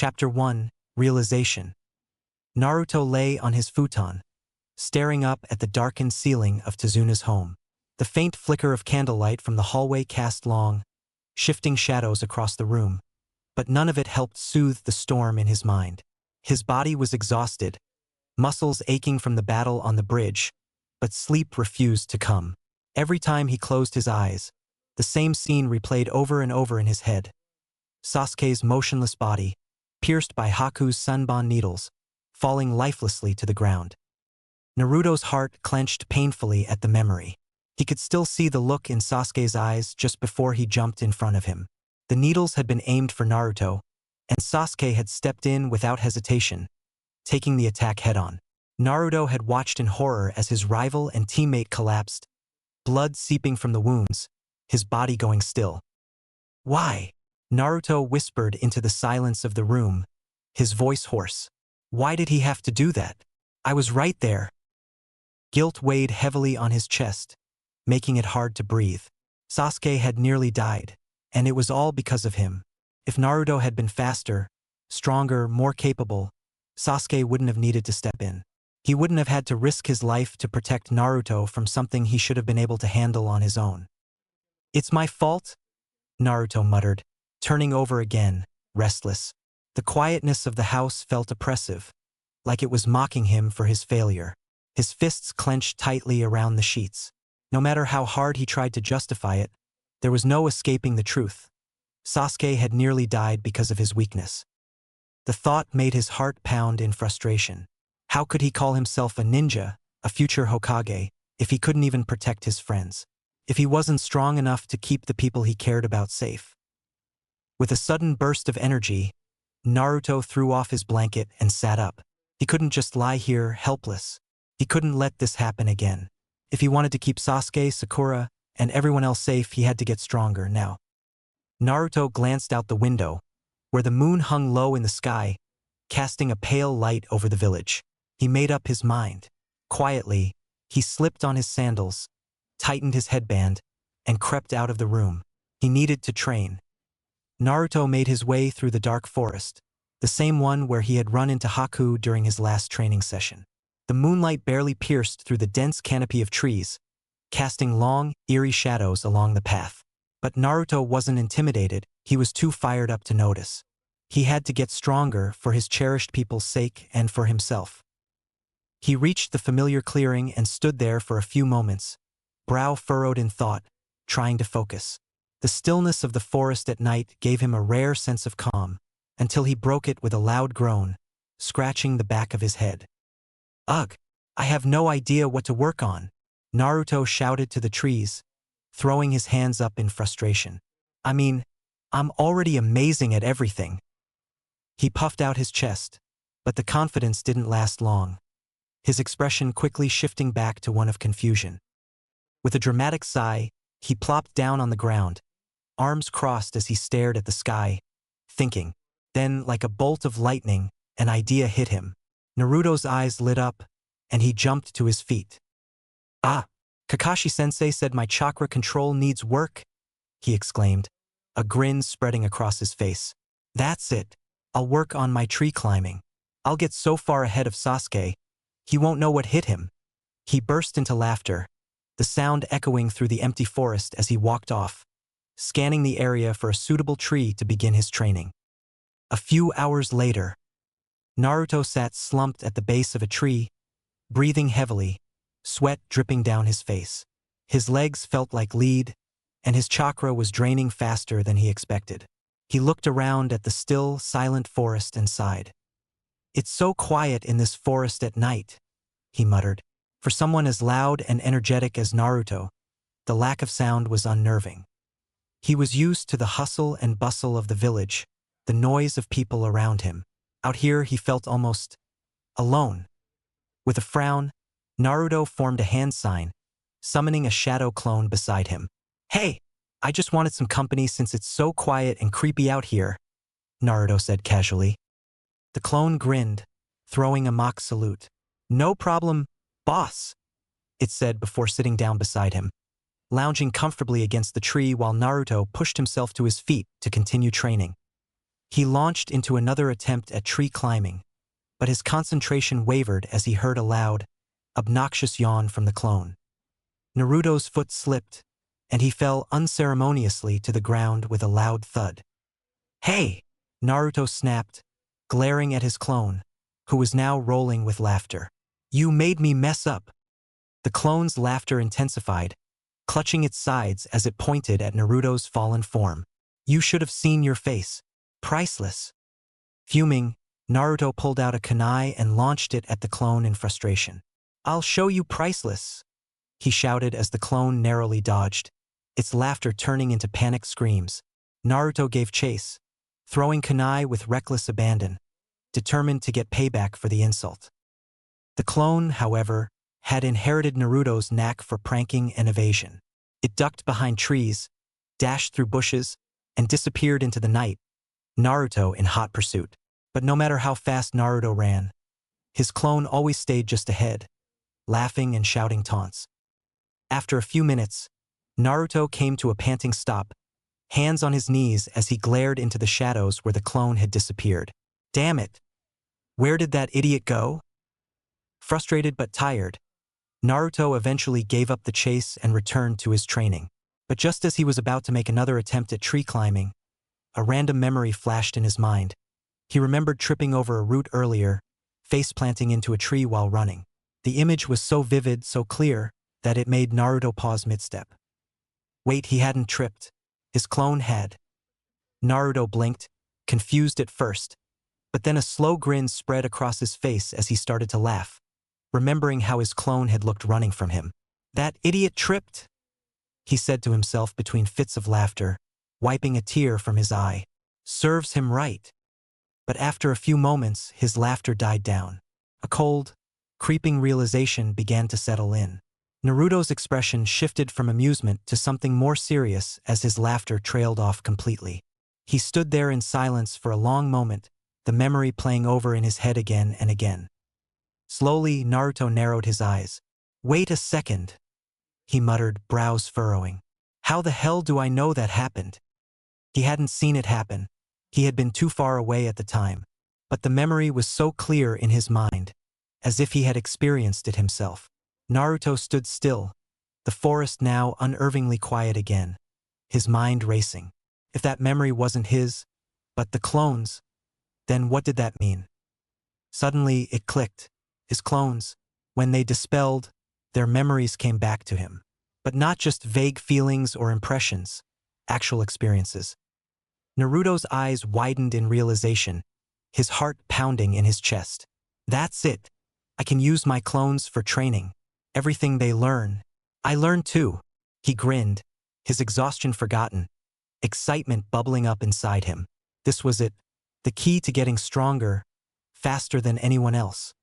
Chapter 1, Realization. Naruto lay on his futon, staring up at the darkened ceiling of Tezuna's home. The faint flicker of candlelight from the hallway cast long, shifting shadows across the room, but none of it helped soothe the storm in his mind. His body was exhausted, muscles aching from the battle on the bridge, but sleep refused to come. Every time he closed his eyes, the same scene replayed over and over in his head. Sasuke's motionless body, pierced by Haku's Sanban needles, falling lifelessly to the ground. Naruto's heart clenched painfully at the memory. He could still see the look in Sasuke's eyes just before he jumped in front of him. The needles had been aimed for Naruto, and Sasuke had stepped in without hesitation, taking the attack head-on. Naruto had watched in horror as his rival and teammate collapsed, blood seeping from the wounds, his body going still. "Why?" Naruto whispered into the silence of the room, his voice hoarse. "Why did he have to do that? I was right there." Guilt weighed heavily on his chest, making it hard to breathe. Sasuke had nearly died, and it was all because of him. If Naruto had been faster, stronger, more capable, Sasuke wouldn't have needed to step in. He wouldn't have had to risk his life to protect Naruto from something he should have been able to handle on his own. "It's my fault?" Naruto muttered, turning over again, restless. The quietness of the house felt oppressive, like it was mocking him for his failure. His fists clenched tightly around the sheets. No matter how hard he tried to justify it, there was no escaping the truth. Sasuke had nearly died because of his weakness. The thought made his heart pound in frustration. How could he call himself a ninja, a future Hokage, if he couldn't even protect his friends? If he wasn't strong enough to keep the people he cared about safe? With a sudden burst of energy, Naruto threw off his blanket and sat up. He couldn't just lie here, helpless. He couldn't let this happen again. If he wanted to keep Sasuke, Sakura, and everyone else safe, he had to get stronger now. Naruto glanced out the window, where the moon hung low in the sky, casting a pale light over the village. He made up his mind. Quietly, he slipped on his sandals, tightened his headband, and crept out of the room. He needed to train. Naruto made his way through the dark forest, the same one where he had run into Haku during his last training session. The moonlight barely pierced through the dense canopy of trees, casting long, eerie shadows along the path. But Naruto wasn't intimidated, he was too fired up to notice. He had to get stronger for his cherished people's sake and for himself. He reached the familiar clearing and stood there for a few moments, brow furrowed in thought, trying to focus. The stillness of the forest at night gave him a rare sense of calm, until he broke it with a loud groan, scratching the back of his head. "Ugh! I have no idea what to work on," Naruto shouted to the trees, throwing his hands up in frustration. "I mean, I'm already amazing at everything." He puffed out his chest, but the confidence didn't last long, his expression quickly shifting back to one of confusion. With a dramatic sigh, he plopped down on the ground, arms crossed as he stared at the sky, thinking. Then, like a bolt of lightning, an idea hit him. Naruto's eyes lit up, and he jumped to his feet. "Ah! Kakashi-sensei said my chakra control needs work," he exclaimed, a grin spreading across his face. "That's it. I'll work on my tree climbing. I'll get so far ahead of Sasuke, he won't know what hit him." He burst into laughter, the sound echoing through the empty forest as he walked off, scanning the area for a suitable tree to begin his training. A few hours later, Naruto sat slumped at the base of a tree, breathing heavily, sweat dripping down his face. His legs felt like lead, and his chakra was draining faster than he expected. He looked around at the still, silent forest and sighed. "It's so quiet in this forest at night," he muttered. For someone as loud and energetic as Naruto, the lack of sound was unnerving. He was used to the hustle and bustle of the village, the noise of people around him. Out here he felt almost alone. With a frown, Naruto formed a hand sign, summoning a shadow clone beside him. "Hey, I just wanted some company since it's so quiet and creepy out here," Naruto said casually. The clone grinned, throwing a mock salute. "No problem, boss," it said before sitting down beside him, lounging comfortably against the tree while Naruto pushed himself to his feet to continue training. He launched into another attempt at tree climbing, but his concentration wavered as he heard a loud, obnoxious yawn from the clone. Naruto's foot slipped, and he fell unceremoniously to the ground with a loud thud. "Hey!" Naruto snapped, glaring at his clone, who was now rolling with laughter. "You made me mess up." The clone's laughter intensified, clutching its sides as it pointed at Naruto's fallen form. "You should have seen your face. Priceless." Fuming, Naruto pulled out a kunai and launched it at the clone in frustration. "I'll show you priceless," he shouted as the clone narrowly dodged, its laughter turning into panicked screams. Naruto gave chase, throwing kunai with reckless abandon, determined to get payback for the insult. The clone, however, had inherited Naruto's knack for pranking and evasion. It ducked behind trees, dashed through bushes, and disappeared into the night, Naruto in hot pursuit. But no matter how fast Naruto ran, his clone always stayed just ahead, laughing and shouting taunts. After a few minutes, Naruto came to a panting stop, hands on his knees as he glared into the shadows where the clone had disappeared. "Damn it! Where did that idiot go?" Frustrated but tired, Naruto eventually gave up the chase and returned to his training. But just as he was about to make another attempt at tree climbing, a random memory flashed in his mind. He remembered tripping over a root earlier, face-planting into a tree while running. The image was so vivid, so clear, that it made Naruto pause mid-step. Wait, he hadn't tripped. His clone had. Naruto blinked, confused at first, but then a slow grin spread across his face as he started to laugh, remembering how his clone had looked running from him. "That idiot tripped," he said to himself between fits of laughter, wiping a tear from his eye. "Serves him right." But after a few moments, his laughter died down. A cold, creeping realization began to settle in. Naruto's expression shifted from amusement to something more serious as his laughter trailed off completely. He stood there in silence for a long moment, the memory playing over in his head again and again. Slowly, Naruto narrowed his eyes. "Wait a second," he muttered, brows furrowing. "How the hell do I know that happened?" He hadn't seen it happen. He had been too far away at the time. But the memory was so clear in his mind, as if he had experienced it himself. Naruto stood still, the forest now unnervingly quiet again, his mind racing. If that memory wasn't his, but the clone's, then what did that mean? Suddenly it clicked. His clones, when they dispelled, their memories came back to him. But not just vague feelings or impressions, actual experiences. Naruto's eyes widened in realization, his heart pounding in his chest. "That's it. I can use my clones for training. Everything they learn, I learn too." He grinned, his exhaustion forgotten, excitement bubbling up inside him. This was it, the key to getting stronger, faster than anyone else.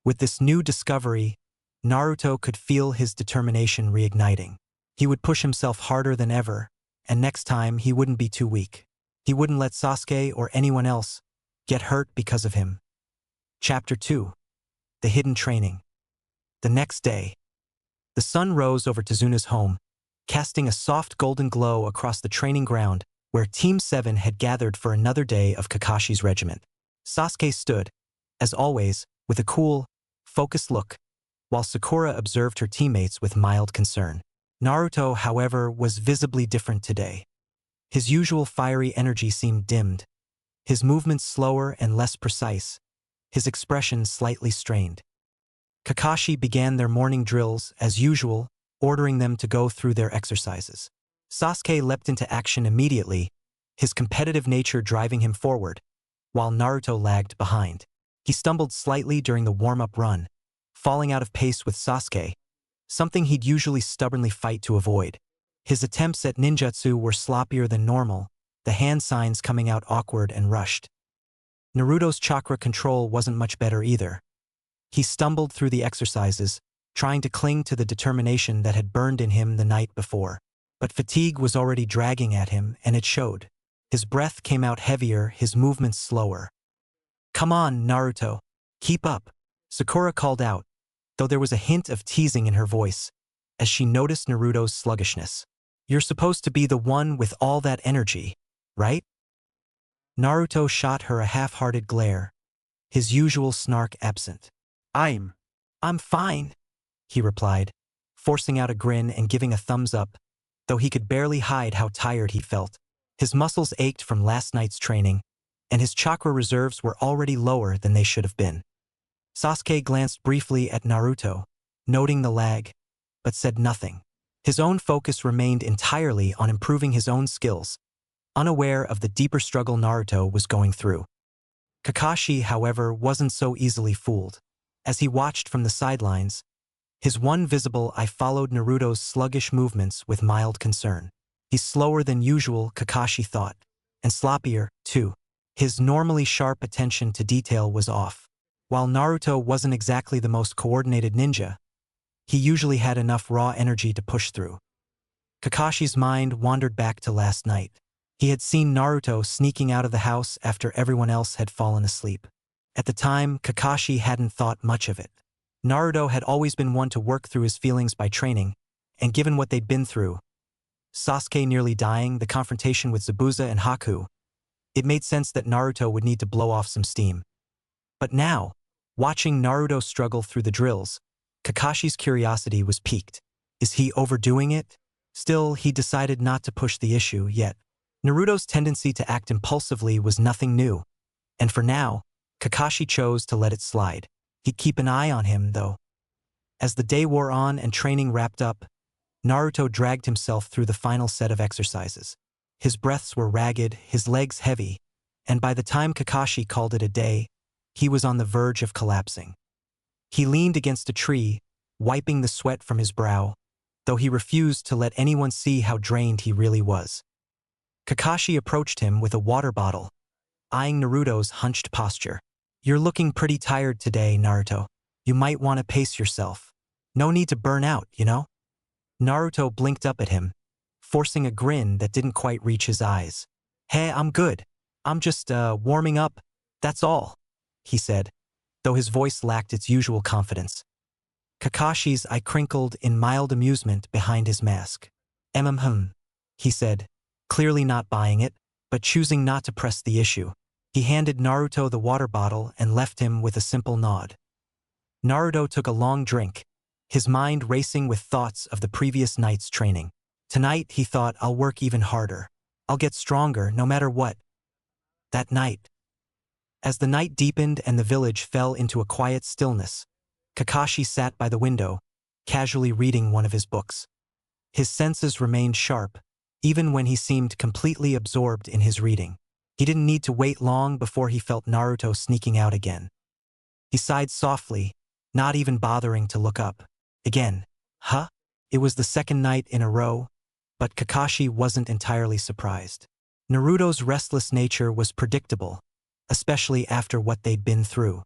With this new discovery, Naruto could feel his determination reigniting. He would push himself harder than ever, and next time he wouldn't be too weak. He wouldn't let Sasuke or anyone else get hurt because of him. Chapter 2. The Hidden Training. The next day, the sun rose over Tezuna's home, casting a soft golden glow across the training ground where Team 7 had gathered for another day of Kakashi's regiment. Sasuke stood, as always, with a cool, focused look, while Sakura observed her teammates with mild concern. Naruto, however, was visibly different today. His usual fiery energy seemed dimmed, his movements slower and less precise, his expression slightly strained. Kakashi began their morning drills, as usual, ordering them to go through their exercises. Sasuke leapt into action immediately, his competitive nature driving him forward, while Naruto lagged behind. He stumbled slightly during the warm-up run, falling out of pace with Sasuke, something he'd usually stubbornly fight to avoid. His attempts at ninjutsu were sloppier than normal, the hand signs coming out awkward and rushed. Naruto's chakra control wasn't much better either. He stumbled through the exercises, trying to cling to the determination that had burned in him the night before. But fatigue was already dragging at him, and it showed. His breath came out heavier, his movements slower. "Come on, Naruto. Keep up," Sakura called out, though there was a hint of teasing in her voice, as she noticed Naruto's sluggishness. "You're supposed to be the one with all that energy, right?" Naruto shot her a half-hearted glare, his usual snark absent. I'm fine, he replied, forcing out a grin and giving a thumbs up, though he could barely hide how tired he felt. His muscles ached from last night's training, and his chakra reserves were already lower than they should have been. Sasuke glanced briefly at Naruto, noting the lag, but said nothing. His own focus remained entirely on improving his own skills, unaware of the deeper struggle Naruto was going through. Kakashi, however, wasn't so easily fooled. As he watched from the sidelines, his one visible eye followed Naruto's sluggish movements with mild concern. He's slower than usual, Kakashi thought, and sloppier, too. His normally sharp attention to detail was off. While Naruto wasn't exactly the most coordinated ninja, he usually had enough raw energy to push through. Kakashi's mind wandered back to last night. He had seen Naruto sneaking out of the house after everyone else had fallen asleep. At the time, Kakashi hadn't thought much of it. Naruto had always been one to work through his feelings by training, and given what they'd been through, Sasuke nearly dying, the confrontation with Zabuza and Haku, it made sense that Naruto would need to blow off some steam. But now, watching Naruto struggle through the drills, Kakashi's curiosity was piqued. Is he overdoing it? Still, he decided not to push the issue yet. Naruto's tendency to act impulsively was nothing new, and for now, Kakashi chose to let it slide. He'd keep an eye on him, though. As the day wore on and training wrapped up, Naruto dragged himself through the final set of exercises. His breaths were ragged, his legs heavy, and by the time Kakashi called it a day, he was on the verge of collapsing. He leaned against a tree, wiping the sweat from his brow, though he refused to let anyone see how drained he really was. Kakashi approached him with a water bottle, eyeing Naruto's hunched posture. You're looking pretty tired today, Naruto. You might want to pace yourself. No need to burn out, you know? Naruto blinked up at him, forcing a grin that didn't quite reach his eyes. Hey, I'm good. I'm just, warming up, that's all, he said, though his voice lacked its usual confidence. Kakashi's eye crinkled in mild amusement behind his mask. He said, clearly not buying it, but choosing not to press the issue. He handed Naruto the water bottle and left him with a simple nod. Naruto took a long drink, his mind racing with thoughts of the previous night's training. Tonight, he thought, I'll work even harder. I'll get stronger no matter what. That night. As the night deepened and the village fell into a quiet stillness, Kakashi sat by the window, casually reading one of his books. His senses remained sharp, even when he seemed completely absorbed in his reading. He didn't need to wait long before he felt Naruto sneaking out again. He sighed softly, not even bothering to look up. Again. Huh? It was the second night in a row, but Kakashi wasn't entirely surprised. Naruto's restless nature was predictable, especially after what they'd been through.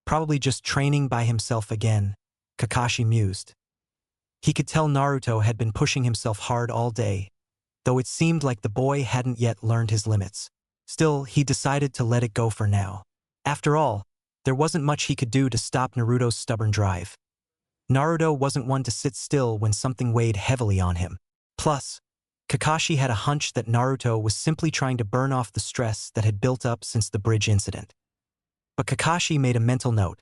Probably just training by himself again, Kakashi mused. He could tell Naruto had been pushing himself hard all day, though it seemed like the boy hadn't yet learned his limits. Still, he decided to let it go for now. After all, there wasn't much he could do to stop Naruto's stubborn drive. Naruto wasn't one to sit still when something weighed heavily on him. Plus, Kakashi had a hunch that Naruto was simply trying to burn off the stress that had built up since the bridge incident. But Kakashi made a mental note.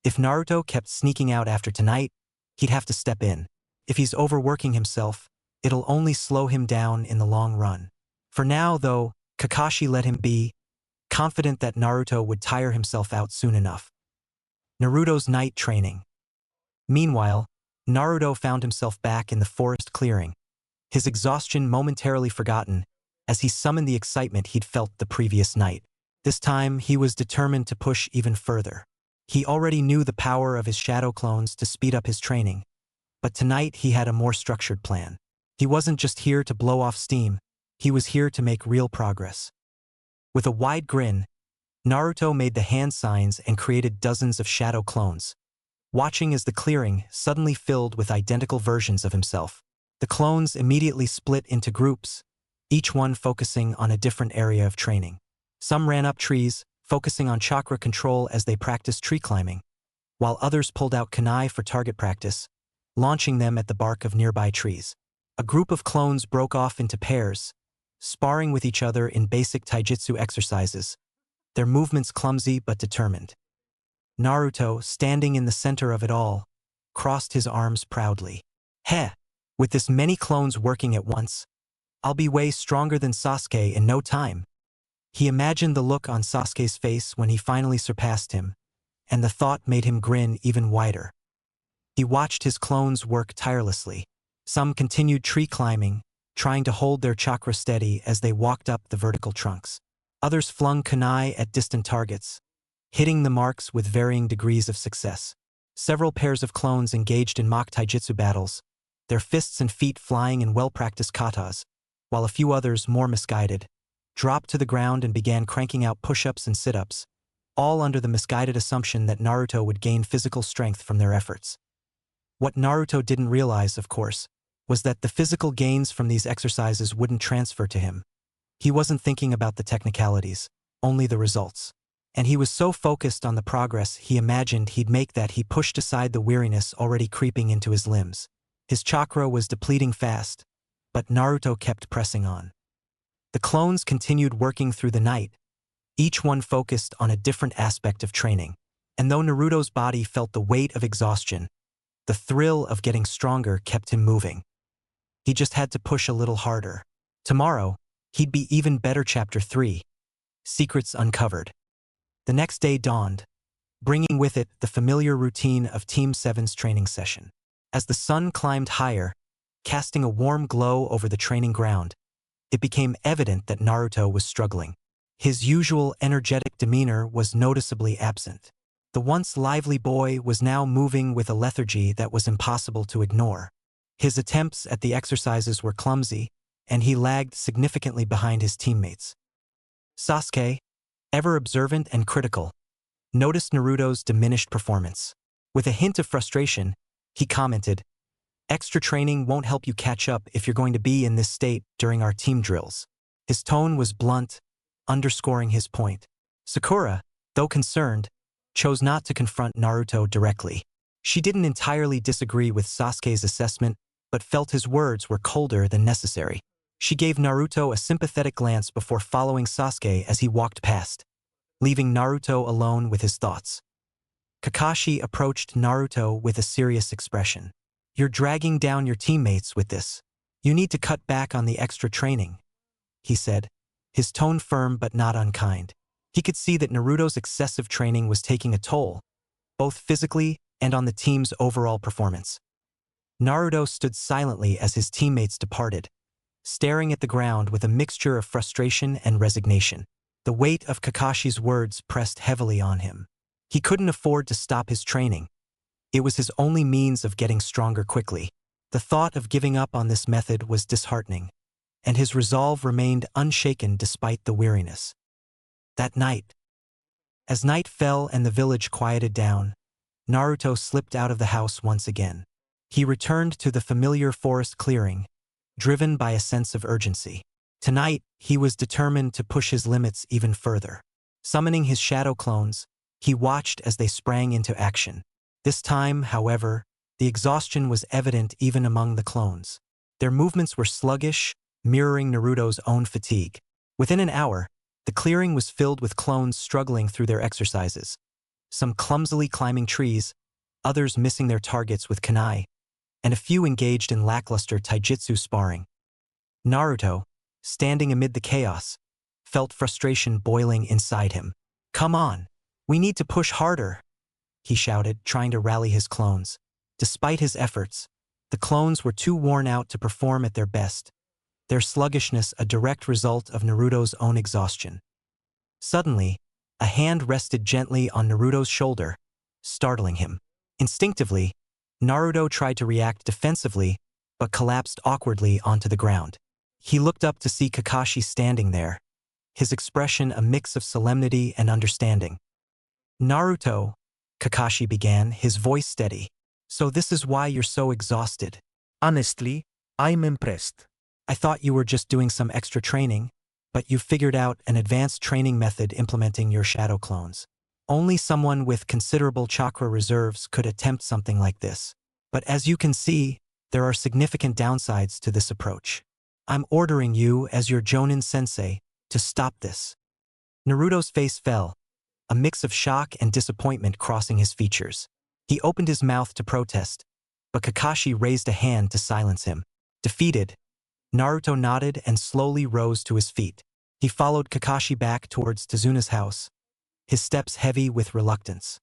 If Naruto kept sneaking out after tonight, he'd have to step in. If he's overworking himself, it'll only slow him down in the long run. For now, though, Kakashi let him be, confident that Naruto would tire himself out soon enough. Naruto's night training. Meanwhile, Naruto found himself back in the forest clearing, his exhaustion momentarily forgotten as he summoned the excitement he'd felt the previous night. This time, he was determined to push even further. He already knew the power of his shadow clones to speed up his training, but tonight he had a more structured plan. He wasn't just here to blow off steam, he was here to make real progress. With a wide grin, Naruto made the hand signs and created dozens of shadow clones, watching as the clearing suddenly filled with identical versions of himself. The clones immediately split into groups, each one focusing on a different area of training. Some ran up trees, focusing on chakra control as they practiced tree climbing, while others pulled out kunai for target practice, launching them at the bark of nearby trees. A group of clones broke off into pairs, sparring with each other in basic taijutsu exercises, their movements clumsy but determined. Naruto, standing in the center of it all, crossed his arms proudly. Heh! With this many clones working at once, I'll be way stronger than Sasuke in no time. He imagined the look on Sasuke's face when he finally surpassed him, and the thought made him grin even wider. He watched his clones work tirelessly. Some continued tree climbing, trying to hold their chakra steady as they walked up the vertical trunks. Others flung kunai at distant targets, hitting the marks with varying degrees of success. Several pairs of clones engaged in mock taijutsu battles, their fists and feet flying in well-practiced katas, while a few others, more misguided, dropped to the ground and began cranking out push-ups and sit-ups, all under the misguided assumption that Naruto would gain physical strength from their efforts. What Naruto didn't realize, of course, was that the physical gains from these exercises wouldn't transfer to him. He wasn't thinking about the technicalities, only the results. And he was so focused on the progress he imagined he'd make that he pushed aside the weariness already creeping into his limbs. His chakra was depleting fast, but Naruto kept pressing on. The clones continued working through the night, each one focused on a different aspect of training. And though Naruto's body felt the weight of exhaustion, the thrill of getting stronger kept him moving. He just had to push a little harder. Tomorrow, he'd be even better. Chapter 3. Secrets Uncovered. The next day dawned, bringing with it the familiar routine of Team 7's training session. As the sun climbed higher, casting a warm glow over the training ground, it became evident that Naruto was struggling. His usual energetic demeanor was noticeably absent. The once lively boy was now moving with a lethargy that was impossible to ignore. His attempts at the exercises were clumsy, and he lagged significantly behind his teammates. Sasuke, ever observant and critical, noticed Naruto's diminished performance. With a hint of frustration, he commented, "Extra training won't help you catch up if you're going to be in this state during our team drills." His tone was blunt, underscoring his point. Sakura, though concerned, chose not to confront Naruto directly. She didn't entirely disagree with Sasuke's assessment, but felt his words were colder than necessary. She gave Naruto a sympathetic glance before following Sasuke as he walked past, leaving Naruto alone with his thoughts. Kakashi approached Naruto with a serious expression. "You're dragging down your teammates with this. You need to cut back on the extra training," he said, his tone firm but not unkind. He could see that Naruto's excessive training was taking a toll, both physically and on the team's overall performance. Naruto stood silently as his teammates departed, staring at the ground with a mixture of frustration and resignation. The weight of Kakashi's words pressed heavily on him. He couldn't afford to stop his training. It was his only means of getting stronger quickly. The thought of giving up on this method was disheartening, and his resolve remained unshaken despite the weariness. That night, as night fell and the village quieted down, Naruto slipped out of the house once again. He returned to the familiar forest clearing, driven by a sense of urgency. Tonight, he was determined to push his limits even further. Summoning his shadow clones, he watched as they sprang into action. This time, however, the exhaustion was evident even among the clones. Their movements were sluggish, mirroring Naruto's own fatigue. Within an hour, the clearing was filled with clones struggling through their exercises, some clumsily climbing trees, others missing their targets with kunai, and a few engaged in lackluster taijutsu sparring. Naruto, standing amid the chaos, felt frustration boiling inside him. "Come on, we need to push harder," he shouted, trying to rally his clones. Despite his efforts, the clones were too worn out to perform at their best, their sluggishness a direct result of Naruto's own exhaustion. Suddenly, a hand rested gently on Naruto's shoulder, startling him. Instinctively, Naruto tried to react defensively, but collapsed awkwardly onto the ground. He looked up to see Kakashi standing there, his expression a mix of solemnity and understanding. "Naruto," Kakashi began, his voice steady. "So this is why you're so exhausted." Honestly, I'm impressed. "I thought you were just doing some extra training, but you figured out an advanced training method implementing your shadow clones. Only someone with considerable chakra reserves could attempt something like this. But as you can see, there are significant downsides to this approach. I'm ordering you, as your Jonin-sensei, to stop this. Naruto's face fell, a mix of shock and disappointment crossing his features. He opened his mouth to protest, but Kakashi raised a hand to silence him. Defeated, Naruto nodded and slowly rose to his feet. He followed Kakashi back towards Tazuna's house, his steps heavy with reluctance.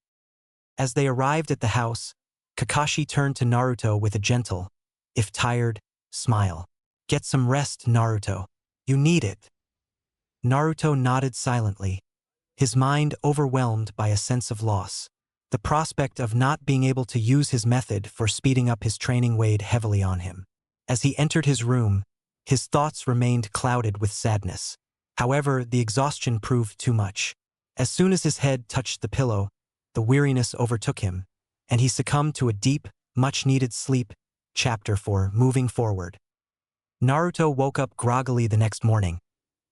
As they arrived at the house, Kakashi turned to Naruto with a gentle, if tired, smile. Get some rest, Naruto. You need it. Naruto nodded silently, his mind overwhelmed by a sense of loss. The prospect of not being able to use his method for speeding up his training weighed heavily on him. As he entered his room, his thoughts remained clouded with sadness. However, the exhaustion proved too much. As soon as his head touched the pillow, the weariness overtook him, and he succumbed to a deep, much-needed sleep. Chapter 4: Moving Forward. Naruto woke up groggily the next morning,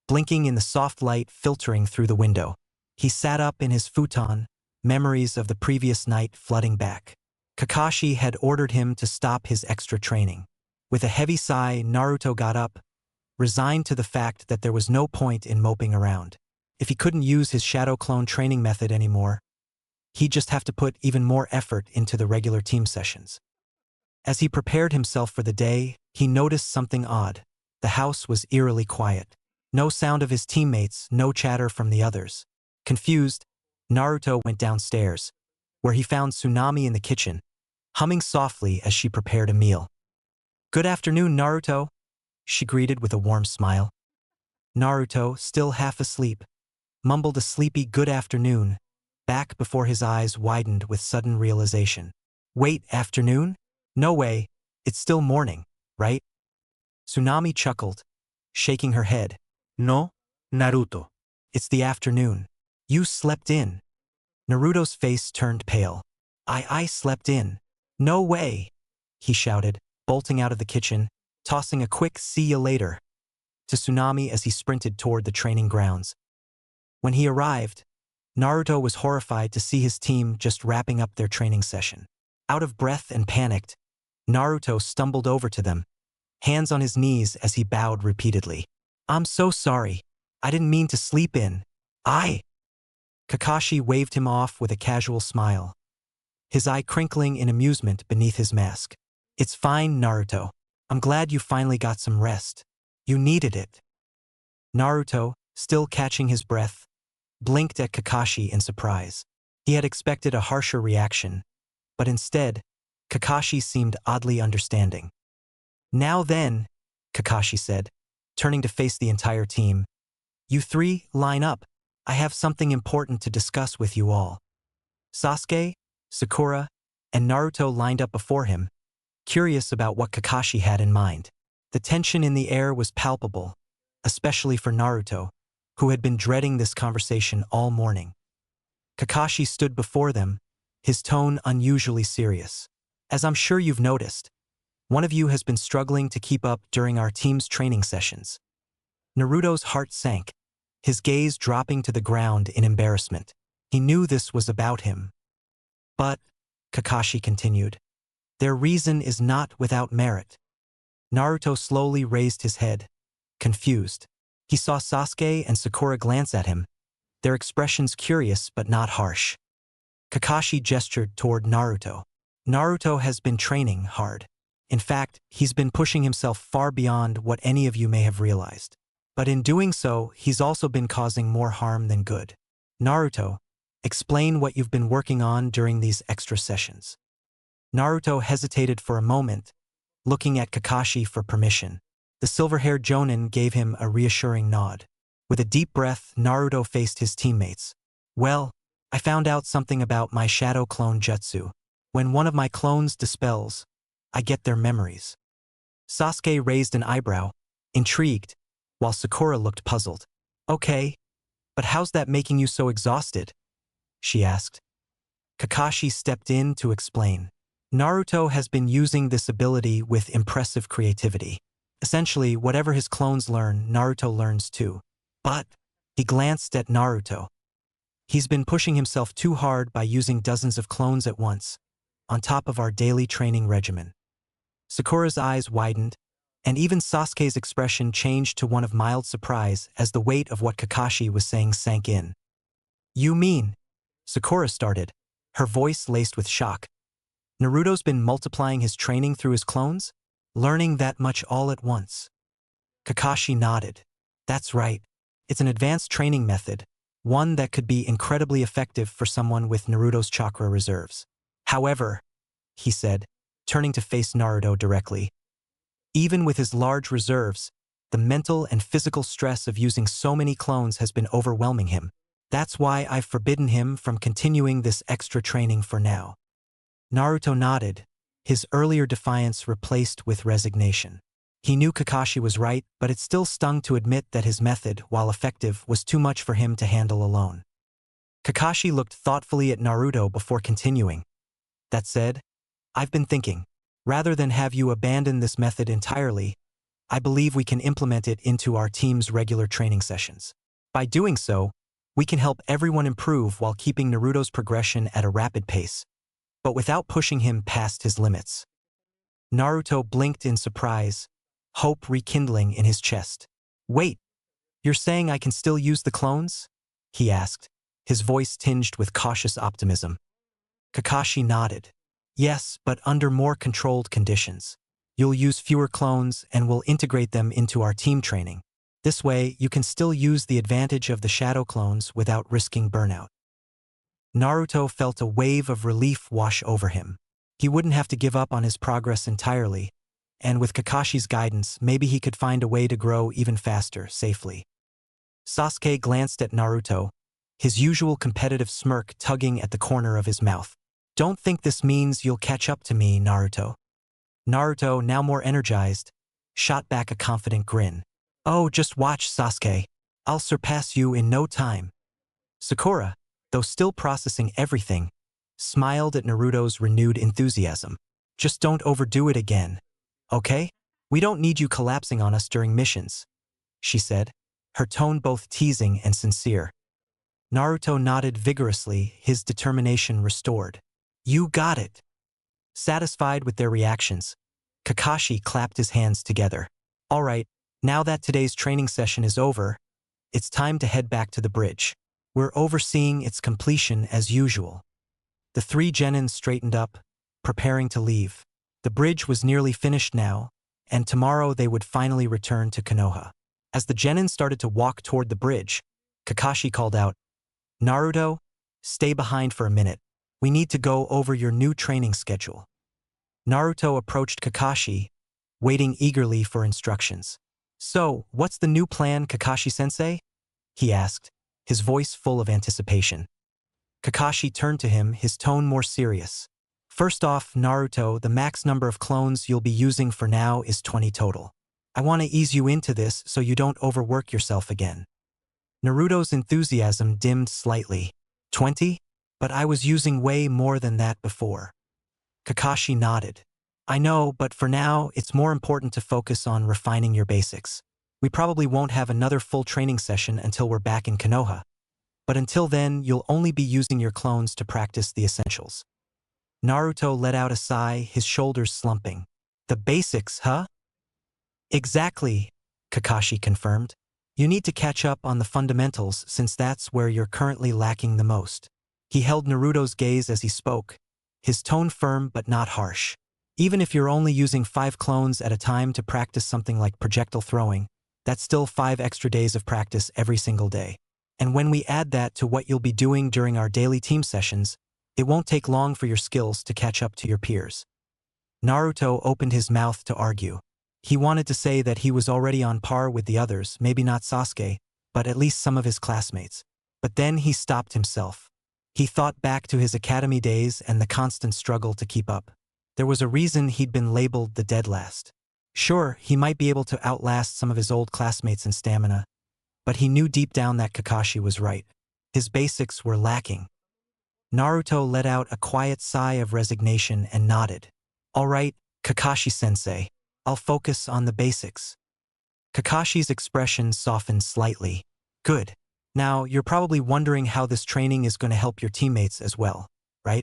blinking in the soft light filtering through the window. He sat up in his futon, memories of the previous night flooding back. Kakashi had ordered him to stop his extra training. With a heavy sigh, Naruto got up, resigned to the fact that there was no point in moping around. If he couldn't use his shadow clone training method anymore, he'd just have to put even more effort into the regular team sessions. As he prepared himself for the day, he noticed something odd. The house was eerily quiet. No sound of his teammates, no chatter from the others. Confused, Naruto went downstairs, where he found Tsunami in the kitchen, humming softly as she prepared a meal. "Good afternoon, Naruto," she greeted with a warm smile. Naruto, still half asleep, mumbled a sleepy good afternoon, back before his eyes widened with sudden realization. Wait, afternoon? No way, it's still morning, right? Tsunami chuckled, shaking her head. No, Naruto. It's the afternoon. You slept in. Naruto's face turned pale. I slept in. No way, he shouted, bolting out of the kitchen, tossing a quick "see you later" to Tsunami as he sprinted toward the training grounds. When he arrived, Naruto was horrified to see his team just wrapping up their training session. Out of breath and panicked, Naruto stumbled over to them, hands on his knees as he bowed repeatedly. "I'm so sorry. I didn't mean to sleep in. Kakashi waved him off with a casual smile, his eye crinkling in amusement beneath his mask. "It's fine, Naruto. I'm glad you finally got some rest. You needed it." Naruto, still catching his breath, blinked at Kakashi in surprise. He had expected a harsher reaction, but instead, Kakashi seemed oddly understanding. "Now then," Kakashi said, turning to face the entire team. "You three, line up. I have something important to discuss with you all." Sasuke, Sakura, and Naruto lined up before him, curious about what Kakashi had in mind. The tension in the air was palpable, especially for Naruto, who had been dreading this conversation all morning. Kakashi stood before them, his tone unusually serious. "As I'm sure you've noticed, one of you has been struggling to keep up during our team's training sessions." Naruto's heart sank, his gaze dropping to the ground in embarrassment. He knew this was about him. "But," Kakashi continued, "their reason is not without merit." Naruto slowly raised his head, confused. He saw Sasuke and Sakura glance at him, their expressions curious but not harsh. Kakashi gestured toward Naruto. "Naruto has been training hard. In fact, he's been pushing himself far beyond what any of you may have realized. But in doing so, he's also been causing more harm than good. Naruto, explain what you've been working on during these extra sessions." Naruto hesitated for a moment, looking at Kakashi for permission. The silver-haired Jonin gave him a reassuring nod. With a deep breath, Naruto faced his teammates. "Well, I found out something about my shadow clone jutsu. When one of my clones dispels, I get their memories." Sasuke raised an eyebrow, intrigued, while Sakura looked puzzled. "Okay, but how's that making you so exhausted?" she asked. Kakashi stepped in to explain. "Naruto has been using this ability with impressive creativity. Essentially, whatever his clones learn, Naruto learns too. But," he glanced at Naruto, "he's been pushing himself too hard by using dozens of clones at once, on top of our daily training regimen." Sakura's eyes widened, And even Sasuke's expression changed to one of mild surprise as the weight of what Kakashi was saying sank in. "You mean?" Sakura started, her voice laced with shock. "Naruto's been multiplying his training through his clones? Learning that much all at once?" Kakashi nodded. "That's right. It's an advanced training method, one that could be incredibly effective for someone with Naruto's chakra reserves. However," he said, turning to face Naruto directly, "even with his large reserves, the mental and physical stress of using so many clones has been overwhelming him. That's why I've forbidden him from continuing this extra training for now." Naruto nodded, his earlier defiance replaced with resignation. He knew Kakashi was right, but it still stung to admit that his method, while effective, was too much for him to handle alone. Kakashi looked thoughtfully at Naruto before continuing. "That said, I've been thinking, rather than have you abandon this method entirely, I believe we can implement it into our team's regular training sessions. By doing so, we can help everyone improve while keeping Naruto's progression at a rapid pace, but without pushing him past his limits." Naruto blinked in surprise, hope rekindling in his chest. "Wait, you're saying I can still use the clones?" he asked, his voice tinged with cautious optimism. Kakashi nodded. "Yes, but under more controlled conditions. You'll use fewer clones and we'll integrate them into our team training. This way, you can still use the advantage of the shadow clones without risking burnout." Naruto felt a wave of relief wash over him. He wouldn't have to give up on his progress entirely, and with Kakashi's guidance, maybe he could find a way to grow even faster, safely. Sasuke glanced at Naruto, his usual competitive smirk tugging at the corner of his mouth. "Don't think this means you'll catch up to me, Naruto." Naruto, now more energized, shot back a confident grin. "Oh, just watch, Sasuke. I'll surpass you in no time." Sakura, though still processing everything, smiled at Naruto's renewed enthusiasm. "Just don't overdo it again, okay? We don't need you collapsing on us during missions," she said, her tone both teasing and sincere. Naruto nodded vigorously, his determination restored. "You got it." Satisfied with their reactions, Kakashi clapped his hands together. "All right, now that today's training session is over, it's time to head back to the bridge. We're overseeing its completion as usual." The three genins straightened up, preparing to leave. The bridge was nearly finished now, and tomorrow they would finally return to Konoha. As the genins started to walk toward the bridge, Kakashi called out, "Naruto, stay behind for a minute. We need to go over your new training schedule." Naruto approached Kakashi, waiting eagerly for instructions. "So, what's the new plan, Kakashi-sensei?" he asked, his voice full of anticipation. Kakashi turned to him, his tone more serious. "First off, Naruto, the max number of clones you'll be using for now is 20 total. I want to ease you into this so you don't overwork yourself again." Naruto's enthusiasm dimmed slightly. 20? But I was using way more than that before." Kakashi nodded. "I know, but for now, it's more important to focus on refining your basics. We probably won't have another full training session until we're back in Konoha. But until then, you'll only be using your clones to practice the essentials." Naruto let out a sigh, his shoulders slumping. "The basics, huh?" "Exactly," Kakashi confirmed. "You need to catch up on the fundamentals since that's where you're currently lacking the most." He held Naruto's gaze as he spoke, his tone firm but not harsh. "Even if you're only using 5 clones at a time to practice something like projectile throwing, that's still 5 extra days of practice every single day. And when we add that to what you'll be doing during our daily team sessions, it won't take long for your skills to catch up to your peers." Naruto opened his mouth to argue. He wanted to say that he was already on par with the others, maybe not Sasuke, but at least some of his classmates. But then he stopped himself. He thought back to his academy days and the constant struggle to keep up. There was a reason he'd been labeled the dead last. Sure, he might be able to outlast some of his old classmates in stamina, but he knew deep down that Kakashi was right. His basics were lacking. Naruto let out a quiet sigh of resignation and nodded. "All right, Kakashi-sensei, I'll focus on the basics." Kakashi's expression softened slightly. "Good. Now, you're probably wondering how this training is going to help your teammates as well, right?"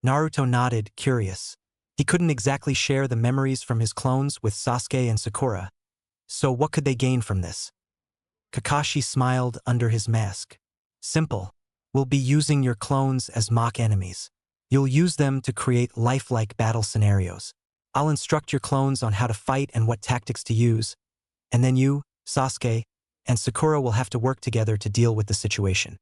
Naruto nodded, curious. He couldn't exactly share the memories from his clones with Sasuke and Sakura. So what could they gain from this? Kakashi smiled under his mask. Simple. We'll be using your clones as mock enemies. You'll use them to create lifelike battle scenarios. I'll instruct your clones on how to fight and what tactics to use, and then you, Sasuke, and Sakura will have to work together to deal with the situation.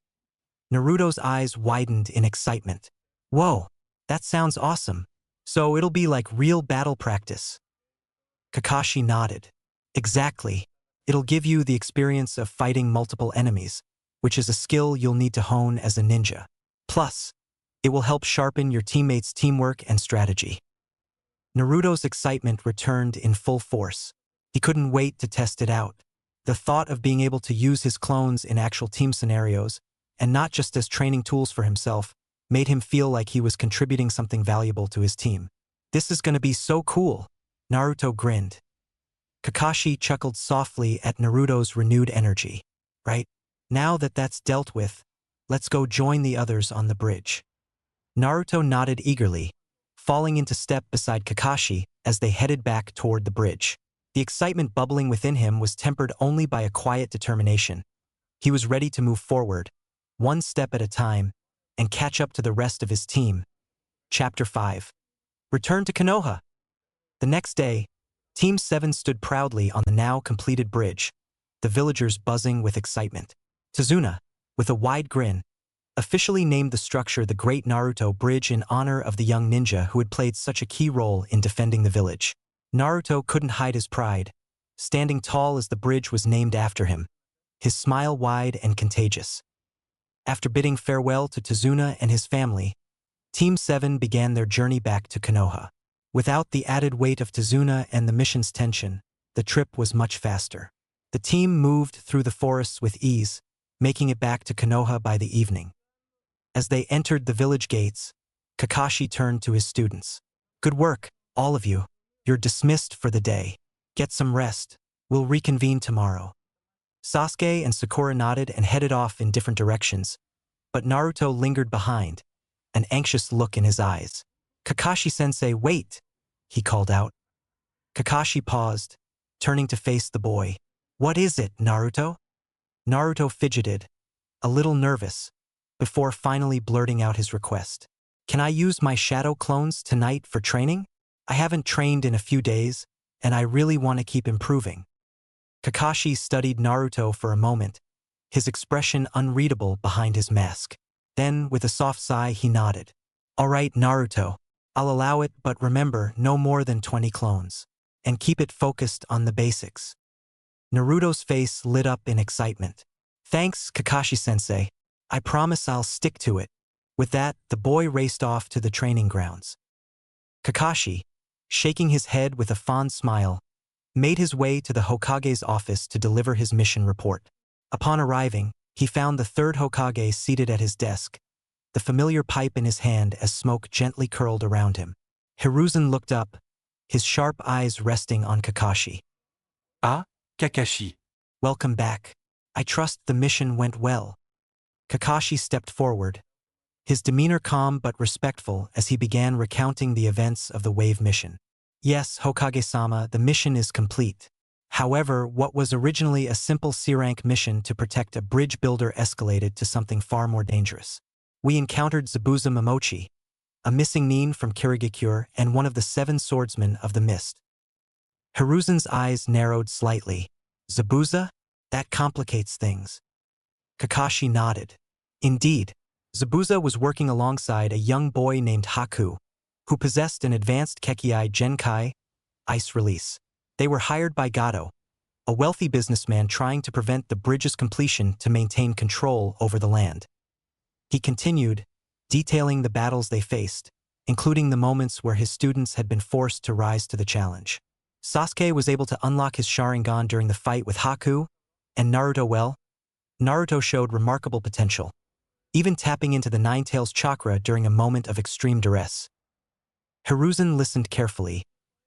Naruto's eyes widened in excitement. Whoa, that sounds awesome. So it'll be like real battle practice. Kakashi nodded. Exactly. It'll give you the experience of fighting multiple enemies, which is a skill you'll need to hone as a ninja. Plus, it will help sharpen your teammates' teamwork and strategy. Naruto's excitement returned in full force. He couldn't wait to test it out. The thought of being able to use his clones in actual team scenarios, and not just as training tools for himself, made him feel like he was contributing something valuable to his team. This is gonna be so cool, Naruto grinned. Kakashi chuckled softly at Naruto's renewed energy. Right? Now that that's dealt with, let's go join the others on the bridge. Naruto nodded eagerly, falling into step beside Kakashi as they headed back toward the bridge. The excitement bubbling within him was tempered only by a quiet determination. He was ready to move forward, one step at a time, and catch up to the rest of his team. Chapter 5. Return to Konoha. The next day, Team 7 stood proudly on the now completed bridge, the villagers buzzing with excitement. Tazuna, with a wide grin, officially named the structure the Great Naruto Bridge in honor of the young ninja who had played such a key role in defending the village. Naruto couldn't hide his pride, standing tall as the bridge was named after him, his smile wide and contagious. After bidding farewell to Tazuna and his family, Team 7 began their journey back to Konoha. Without the added weight of Tazuna and the mission's tension, the trip was much faster. The team moved through the forests with ease, making it back to Konoha by the evening. As they entered the village gates, Kakashi turned to his students. Good work, all of you. You're dismissed for the day. Get some rest. We'll reconvene tomorrow. Sasuke and Sakura nodded and headed off in different directions, but Naruto lingered behind, an anxious look in his eyes. Kakashi-sensei, wait, he called out. Kakashi paused, turning to face the boy. What is it, Naruto? Naruto fidgeted, a little nervous, before finally blurting out his request. Can I use my shadow clones tonight for training? I haven't trained in a few days, and I really want to keep improving. Kakashi studied Naruto for a moment, his expression unreadable behind his mask. Then, with a soft sigh, he nodded. All right, Naruto. I'll allow it, but remember, no more than 20 clones. And keep it focused on the basics. Naruto's face lit up in excitement. Thanks, Kakashi-sensei. I promise I'll stick to it. With that, the boy raced off to the training grounds. Kakashi, shaking his head with a fond smile, made his way to the Hokage's office to deliver his mission report. Upon arriving, he found the third Hokage seated at his desk, the familiar pipe in his hand as smoke gently curled around him. Hiruzen looked up, his sharp eyes resting on Kakashi. Ah, Kakashi. Welcome back. I trust the mission went well. Kakashi stepped forward, his demeanor calm but respectful as he began recounting the events of the Wave mission. Yes, Hokage-sama, the mission is complete. However, what was originally a simple C-rank mission to protect a bridge builder escalated to something far more dangerous. We encountered Zabuza Momochi, a missing nin from Kirigakure and one of the 7 swordsmen of the mist. Hiruzen's eyes narrowed slightly. Zabuza? That complicates things. Kakashi nodded. Indeed, Zabuza was working alongside a young boy named Haku, who possessed an advanced Kekkei Genkai, ice release. They were hired by Gato, a wealthy businessman trying to prevent the bridge's completion to maintain control over the land. He continued, detailing the battles they faced, including the moments where his students had been forced to rise to the challenge. Sasuke was able to unlock his Sharingan during the fight with Haku, and Naruto showed remarkable potential, even tapping into the Nine-Tails chakra during a moment of extreme duress. Hiruzen listened carefully,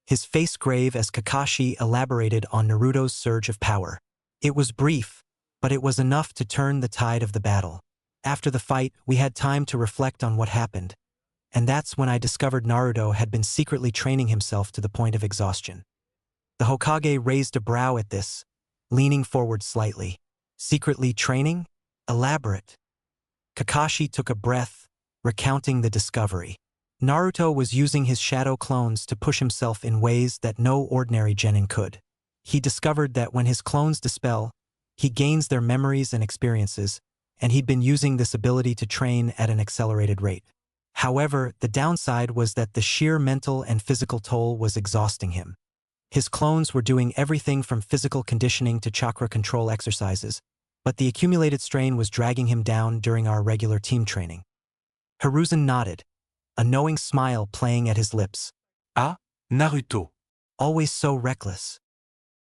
his face grave as Kakashi elaborated on Naruto's surge of power. It was brief, but it was enough to turn the tide of the battle. After the fight, we had time to reflect on what happened, And that's when I discovered Naruto had been secretly training himself to the point of exhaustion. The Hokage raised a brow at this, leaning forward slightly. Secretly training? Elaborate. Kakashi took a breath, recounting the discovery. Naruto was using his shadow clones to push himself in ways that no ordinary genin could. He discovered that when his clones dispel, he gains their memories and experiences, and he'd been using this ability to train at an accelerated rate. However, the downside was that the sheer mental and physical toll was exhausting him. His clones were doing everything from physical conditioning to chakra control exercises, but the accumulated strain was dragging him down during our regular team training. Hiruzen nodded, a knowing smile playing at his lips. Ah, Naruto. Always so reckless.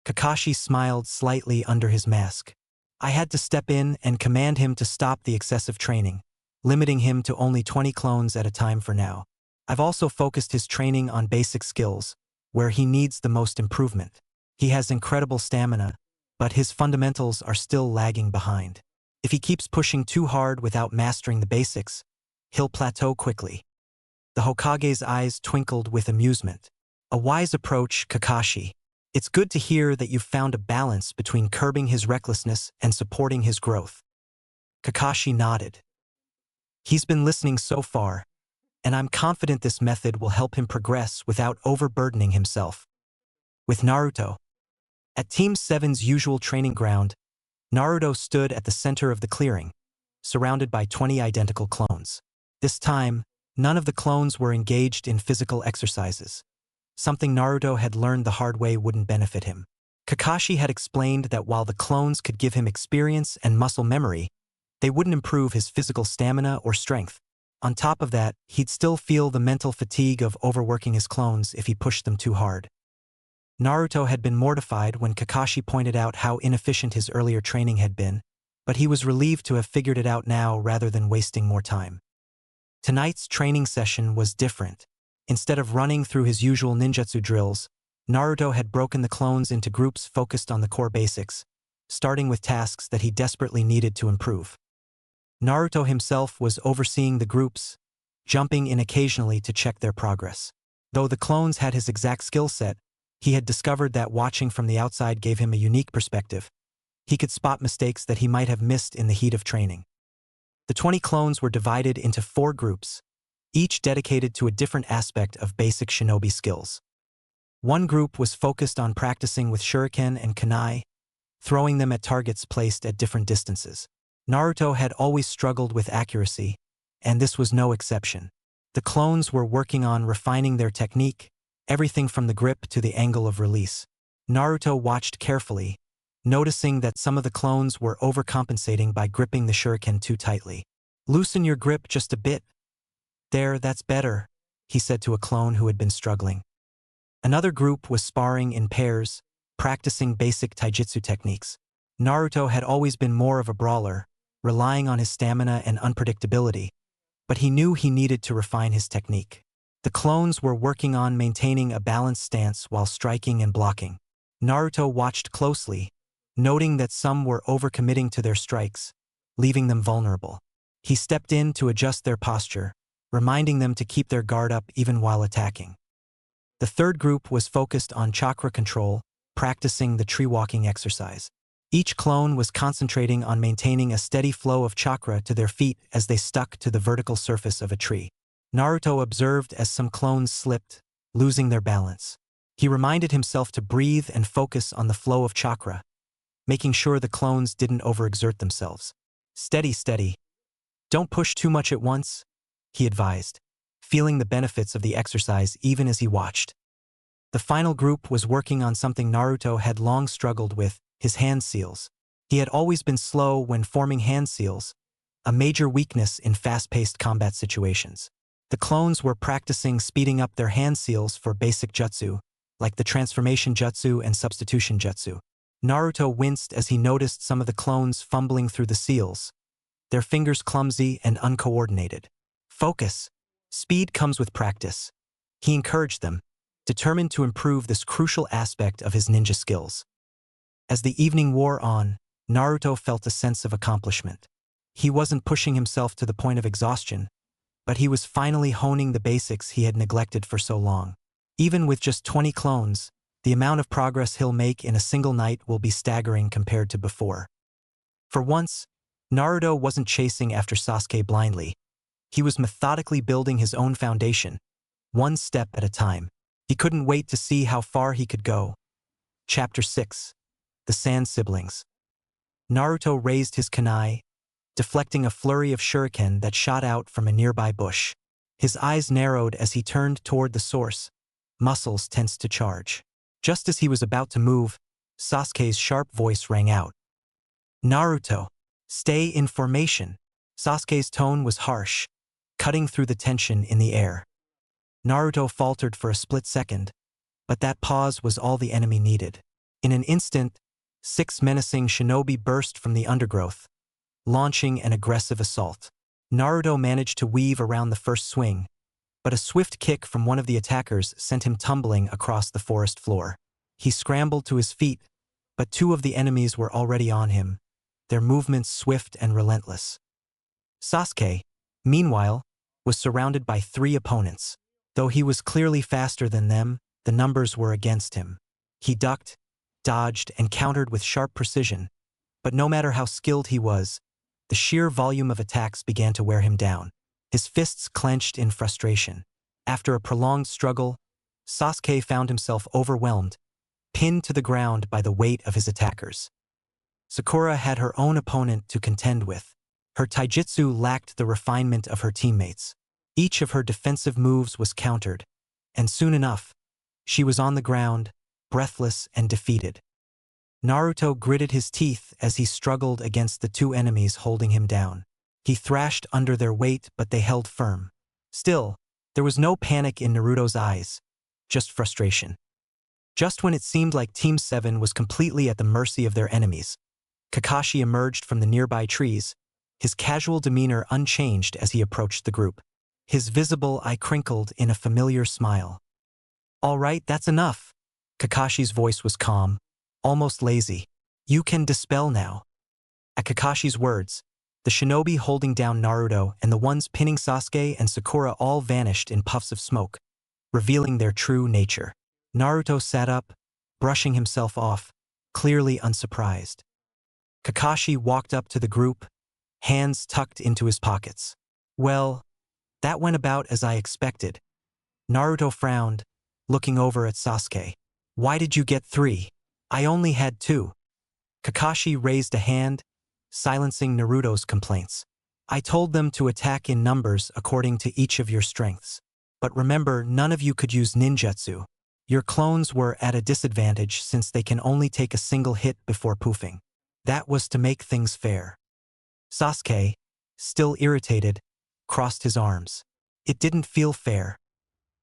Kakashi smiled slightly under his mask. I had to step in and command him to stop the excessive training, limiting him to only 20 clones at a time for now. I've also focused his training on basic skills, where he needs the most improvement. He has incredible stamina, but his fundamentals are still lagging behind. If he keeps pushing too hard without mastering the basics, he'll plateau quickly. The Hokage's eyes twinkled with amusement. A wise approach, Kakashi. It's good to hear that you've found a balance between curbing his recklessness and supporting his growth. Kakashi nodded. He's been listening so far, and I'm confident this method will help him progress without overburdening himself. With Naruto. At Team 7's usual training ground, Naruto stood at the center of the clearing, surrounded by 20 identical clones. This time, none of the clones were engaged in physical exercises. Something Naruto had learned the hard way wouldn't benefit him. Kakashi had explained that while the clones could give him experience and muscle memory, they wouldn't improve his physical stamina or strength. On top of that, he'd still feel the mental fatigue of overworking his clones if he pushed them too hard. Naruto had been mortified when Kakashi pointed out how inefficient his earlier training had been, but he was relieved to have figured it out now rather than wasting more time. Tonight's training session was different. Instead of running through his usual ninjutsu drills, Naruto had broken the clones into groups focused on the core basics, starting with tasks that he desperately needed to improve. Naruto himself was overseeing the groups, jumping in occasionally to check their progress. Though the clones had his exact skill set, he had discovered that watching from the outside gave him a unique perspective. He could spot mistakes that he might have missed in the heat of training. The 20 clones were divided into 4 groups, each dedicated to a different aspect of basic shinobi skills. One group was focused on practicing with shuriken and kunai, throwing them at targets placed at different distances. Naruto had always struggled with accuracy, and this was no exception. The clones were working on refining their technique, everything from the grip to the angle of release. Naruto watched carefully, noticing that some of the clones were overcompensating by gripping the shuriken too tightly. "Loosen your grip just a bit. There, that's better," he said to a clone who had been struggling. Another group was sparring in pairs, practicing basic taijutsu techniques. Naruto had always been more of a brawler, relying on his stamina and unpredictability, but he knew he needed to refine his technique. The clones were working on maintaining a balanced stance while striking and blocking. Naruto watched closely, noting that some were overcommitting to their strikes, leaving them vulnerable. He stepped in to adjust their posture, reminding them to keep their guard up even while attacking. The third group was focused on chakra control, practicing the tree walking exercise. Each clone was concentrating on maintaining a steady flow of chakra to their feet as they stuck to the vertical surface of a tree. Naruto observed as some clones slipped, losing their balance. He reminded himself to breathe and focus on the flow of chakra, making sure the clones didn't overexert themselves. "Steady, steady. Don't push too much at once," he advised, feeling the benefits of the exercise even as he watched. The final group was working on something Naruto had long struggled with, his hand seals. He had always been slow when forming hand seals, a major weakness in fast-paced combat situations. The clones were practicing speeding up their hand seals for basic jutsu, like the transformation jutsu and substitution jutsu. Naruto winced as he noticed some of the clones fumbling through the seals, their fingers clumsy and uncoordinated. "Focus. Speed comes with practice," he encouraged them, determined to improve this crucial aspect of his ninja skills. As the evening wore on, Naruto felt a sense of accomplishment. He wasn't pushing himself to the point of exhaustion, but he was finally honing the basics he had neglected for so long. Even with just 20 clones, the amount of progress he'll make in a single night will be staggering compared to before. For once, Naruto wasn't chasing after Sasuke blindly. He was methodically building his own foundation, one step at a time. He couldn't wait to see how far he could go. Chapter 6. The Sand Siblings. Naruto raised his kunai, deflecting a flurry of shuriken that shot out from a nearby bush. His eyes narrowed as he turned toward the source, muscles tensed to charge. Just as he was about to move, Sasuke's sharp voice rang out. "Naruto, stay in formation." Sasuke's tone was harsh, cutting through the tension in the air. Naruto faltered for a split second, but that pause was all the enemy needed. In an instant, 6 menacing shinobi burst from the undergrowth, launching an aggressive assault. Naruto managed to weave around the first swing, but a swift kick from one of the attackers sent him tumbling across the forest floor. He scrambled to his feet, but 2 of the enemies were already on him, their movements swift and relentless. Sasuke, meanwhile, was surrounded by 3 opponents. Though he was clearly faster than them, the numbers were against him. He ducked, dodged, and countered with sharp precision, but no matter how skilled he was, the sheer volume of attacks began to wear him down. His fists clenched in frustration. After a prolonged struggle, Sasuke found himself overwhelmed, pinned to the ground by the weight of his attackers. Sakura had her own opponent to contend with. Her taijutsu lacked the refinement of her teammates. Each of her defensive moves was countered, and soon enough, she was on the ground, breathless and defeated. Naruto gritted his teeth as he struggled against the 2 enemies holding him down. He thrashed under their weight, but they held firm. Still, there was no panic in Naruto's eyes, just frustration. Just when it seemed like Team 7 was completely at the mercy of their enemies, Kakashi emerged from the nearby trees, his casual demeanor unchanged as he approached the group. His visible eye crinkled in a familiar smile. "All right, that's enough." Kakashi's voice was calm, almost lazy. "You can dispel now." At Kakashi's words, the shinobi holding down Naruto and the ones pinning Sasuke and Sakura all vanished in puffs of smoke, revealing their true nature. Naruto sat up, brushing himself off, clearly unsurprised. Kakashi walked up to the group, hands tucked into his pockets. "Well, that went about as I expected." Naruto frowned, looking over at Sasuke. "Why did you get 3? I only had 2. Kakashi raised a hand, silencing Naruto's complaints. "I told them to attack in numbers according to each of your strengths. But remember, none of you could use ninjutsu. Your clones were at a disadvantage since they can only take a single hit before poofing. That was to make things fair." Sasuke, still irritated, crossed his arms. "It didn't feel fair."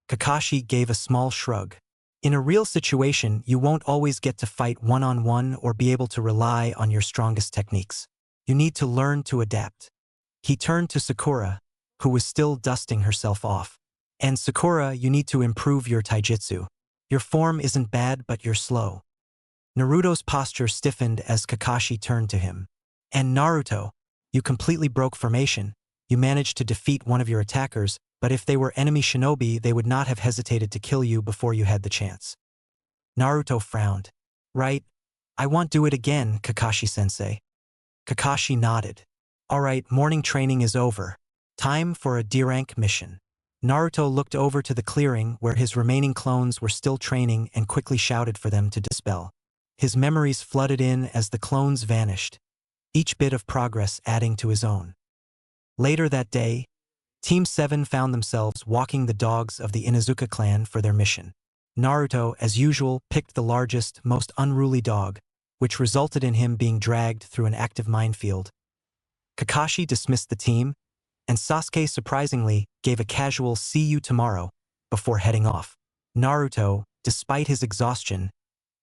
Kakashi gave a small shrug. "In a real situation, you won't always get to fight one-on-one or be able to rely on your strongest techniques. You need to learn to adapt." He turned to Sakura, who was still dusting herself off. "And Sakura, you need to improve your taijutsu. Your form isn't bad, but you're slow." Naruto's posture stiffened as Kakashi turned to him. "And Naruto, you completely broke formation. You managed to defeat one of your attackers, but if they were enemy shinobi, they would not have hesitated to kill you before you had the chance." Naruto frowned. "Right, I won't do it again, Kakashi-sensei." Kakashi nodded. "All right, morning training is over. Time for a D-rank mission." Naruto looked over to the clearing where his remaining clones were still training and quickly shouted for them to dispel. His memories flooded in as the clones vanished, each bit of progress adding to his own. Later that day, Team 7 found themselves walking the dogs of the Inuzuka clan for their mission. Naruto, as usual, picked the largest, most unruly dog, which resulted in him being dragged through an active minefield. Kakashi dismissed the team, and Sasuke surprisingly gave a casual "see you tomorrow" before heading off. Naruto, despite his exhaustion,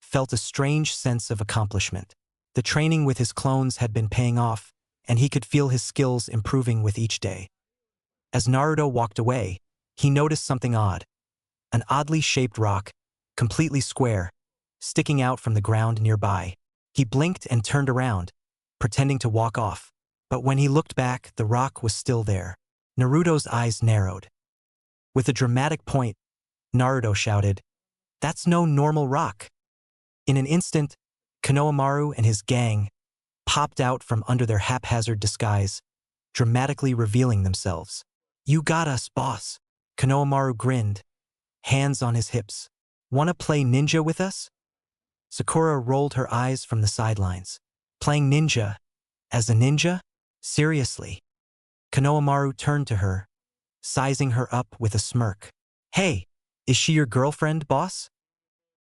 felt a strange sense of accomplishment. The training with his clones had been paying off, and he could feel his skills improving with each day. As Naruto walked away, he noticed something odd. An oddly shaped rock, completely square, sticking out from the ground nearby. He blinked and turned around, pretending to walk off. But when he looked back, the rock was still there. Naruto's eyes narrowed. With a dramatic point, Naruto shouted, "That's no normal rock." In an instant, Konohamaru and his gang popped out from under their haphazard disguise, dramatically revealing themselves. "You got us, boss." Konohamaru grinned, hands on his hips. "Wanna play ninja with us?" Sakura rolled her eyes from the sidelines. "Playing ninja? As a ninja? Seriously?" Konohamaru turned to her, sizing her up with a smirk. "Hey, is she your girlfriend, boss?"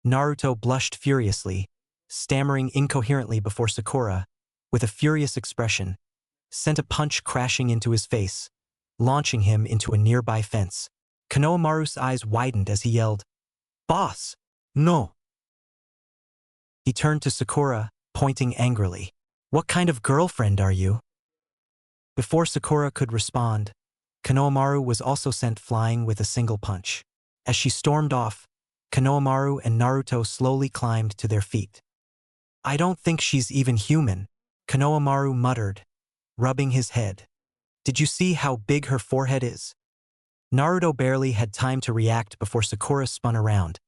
Naruto blushed furiously, stammering incoherently before Sakura, with a furious expression, sent a punch crashing into his face, launching him into a nearby fence. Konohamaru's eyes widened as he yelled, "Boss! No!" He turned to Sakura, pointing angrily. "What kind of girlfriend are you?" Before Sakura could respond, Konohamaru was also sent flying with a single punch. As she stormed off, Konohamaru and Naruto slowly climbed to their feet. "I don't think she's even human," Konohamaru muttered, rubbing his head. "Did you see how big her forehead is?" Naruto barely had time to react before Sakura spun around,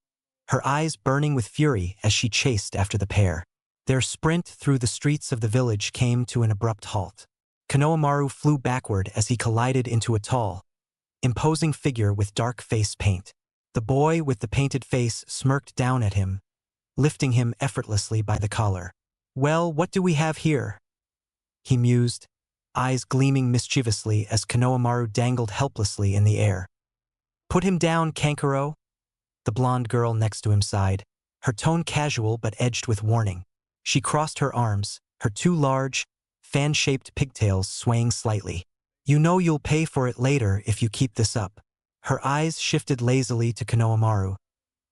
her eyes burning with fury as she chased after the pair. Their sprint through the streets of the village came to an abrupt halt. Konohamaru flew backward as he collided into a tall, imposing figure with dark face paint. The boy with the painted face smirked down at him, lifting him effortlessly by the collar. "Well, what do we have here?" he mused, eyes gleaming mischievously as Konohamaru dangled helplessly in the air. "Put him down, Kankuro," the blonde girl next to him sighed, her tone casual but edged with warning. She crossed her arms, her two large, fan-shaped pigtails swaying slightly. "You know you'll pay for it later if you keep this up." Her eyes shifted lazily to Konohamaru,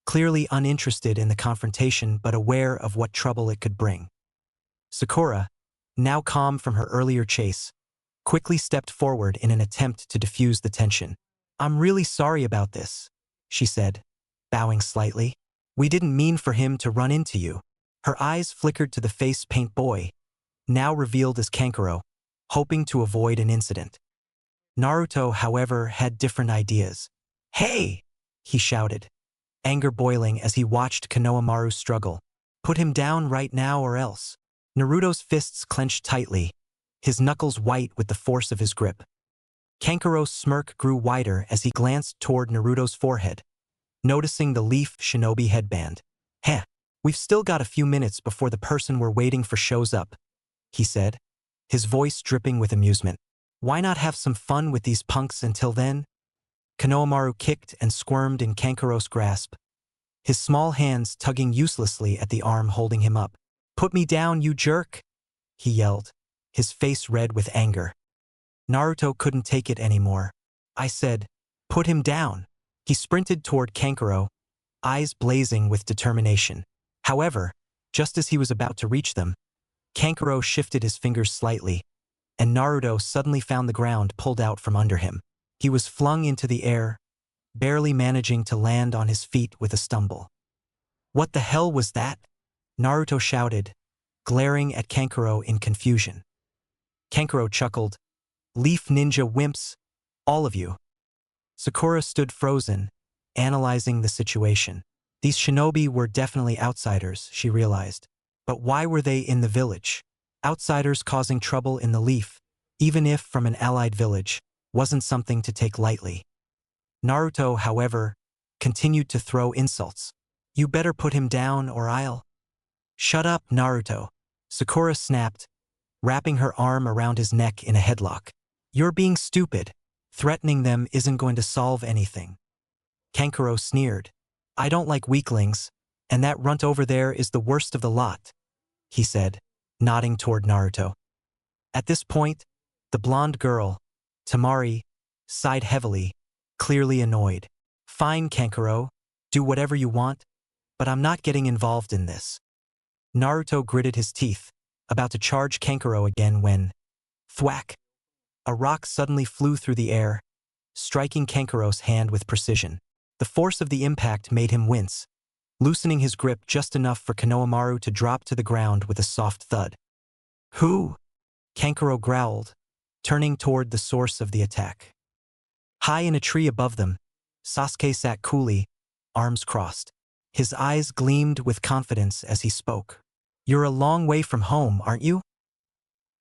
clearly uninterested in the confrontation but aware of what trouble it could bring. Sakura, now calm from her earlier chase, quickly stepped forward in an attempt to diffuse the tension. "I'm really sorry about this," she said, bowing slightly. "We didn't mean for him to run into you." Her eyes flickered to the face paint boy, now revealed as Kankuro, hoping to avoid an incident. Naruto, however, had different ideas. "Hey!" he shouted, anger boiling as he watched Konohamaru struggle. "Put him down right now or else." Naruto's fists clenched tightly, his knuckles white with the force of his grip. Kankuro's smirk grew wider as he glanced toward Naruto's forehead, noticing the leaf shinobi headband. "Heh, we've still got a few minutes before the person we're waiting for shows up," he said, his voice dripping with amusement. "Why not have some fun with these punks until then?" Konohamaru kicked and squirmed in Kankuro's grasp, his small hands tugging uselessly at the arm holding him up. "Put me down, you jerk!" he yelled, his face red with anger. Naruto couldn't take it anymore. "I said, put him down." He sprinted toward Kankuro, eyes blazing with determination. However, just as he was about to reach them, Kankuro shifted his fingers slightly, and Naruto suddenly found the ground pulled out from under him. He was flung into the air, barely managing to land on his feet with a stumble. "What the hell was that?" Naruto shouted, glaring at Kankuro in confusion. Kankuro chuckled, "Leaf ninja wimps, all of you." Sakura stood frozen, analyzing the situation. These shinobi were definitely outsiders, she realized. But why were they in the village? Outsiders causing trouble in the Leaf, even if from an allied village, wasn't something to take lightly. Naruto, however, continued to throw insults. "You better put him down or I'll—" "Shut up, Naruto," Sakura snapped, wrapping her arm around his neck in a headlock. "You're being stupid. Threatening them isn't going to solve anything." Kankuro sneered. "I don't like weaklings, and that runt over there is the worst of the lot," he said, nodding toward Naruto. At this point, the blonde girl, Tamari, sighed heavily, clearly annoyed. "Fine, Kankuro, do whatever you want, but I'm not getting involved in this." Naruto gritted his teeth, about to charge Kankuro again when, thwack, a rock suddenly flew through the air, striking Kankuro's hand with precision. The force of the impact made him wince, loosening his grip just enough for Konohamaru to drop to the ground with a soft thud. "Who?" Kankuro growled, turning toward the source of the attack. High in a tree above them, Sasuke sat coolly, arms crossed. His eyes gleamed with confidence as he spoke. You're a long way from home, aren't you?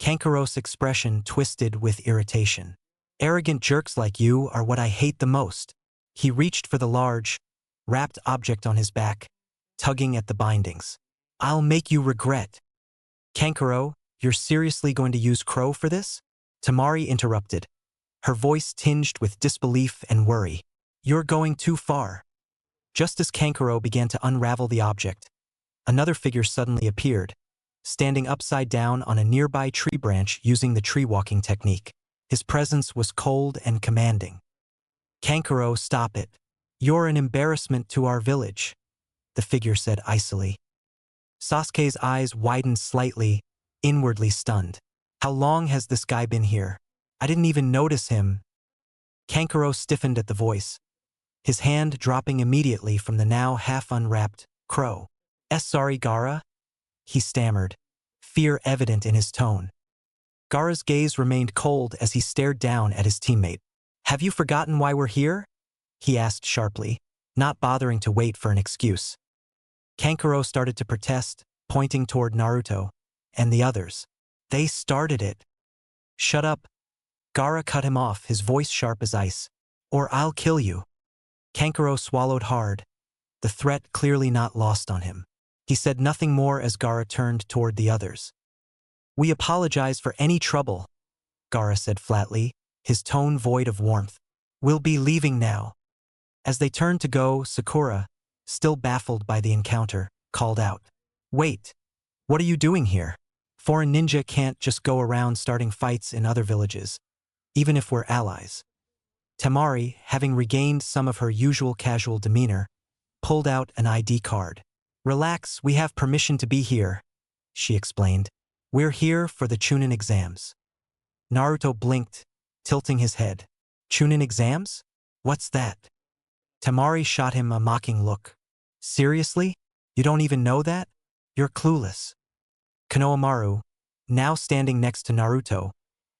Kankaro's expression twisted with irritation. Arrogant jerks like you are what I hate the most. He reached for the large, wrapped object on his back, tugging at the bindings. I'll make you regret. Kankaro, you're seriously going to use Crow for this? Tamari interrupted, her voice tinged with disbelief and worry. You're going too far. Just as Kankaro began to unravel the object, another figure suddenly appeared, standing upside down on a nearby tree branch using the tree-walking technique. His presence was cold and commanding. Kankaro, stop it. You're an embarrassment to our village, the figure said icily. Sasuke's eyes widened slightly, inwardly stunned. How long has this guy been here? I didn't even notice him. Kankaro stiffened at the voice, his hand dropping immediately from the now half-unwrapped Crow. Sorry, Gaara? He stammered, fear evident in his tone. Gaara's gaze remained cold as he stared down at his teammate. Have you forgotten why we're here? He asked sharply, not bothering to wait for an excuse. Kankaro started to protest, pointing toward Naruto and the others. They started it. Shut up. Gaara cut him off, his voice sharp as ice. Or I'll kill you. Kankaro swallowed hard, the threat clearly not lost on him. He said nothing more as Gaara turned toward the others. We apologize for any trouble, Gaara said flatly, his tone void of warmth. We'll be leaving now. As they turned to go, Sakura, still baffled by the encounter, called out. Wait, what are you doing here? Foreign ninja can't just go around starting fights in other villages, even if we're allies. Tamari, having regained some of her usual casual demeanor, pulled out an ID card. Relax, we have permission to be here, she explained. We're here for the Chunin exams. Naruto blinked, tilting his head. Chunin exams? What's that? Tamari shot him a mocking look. Seriously? You don't even know that? You're clueless. Konohamaru, now standing next to Naruto,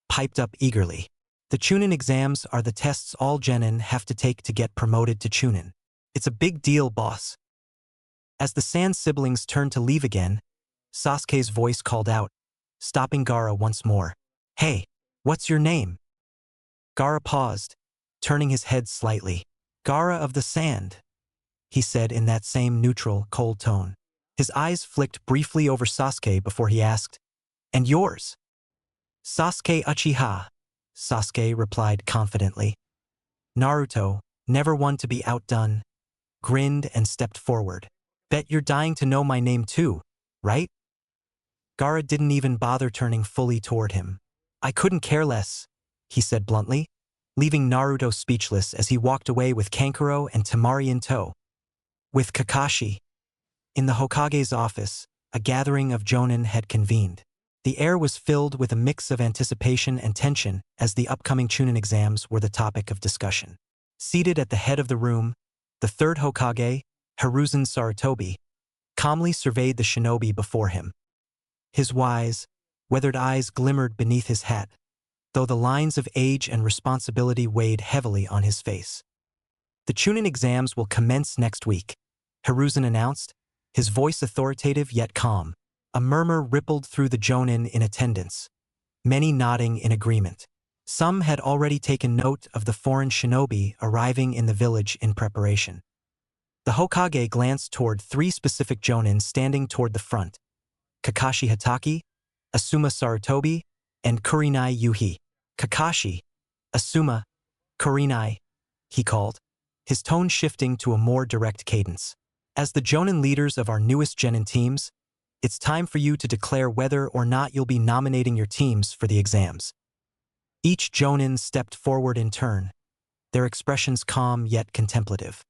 piped up eagerly. The Chunin exams are the tests all genin have to take to get promoted to Chunin. It's a big deal, boss. As the Sand siblings turned to leave again, Sasuke's voice called out, stopping Gaara once more. Hey, what's your name? Gaara paused, turning his head slightly. Gaara of the Sand, he said in that same neutral, cold tone. His eyes flicked briefly over Sasuke before he asked, And yours? Sasuke Uchiha, Sasuke replied confidently. Naruto, never one to be outdone, grinned and stepped forward. Bet you're dying to know my name too, right? Gaara didn't even bother turning fully toward him. I couldn't care less, he said bluntly, leaving Naruto speechless as he walked away with Kankaro and Tamari in tow. With Kakashi. In the Hokage's office, a gathering of jonin had convened. The air was filled with a mix of anticipation and tension as the upcoming Chunin exams were the topic of discussion. Seated at the head of the room, the third Hokage, Hiruzen Sarutobi, calmly surveyed the shinobi before him. His wise, weathered eyes glimmered beneath his hat, though the lines of age and responsibility weighed heavily on his face. The Chunin exams will commence next week, Hiruzen announced, his voice authoritative yet calm. A murmur rippled through the jonin in attendance, many nodding in agreement. Some had already taken note of the foreign shinobi arriving in the village in preparation. The Hokage glanced toward three specific jonin standing toward the front: Kakashi Hatake, Asuma Sarutobi, and Kurenai Yuhi. Kakashi, Asuma, Kurenai, he called, his tone shifting to a more direct cadence. As the jonin leaders of our newest genin teams, it's time for you to declare whether or not you'll be nominating your teams for the exams. Each jonin stepped forward in turn, their expressions calm yet contemplative.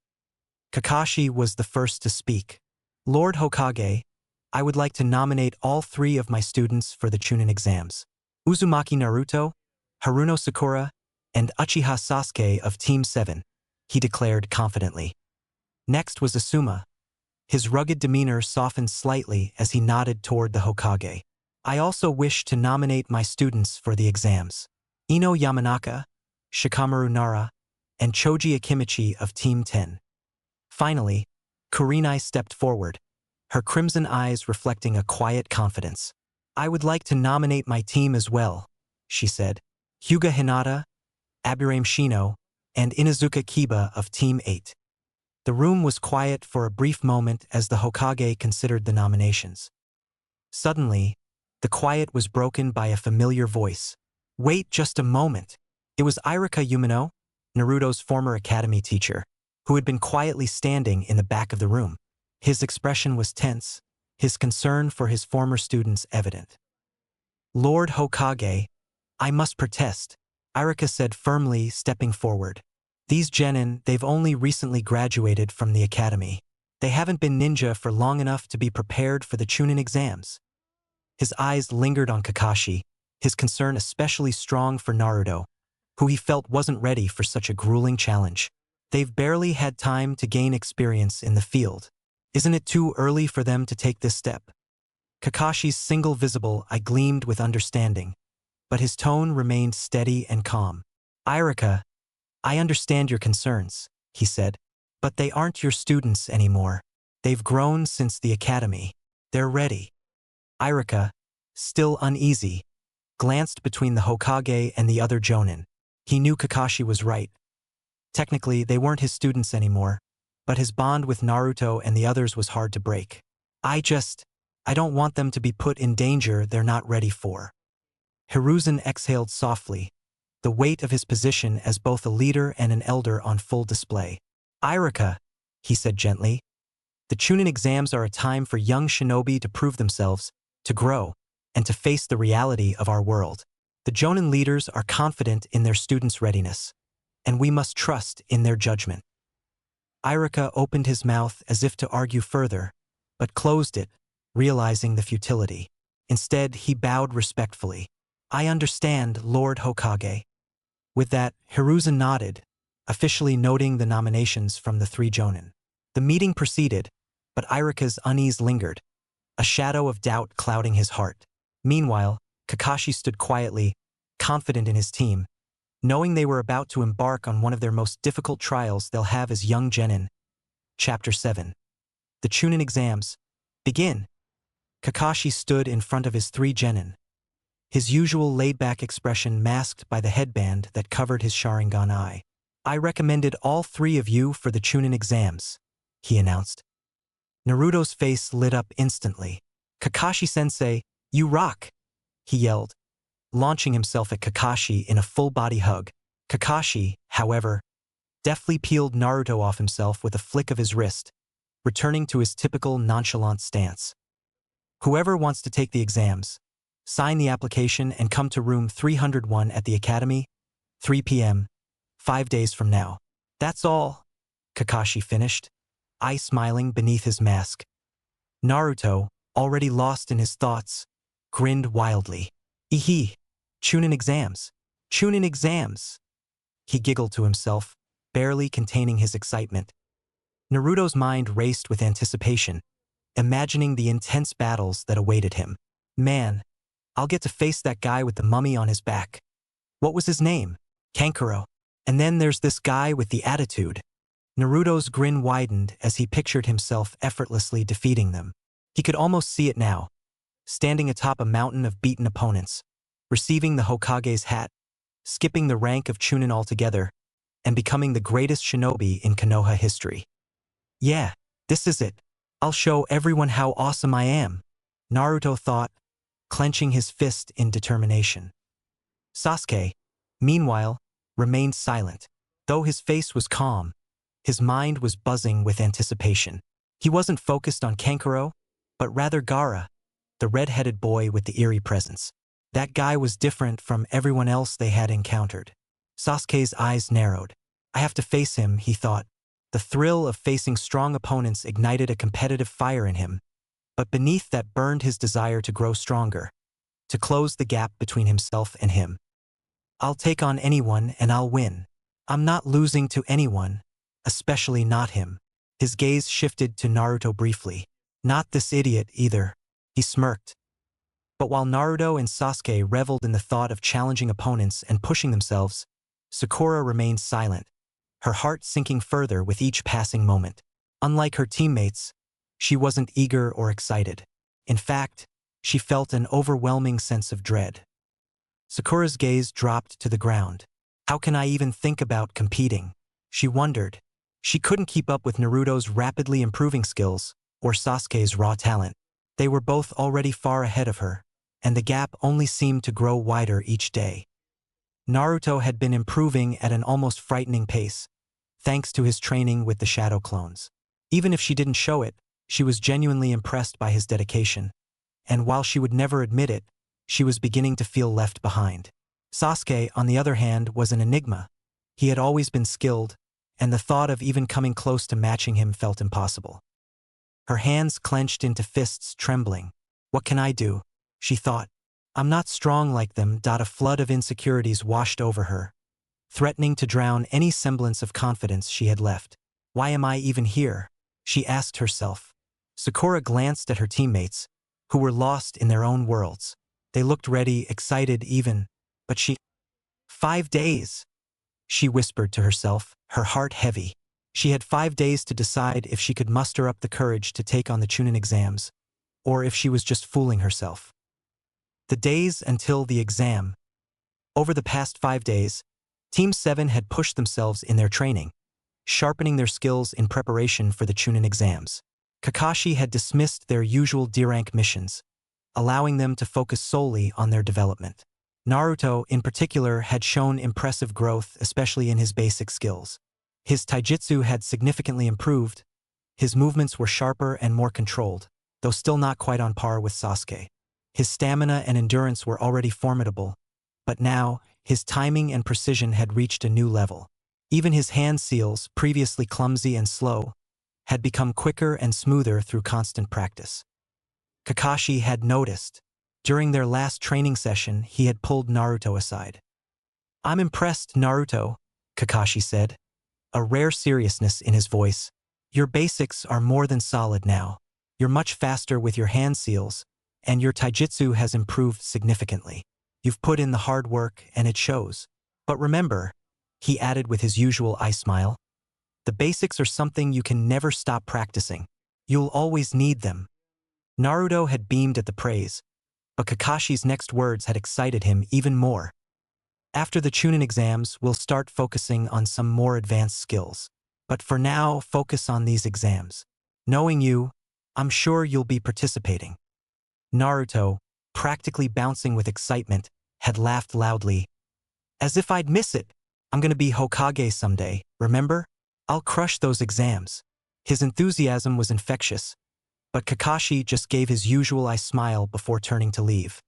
Kakashi was the first to speak. Lord Hokage, I would like to nominate all three of my students for the Chunin exams. Uzumaki Naruto, Haruno Sakura, and Uchiha Sasuke of Team 7, he declared confidently. Next was Asuma. His rugged demeanor softened slightly as he nodded toward the Hokage. I also wish to nominate my students for the exams. Ino Yamanaka, Shikamaru Nara, and Choji Akimichi of Team 10. Finally, Kurenai stepped forward, her crimson eyes reflecting a quiet confidence. "I would like to nominate my team as well," she said. "Hyuga Hinata, Aburame Shino, and Inazuka Kiba of Team 8. The room was quiet for a brief moment as the Hokage considered the nominations. Suddenly, the quiet was broken by a familiar voice. "Wait just a moment." It was Irika Umino, Naruto's former academy teacher, who had been quietly standing in the back of the room. His expression was tense, his concern for his former students evident. "Lord Hokage, I must protest," Irika said firmly, stepping forward. "These genin, they've only recently graduated from the academy. They haven't been ninja for long enough to be prepared for the Chunin exams." His eyes lingered on Kakashi, his concern especially strong for Naruto, who he felt wasn't ready for such a grueling challenge. "They've barely had time to gain experience in the field. Isn't it too early for them to take this step?" Kakashi's single visible eye gleamed with understanding, but his tone remained steady and calm. "Irika, I understand your concerns," he said, "but they aren't your students anymore. They've grown since the academy. They're ready." Irika, still uneasy, glanced between the Hokage and the other Jonin. He knew Kakashi was right. Technically, they weren't his students anymore, but his bond with Naruto and the others was hard to break. I don't want them to be put in danger they're not ready for." Hiruzen exhaled softly, the weight of his position as both a leader and an elder on full display. "Irika," he said gently, "the Chunin exams are a time for young shinobi to prove themselves, to grow, and to face the reality of our world. The Jonin leaders are confident in their students' readiness, and we must trust in their judgment." Irika opened his mouth as if to argue further, but closed it, realizing the futility. Instead, he bowed respectfully. "I understand, Lord Hokage." With that, Hiruzen nodded, officially noting the nominations from the three Jonin. The meeting proceeded, but Irika's unease lingered, a shadow of doubt clouding his heart. Meanwhile, Kakashi stood quietly, confident in his team, knowing they were about to embark on one of their most difficult trials they'll have as young genin. Chapter 7. The Chunin exams. Begin. Kakashi stood in front of his three genin, his usual laid-back expression masked by the headband that covered his Sharingan eye. "I recommended all three of you for the Chunin exams," he announced. Naruto's face lit up instantly. "Kakashi-sensei, you rock!" he yelled, launching himself at Kakashi in a full-body hug. Kakashi, however, deftly peeled Naruto off himself with a flick of his wrist, returning to his typical nonchalant stance. "Whoever wants to take the exams, sign the application and come to room 301 at the academy, 3 p.m., 5 days from now. That's all," Kakashi finished, eye smiling beneath his mask. Naruto, already lost in his thoughts, grinned wildly. "Ehe, Chunin exams. Chunin exams." He giggled to himself, barely containing his excitement. Naruto's mind raced with anticipation, imagining the intense battles that awaited him. "Man, I'll get to face that guy with the mummy on his back. What was his name? Kankuro. And then there's this guy with the attitude." Naruto's grin widened as he pictured himself effortlessly defeating them. He could almost see it now, standing atop a mountain of beaten opponents, receiving the Hokage's hat, skipping the rank of Chunin altogether, and becoming the greatest shinobi in Konoha history. "Yeah, this is it. I'll show everyone how awesome I am," Naruto thought, clenching his fist in determination. Sasuke, meanwhile, remained silent. Though his face was calm, his mind was buzzing with anticipation. He wasn't focused on Kankuro, but rather Gaara, the red-headed boy with the eerie presence. That guy was different from everyone else they had encountered. Sasuke's eyes narrowed. "I have to face him," he thought. The thrill of facing strong opponents ignited a competitive fire in him, but beneath that burned his desire to grow stronger, to close the gap between himself and him. "I'll take on anyone and I'll win. I'm not losing to anyone, especially not him." His gaze shifted to Naruto briefly. "Not this idiot either," he smirked. But while Naruto and Sasuke reveled in the thought of challenging opponents and pushing themselves, Sakura remained silent, her heart sinking further with each passing moment. Unlike her teammates, she wasn't eager or excited. In fact, she felt an overwhelming sense of dread. Sakura's gaze dropped to the ground. How can I even think about competing? She wondered. She couldn't keep up with Naruto's rapidly improving skills or Sasuke's raw talent. They were both already far ahead of her, and the gap only seemed to grow wider each day. Naruto had been improving at an almost frightening pace, thanks to his training with the shadow clones. Even if she didn't show it, she was genuinely impressed by his dedication. And while she would never admit it, she was beginning to feel left behind. Sasuke, on the other hand, was an enigma. He had always been skilled, and the thought of even coming close to matching him felt impossible. Her hands clenched into fists, trembling. What can I do? She thought. I'm not strong like them. A flood of insecurities washed over her, threatening to drown any semblance of confidence she had left. Why am I even here? She asked herself. Sakura glanced at her teammates, who were lost in their own worlds. They looked ready, excited even, but she… 5 days! She whispered to herself, her heart heavy. She had 5 days to decide if she could muster up the courage to take on the Chunin exams, or if she was just fooling herself. The days until the exam. Over the past 5 days, Team 7 had pushed themselves in their training, sharpening their skills in preparation for the Chunin exams. Kakashi had dismissed their usual D-rank missions, allowing them to focus solely on their development. Naruto, in particular, had shown impressive growth, especially in his basic skills. His taijutsu had significantly improved, his movements were sharper and more controlled, though still not quite on par with Sasuke. His stamina and endurance were already formidable, but now, his timing and precision had reached a new level. Even his hand seals, previously clumsy and slow, had become quicker and smoother through constant practice. Kakashi had noticed. During their last training session, he had pulled Naruto aside. I'm impressed, Naruto, Kakashi said, a rare seriousness in his voice. Your basics are more than solid now. You're much faster with your hand seals, and your taijutsu has improved significantly. You've put in the hard work, and it shows. But remember, he added with his usual eye smile, the basics are something you can never stop practicing. You'll always need them. Naruto had beamed at the praise, but Kakashi's next words had excited him even more. After the Chunin exams, we'll start focusing on some more advanced skills. But for now, focus on these exams. Knowing you, I'm sure you'll be participating. Naruto, practically bouncing with excitement, had laughed loudly. As if I'd miss it. I'm gonna be Hokage someday, remember? I'll crush those exams. His enthusiasm was infectious, but Kakashi just gave his usual eye smile before turning to leave.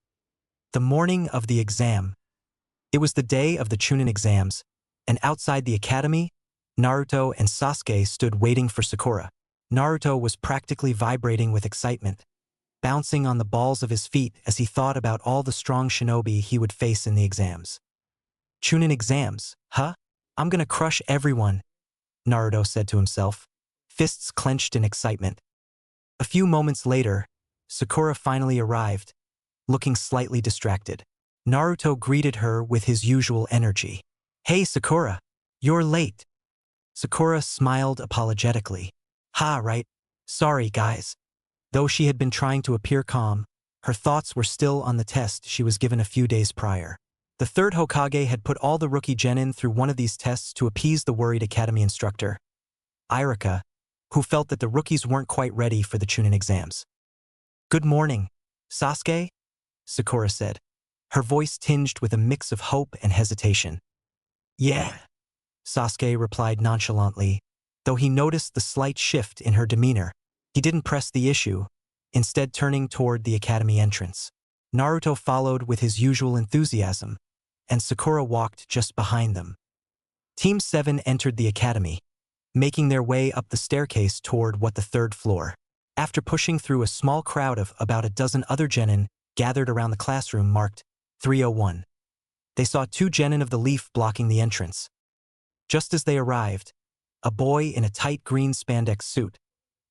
The morning of the exam. It was the day of the Chunin exams, and outside the academy, Naruto and Sasuke stood waiting for Sakura. Naruto was practically vibrating with excitement, bouncing on the balls of his feet as he thought about all the strong shinobi he would face in the exams. Chunin exams, huh? I'm gonna crush everyone, Naruto said to himself, fists clenched in excitement. A few moments later, Sakura finally arrived, looking slightly distracted. Naruto greeted her with his usual energy. Hey Sakura, you're late. Sakura smiled apologetically. Ha, right. Sorry, guys. Though she had been trying to appear calm, her thoughts were still on the test she was given a few days prior. The third Hokage had put all the rookie genin through one of these tests to appease the worried academy instructor, Irika, who felt that the rookies weren't quite ready for the Chunin exams. Good morning, Sasuke, Sakura said, her voice tinged with a mix of hope and hesitation. Yeah, Sasuke replied nonchalantly, though he noticed the slight shift in her demeanor. He didn't press the issue, instead turning toward the academy entrance. Naruto followed with his usual enthusiasm, and Sakura walked just behind them. Team 7 entered the academy, making their way up the staircase toward the third floor. After pushing through a small crowd of about a dozen other genin gathered around the classroom marked 301, they saw 2 genin of the Leaf blocking the entrance. Just as they arrived, a boy in a tight green spandex suit,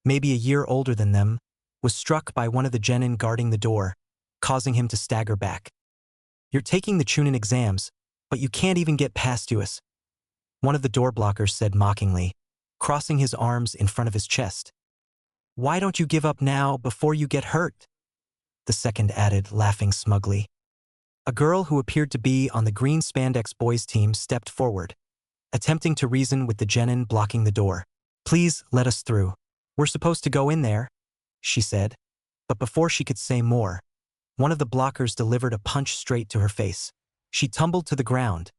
maybe a year older than them, was struck by one of the genin guarding the door, causing him to stagger back. You're taking the Chunin exams, but you can't even get past us. one of the door blockers said mockingly, crossing his arms in front of his chest. Why don't you give up now before you get hurt? The second added, laughing smugly. A girl who appeared to be on the green spandex boys team stepped forward, attempting to reason with the genin blocking the door. Please let us through. We're supposed to go in there, she said. But before she could say more, one of the blockers delivered a punch straight to her face. She tumbled to the ground,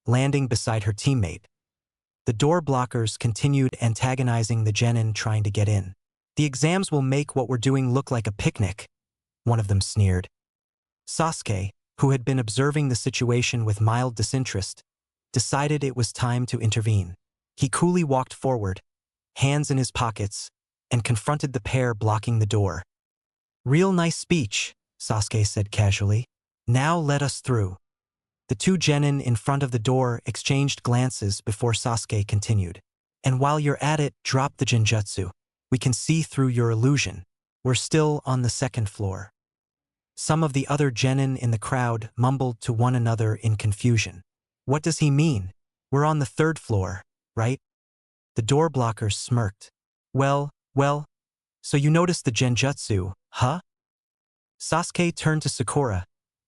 landing beside her teammate. The door blockers continued antagonizing the genin trying to get in. The exams will make what we're doing look like a picnic, one of them sneered. Sasuke, who had been observing the situation with mild disinterest, decided it was time to intervene. He coolly walked forward, hands in his pockets, and confronted the pair blocking the door. Real nice speech, Sasuke said casually. Now let us through. The two genin in front of the door exchanged glances before Sasuke continued. And while you're at it, drop the genjutsu. We can see through your illusion. We're still on the second floor. Some of the other genin in the crowd mumbled to one another in confusion. What does he mean? We're on the third floor, right? The door blocker smirked. Well, so you noticed the genjutsu, huh? Sasuke turned to Sakura,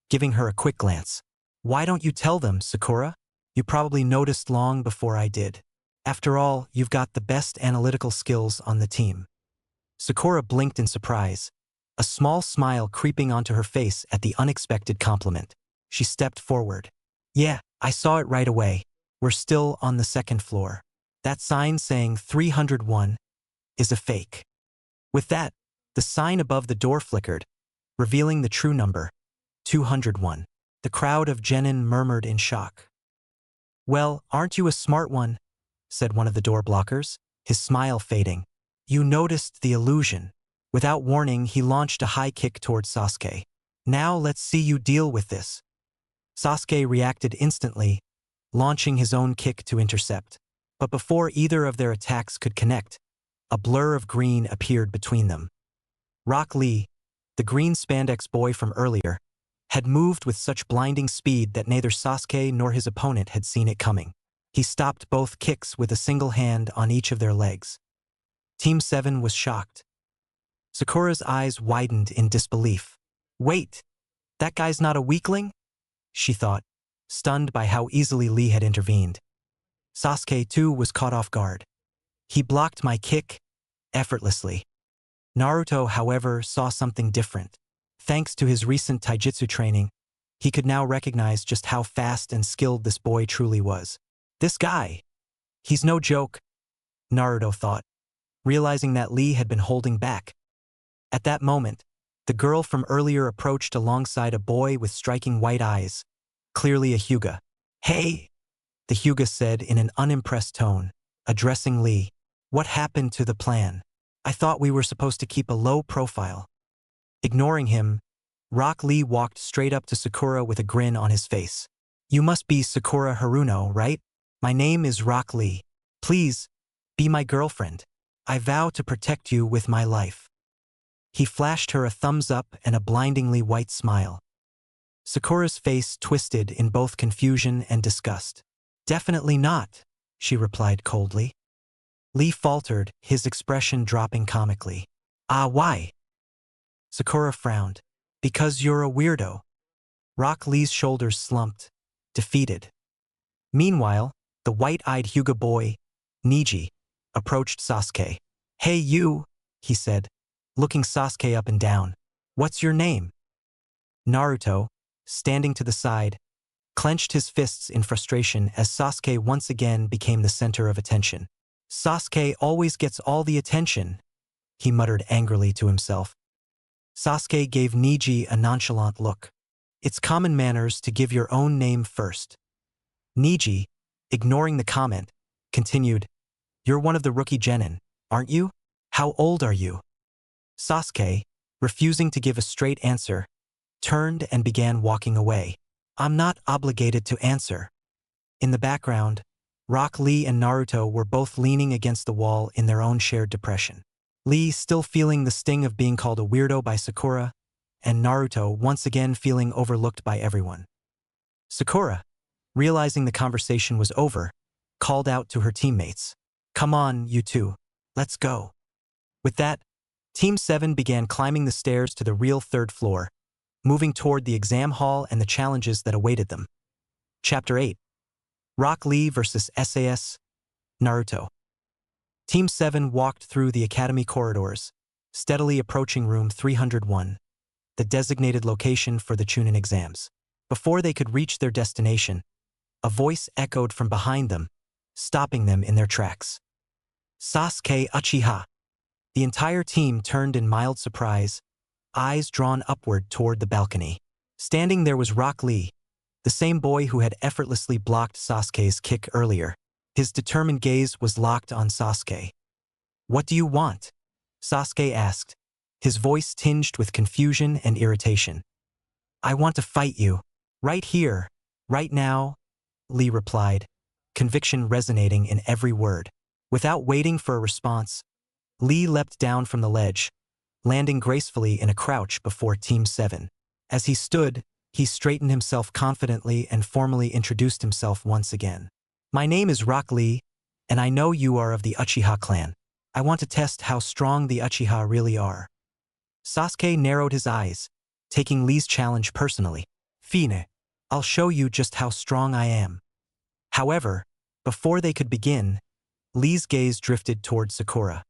giving her a quick glance. Why don't you tell them, Sakura? You probably noticed long before I did. After all, you've got the best analytical skills on the team. Sakura blinked in surprise, a small smile creeping onto her face at the unexpected compliment. She stepped forward. Yeah, I saw it right away. We're still on the second floor. That sign saying 301 is a fake. With that, the sign above the door flickered, revealing the true number, 201. The crowd of genin murmured in shock. Well, aren't you a smart one? Said one of the door blockers, his smile fading. You noticed the illusion. Without warning, he launched a high kick towards Sasuke. Now let's see you deal with this. Sasuke reacted instantly, launching his own kick to intercept. But before either of their attacks could connect, a blur of green appeared between them. Rock Lee, the green spandex boy from earlier, had moved with such blinding speed that neither Sasuke nor his opponent had seen it coming. He stopped both kicks with a single hand on each of their legs. Team 7 was shocked. Sakura's eyes widened in disbelief. Wait, that guy's not a weakling? She thought, stunned by how easily Lee had intervened. Sasuke, too, was caught off guard. He blocked my kick effortlessly. Naruto, however, saw something different. Thanks to his recent taijutsu training, he could now recognize just how fast and skilled this boy truly was. This guy, he's no joke, Naruto thought, realizing that Lee had been holding back. At that moment, the girl from earlier approached alongside a boy with striking white eyes, clearly a Hyuga. Hey, the Hyuga said in an unimpressed tone, addressing Lee. What happened to the plan? I thought we were supposed to keep a low profile. Ignoring him, Rock Lee walked straight up to Sakura with a grin on his face. You must be Sakura Haruno, right? My name is Rock Lee. Please, be my girlfriend. I vow to protect you with my life. He flashed her a thumbs up and a blindingly white smile. Sakura's face twisted in both confusion and disgust. Definitely not, she replied coldly. Lee faltered, his expression dropping comically. Why? Sakura frowned. Because you're a weirdo. Rock Lee's shoulders slumped, defeated. Meanwhile, the white-eyed Hyuga boy, Niji, approached Sasuke. Hey you, he said, looking Sasuke up and down. What's your name? Naruto, standing to the side, clenched his fists in frustration as Sasuke once again became the center of attention. Sasuke always gets all the attention, he muttered angrily to himself. Sasuke gave Niji a nonchalant look. It's common manners to give your own name first. Niji, ignoring the comment, continued, You're one of the rookie genin, aren't you? How old are you? Sasuke, refusing to give a straight answer, turned and began walking away. I'm not obligated to answer. In the background, Rock Lee and Naruto were both leaning against the wall in their own shared depression. Lee still feeling the sting of being called a weirdo by Sakura, and Naruto once again feeling overlooked by everyone. Sakura, realizing the conversation was over, called out to her teammates. "Come on, you two. Let's go." With that, Team 7 began climbing the stairs to the real third floor, moving toward the exam hall and the challenges that awaited them. Chapter 8. Rock Lee vs. SAS Naruto. Team 7 walked through the academy corridors, steadily approaching room 301, the designated location for the Chunin exams. Before they could reach their destination, a voice echoed from behind them, stopping them in their tracks. "Sasuke Uchiha." The entire team turned in mild surprise, eyes drawn upward toward the balcony. Standing there was Rock Lee, the same boy who had effortlessly blocked Sasuke's kick earlier. His determined gaze was locked on Sasuke. "What do you want?" Sasuke asked, his voice tinged with confusion and irritation. "I want to fight you. Right here, right now," Lee replied, conviction resonating in every word. Without waiting for a response, Lee leapt down from the ledge, landing gracefully in a crouch before Team 7. As he stood, he straightened himself confidently and formally introduced himself once again. "My name is Rock Lee, and I know you are of the Uchiha clan. I want to test how strong the Uchiha really are." Sasuke narrowed his eyes, taking Lee's challenge personally. "Fine, I'll show you just how strong I am." However, before they could begin, Lee's gaze drifted toward Sakura.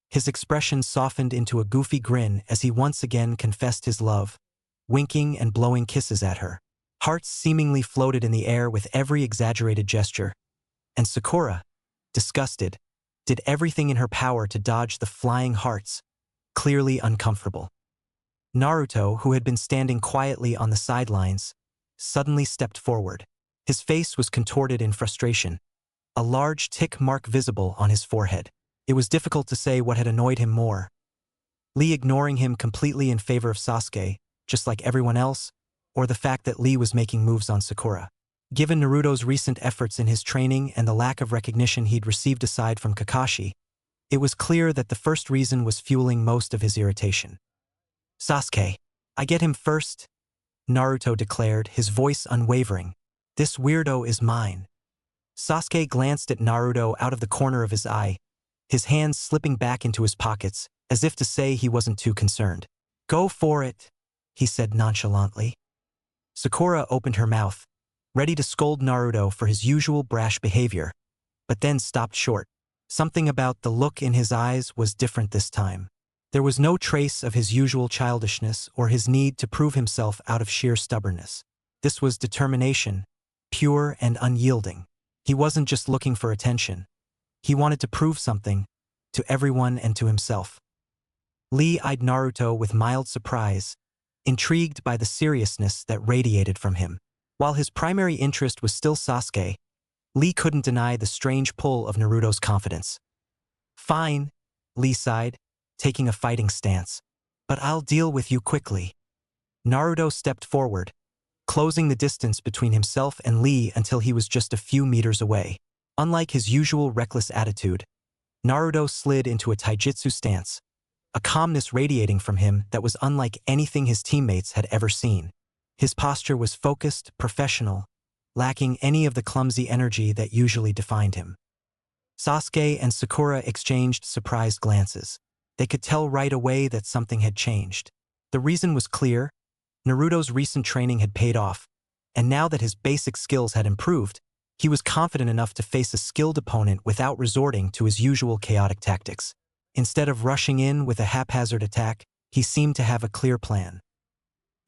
His expression softened into a goofy grin as he once again confessed his love, winking and blowing kisses at her. Hearts seemingly floated in the air with every exaggerated gesture, and Sakura, disgusted, did everything in her power to dodge the flying hearts, clearly uncomfortable. Naruto, who had been standing quietly on the sidelines, suddenly stepped forward. His face was contorted in frustration, a large tick mark visible on his forehead. It was difficult to say what had annoyed him more. Lee ignoring him completely in favor of Sasuke, just like everyone else, or the fact that Lee was making moves on Sakura. Given Naruto's recent efforts in his training and the lack of recognition he'd received aside from Kakashi, it was clear that the first reason was fueling most of his irritation. "Sasuke, I get him first," Naruto declared, his voice unwavering. "This weirdo is mine." Sasuke glanced at Naruto out of the corner of his eye, his hands slipping back into his pockets, as if to say he wasn't too concerned. "Go for it," he said nonchalantly. Sakura opened her mouth, ready to scold Naruto for his usual brash behavior, but then stopped short. Something about the look in his eyes was different this time. There was no trace of his usual childishness or his need to prove himself out of sheer stubbornness. This was determination, pure and unyielding. He wasn't just looking for attention. He wanted to prove something, to everyone and to himself. Lee eyed Naruto with mild surprise, intrigued by the seriousness that radiated from him. While his primary interest was still Sasuke, Lee couldn't deny the strange pull of Naruto's confidence. "Fine," Lee sighed, taking a fighting stance. "But I'll deal with you quickly." Naruto stepped forward, closing the distance between himself and Lee until he was just a few meters away. Unlike his usual reckless attitude, Naruto slid into a taijutsu stance, a calmness radiating from him that was unlike anything his teammates had ever seen. His posture was focused, professional, lacking any of the clumsy energy that usually defined him. Sasuke and Sakura exchanged surprised glances. They could tell right away that something had changed. The reason was clear. Naruto's recent training had paid off, and now that his basic skills had improved, he was confident enough to face a skilled opponent without resorting to his usual chaotic tactics. Instead of rushing in with a haphazard attack, he seemed to have a clear plan.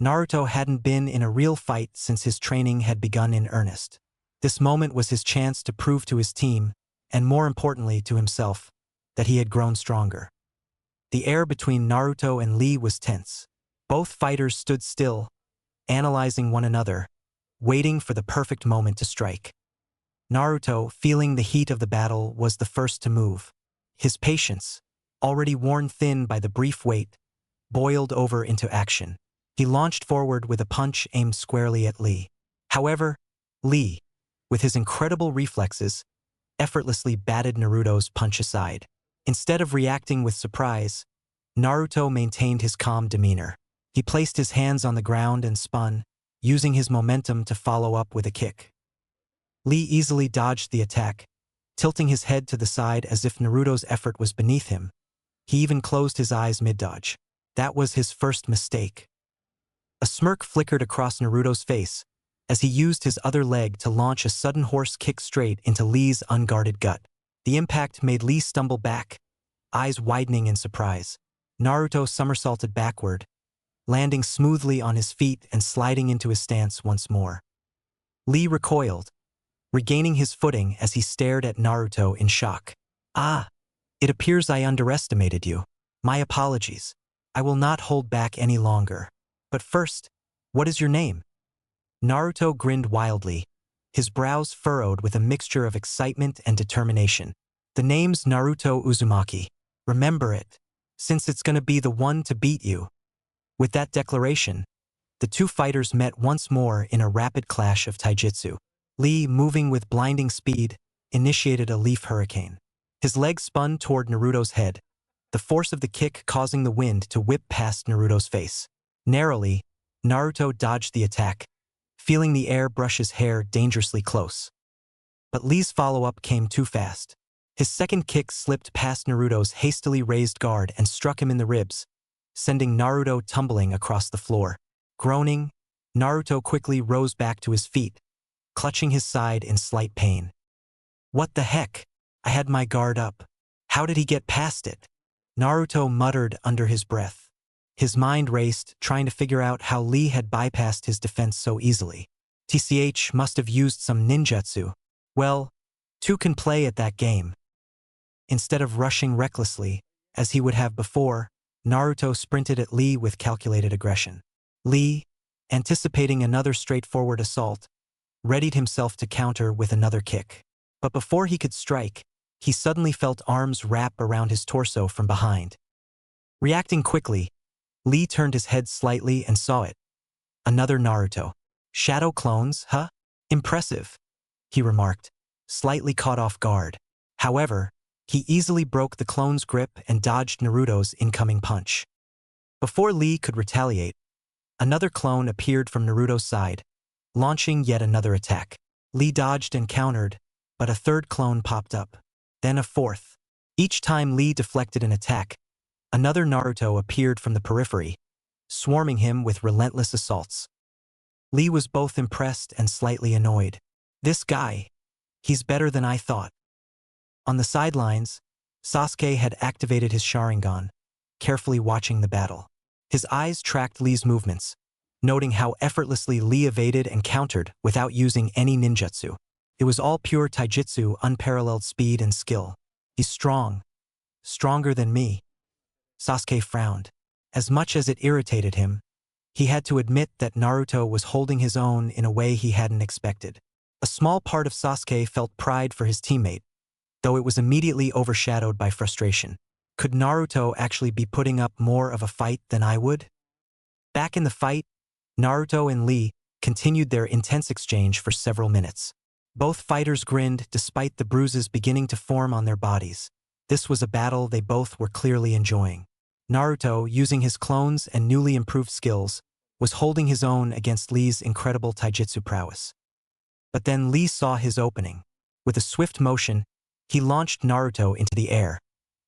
Naruto hadn't been in a real fight since his training had begun in earnest. This moment was his chance to prove to his team, and more importantly to himself, that he had grown stronger. The air between Naruto and Lee was tense. Both fighters stood still, analyzing one another, waiting for the perfect moment to strike. Naruto, feeling the heat of the battle, was the first to move. His patience, already worn thin by the brief wait, boiled over into action. He launched forward with a punch aimed squarely at Lee. However, Lee, with his incredible reflexes, effortlessly batted Naruto's punch aside. Instead of reacting with surprise, Naruto maintained his calm demeanor. He placed his hands on the ground and spun, using his momentum to follow up with a kick. Lee easily dodged the attack, tilting his head to the side as if Naruto's effort was beneath him. He even closed his eyes mid-dodge. That was his first mistake. A smirk flickered across Naruto's face as he used his other leg to launch a sudden horse kick straight into Lee's unguarded gut. The impact made Lee stumble back, eyes widening in surprise. Naruto somersaulted backward, landing smoothly on his feet and sliding into his stance once more. Lee recoiled, regaining his footing as he stared at Naruto in shock. "Ah, it appears I underestimated you. My apologies. I will not hold back any longer. But first, what is your name?" Naruto grinned wildly, his brows furrowed with a mixture of excitement and determination. "The name's Naruto Uzumaki. Remember it, since it's gonna be the one to beat you." With that declaration, the two fighters met once more in a rapid clash of taijutsu. Lee, moving with blinding speed, initiated a leaf hurricane. His leg spun toward Naruto's head, the force of the kick causing the wind to whip past Naruto's face. Narrowly, Naruto dodged the attack, feeling the air brush his hair dangerously close. But Lee's follow-up came too fast. His second kick slipped past Naruto's hastily raised guard and struck him in the ribs, sending Naruto tumbling across the floor. Groaning, Naruto quickly rose back to his feet, clutching his side in slight pain. "What the heck? I had my guard up. How did he get past it?" Naruto muttered under his breath. His mind raced, trying to figure out how Lee had bypassed his defense so easily. TCH must have used some ninjutsu. Well, two can play at that game. Instead of rushing recklessly, as he would have before, Naruto sprinted at Lee with calculated aggression. Lee, anticipating another straightforward assault, readied himself to counter with another kick. But before he could strike, he suddenly felt arms wrap around his torso from behind. Reacting quickly, Lee turned his head slightly and saw it. Another Naruto. "Shadow clones, huh? Impressive," he remarked, slightly caught off guard. However, he easily broke the clone's grip and dodged Naruto's incoming punch. Before Lee could retaliate, another clone appeared from Naruto's side, launching yet another attack. Lee dodged and countered, but a third clone popped up. Then a fourth. Each time Lee deflected an attack, another Naruto appeared from the periphery, swarming him with relentless assaults. Lee was both impressed and slightly annoyed. "This guy, he's better than I thought." On the sidelines, Sasuke had activated his Sharingan, carefully watching the battle. His eyes tracked Lee's movements, noting how effortlessly Lee evaded and countered without using any ninjutsu. It was all pure taijutsu, unparalleled speed and skill. "He's strong. Stronger than me." Sasuke frowned. As much as it irritated him, he had to admit that Naruto was holding his own in a way he hadn't expected. A small part of Sasuke felt pride for his teammate, though it was immediately overshadowed by frustration. Could Naruto actually be putting up more of a fight than I would? Back in the fight, Naruto and Lee continued their intense exchange for several minutes. Both fighters grinned despite the bruises beginning to form on their bodies. This was a battle they both were clearly enjoying. Naruto, using his clones and newly improved skills, was holding his own against Lee's incredible taijutsu prowess. But then Lee saw his opening. With a swift motion, he launched Naruto into the air,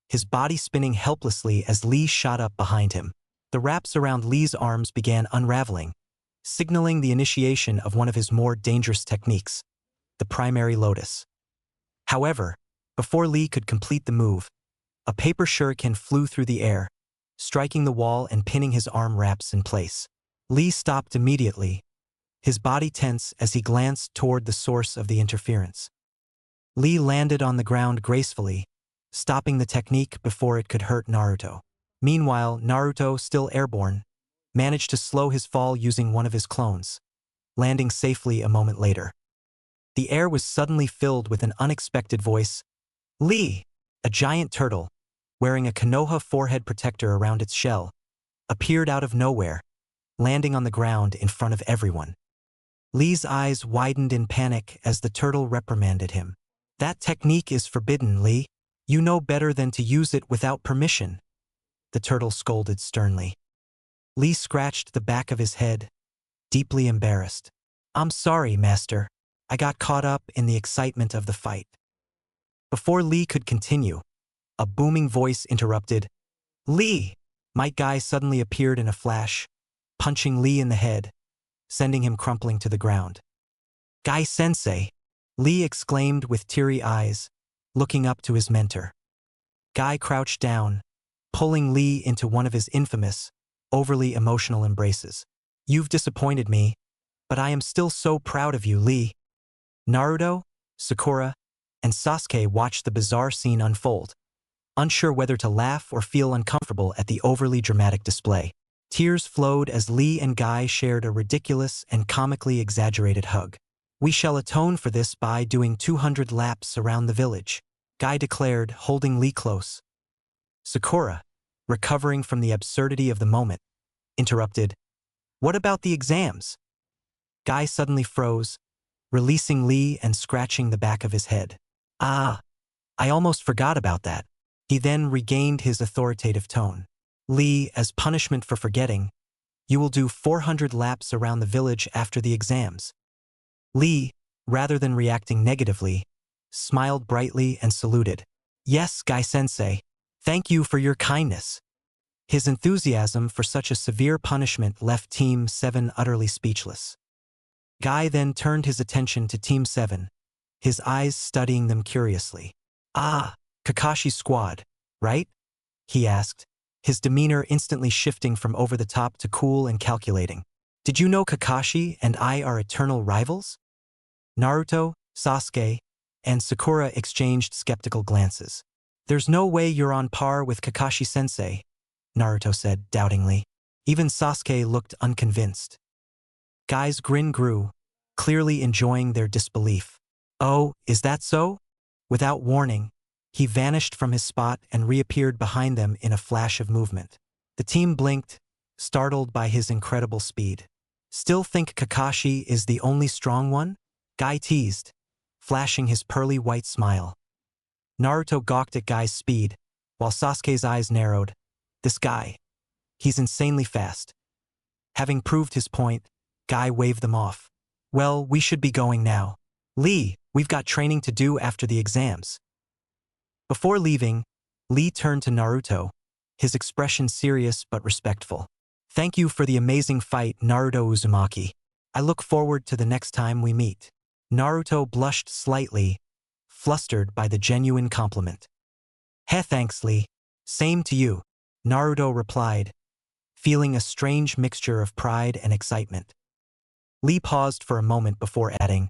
his body spinning helplessly as Lee shot up behind him. The wraps around Lee's arms began unraveling, signaling the initiation of one of his more dangerous techniques, the primary lotus. However, before Lee could complete the move, a paper shuriken flew through the air, striking the wall and pinning his arm wraps in place. Lee stopped immediately, his body tense as he glanced toward the source of the interference. Lee landed on the ground gracefully, stopping the technique before it could hurt Naruto. Meanwhile, Naruto, still airborne, managed to slow his fall using one of his clones, landing safely a moment later. The air was suddenly filled with an unexpected voice. Lee, a giant turtle, wearing a Konoha forehead protector around its shell, appeared out of nowhere, landing on the ground in front of everyone. Lee's eyes widened in panic as the turtle reprimanded him. "That technique is forbidden, Lee. You know better than to use it without permission," the turtle scolded sternly. Lee scratched the back of his head, deeply embarrassed. "I'm sorry, master. I got caught up in the excitement of the fight." Before Lee could continue, a booming voice interrupted. Lee! Might Guy suddenly appeared in a flash, punching Lee in the head, sending him crumpling to the ground. Guy-sensei! Lee exclaimed with teary eyes, looking up to his mentor. Guy crouched down, pulling Lee into one of his infamous, overly emotional embraces. You've disappointed me, but I am still so proud of you, Lee. Naruto, Sakura, and Sasuke watched the bizarre scene unfold, unsure whether to laugh or feel uncomfortable at the overly dramatic display. Tears flowed as Lee and Guy shared a ridiculous and comically exaggerated hug. We shall atone for this by doing 200 laps around the village, Guy declared, holding Lee close. Sakura, recovering from the absurdity of the moment, interrupted. What about the exams? Guy suddenly froze, releasing Lee and scratching the back of his head. Ah, I almost forgot about that. He then regained his authoritative tone. Lee, as punishment for forgetting, you will do 400 laps around the village after the exams. Lee, rather than reacting negatively, smiled brightly and saluted. Yes, Guy-sensei, thank you for your kindness. His enthusiasm for such a severe punishment left Team 7 utterly speechless. Guy then turned his attention to Team 7, his eyes studying them curiously. Ah, Kakashi's squad, right? He asked, his demeanor instantly shifting from over the top to cool and calculating. Did you know Kakashi and I are eternal rivals? Naruto, Sasuke, and Sakura exchanged skeptical glances. There's no way you're on par with Kakashi-sensei, Naruto said doubtingly. Even Sasuke looked unconvinced. Guy's grin grew, clearly enjoying their disbelief. Oh, is that so? Without warning, he vanished from his spot and reappeared behind them in a flash of movement. The team blinked, startled by his incredible speed. Still think Kakashi is the only strong one? Guy teased, flashing his pearly white smile. Naruto gawked at Guy's speed, while Sasuke's eyes narrowed. This guy. He's insanely fast. Having proved his point, Guy waved them off. Well, we should be going now. Lee, we've got training to do after the exams. Before leaving, Lee turned to Naruto, his expression serious but respectful. Thank you for the amazing fight, Naruto Uzumaki. I look forward to the next time we meet. Naruto blushed slightly, flustered by the genuine compliment. Thanks, Lee. Same to you, Naruto replied, feeling a strange mixture of pride and excitement. Lee paused for a moment before adding,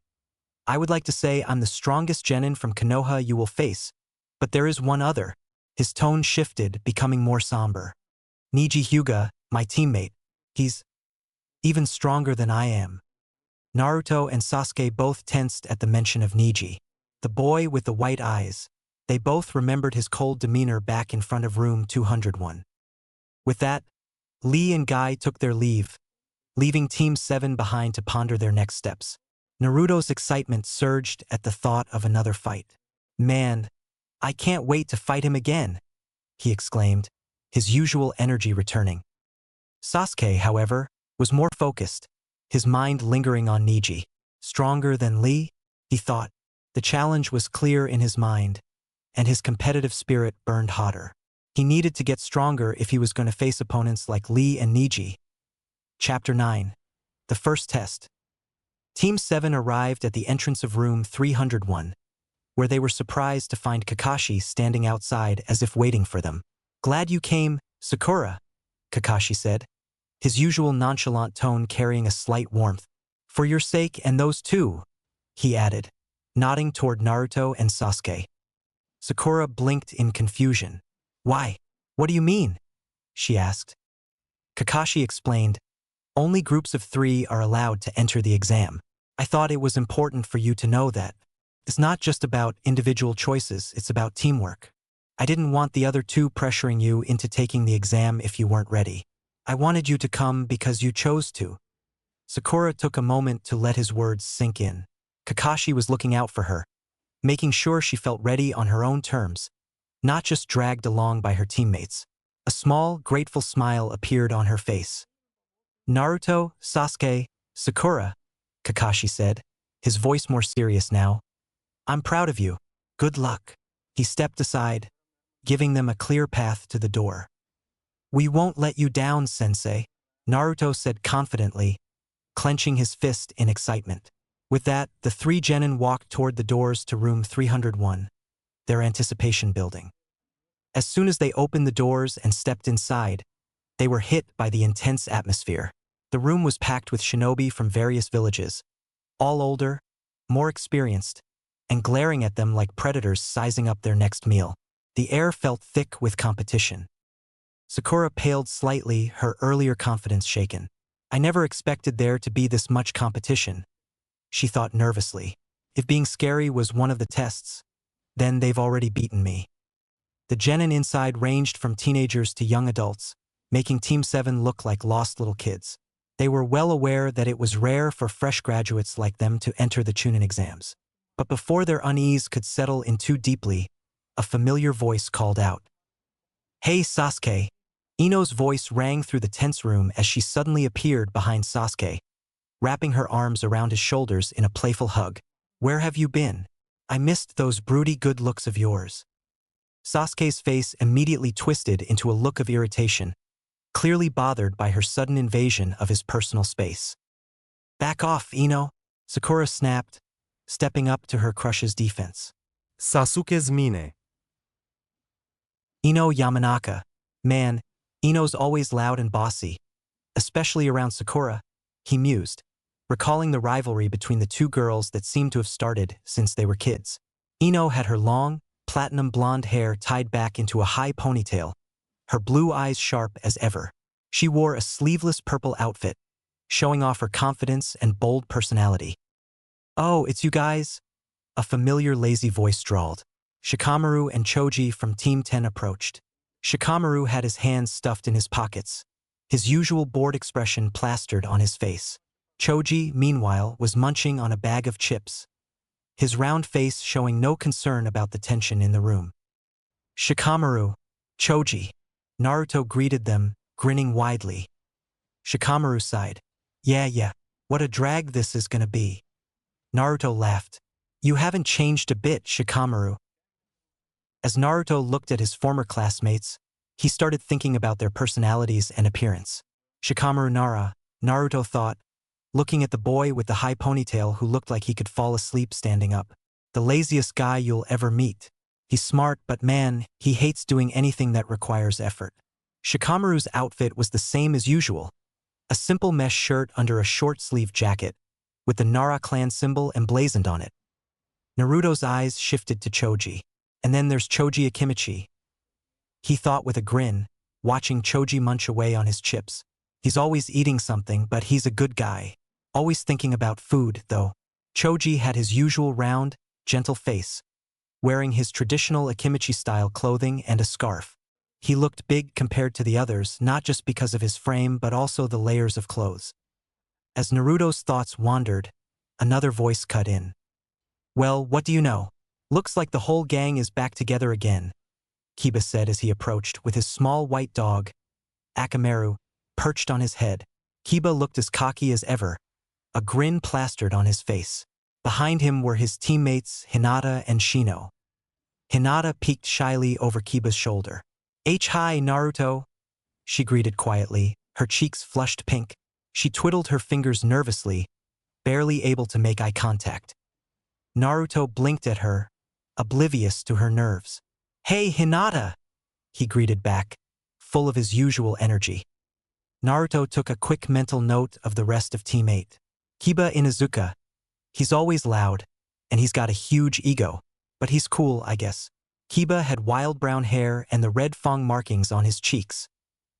I would like to say I'm the strongest genin from Konoha you will face, but there is one other. His tone shifted, becoming more somber. Niji Hyuga, my teammate. He's even stronger than I am. Naruto and Sasuke both tensed at the mention of Niji. The boy with the white eyes. They both remembered his cold demeanor back in front of room 201. With that, Lee and Guy took their leave, leaving Team 7 behind to ponder their next steps. Naruto's excitement surged at the thought of another fight. Man, I can't wait to fight him again, he exclaimed, his usual energy returning. Sasuke, however, was more focused, his mind lingering on Niji. Stronger than Lee? He thought. The challenge was clear in his mind, and his competitive spirit burned hotter. He needed to get stronger if he was going to face opponents like Lee and Niji. Chapter 9. The First Test. Team 7 arrived at the entrance of room 301, where they were surprised to find Kakashi standing outside as if waiting for them. Glad you came, Sakura, Kakashi said, his usual nonchalant tone carrying a slight warmth. For your sake and those too, he added, nodding toward Naruto and Sasuke. Sakura blinked in confusion. Why? What do you mean? She asked. Kakashi explained, only groups of 3 are allowed to enter the exam. I thought it was important for you to know that. It's not just about individual choices, it's about teamwork. I didn't want the other 2 pressuring you into taking the exam if you weren't ready. I wanted you to come because you chose to. Sakura took a moment to let his words sink in. Kakashi was looking out for her, making sure she felt ready on her own terms, not just dragged along by her teammates. A small, grateful smile appeared on her face. Naruto, Sasuke, Sakura, Kakashi said, his voice more serious now. I'm proud of you. Good luck. He stepped aside, giving them a clear path to the door. "We won't let you down, Sensei," Naruto said confidently, clenching his fist in excitement. With that, the three genin walked toward the doors to room 301, their anticipation building. As soon as they opened the doors and stepped inside, they were hit by the intense atmosphere. The room was packed with shinobi from various villages, all older, more experienced, and glaring at them like predators sizing up their next meal. The air felt thick with competition. Sakura paled slightly, her earlier confidence shaken. "I never expected there to be this much competition," she thought nervously. "If being scary was one of the tests, then they've already beaten me." The genin inside ranged from teenagers to young adults, making Team 7 look like lost little kids. They were well aware that it was rare for fresh graduates like them to enter the Chunin exams. But before their unease could settle in too deeply, a familiar voice called out. "Hey, Sasuke!" Ino's voice rang through the tense room as she suddenly appeared behind Sasuke, wrapping her arms around his shoulders in a playful hug. "Where have you been? I missed those broody good looks of yours." Sasuke's face immediately twisted into a look of irritation, clearly bothered by her sudden invasion of his personal space. "Back off, Ino," Sakura snapped, stepping up to her crush's defense. Sasuke's mine. Ino Yamanaka. Man, Ino's always loud and bossy, especially around Sakura, he mused, recalling the rivalry between the two girls that seemed to have started since they were kids. Ino had her long, platinum blonde hair tied back into a high ponytail, her blue eyes sharp as ever. She wore a sleeveless purple outfit, showing off her confidence and bold personality. "Oh, it's you guys?" A familiar lazy voice drawled. Shikamaru and Choji from Team 10 approached. Shikamaru had his hands stuffed in his pockets, his usual bored expression plastered on his face. Choji, meanwhile, was munching on a bag of chips, his round face showing no concern about the tension in the room. "Shikamaru, Choji," Naruto greeted them, grinning widely. Shikamaru sighed. Yeah, what a drag this is gonna be." Naruto laughed. "You haven't changed a bit, Shikamaru." As Naruto looked at his former classmates, he started thinking about their personalities and appearance. Shikamaru Nara, Naruto thought, looking at the boy with the high ponytail who looked like he could fall asleep standing up. The laziest guy you'll ever meet. He's smart, but man, he hates doing anything that requires effort. Shikamaru's outfit was the same as usual, a simple mesh shirt under a short-sleeved jacket, with the Nara clan symbol emblazoned on it. Naruto's eyes shifted to Choji. "And then there's Choji Akimichi," he thought with a grin, watching Choji munch away on his chips. "He's always eating something, but he's a good guy. Always thinking about food, though." Choji had his usual round, gentle face, wearing his traditional Akimichi-style clothing and a scarf. He looked big compared to the others, not just because of his frame but also the layers of clothes. As Naruto's thoughts wandered, another voice cut in. "Well, what do you know? Looks like the whole gang is back together again," Kiba said as he approached with his small white dog, Akamaru, perched on his head. Kiba looked as cocky as ever, a grin plastered on his face. Behind him were his teammates Hinata and Shino. Hinata peeked shyly over Kiba's shoulder. "Hi, Naruto," she greeted quietly, her cheeks flushed pink. She twiddled her fingers nervously, barely able to make eye contact. Naruto blinked at her, oblivious to her nerves. "Hey, Hinata," he greeted back, full of his usual energy. Naruto took a quick mental note of the rest of Team 8. Kiba Inuzuka. He's always loud, and he's got a huge ego, but he's cool, I guess. Kiba had wild brown hair and the red fang markings on his cheeks,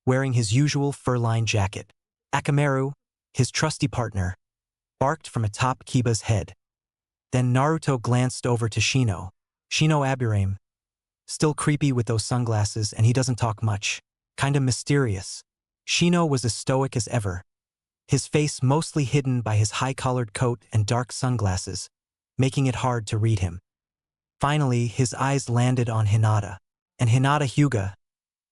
wearing his usual fur-lined jacket. Akamaru, his trusty partner, barked from atop Kiba's head. Then Naruto glanced over to Shino. Shino Aburame. Still creepy with those sunglasses, and he doesn't talk much. Kinda mysterious. Shino was as stoic as ever, his face mostly hidden by his high-collared coat and dark sunglasses, making it hard to read him. Finally, his eyes landed on Hinata. And Hinata Hyuga.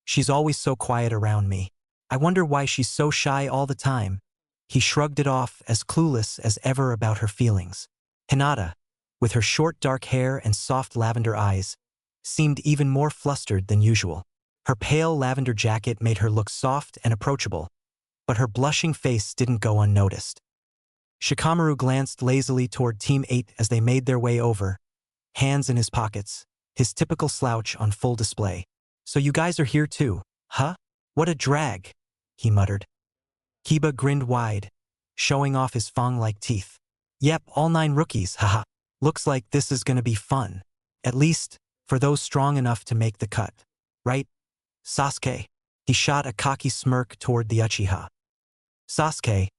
"She's always so quiet around me. I wonder why she's so shy all the time." He shrugged it off, as clueless as ever about her feelings. Hinata, with her short dark hair and soft lavender eyes, seemed even more flustered than usual. Her pale lavender jacket made her look soft and approachable, but her blushing face didn't go unnoticed. Shikamaru glanced lazily toward Team 8 as they made their way over, hands in his pockets, his typical slouch on full display. "So you guys are here too, huh? What a drag," he muttered. Kiba grinned wide, showing off his fang-like teeth. "Yep, all 9 rookies, haha. Looks like this is gonna be fun. At least, for those strong enough to make the cut. Right, Sasuke?" He shot a cocky smirk toward the Uchiha. Sasuke,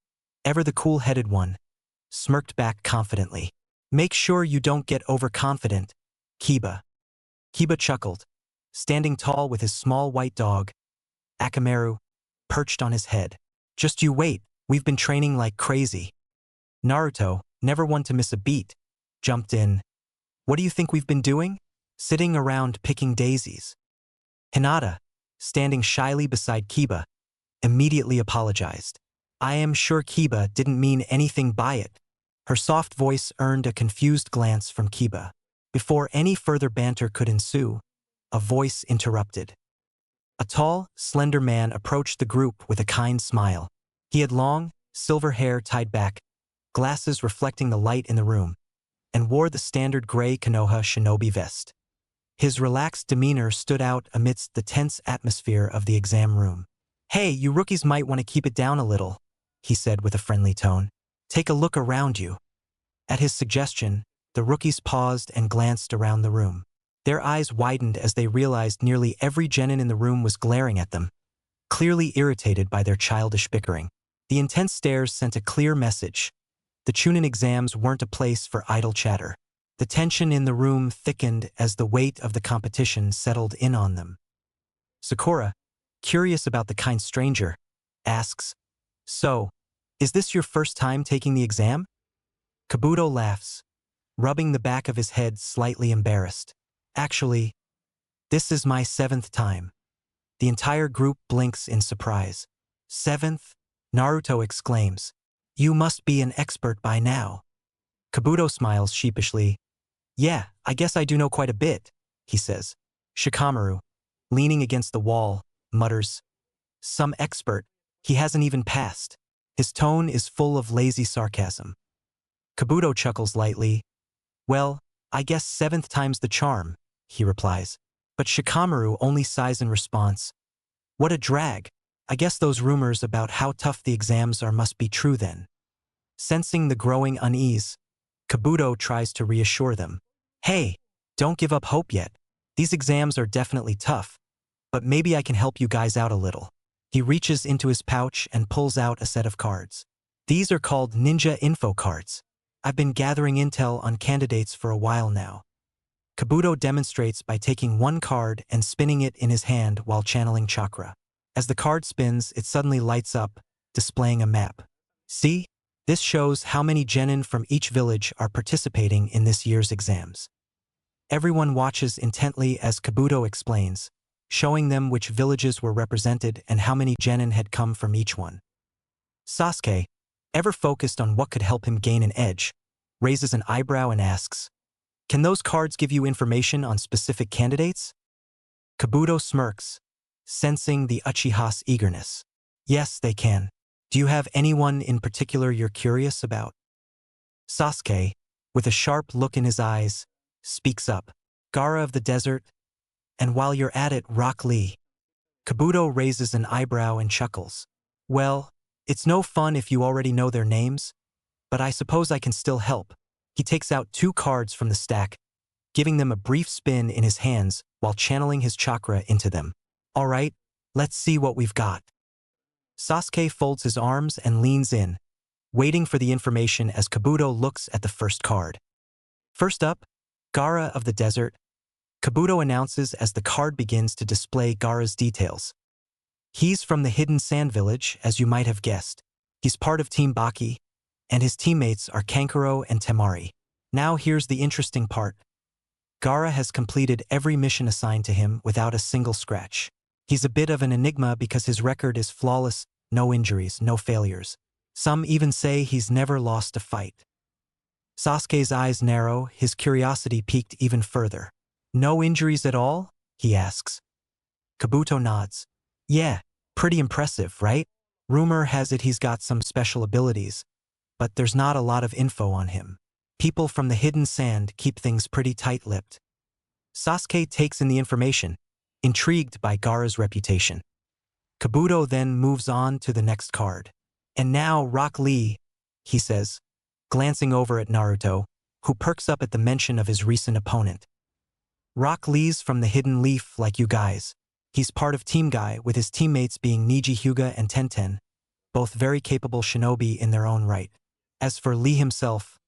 ever the cool-headed one, smirked back confidently. "Make sure you don't get overconfident, Kiba." Kiba chuckled, standing tall with his small white dog, Akamaru, perched on his head. "Just you wait, we've been training like crazy." Naruto, never one to miss a beat, jumped in. "What do you think we've been doing? Sitting around picking daisies." Hinata, standing shyly beside Kiba, immediately apologized. "I am sure Kiba didn't mean anything by it." Her soft voice earned a confused glance from Kiba. Before any further banter could ensue, a voice interrupted. A tall, slender man approached the group with a kind smile. He had long, silver hair tied back, glasses reflecting the light in the room, and wore the standard gray Konoha shinobi vest. His relaxed demeanor stood out amidst the tense atmosphere of the exam room. "Hey, you rookies might want to keep it down a little," he said with a friendly tone. "Take a look around you." At his suggestion, the rookies paused and glanced around the room. Their eyes widened as they realized nearly every genin in the room was glaring at them, clearly irritated by their childish bickering. The intense stares sent a clear message. The Chunin exams weren't a place for idle chatter. The tension in the room thickened as the weight of the competition settled in on them. Sakura, curious about the kind stranger, asks, "So, is this your first time taking the exam?" Kabuto laughs, rubbing the back of his head slightly embarrassed. "Actually, this is my 7th time." The entire group blinks in surprise. "7th?" Naruto exclaims. "You must be an expert by now." Kabuto smiles sheepishly. "Yeah, I guess I do know quite a bit," he says. Shikamaru, leaning against the wall, mutters, "Some expert. He hasn't even passed." His tone is full of lazy sarcasm. Kabuto chuckles lightly. "Well, I guess 7th time's the charm," he replies. But Shikamaru only sighs in response. "What a drag. I guess those rumors about how tough the exams are must be true then." Sensing the growing unease, Kabuto tries to reassure them. "Hey, don't give up hope yet. These exams are definitely tough, but maybe I can help you guys out a little." He reaches into his pouch and pulls out a set of cards. "These are called ninja info cards. I've been gathering intel on candidates for a while now." Kabuto demonstrates by taking one card and spinning it in his hand while channeling chakra. As the card spins, it suddenly lights up, displaying a map. "See? This shows how many genin from each village are participating in this year's exams." Everyone watches intently as Kabuto explains, showing them which villages were represented and how many genin had come from each one. Sasuke, ever focused on what could help him gain an edge, raises an eyebrow and asks, "Can those cards give you information on specific candidates?" Kabuto smirks, sensing the Uchiha's eagerness. "Yes, they can. Do you have anyone in particular you're curious about?" Sasuke, with a sharp look in his eyes, speaks up. "Gaara of the desert, and while you're at it, Rock Lee." Kabuto raises an eyebrow and chuckles. "Well, it's no fun if you already know their names, but I suppose I can still help." He takes out 2 cards from the stack, giving them a brief spin in his hands while channeling his chakra into them. "All right, let's see what we've got." Sasuke folds his arms and leans in, waiting for the information as Kabuto looks at the first card. First up, Gaara of the desert, Kabuto announces as the card begins to display Gaara's details. He's from the Hidden Sand Village, as you might have guessed. He's part of Team Baki, and his teammates are Kankuro and Temari. Now here's the interesting part. Gaara has completed every mission assigned to him without a single scratch. He's a bit of an enigma because his record is flawless, no injuries, no failures. Some even say he's never lost a fight. Sasuke's eyes narrow, his curiosity piqued even further. No injuries at all? He asks. Kabuto nods. Yeah, pretty impressive, right? Rumor has it he's got some special abilities, but there's not a lot of info on him. People from the hidden sand keep things pretty tight-lipped. Sasuke takes in the information, intrigued by Gaara's reputation. Kabuto then moves on to the next card. And now Rock Lee, he says, glancing over at Naruto, who perks up at the mention of his recent opponent. Rock Lee's from the Hidden Leaf like you guys. He's part of Team Guy, with his teammates being Niji Hyuga and Tenten, both very capable shinobi in their own right. As for Lee himself,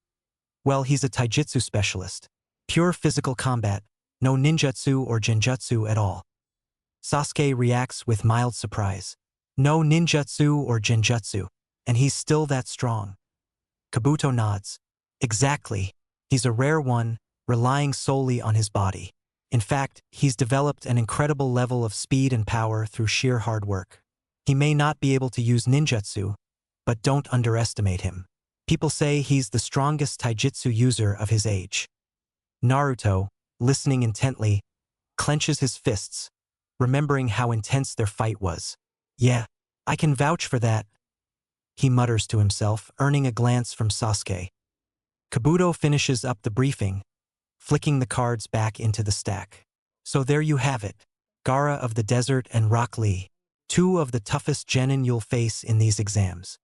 well, he's a taijutsu specialist. Pure physical combat, no ninjutsu or genjutsu at all. Sasuke reacts with mild surprise. No ninjutsu or genjutsu, and he's still that strong. Kabuto nods. Exactly. He's a rare one, relying solely on his body. In fact, he's developed an incredible level of speed and power through sheer hard work. He may not be able to use ninjutsu, but don't underestimate him. People say he's the strongest taijutsu user of his age. Naruto, listening intently, clenches his fists, remembering how intense their fight was. Yeah, I can vouch for that, he mutters to himself, earning a glance from Sasuke. Kabuto finishes up the briefing, flicking the cards back into the stack. So there you have it. Gaara of the Desert and Rock Lee, two of the toughest genin you'll face in these exams.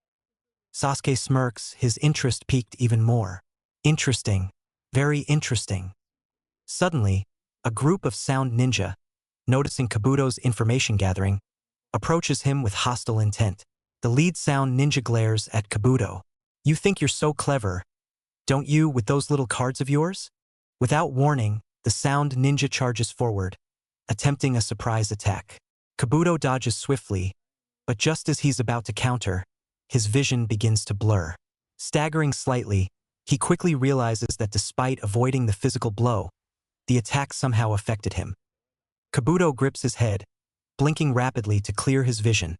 Sasuke smirks, his interest piqued even more. Interesting. Very interesting. Suddenly, a group of sound ninja, noticing Kabuto's information gathering, approaches him with hostile intent. The lead sound ninja glares at Kabuto. You think you're so clever, don't you, with those little cards of yours? Without warning, the sound ninja charges forward, attempting a surprise attack. Kabuto dodges swiftly, but just as he's about to counter, his vision begins to blur. Staggering slightly, he quickly realizes that despite avoiding the physical blow, the attack somehow affected him. Kabuto grips his head, blinking rapidly to clear his vision,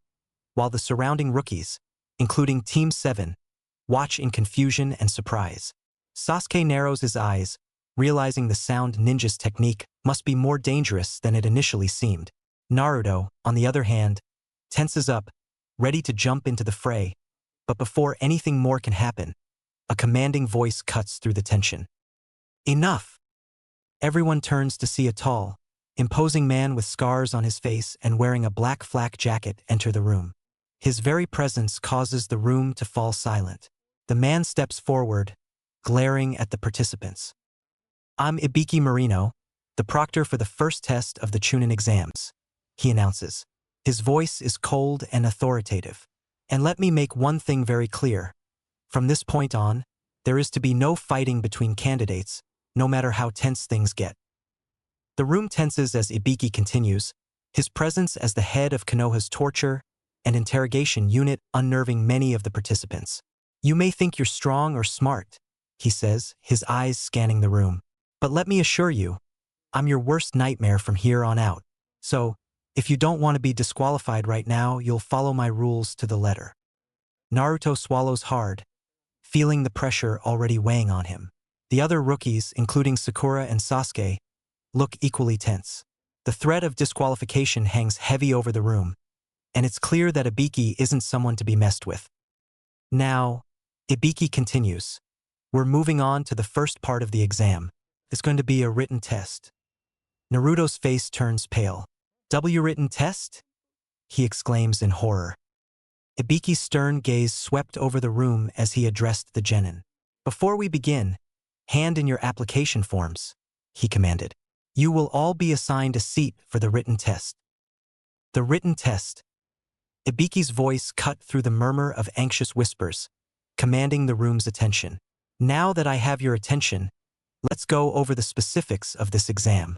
while the surrounding rookies, including Team 7, watch in confusion and surprise. Sasuke narrows his eyes, realizing the sound ninja's technique must be more dangerous than it initially seemed. Naruto, on the other hand, tenses up, ready to jump into the fray, but before anything more can happen, a commanding voice cuts through the tension. Enough! Everyone turns to see a tall, imposing man with scars on his face and wearing a black flak jacket enter the room. His very presence causes the room to fall silent. The man steps forward, glaring at the participants. I'm Ibiki Marino, the proctor for the first test of the Chunin exams, he announces. His voice is cold and authoritative. And let me make one thing very clear. From this point on, there is to be no fighting between candidates, no matter how tense things get. The room tenses as Ibiki continues, his presence as the head of Konoha's torture and interrogation unit unnerving many of the participants. You may think you're strong or smart, he says, his eyes scanning the room. But let me assure you, I'm your worst nightmare from here on out. So, if you don't want to be disqualified right now, you'll follow my rules to the letter. Naruto swallows hard, feeling the pressure already weighing on him. The other rookies, including Sakura and Sasuke, look equally tense. The threat of disqualification hangs heavy over the room, and it's clear that Ibiki isn't someone to be messed with. Now, Ibiki continues. We're moving on to the first part of the exam. It's going to be a written test. Naruto's face turns pale. Written test? He exclaims in horror. Ibiki's stern gaze swept over the room as he addressed the genin. Before we begin, hand in your application forms, he commanded. You will all be assigned a seat for the written test. The written test. Ibiki's voice cut through the murmur of anxious whispers, commanding the room's attention. Now that I have your attention, let's go over the specifics of this exam.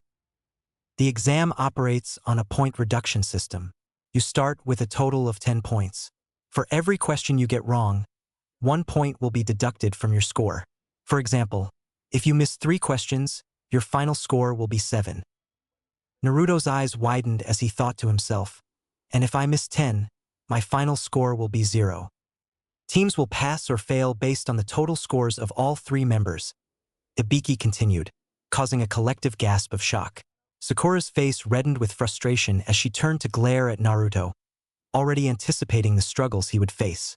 The exam operates on a point reduction system. You start with a total of 10 points. For every question you get wrong, 1 point will be deducted from your score. For example, if you miss 3 questions, your final score will be 7. Naruto's eyes widened as he thought to himself, and if I miss 10, my final score will be 0. Teams will pass or fail based on the total scores of all 3 members. Ibiki continued. causing a collective gasp of shock. Sakura's face reddened with frustration as she turned to glare at Naruto, already anticipating the struggles he would face.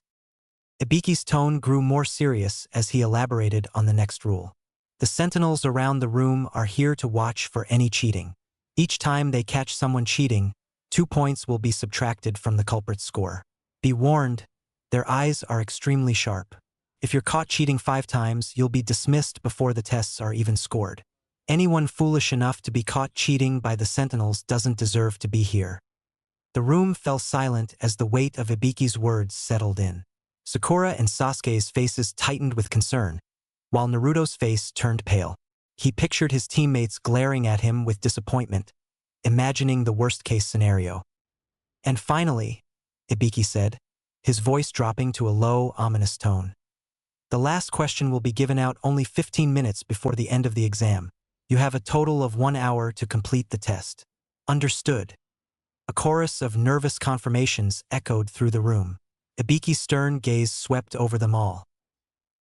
Ibiki's tone grew more serious as he elaborated on the next rule. The sentinels around the room are here to watch for any cheating. Each time they catch someone cheating, 2 points will be subtracted from the culprit's score. Be warned, their eyes are extremely sharp. If you're caught cheating 5 times, you'll be dismissed before the tests are even scored. Anyone foolish enough to be caught cheating by the sentinels doesn't deserve to be here. The room fell silent as the weight of Ibiki's words settled in. Sakura and Sasuke's faces tightened with concern, while Naruto's face turned pale. He pictured his teammates glaring at him with disappointment, imagining the worst-case scenario. And finally, Ibiki said, his voice dropping to a low, ominous tone. The last question will be given out only 15 minutes before the end of the exam. You have a total of 1 hour to complete the test. Understood. A chorus of nervous confirmations echoed through the room. Ibiki's stern gaze swept over them all.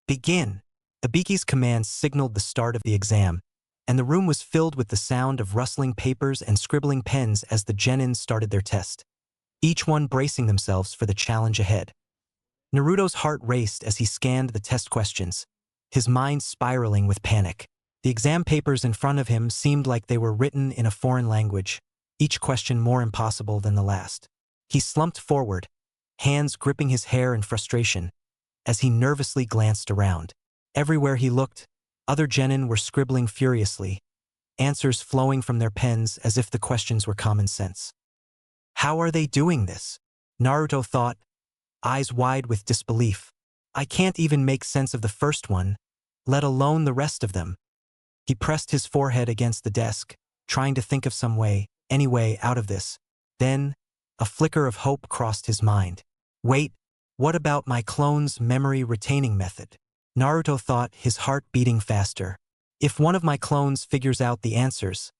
Begin! Ibiki's command signaled the start of the exam, and the room was filled with the sound of rustling papers and scribbling pens as the genins started their test, each one bracing themselves for the challenge ahead. Naruto's heart raced as he scanned the test questions, his mind spiraling with panic. The exam papers in front of him seemed like they were written in a foreign language, each question more impossible than the last. He slumped forward, hands gripping his hair in frustration, as he nervously glanced around. Everywhere he looked, other genin were scribbling furiously, answers flowing from their pens as if the questions were common sense. How are they doing this? Naruto thought, eyes wide with disbelief. I can't even make sense of the first one, let alone the rest of them. He pressed his forehead against the desk, trying to think of some way, any way out of this. Then, a flicker of hope crossed his mind. Wait, what about my clone's memory retaining method? Naruto thought, his heart beating faster. If one of my clones figures out the answers,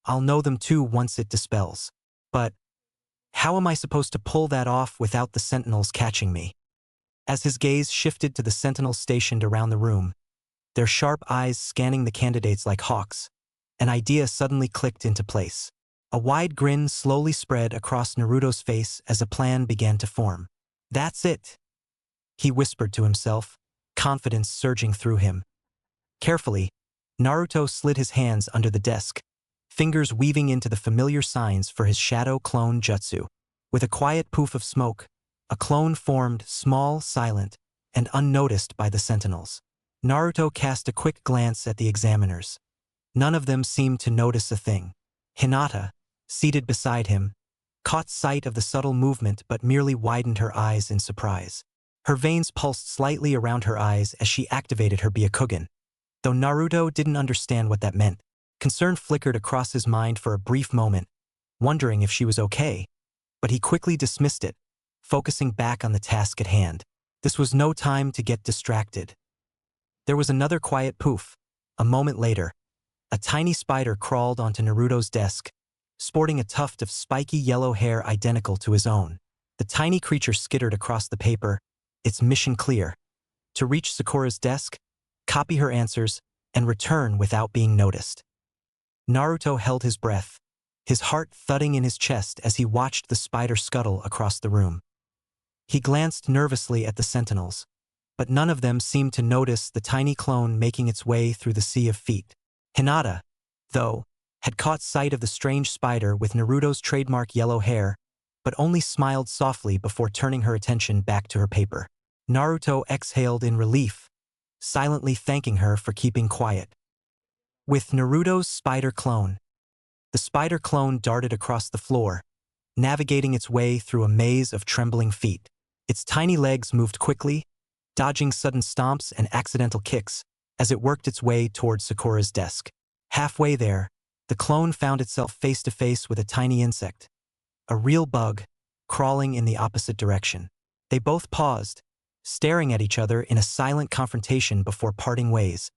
I'll know them too once it dispels. But how am I supposed to pull that off without the sentinels catching me? As his gaze shifted to the sentinels stationed around the room, their sharp eyes scanning the candidates like hawks, an idea suddenly clicked into place. A wide grin slowly spread across Naruto's face as a plan began to form. That's it, he whispered to himself, confidence surging through him. Carefully, Naruto slid his hands under the desk, fingers weaving into the familiar signs for his shadow clone jutsu. With a quiet poof of smoke, a clone formed, small, silent, and unnoticed by the sentinels. Naruto cast a quick glance at the examiners. None of them seemed to notice a thing. Hinata, seated beside him, caught sight of the subtle movement but merely widened her eyes in surprise. Her veins pulsed slightly around her eyes as she activated her Byakugan. Though Naruto didn't understand what that meant, concern flickered across his mind for a brief moment, wondering if she was okay. But he quickly dismissed it, focusing back on the task at hand. This was no time to get distracted. There was another quiet poof. A moment later, a tiny spider crawled onto Naruto's desk, sporting a tuft of spiky yellow hair identical to his own. The tiny creature skittered across the paper, its mission clear: to reach Sakura's desk, copy her answers, and return without being noticed. Naruto held his breath, his heart thudding in his chest as he watched the spider scuttle across the room. He glanced nervously at the sentinels, but none of them seemed to notice the tiny clone making its way through the sea of feet. Hinata, though, had caught sight of the strange spider with Naruto's trademark yellow hair, but only smiled softly before turning her attention back to her paper. Naruto exhaled in relief, silently thanking her for keeping quiet. With Naruto's spider clone, the spider clone darted across the floor, navigating its way through a maze of trembling feet. Its tiny legs moved quickly, dodging sudden stomps and accidental kicks as it worked its way toward Sakura's desk. Halfway there, the clone found itself face to face with a tiny insect, a real bug, crawling in the opposite direction. They both paused, staring at each other in a silent confrontation before parting ways,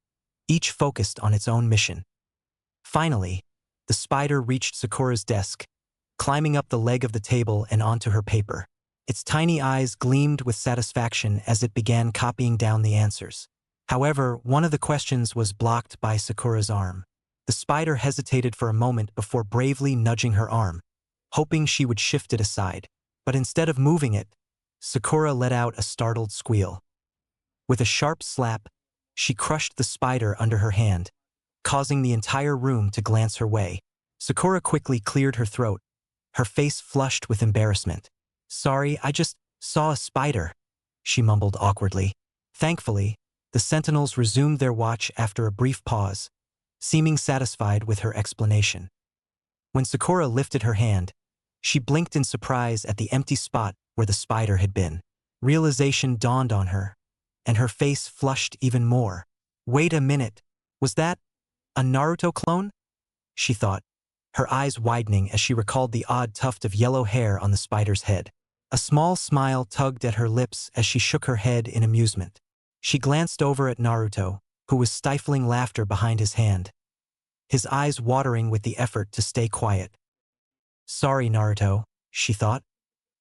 each focused on its own mission. Finally, the spider reached Sakura's desk, climbing up the leg of the table and onto her paper. Its tiny eyes gleamed with satisfaction as it began copying down the answers. However, one of the questions was blocked by Sakura's arm. The spider hesitated for a moment before bravely nudging her arm, hoping she would shift it aside. But instead of moving it, Sakura let out a startled squeal. With a sharp slap, she crushed the spider under her hand, causing the entire room to glance her way. Sakura quickly cleared her throat, her face flushed with embarrassment. "Sorry, I just saw a spider," she mumbled awkwardly. Thankfully, the sentinels resumed their watch after a brief pause, seeming satisfied with her explanation. When Sakura lifted her hand, she blinked in surprise at the empty spot where the spider had been. Realization dawned on her, and her face flushed even more. "Wait a minute, was that a Naruto clone?" she thought, her eyes widening as she recalled the odd tuft of yellow hair on the spider's head. A small smile tugged at her lips as she shook her head in amusement. She glanced over at Naruto, who was stifling laughter behind his hand, his eyes watering with the effort to stay quiet. "Sorry, Naruto," she thought,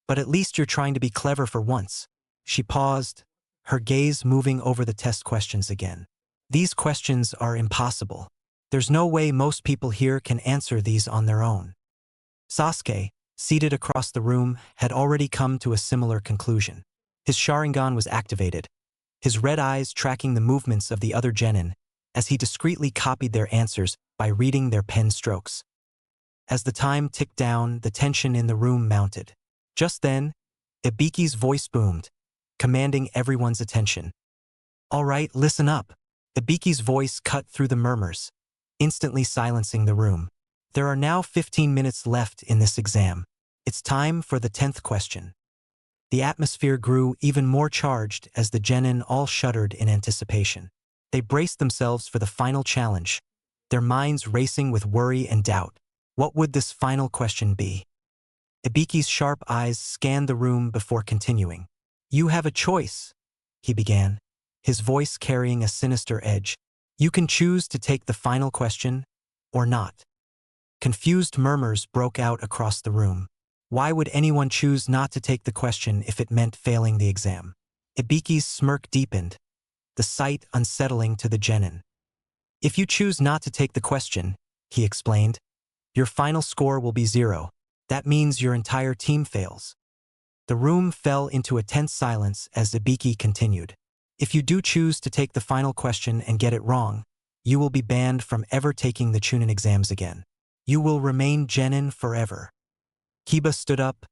"but at least you're trying to be clever for once." She paused, her gaze moving over the test questions again. "These questions are impossible. There's no way most people here can answer these on their own." Sasuke, seated across the room, had already come to a similar conclusion. His Sharingan was activated, his red eyes tracking the movements of the other genin as he discreetly copied their answers by reading their pen strokes. As the time ticked down, the tension in the room mounted. Just then, Ibiki's voice boomed, commanding everyone's attention. "All right, listen up." Ibiki's voice cut through the murmurs, instantly silencing the room. "There are now 15 minutes left in this exam. It's time for the 10th question." The atmosphere grew even more charged as the genin all shuddered in anticipation. They braced themselves for the final challenge, their minds racing with worry and doubt. What would this final question be? Ibiki's sharp eyes scanned the room before continuing. "You have a choice," he began, his voice carrying a sinister edge. "You can choose to take the final question or not." Confused murmurs broke out across the room. Why would anyone choose not to take the question if it meant failing the exam? Ibiki's smirk deepened, the sight unsettling to the genin. "If you choose not to take the question," he explained, "your final score will be 0. That means your entire team fails." The room fell into a tense silence as Ibiki continued. "If you do choose to take the final question and get it wrong, you will be banned from ever taking the Chunin exams again. You will remain genin forever." Kiba stood up,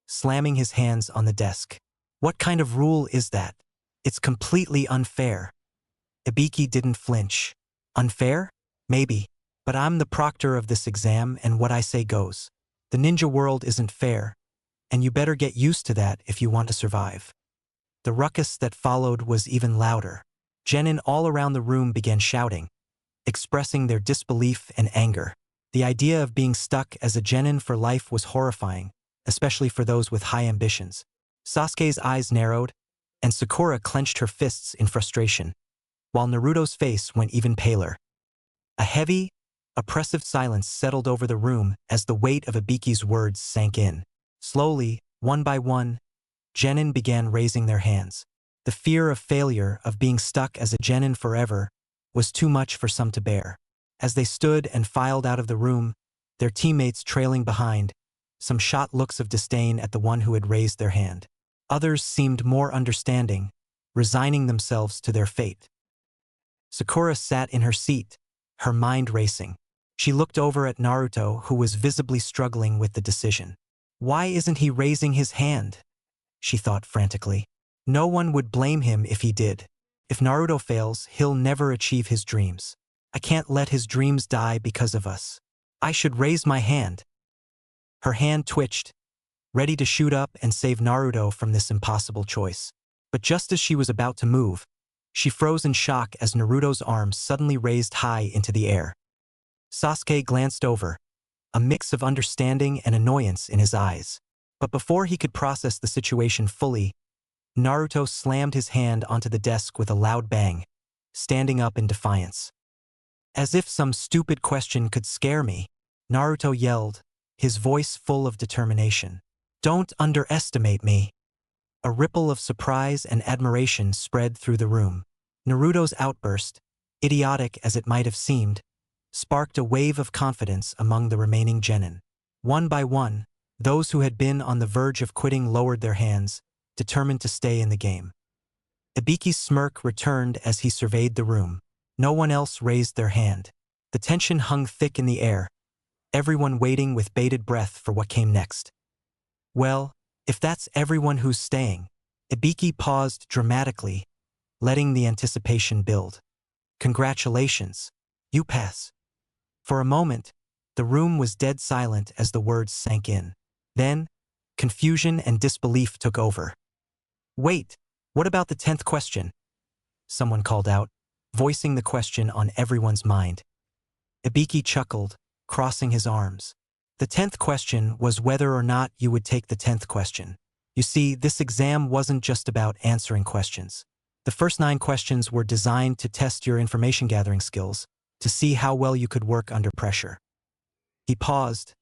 slamming his hands on the desk. "What kind of rule is that? It's completely unfair." Ibiki didn't flinch. "Unfair? Maybe. But I'm the proctor of this exam and what I say goes. The ninja world isn't fair, and you better get used to that if you want to survive." The ruckus that followed was even louder. Genin all around the room began shouting, expressing their disbelief and anger. The idea of being stuck as a genin for life was horrifying, especially for those with high ambitions. Sasuke's eyes narrowed, and Sakura clenched her fists in frustration, while Naruto's face went even paler. A heavy, oppressive silence settled over the room as the weight of Ibiki's words sank in. Slowly, one by one, genin began raising their hands. The fear of failure, of being stuck as a genin forever, was too much for some to bear. As they stood and filed out of the room, their teammates trailing behind, some shot looks of disdain at the one who had raised their hand. Others seemed more understanding, resigning themselves to their fate. Sakura sat in her seat, her mind racing. She looked over at Naruto, who was visibly struggling with the decision. "Why isn't he raising his hand?" she thought frantically. "No one would blame him if he did. If Naruto fails, he'll never achieve his dreams. I can't let his dreams die because of us. I should raise my hand." Her hand twitched, ready to shoot up and save Naruto from this impossible choice. But just as she was about to move, she froze in shock as Naruto's arms suddenly raised high into the air. Sasuke glanced over, a mix of understanding and annoyance in his eyes. But before he could process the situation fully, Naruto slammed his hand onto the desk with a loud bang, standing up in defiance. "As if some stupid question could scare me," Naruto yelled, his voice full of determination. "Don't underestimate me." A ripple of surprise and admiration spread through the room. Naruto's outburst, idiotic as it might have seemed, sparked a wave of confidence among the remaining genin. One by one, those who had been on the verge of quitting lowered their hands, determined to stay in the game. Ibiki's smirk returned as he surveyed the room. No one else raised their hand. The tension hung thick in the air, everyone waiting with bated breath for what came next. Well, if that's everyone who's staying, Ibiki paused dramatically, letting the anticipation build. Congratulations, you pass. For a moment, the room was dead silent as the words sank in. Then, confusion and disbelief took over. Wait, what about the 10th question? Someone called out, voicing the question on everyone's mind. Ibiki chuckled, crossing his arms. The 10th question was whether or not you would take the 10th question. You see, this exam wasn't just about answering questions. The first 9 questions were designed to test your information gathering skills, to see how well you could work under pressure. He paused,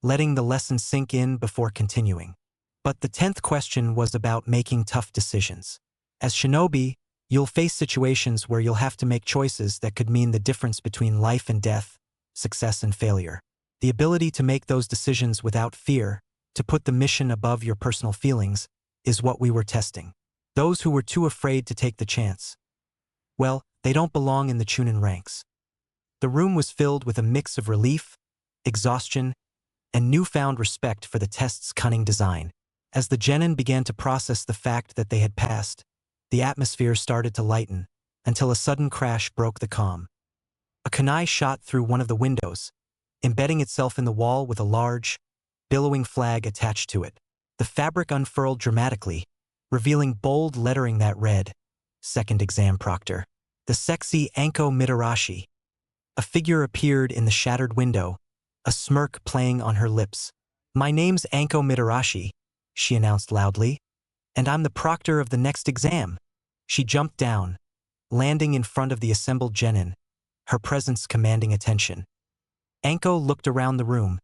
letting the lesson sink in before continuing. But the 10th question was about making tough decisions. As shinobi, you'll face situations where you'll have to make choices that could mean the difference between life and death, success and failure. The ability to make those decisions without fear, to put the mission above your personal feelings, is what we were testing. Those who were too afraid to take the chance, well, they don't belong in the Chunin ranks. The room was filled with a mix of relief, exhaustion, and newfound respect for the test's cunning design. As the genin began to process the fact that they had passed, the atmosphere started to lighten, until a sudden crash broke the calm. A kunai shot through one of the windows, embedding itself in the wall with a large, billowing flag attached to it. The fabric unfurled dramatically, revealing bold lettering that read, Second Exam Proctor. The sexy Anko Mitarashi. A figure appeared in the shattered window, a smirk playing on her lips. My name's Anko Mitarashi, she announced loudly, and I'm the proctor of the next exam. She jumped down, landing in front of the assembled genin, her presence commanding attention. Anko looked around the room,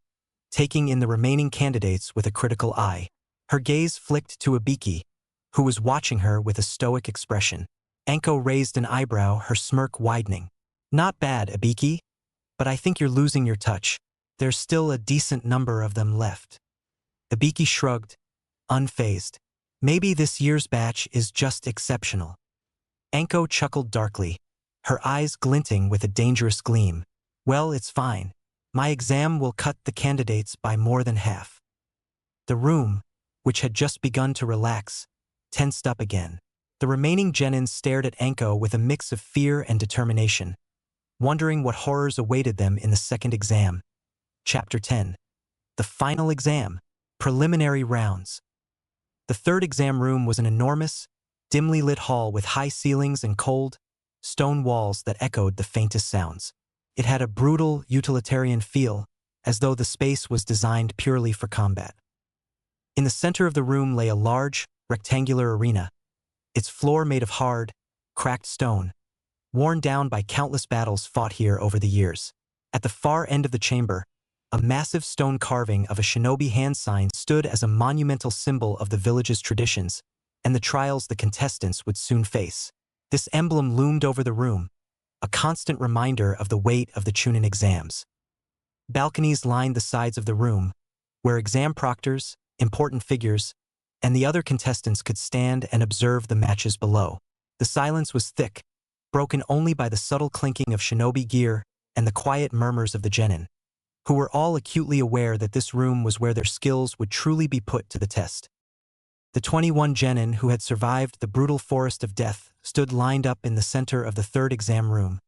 taking in the remaining candidates with a critical eye. Her gaze flicked to Ibiki, who was watching her with a stoic expression. Anko raised an eyebrow, her smirk widening. Not bad, Ibiki, but I think you're losing your touch. There's still a decent number of them left. Ibiki shrugged, unfazed. Maybe this year's batch is just exceptional. Anko chuckled darkly, her eyes glinting with a dangerous gleam. Well, it's fine. My exam will cut the candidates by more than half. The room, which had just begun to relax, tensed up again. The remaining genin stared at Anko with a mix of fear and determination, wondering what horrors awaited them in the second exam. Chapter 10. The final exam. Preliminary rounds. The third exam room was an enormous, dimly lit hall with high ceilings and cold, stone walls that echoed the faintest sounds. It had a brutal, utilitarian feel, as though the space was designed purely for combat. In the center of the room lay a large, rectangular arena, its floor made of hard, cracked stone, worn down by countless battles fought here over the years. At the far end of the chamber, a massive stone carving of a shinobi hand sign stood as a monumental symbol of the village's traditions and the trials the contestants would soon face. This emblem loomed over the room, a constant reminder of the weight of the Chunin exams. Balconies lined the sides of the room, where exam proctors, important figures, and the other contestants could stand and observe the matches below. The silence was thick, broken only by the subtle clinking of shinobi gear and the quiet murmurs of the genin, who were all acutely aware that this room was where their skills would truly be put to the test. The 21 genin who had survived the brutal forest of death stood lined up in the center of the third exam room,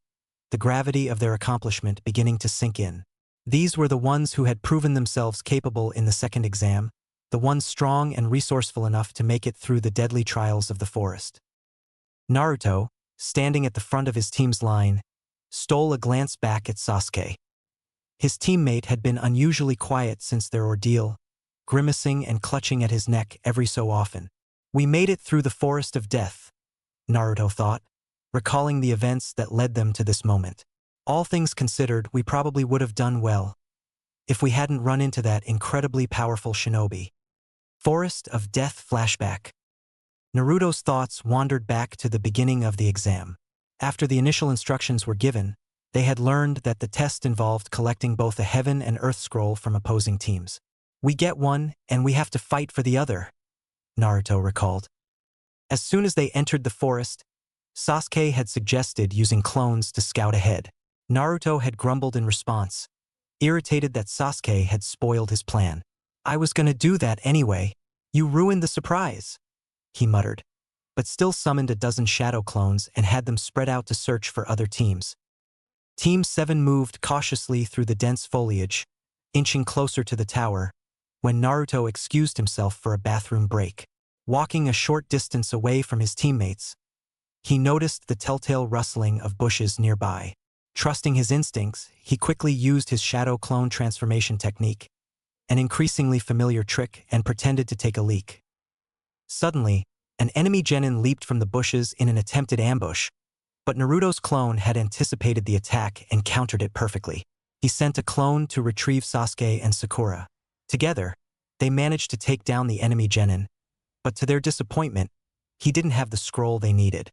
the gravity of their accomplishment beginning to sink in. These were the ones who had proven themselves capable in the second exam, the ones strong and resourceful enough to make it through the deadly trials of the forest. Naruto, standing at the front of his team's line, stole a glance back at Sasuke. His teammate had been unusually quiet since their ordeal, grimacing and clutching at his neck every so often. We made it through the forest of death, Naruto thought, recalling the events that led them to this moment. All things considered, we probably would have done well if we hadn't run into that incredibly powerful shinobi. Forest of Death flashback. Naruto's thoughts wandered back to the beginning of the exam. After the initial instructions were given, They had learned that the test involved collecting both a Heaven and Earth scroll from opposing teams. "We get one, and we have to fight for the other," Naruto recalled. As soon as they entered the forest, Sasuke had suggested using clones to scout ahead. Naruto had grumbled in response, irritated that Sasuke had spoiled his plan. "I was gonna do that anyway. You ruined the surprise," he muttered, but still summoned a dozen shadow clones and had them spread out to search for other teams. Team 7 moved cautiously through the dense foliage, inching closer to the tower, when Naruto excused himself for a bathroom break. Walking a short distance away from his teammates, he noticed the telltale rustling of bushes nearby. Trusting his instincts, he quickly used his shadow clone transformation technique, an increasingly familiar trick, and pretended to take a leak. Suddenly, an enemy genin leaped from the bushes in an attempted ambush, but Naruto's clone had anticipated the attack and countered it perfectly. He sent a clone to retrieve Sasuke and Sakura. Together, they managed to take down the enemy genin, but to their disappointment, he didn't have the scroll they needed.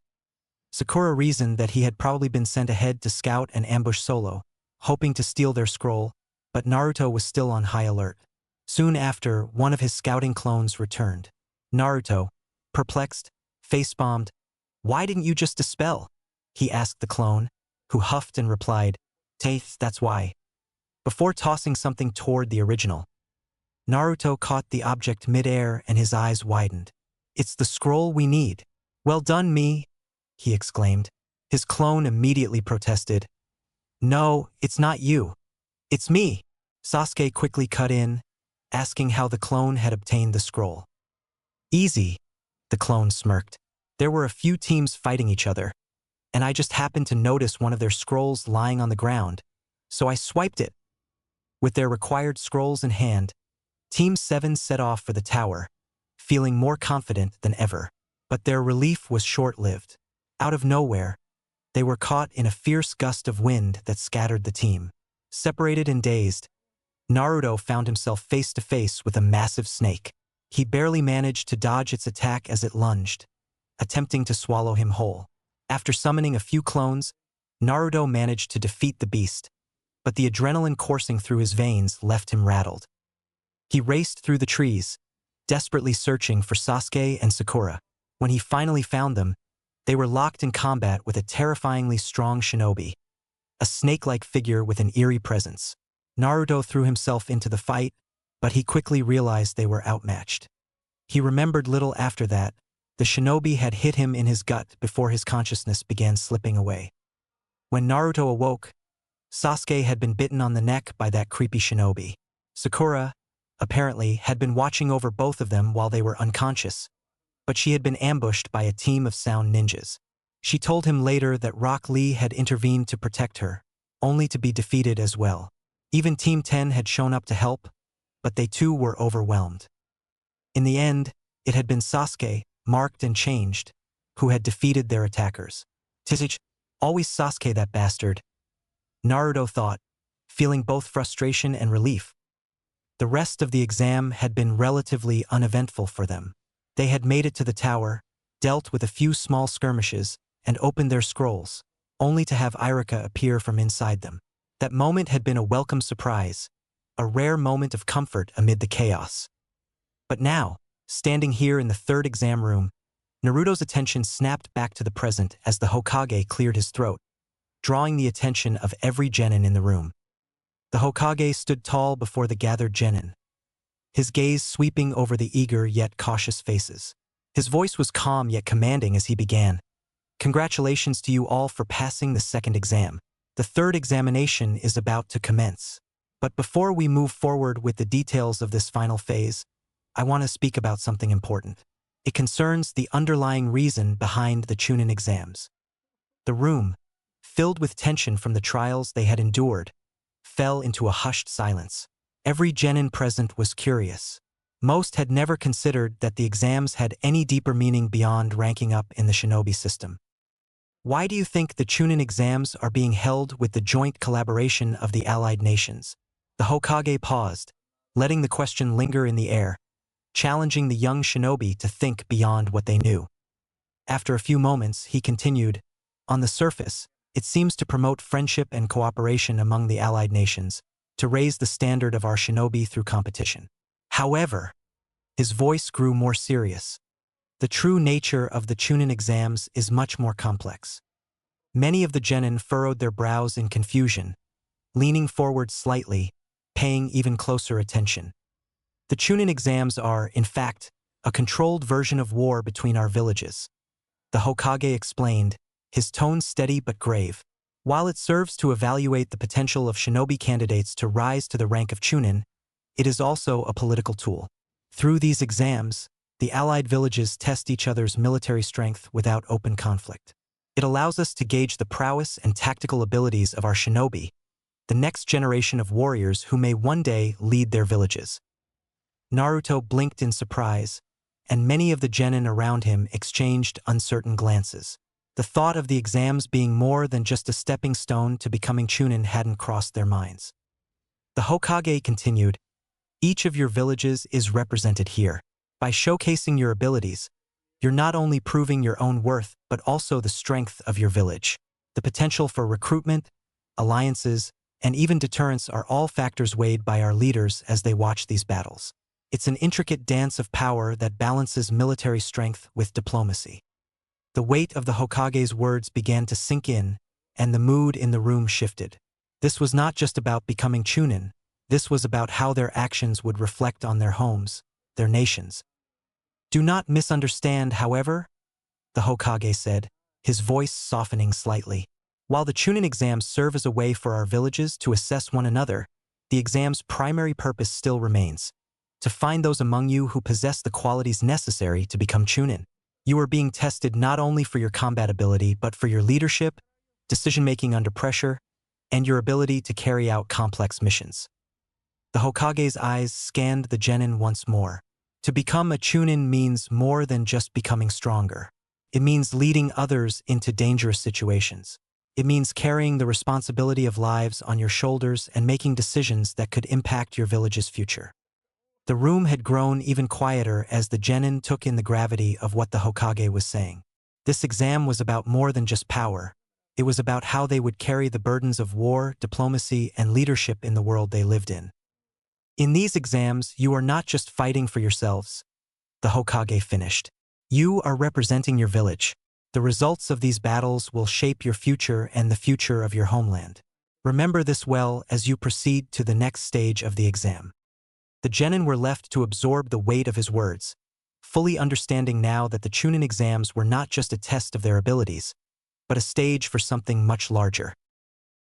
Sakura reasoned that he had probably been sent ahead to scout and ambush solo, hoping to steal their scroll, but Naruto was still on high alert. Soon after, one of his scouting clones returned. Naruto, perplexed, face-bombed. "Why didn't you just dispel?" he asked the clone, who huffed and replied, "Taith, that's why." Before tossing something toward the original, Naruto caught the object mid-air and his eyes widened. "It's the scroll we need." "Well done, me," he exclaimed. His clone immediately protested. "No, it's not you. It's me." Sasuke quickly cut in, asking how the clone had obtained the scroll. "Easy," the clone smirked. "There were a few teams fighting each other, and I just happened to notice one of their scrolls lying on the ground, so I swiped it." With their required scrolls in hand, Team 7 set off for the tower, feeling more confident than ever. But their relief was short-lived. Out of nowhere, they were caught in a fierce gust of wind that scattered the team. Separated and dazed, Naruto found himself face-to-face with a massive snake. He barely managed to dodge its attack as it lunged, attempting to swallow him whole. After summoning a few clones, Naruto managed to defeat the beast, but the adrenaline coursing through his veins left him rattled. He raced through the trees, desperately searching for Sasuke and Sakura. When he finally found them, they were locked in combat with a terrifyingly strong shinobi, a snake-like figure with an eerie presence. Naruto threw himself into the fight, but he quickly realized they were outmatched. He remembered little after that. The shinobi had hit him in his gut before his consciousness began slipping away. When Naruto awoke, Sasuke had been bitten on the neck by that creepy shinobi. Sakura, apparently, had been watching over both of them while they were unconscious, but she had been ambushed by a team of sound ninjas. She told him later that Rock Lee had intervened to protect her, only to be defeated as well. Even Team 10 had shown up to help, but they too were overwhelmed. In the end, it had been Sasuke, marked and changed, who had defeated their attackers. "Tisich, always Sasuke, that bastard," Naruto thought, feeling both frustration and relief. The rest of the exam had been relatively uneventful for them. They had made it to the tower, dealt with a few small skirmishes, and opened their scrolls, only to have Irika appear from inside them. That moment had been a welcome surprise, a rare moment of comfort amid the chaos. But now, standing here in the third exam room, Naruto's attention snapped back to the present as the Hokage cleared his throat, drawing the attention of every genin in the room. The Hokage stood tall before the gathered genin, his gaze sweeping over the eager yet cautious faces. His voice was calm yet commanding as he began. "Congratulations to you all for passing the second exam. The third examination is about to commence. But before we move forward with the details of this final phase, I want to speak about something important. It concerns the underlying reason behind the Chunin exams." The room, filled with tension from the trials they had endured, fell into a hushed silence. Every genin present was curious. Most had never considered that the exams had any deeper meaning beyond ranking up in the shinobi system. "Why do you think the Chunin exams are being held with the joint collaboration of the allied nations?" The Hokage paused, letting the question linger in the air, challenging the young shinobi to think beyond what they knew. After a few moments, he continued, "On the surface, It seems to promote friendship and cooperation among the allied nations, to raise the standard of our shinobi through competition. However, his voice grew more serious. The true nature of the Chunin exams is much more complex. Many of the genin furrowed their brows in confusion, leaning forward slightly, paying even closer attention. The Chunin exams are, in fact, a controlled version of war between our villages. The Hokage explained, his tone steady but grave. While it serves to evaluate the potential of shinobi candidates to rise to the rank of Chunin, it is also a political tool. Through these exams, the allied villages test each other's military strength without open conflict. It allows us to gauge the prowess and tactical abilities of our shinobi, the next generation of warriors who may one day lead their villages. Naruto blinked in surprise, and many of the genin around him exchanged uncertain glances. The thought of the exams being more than just a stepping stone to becoming Chunin hadn't crossed their minds. The Hokage continued, each of your villages is represented here. By showcasing your abilities, you're not only proving your own worth but also the strength of your village. The potential for recruitment, alliances, and even deterrence are all factors weighed by our leaders as they watch these battles. It's an intricate dance of power that balances military strength with diplomacy. The weight of the Hokage's words began to sink in, and the mood in the room shifted. This was not just about becoming Chunin. This was about how their actions would reflect on their homes, their nations. Do not misunderstand, however, the Hokage said, his voice softening slightly. While the Chunin exams serve as a way for our villages to assess one another, the exam's primary purpose still remains: to find those among you who possess the qualities necessary to become Chunin. You are being tested not only for your combat ability but for your leadership, decision-making under pressure, and your ability to carry out complex missions. The Hokage's eyes scanned the genin once more. To become a Chunin means more than just becoming stronger. It means leading others into dangerous situations. It means carrying the responsibility of lives on your shoulders and making decisions that could impact your village's future. The room had grown even quieter as the genin took in the gravity of what the Hokage was saying. This exam was about more than just power. It was about how they would carry the burdens of war, diplomacy, and leadership in the world they lived in. In these exams, you are not just fighting for yourselves, the Hokage finished. You are representing your village. The results of these battles will shape your future and the future of your homeland. Remember this well as you proceed to the next stage of the exam. The genin were left to absorb the weight of his words, fully understanding now that the Chunin exams were not just a test of their abilities, but a stage for something much larger.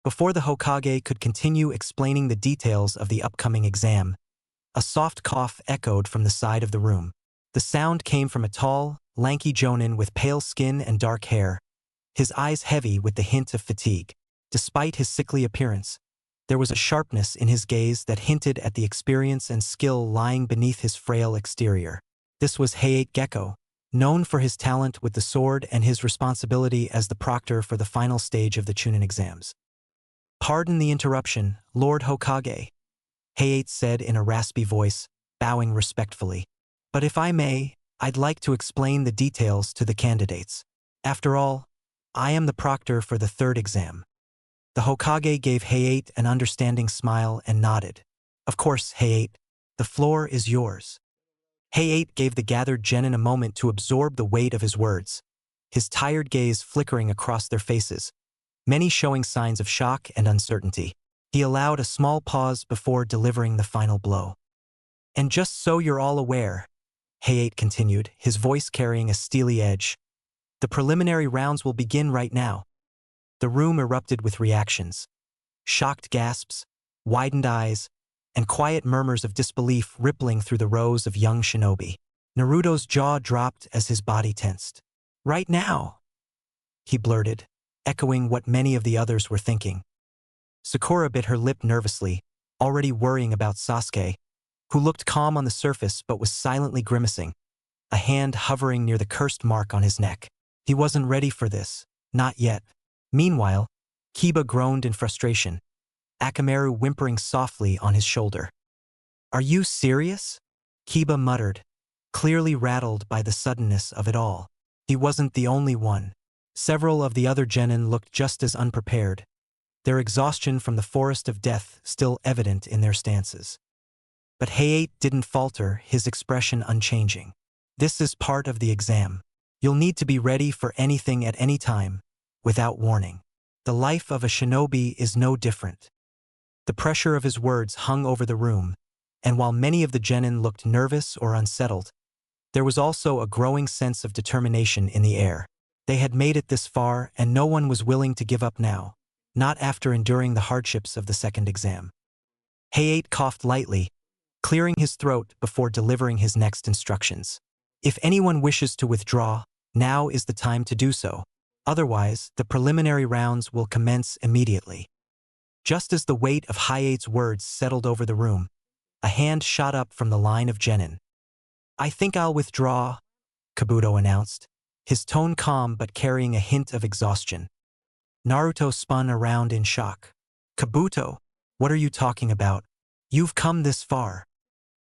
Before the Hokage could continue explaining the details of the upcoming exam, a soft cough echoed from the side of the room. The sound came from a tall, lanky jonin with pale skin and dark hair, his eyes heavy with the hint of fatigue. Despite his sickly appearance, there was a sharpness in his gaze that hinted at the experience and skill lying beneath his frail exterior. This was Hayate Gecko, known for his talent with the sword and his responsibility as the proctor for the final stage of the Chunin exams. Pardon the interruption, Lord Hokage, Hayate said in a raspy voice, bowing respectfully. But if I may, I'd like to explain the details to the candidates. After all, I am the proctor for the third exam. The Hokage gave Hayate an understanding smile and nodded. Of course, Hayate, the floor is yours. Hayate gave the gathered genin a moment to absorb the weight of his words, his tired gaze flickering across their faces, many showing signs of shock and uncertainty. He allowed a small pause before delivering the final blow. And just so you're all aware, Hayate continued, his voice carrying a steely edge, the preliminary rounds will begin right now. The room erupted with reactions. Shocked gasps, widened eyes, and quiet murmurs of disbelief rippling through the rows of young shinobi. Naruto's jaw dropped as his body tensed. Right now, he blurted, echoing what many of the others were thinking. Sakura bit her lip nervously, already worrying about Sasuke, who looked calm on the surface but was silently grimacing, a hand hovering near the cursed mark on his neck. He wasn't ready for this, not yet. Meanwhile, Kiba groaned in frustration, Akamaru whimpering softly on his shoulder. Are you serious? Kiba muttered, clearly rattled by the suddenness of it all. He wasn't the only one. Several of the other genin looked just as unprepared, their exhaustion from the forest of death still evident in their stances. But Hayate didn't falter, his expression unchanging. This is part of the exam. You'll need to be ready for anything at any time, without warning. The life of a shinobi is no different. The pressure of his words hung over the room, and while many of the genin looked nervous or unsettled, there was also a growing sense of determination in the air. They had made it this far, and no one was willing to give up now, not after enduring the hardships of the second exam. Hayate coughed lightly, clearing his throat before delivering his next instructions. If anyone wishes to withdraw, now is the time to do so. Otherwise, the preliminary rounds will commence immediately. Just as the weight of Hayate's words settled over the room, a hand shot up from the line of genin. "I think I'll withdraw," Kabuto announced, his tone calm but carrying a hint of exhaustion. Naruto spun around in shock. "Kabuto, what are you talking about? You've come this far."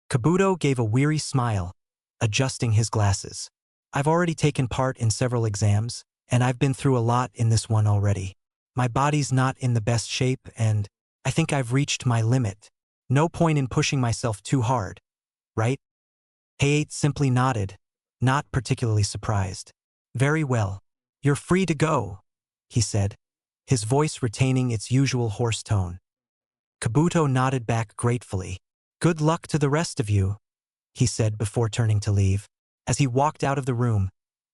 Kabuto gave a weary smile, adjusting his glasses. "I've already taken part in several exams, and I've been through a lot in this one already. My body's not in the best shape, and I think I've reached my limit. No point in pushing myself too hard, right?" Hayate simply nodded, not particularly surprised. "Very well. You're free to go," he said, his voice retaining its usual hoarse tone. Kabuto nodded back gratefully. "Good luck to the rest of you," he said before turning to leave. As he walked out of the room,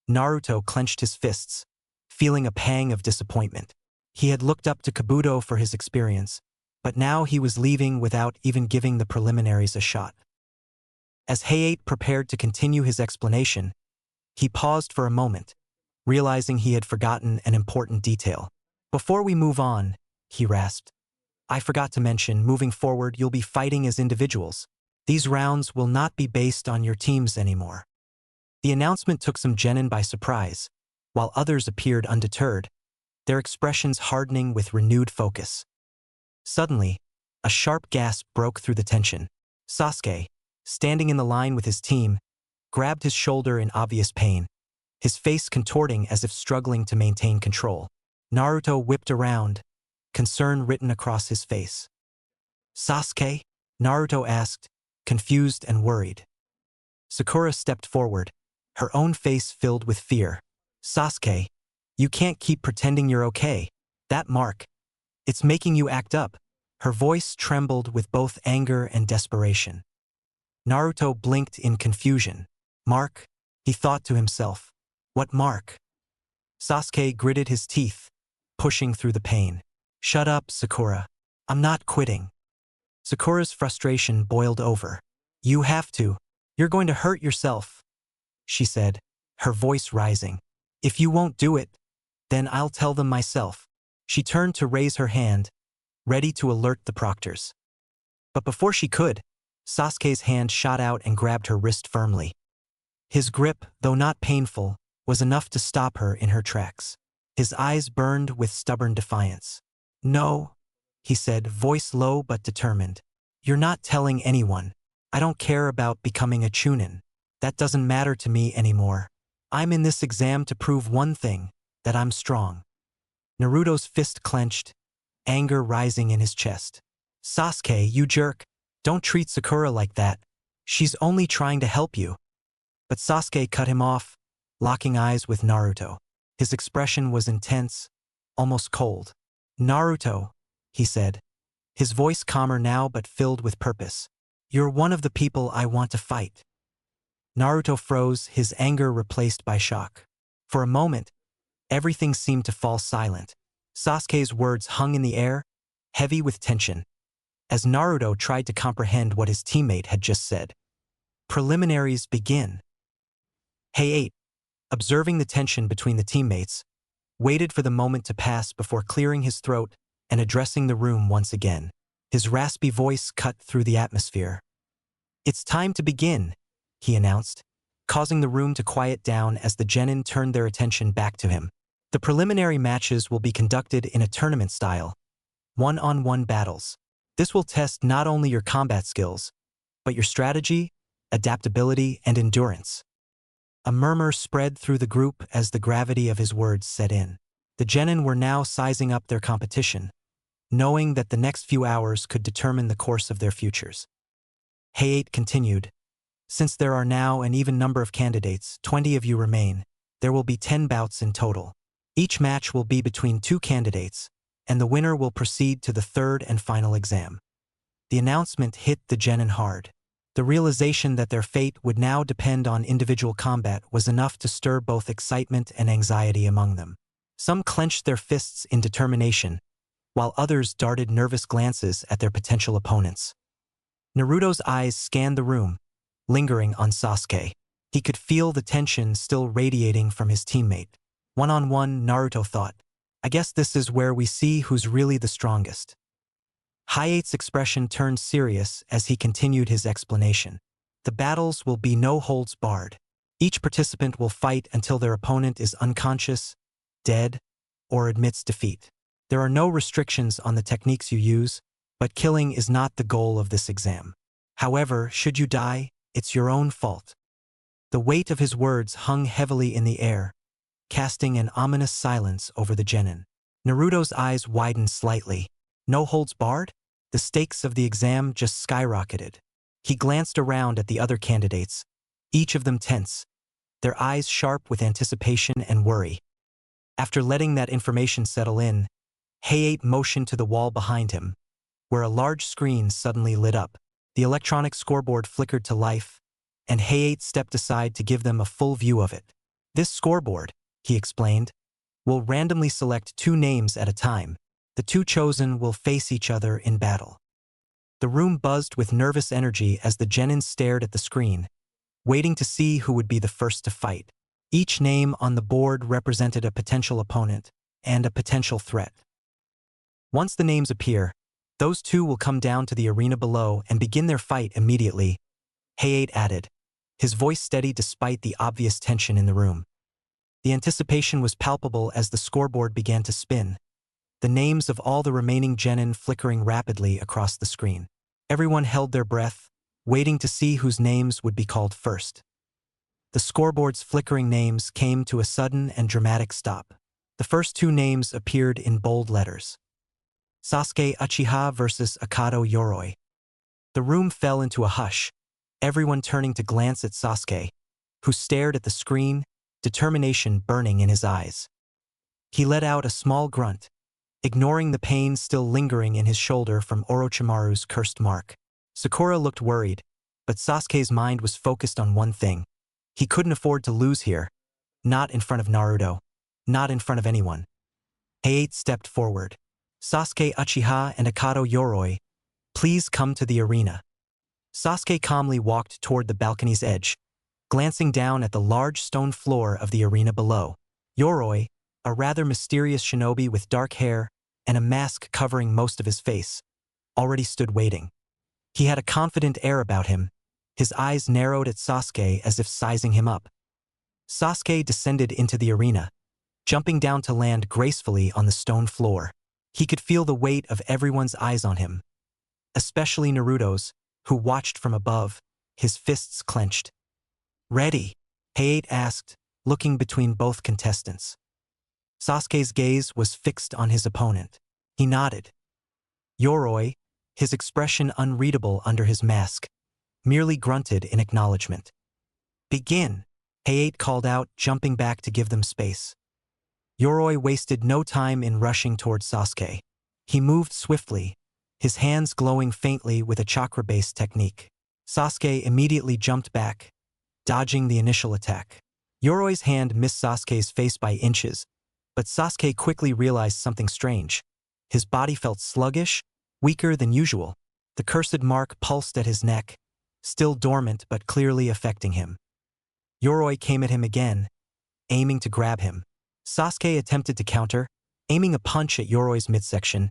Naruto clenched his fists, feeling a pang of disappointment. He had looked up to Kabuto for his experience, but now he was leaving without even giving the preliminaries a shot. As Hayate prepared to continue his explanation, he paused for a moment, realizing he had forgotten an important detail. "Before we move on," he rasped, "I forgot to mention, moving forward you'll be fighting as individuals. These rounds will not be based on your teams anymore." The announcement took some genin by surprise, while others appeared undeterred, their expressions hardening with renewed focus. Suddenly, a sharp gasp broke through the tension. Sasuke, standing in the line with his team, grabbed his shoulder in obvious pain, his face contorting as if struggling to maintain control. Naruto whipped around, concern written across his face. "Sasuke?" Naruto asked, confused and worried. Sakura stepped forward, her own face filled with fear. "Sasuke, you can't keep pretending you're okay. That mark, it's making you act up." Her voice trembled with both anger and desperation. Naruto blinked in confusion. "Mark?" he thought to himself. "What mark?" Sasuke gritted his teeth, pushing through the pain. "Shut up, Sakura. I'm not quitting." Sakura's frustration boiled over. "You have to. You're going to hurt yourself," she said, her voice rising. "If you won't do it, then I'll tell them myself." She turned to raise her hand, ready to alert the proctors. But before she could, Sasuke's hand shot out and grabbed her wrist firmly. His grip, though not painful, was enough to stop her in her tracks. His eyes burned with stubborn defiance. "No," he said, voice low but determined. "You're not telling anyone. I don't care about becoming a Chunin. That doesn't matter to me anymore. I'm in this exam to prove one thing, that I'm strong." Naruto's fist clenched, anger rising in his chest. "Sasuke, you jerk. Don't treat Sakura like that. She's only trying to help you." But Sasuke cut him off, locking eyes with Naruto. His expression was intense, almost cold. "Naruto," he said, his voice calmer now but filled with purpose. "You're one of the people I want to fight." Naruto froze, his anger replaced by shock. For a moment, everything seemed to fall silent. Sasuke's words hung in the air, heavy with tension, as Naruto tried to comprehend what his teammate had just said. "Preliminaries begin." Hayate, observing the tension between the teammates, waited for the moment to pass before clearing his throat and addressing the room once again. His raspy voice cut through the atmosphere. "It's time to begin," he announced, causing the room to quiet down as the genin turned their attention back to him. "The preliminary matches will be conducted in a tournament style, one-on-one battles. This will test not only your combat skills, but your strategy, adaptability, and endurance." A murmur spread through the group as the gravity of his words set in. The genin were now sizing up their competition, knowing that the next few hours could determine the course of their futures. Hayate continued, "Since there are now an even number of candidates, 20 of you remain. There will be 10 bouts in total. Each match will be between 2 candidates, and the winner will proceed to the third and final exam." The announcement hit the genin hard. The realization that their fate would now depend on individual combat was enough to stir both excitement and anxiety among them. Some clenched their fists in determination, while others darted nervous glances at their potential opponents. Naruto's eyes scanned the room, lingering on Sasuke. He could feel the tension still radiating from his teammate. One-on-one, Naruto thought, "I guess this is where we see who's really the strongest." Hayate's expression turned serious as he continued his explanation. "The battles will be no holds barred. Each participant will fight until their opponent is unconscious, dead, or admits defeat. There are no restrictions on the techniques you use, but killing is not the goal of this exam. However, should you die, it's your own fault." The weight of his words hung heavily in the air, casting an ominous silence over the genin. Naruto's eyes widened slightly. No holds barred? The stakes of the exam just skyrocketed. He glanced around at the other candidates, each of them tense, their eyes sharp with anticipation and worry. After letting that information settle in, Hayate motioned to the wall behind him, where a large screen suddenly lit up. The electronic scoreboard flickered to life, and Hayate stepped aside to give them a full view of it. "This scoreboard," he explained, "will randomly select 2 names at a time. The 2 chosen will face each other in battle." The room buzzed with nervous energy as the genin stared at the screen, waiting to see who would be the first to fight. Each name on the board represented a potential opponent and a potential threat. Once the names appear, those 2 will come down to the arena below and begin their fight immediately, Hayate added, his voice steady despite the obvious tension in the room. The anticipation was palpable as the scoreboard began to spin, the names of all the remaining genin flickering rapidly across the screen. Everyone held their breath, waiting to see whose names would be called first. The scoreboard's flickering names came to a sudden and dramatic stop. The first 2 names appeared in bold letters. Sasuke Uchiha versus Akato Yoroi. The room fell into a hush, everyone turning to glance at Sasuke, who stared at the screen, determination burning in his eyes. He let out a small grunt, ignoring the pain still lingering in his shoulder from Orochimaru's cursed mark. Sakura looked worried, but Sasuke's mind was focused on one thing. He couldn't afford to lose here. Not in front of Naruto. Not in front of anyone. Hayate stepped forward. "Sasuke Uchiha and Akato Yoroi, please come to the arena." Sasuke calmly walked toward the balcony's edge, glancing down at the large stone floor of the arena below. Yoroi, a rather mysterious shinobi with dark hair and a mask covering most of his face, already stood waiting. He had a confident air about him, his eyes narrowed at Sasuke as if sizing him up. Sasuke descended into the arena, jumping down to land gracefully on the stone floor. He could feel the weight of everyone's eyes on him, especially Naruto's, who watched from above, his fists clenched. "Ready?" Hayate asked, looking between both contestants. Sasuke's gaze was fixed on his opponent. He nodded. Yoroi, his expression unreadable under his mask, merely grunted in acknowledgement. "Begin," Hayate called out, jumping back to give them space. Yoroi wasted no time in rushing toward Sasuke. He moved swiftly, his hands glowing faintly with a chakra-based technique. Sasuke immediately jumped back, dodging the initial attack. Yoroi's hand missed Sasuke's face by inches, but Sasuke quickly realized something strange. His body felt sluggish, weaker than usual. The cursed mark pulsed at his neck, still dormant but clearly affecting him. Yoroi came at him again, aiming to grab him. Sasuke attempted to counter, aiming a punch at Yoroi's midsection,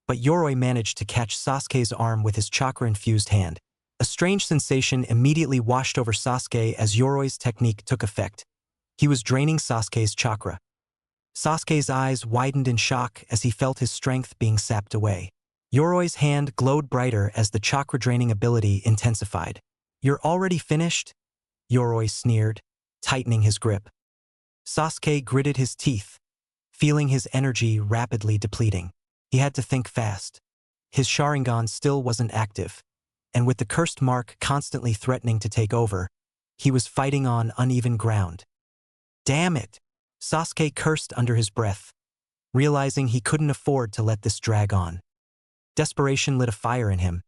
but Yoroi managed to catch Sasuke's arm with his chakra-infused hand. A strange sensation immediately washed over Sasuke as Yoroi's technique took effect. He was draining Sasuke's chakra. Sasuke's eyes widened in shock as he felt his strength being sapped away. Yoroi's hand glowed brighter as the chakra-draining ability intensified. "You're already finished?" Yoroi sneered. tightening his grip. Sasuke gritted his teeth, feeling his energy rapidly depleting. He had to think fast. His Sharingan still wasn't active, and with the cursed mark constantly threatening to take over, he was fighting on uneven ground. Damn it! Sasuke cursed under his breath, realizing he couldn't afford to let this drag on. Desperation lit a fire in him,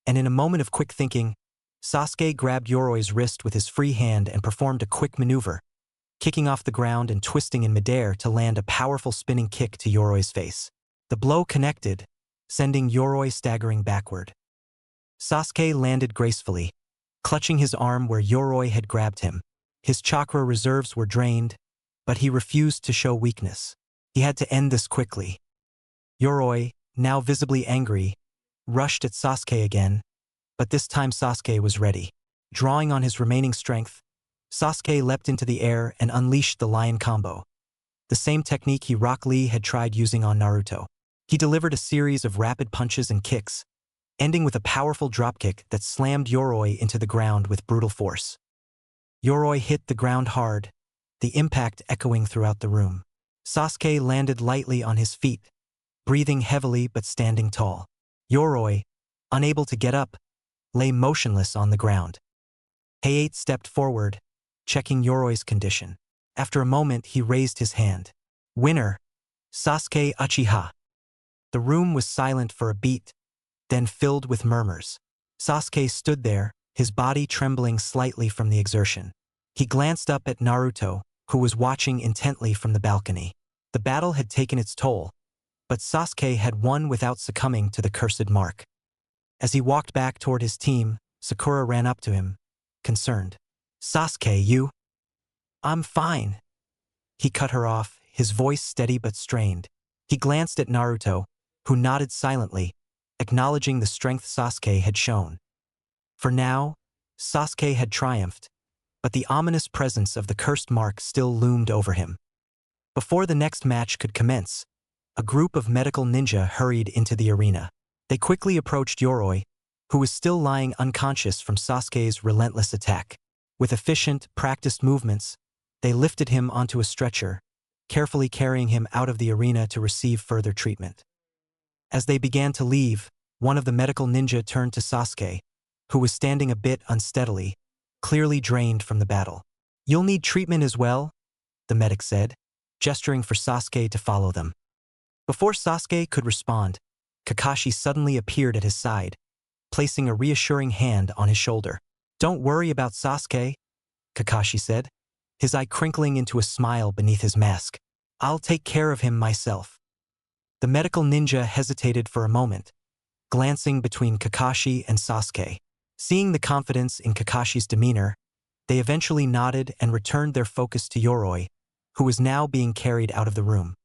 and in a moment of quick thinking, Sasuke grabbed Yoroi's wrist with his free hand and performed a quick maneuver, kicking off the ground and twisting in midair to land a powerful spinning kick to Yoroi's face. The blow connected, sending Yoroi staggering backward. Sasuke landed gracefully, clutching his arm where Yoroi had grabbed him. His chakra reserves were drained, but he refused to show weakness. He had to end this quickly. Yoroi, now visibly angry, rushed at Sasuke again, but this time Sasuke was ready. Drawing on his remaining strength, Sasuke leapt into the air and unleashed the lion combo, the same technique Rock Lee had tried using on Naruto. He delivered a series of rapid punches and kicks, ending with a powerful dropkick that slammed Yoroi into the ground with brutal force. Yoroi hit the ground hard, the impact echoing throughout the room. Sasuke landed lightly on his feet, breathing heavily but standing tall. Yoroi, unable to get up, lay motionless on the ground. Hayate stepped forward, checking Yoroi's condition. After a moment, he raised his hand. Winner, Sasuke Uchiha. The room was silent for a beat, then filled with murmurs. Sasuke stood there, his body trembling slightly from the exertion. He glanced up at Naruto, who was watching intently from the balcony. The battle had taken its toll, but Sasuke had won without succumbing to the cursed mark. As he walked back toward his team, Sakura ran up to him, concerned. Sasuke, you? I'm fine. He cut her off, his voice steady but strained. He glanced at Naruto, who nodded silently, acknowledging the strength Sasuke had shown. For now, Sasuke had triumphed, but the ominous presence of the cursed mark still loomed over him. Before the next match could commence, a group of medical ninja hurried into the arena. They quickly approached Yoroi, who was still lying unconscious from Sasuke's relentless attack. With efficient, practiced movements, they lifted him onto a stretcher, carefully carrying him out of the arena to receive further treatment. As they began to leave, one of the medical ninja turned to Sasuke, who was standing a bit unsteadily, clearly drained from the battle. You'll need treatment as well, the medic said, gesturing for Sasuke to follow them. Before Sasuke could respond, Kakashi suddenly appeared at his side, placing a reassuring hand on his shoulder. Don't worry about Sasuke, Kakashi said, his eye crinkling into a smile beneath his mask. I'll take care of him myself. The medical ninja hesitated for a moment, glancing between Kakashi and Sasuke. Seeing the confidence in Kakashi's demeanor, they eventually nodded and returned their focus to Yoroi, who was now being carried out of the room.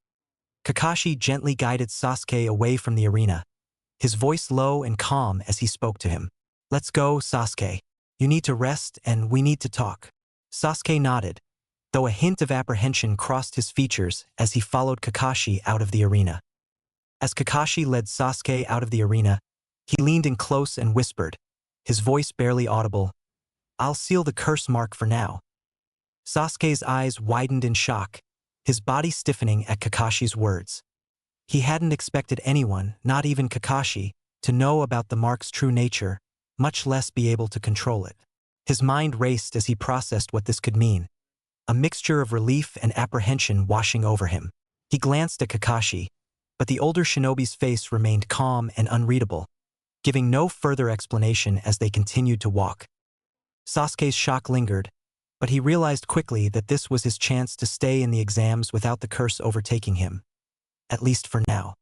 Kakashi gently guided Sasuke away from the arena, his voice low and calm as he spoke to him. Let's go, Sasuke. You need to rest and we need to talk. Sasuke nodded, though a hint of apprehension crossed his features as he followed Kakashi out of the arena. As Kakashi led Sasuke out of the arena, he leaned in close and whispered, his voice barely audible, I'll seal the curse mark for now. Sasuke's eyes widened in shock, his body stiffening at Kakashi's words. He hadn't expected anyone, not even Kakashi, to know about the mark's true nature, much less be able to control it. His mind raced as he processed what this could mean, a mixture of relief and apprehension washing over him. He glanced at Kakashi, but the older shinobi's face remained calm and unreadable, giving no further explanation as they continued to walk. Sasuke's shock lingered, but he realized quickly that this was his chance to stay in the exams without the curse overtaking him. At least for now.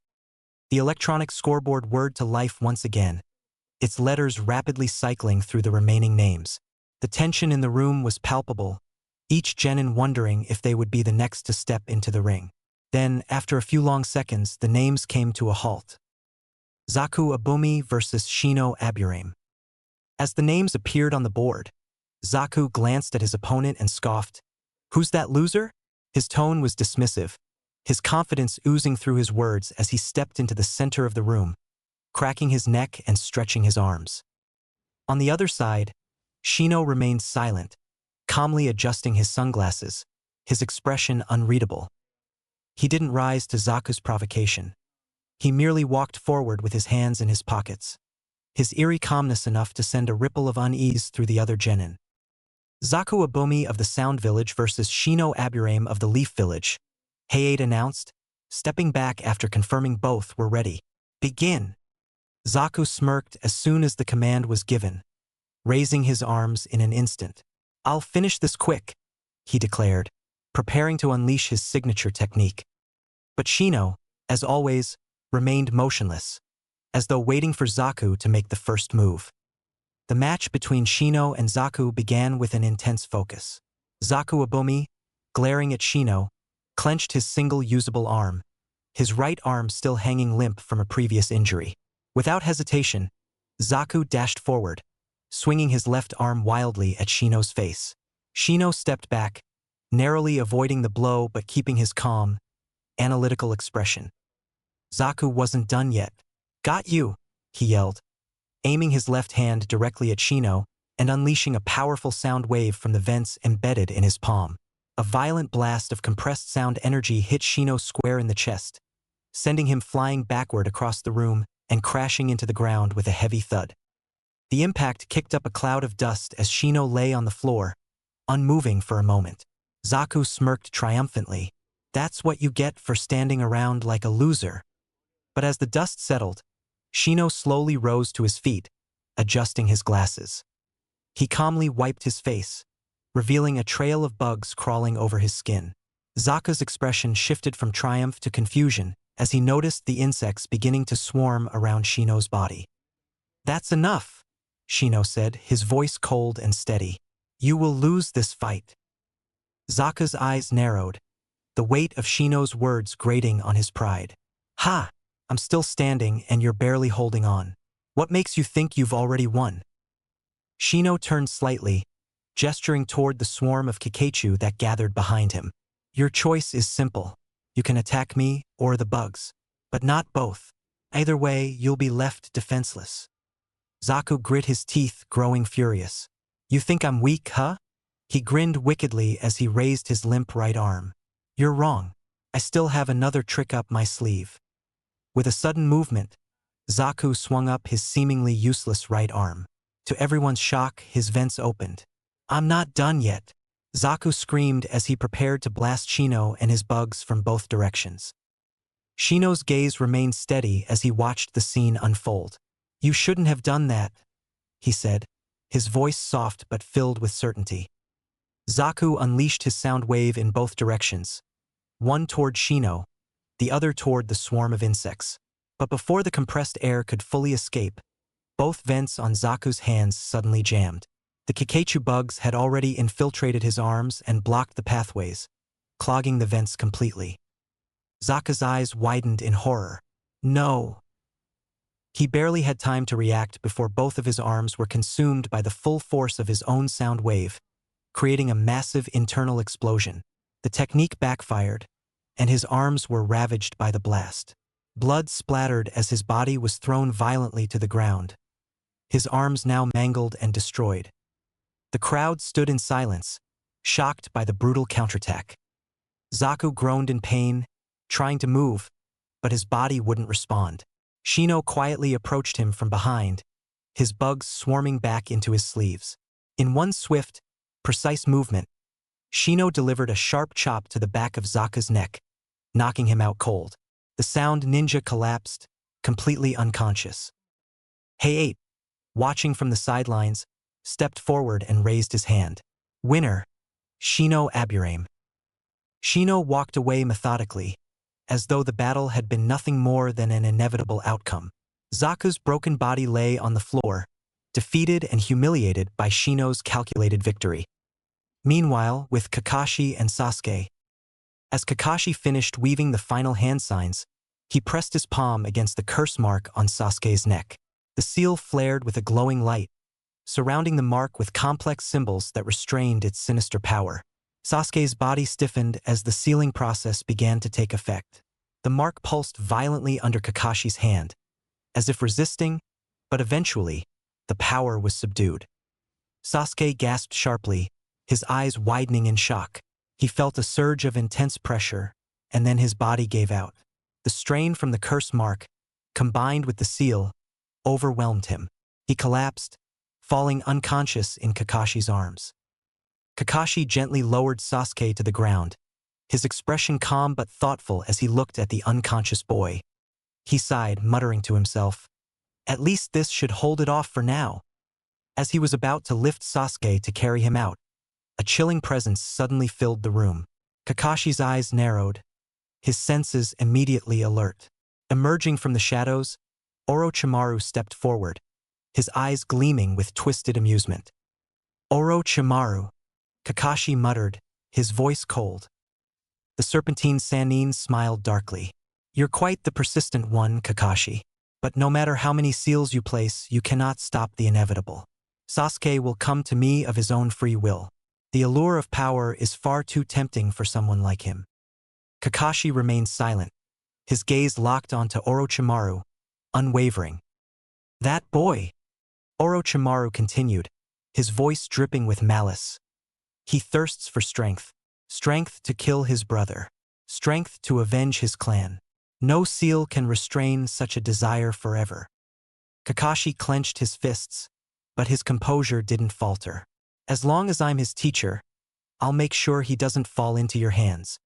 The electronic scoreboard whirred to life once again, its letters rapidly cycling through the remaining names. The tension in the room was palpable, each genin wondering if they would be the next to step into the ring. Then, after a few long seconds, the names came to a halt. Zaku Abumi versus Shino Aburame. As the names appeared on the board, Zaku glanced at his opponent and scoffed. Who's that loser? His tone was dismissive, his confidence oozing through his words as he stepped into the center of the room, cracking his neck and stretching his arms. On the other side, Shino remained silent, calmly adjusting his sunglasses, his expression unreadable. He didn't rise to Zaku's provocation. He merely walked forward with his hands in his pockets, his eerie calmness enough to send a ripple of unease through the other genin. Zaku Abomi of the Sound Village versus Shino Aburame of the Leaf Village, Hayate announced, stepping back after confirming both were ready. Begin! Zaku smirked as soon as the command was given, raising his arms in an instant. I'll finish this quick, he declared, preparing to unleash his signature technique. But Shino, as always, remained motionless, as though waiting for Zaku to make the first move. The match between Shino and Zaku began with an intense focus. Zaku Abomi, glaring at Shino, clenched his single usable arm, his right arm still hanging limp from a previous injury. Without hesitation, Zaku dashed forward, swinging his left arm wildly at Shino's face. Shino stepped back, narrowly avoiding the blow but keeping his calm, analytical expression. Zaku wasn't done yet. Got you, he yelled, aiming his left hand directly at Shino and unleashing a powerful sound wave from the vents embedded in his palm. A violent blast of compressed sound energy hit Shino square in the chest, sending him flying backward across the room and crashing into the ground with a heavy thud. The impact kicked up a cloud of dust as Shino lay on the floor, unmoving for a moment. Zaku smirked triumphantly. That's what you get for standing around like a loser. But as the dust settled, Shino slowly rose to his feet, adjusting his glasses. He calmly wiped his face, revealing a trail of bugs crawling over his skin. Zaku's expression shifted from triumph to confusion as he noticed the insects beginning to swarm around Shino's body. That's enough, Shino said, his voice cold and steady. You will lose this fight. Zaku's eyes narrowed, the weight of Shino's words grating on his pride. Ha! I'm still standing and you're barely holding on. What makes you think you've already won? Shino turned slightly, gesturing toward the swarm of Kikaichu that gathered behind him. Your choice is simple. You can attack me or the bugs, but not both. Either way, you'll be left defenseless. Zaku grit his teeth, growing furious. You think I'm weak, huh? He grinned wickedly as he raised his limp right arm. You're wrong. I still have another trick up my sleeve. With a sudden movement, Zaku swung up his seemingly useless right arm. To everyone's shock, his vents opened. I'm not done yet, Zaku screamed as he prepared to blast Shino and his bugs from both directions. Shino's gaze remained steady as he watched the scene unfold. You shouldn't have done that, he said, his voice soft but filled with certainty. Zaku unleashed his sound wave in both directions, one toward Shino, the other toward the swarm of insects. But before the compressed air could fully escape, both vents on Zaku's hands suddenly jammed. The Kikaichu bugs had already infiltrated his arms and blocked the pathways, clogging the vents completely. Zaku's eyes widened in horror. No! He barely had time to react before both of his arms were consumed by the full force of his own sound wave, creating a massive internal explosion. The technique backfired, and his arms were ravaged by the blast. Blood splattered as his body was thrown violently to the ground, his arms now mangled and destroyed. The crowd stood in silence, shocked by the brutal counterattack. Zaku groaned in pain, trying to move, but his body wouldn't respond. Shino quietly approached him from behind, his bugs swarming back into his sleeves. In one swift, precise movement, Shino delivered a sharp chop to the back of Zaku's neck, knocking him out cold. The sound ninja collapsed, completely unconscious. Hayate, watching from the sidelines, stepped forward and raised his hand. Winner, Shino Aburame. Shino walked away methodically, as though the battle had been nothing more than an inevitable outcome. Zaku's broken body lay on the floor, defeated and humiliated by Shino's calculated victory. Meanwhile, with Kakashi and Sasuke, as Kakashi finished weaving the final hand signs, he pressed his palm against the curse mark on Sasuke's neck. The seal flared with a glowing light, surrounding the mark with complex symbols that restrained its sinister power. Sasuke's body stiffened as the sealing process began to take effect. The mark pulsed violently under Kakashi's hand, as if resisting, but eventually, the power was subdued. Sasuke gasped sharply, his eyes widening in shock. He felt a surge of intense pressure, and then his body gave out. The strain from the curse mark, combined with the seal, overwhelmed him. He collapsed, falling unconscious in Kakashi's arms. Kakashi gently lowered Sasuke to the ground, his expression calm but thoughtful as he looked at the unconscious boy. He sighed, muttering to himself, "At least this should hold it off for now." As he was about to lift Sasuke to carry him out, a chilling presence suddenly filled the room. Kakashi's eyes narrowed, his senses immediately alert. Emerging from the shadows, Orochimaru stepped forward, his eyes gleaming with twisted amusement. "Orochimaru," Kakashi muttered, his voice cold. The Serpentine Sannin smiled darkly. "You're quite the persistent one, Kakashi. But no matter how many seals you place, you cannot stop the inevitable. Sasuke will come to me of his own free will. The allure of power is far too tempting for someone like him." Kakashi remained silent, his gaze locked onto Orochimaru, unwavering. "That boy," Orochimaru continued, his voice dripping with malice. "He thirsts for strength. Strength to kill his brother. Strength to avenge his clan. No seal can restrain such a desire forever." Kakashi clenched his fists, but his composure didn't falter. "As long as I'm his teacher, I'll make sure he doesn't fall into your hands."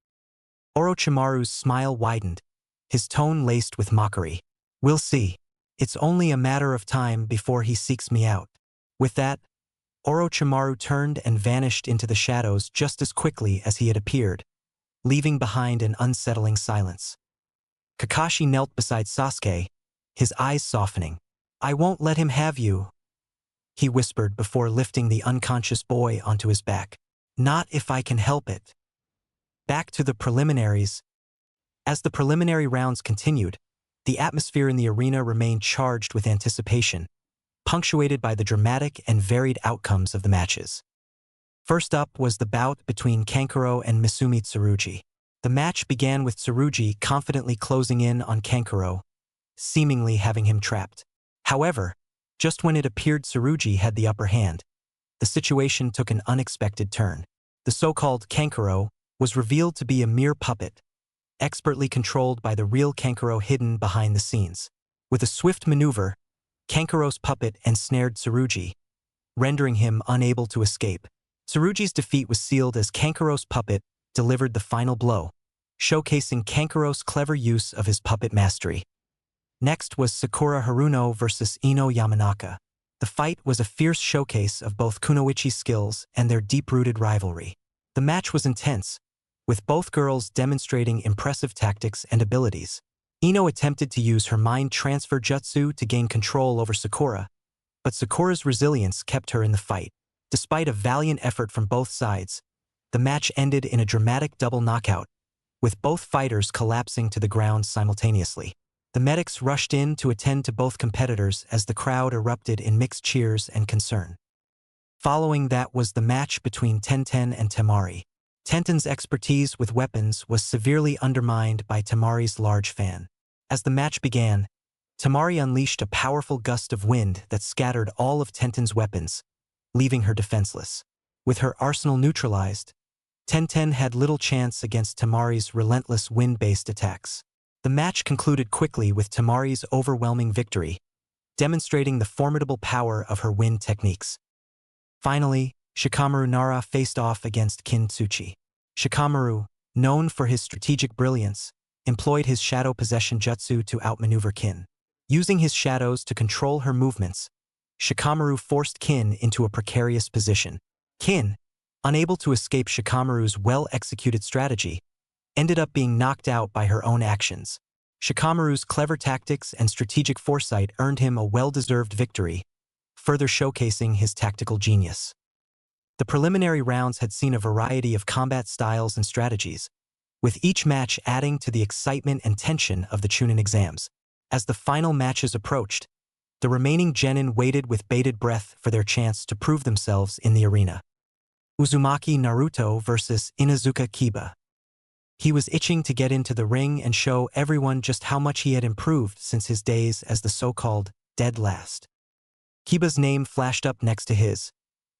Orochimaru's smile widened, his tone laced with mockery. "We'll see. It's only a matter of time before he seeks me out." With that, Orochimaru turned and vanished into the shadows just as quickly as he had appeared, leaving behind an unsettling silence. Kakashi knelt beside Sasuke, his eyes softening. "I won't let him have you," he whispered before lifting the unconscious boy onto his back. "Not if I can help it." Back to the preliminaries. As the preliminary rounds continued, the atmosphere in the arena remained charged with anticipation, punctuated by the dramatic and varied outcomes of the matches. First up was the bout between Kankuro and Misumi Tsurugi. The match began with Tsurugi confidently closing in on Kankuro, seemingly having him trapped. However, just when it appeared Tsurugi had the upper hand, the situation took an unexpected turn. The so-called Kankuro was revealed to be a mere puppet, expertly controlled by the real Kankuro hidden behind the scenes. With a swift maneuver, Kankuro's puppet ensnared Tsurugi, rendering him unable to escape. Tsurugi's defeat was sealed as Kankuro's puppet delivered the final blow, showcasing Kankuro's clever use of his puppet mastery. Next was Sakura Haruno versus Ino Yamanaka. The fight was a fierce showcase of both kunoichi's skills and their deep-rooted rivalry. The match was intense, with both girls demonstrating impressive tactics and abilities. Ino attempted to use her mind transfer jutsu to gain control over Sakura, but Sakura's resilience kept her in the fight. Despite a valiant effort from both sides, the match ended in a dramatic double knockout, with both fighters collapsing to the ground simultaneously. The medics rushed in to attend to both competitors as the crowd erupted in mixed cheers and concern. Following that was the match between Tenten and Temari. Tenten's expertise with weapons was severely undermined by Temari's large fan. As the match began, Temari unleashed a powerful gust of wind that scattered all of Tenten's weapons, leaving her defenseless. With her arsenal neutralized, Tenten had little chance against Temari's relentless wind-based attacks. The match concluded quickly with Temari's overwhelming victory, demonstrating the formidable power of her wind techniques. Finally, Shikamaru Nara faced off against Kin Tsuchi. Shikamaru, known for his strategic brilliance, employed his shadow possession jutsu to outmaneuver Kin. Using his shadows to control her movements, Shikamaru forced Kin into a precarious position. Kin, unable to escape Shikamaru's well-executed strategy, ended up being knocked out by her own actions. Shikamaru's clever tactics and strategic foresight earned him a well-deserved victory, further showcasing his tactical genius. The preliminary rounds had seen a variety of combat styles and strategies, with each match adding to the excitement and tension of the Chunin exams. As the final matches approached, the remaining genin waited with bated breath for their chance to prove themselves in the arena. Uzumaki Naruto versus Inuzuka Kiba. He was itching to get into the ring and show everyone just how much he had improved since his days as the so-called dead last. Kiba's name flashed up next to his,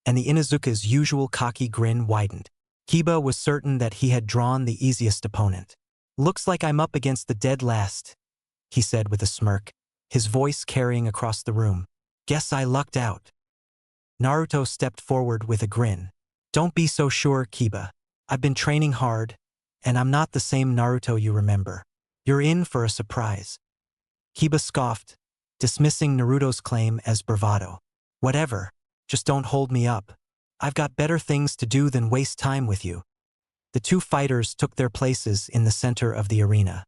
and the Inuzuka's usual cocky grin widened. Kiba was certain that he had drawn the easiest opponent. "Looks like I'm up against the dead last," he said with a smirk, his voice carrying across the room. "Guess I lucked out." Naruto stepped forward with a grin. "Don't be so sure, Kiba. I've been training hard, and I'm not the same Naruto you remember. You're in for a surprise." Kiba scoffed, dismissing Naruto's claim as bravado. "Whatever, just don't hold me up. I've got better things to do than waste time with you." The two fighters took their places in the center of the arena.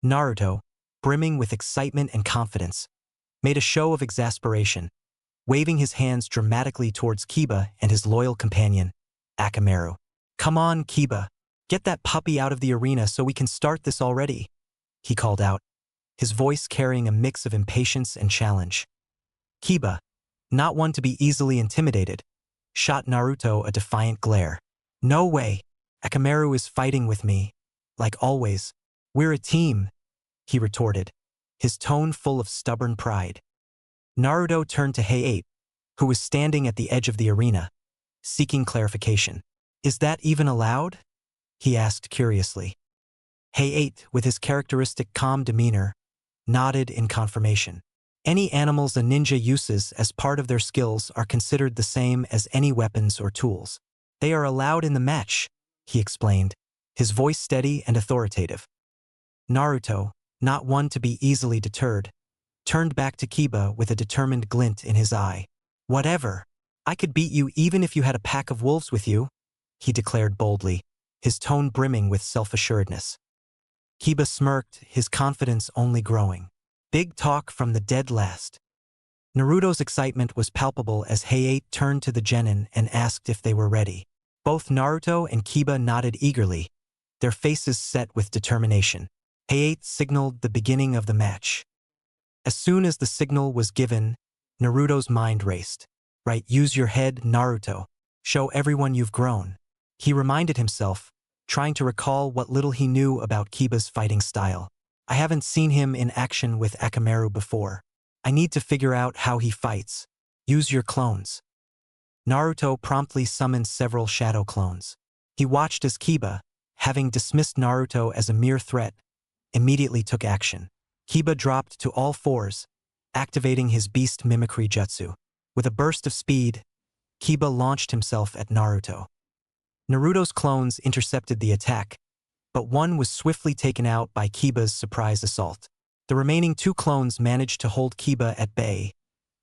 Naruto, brimming with excitement and confidence, made a show of exasperation, waving his hands dramatically towards Kiba and his loyal companion, Akamaru. "Come on, Kiba. Get that puppy out of the arena so we can start this already," he called out, his voice carrying a mix of impatience and challenge. Kiba, not one to be easily intimidated, shot Naruto a defiant glare. "No way. Akamaru is fighting with me. Like always. We're a team," he retorted, his tone full of stubborn pride. Naruto turned to Heiei, who was standing at the edge of the arena, seeking clarification. "Is that even allowed?" he asked curiously. Heiei, with his characteristic calm demeanor, nodded in confirmation. "Any animals a ninja uses as part of their skills are considered the same as any weapons or tools. They are allowed in the match," he explained, his voice steady and authoritative. Naruto, not one to be easily deterred, turned back to Kiba with a determined glint in his eye. "Whatever. I could beat you even if you had a pack of wolves with you," he declared boldly, his tone brimming with self-assuredness. Kiba smirked, his confidence only growing. Big talk from the dead last. Naruto's excitement was palpable as Heiei turned to the genin and asked if they were ready. Both Naruto and Kiba nodded eagerly, their faces set with determination. Heiei signaled the beginning of the match. As soon as the signal was given, Naruto's mind raced. "Right, use your head, Naruto. Show everyone you've grown," he reminded himself, trying to recall what little he knew about Kiba's fighting style. "I haven't seen him in action with Akamaru before. I need to figure out how he fights. Use your clones." Naruto promptly summoned several shadow clones. He watched as Kiba, having dismissed Naruto as a mere threat, immediately took action. Kiba dropped to all fours, activating his beast mimicry jutsu. With a burst of speed, Kiba launched himself at Naruto. Naruto's clones intercepted the attack, but one was swiftly taken out by Kiba's surprise assault. The remaining two clones managed to hold Kiba at bay,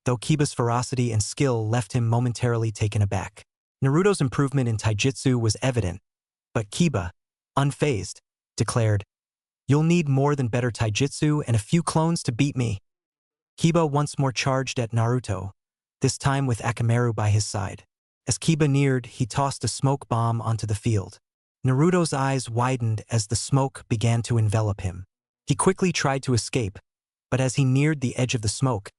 though Kiba's ferocity and skill left him momentarily taken aback. Naruto's improvement in taijutsu was evident, but Kiba, unfazed, declared, "You'll need more than better taijutsu and a few clones to beat me." Kiba once more charged at Naruto, this time with Akamaru by his side. As Kiba neared, he tossed a smoke bomb onto the field. Naruto's eyes widened as the smoke began to envelop him. He quickly tried to escape, but as he neared the edge of the smoke,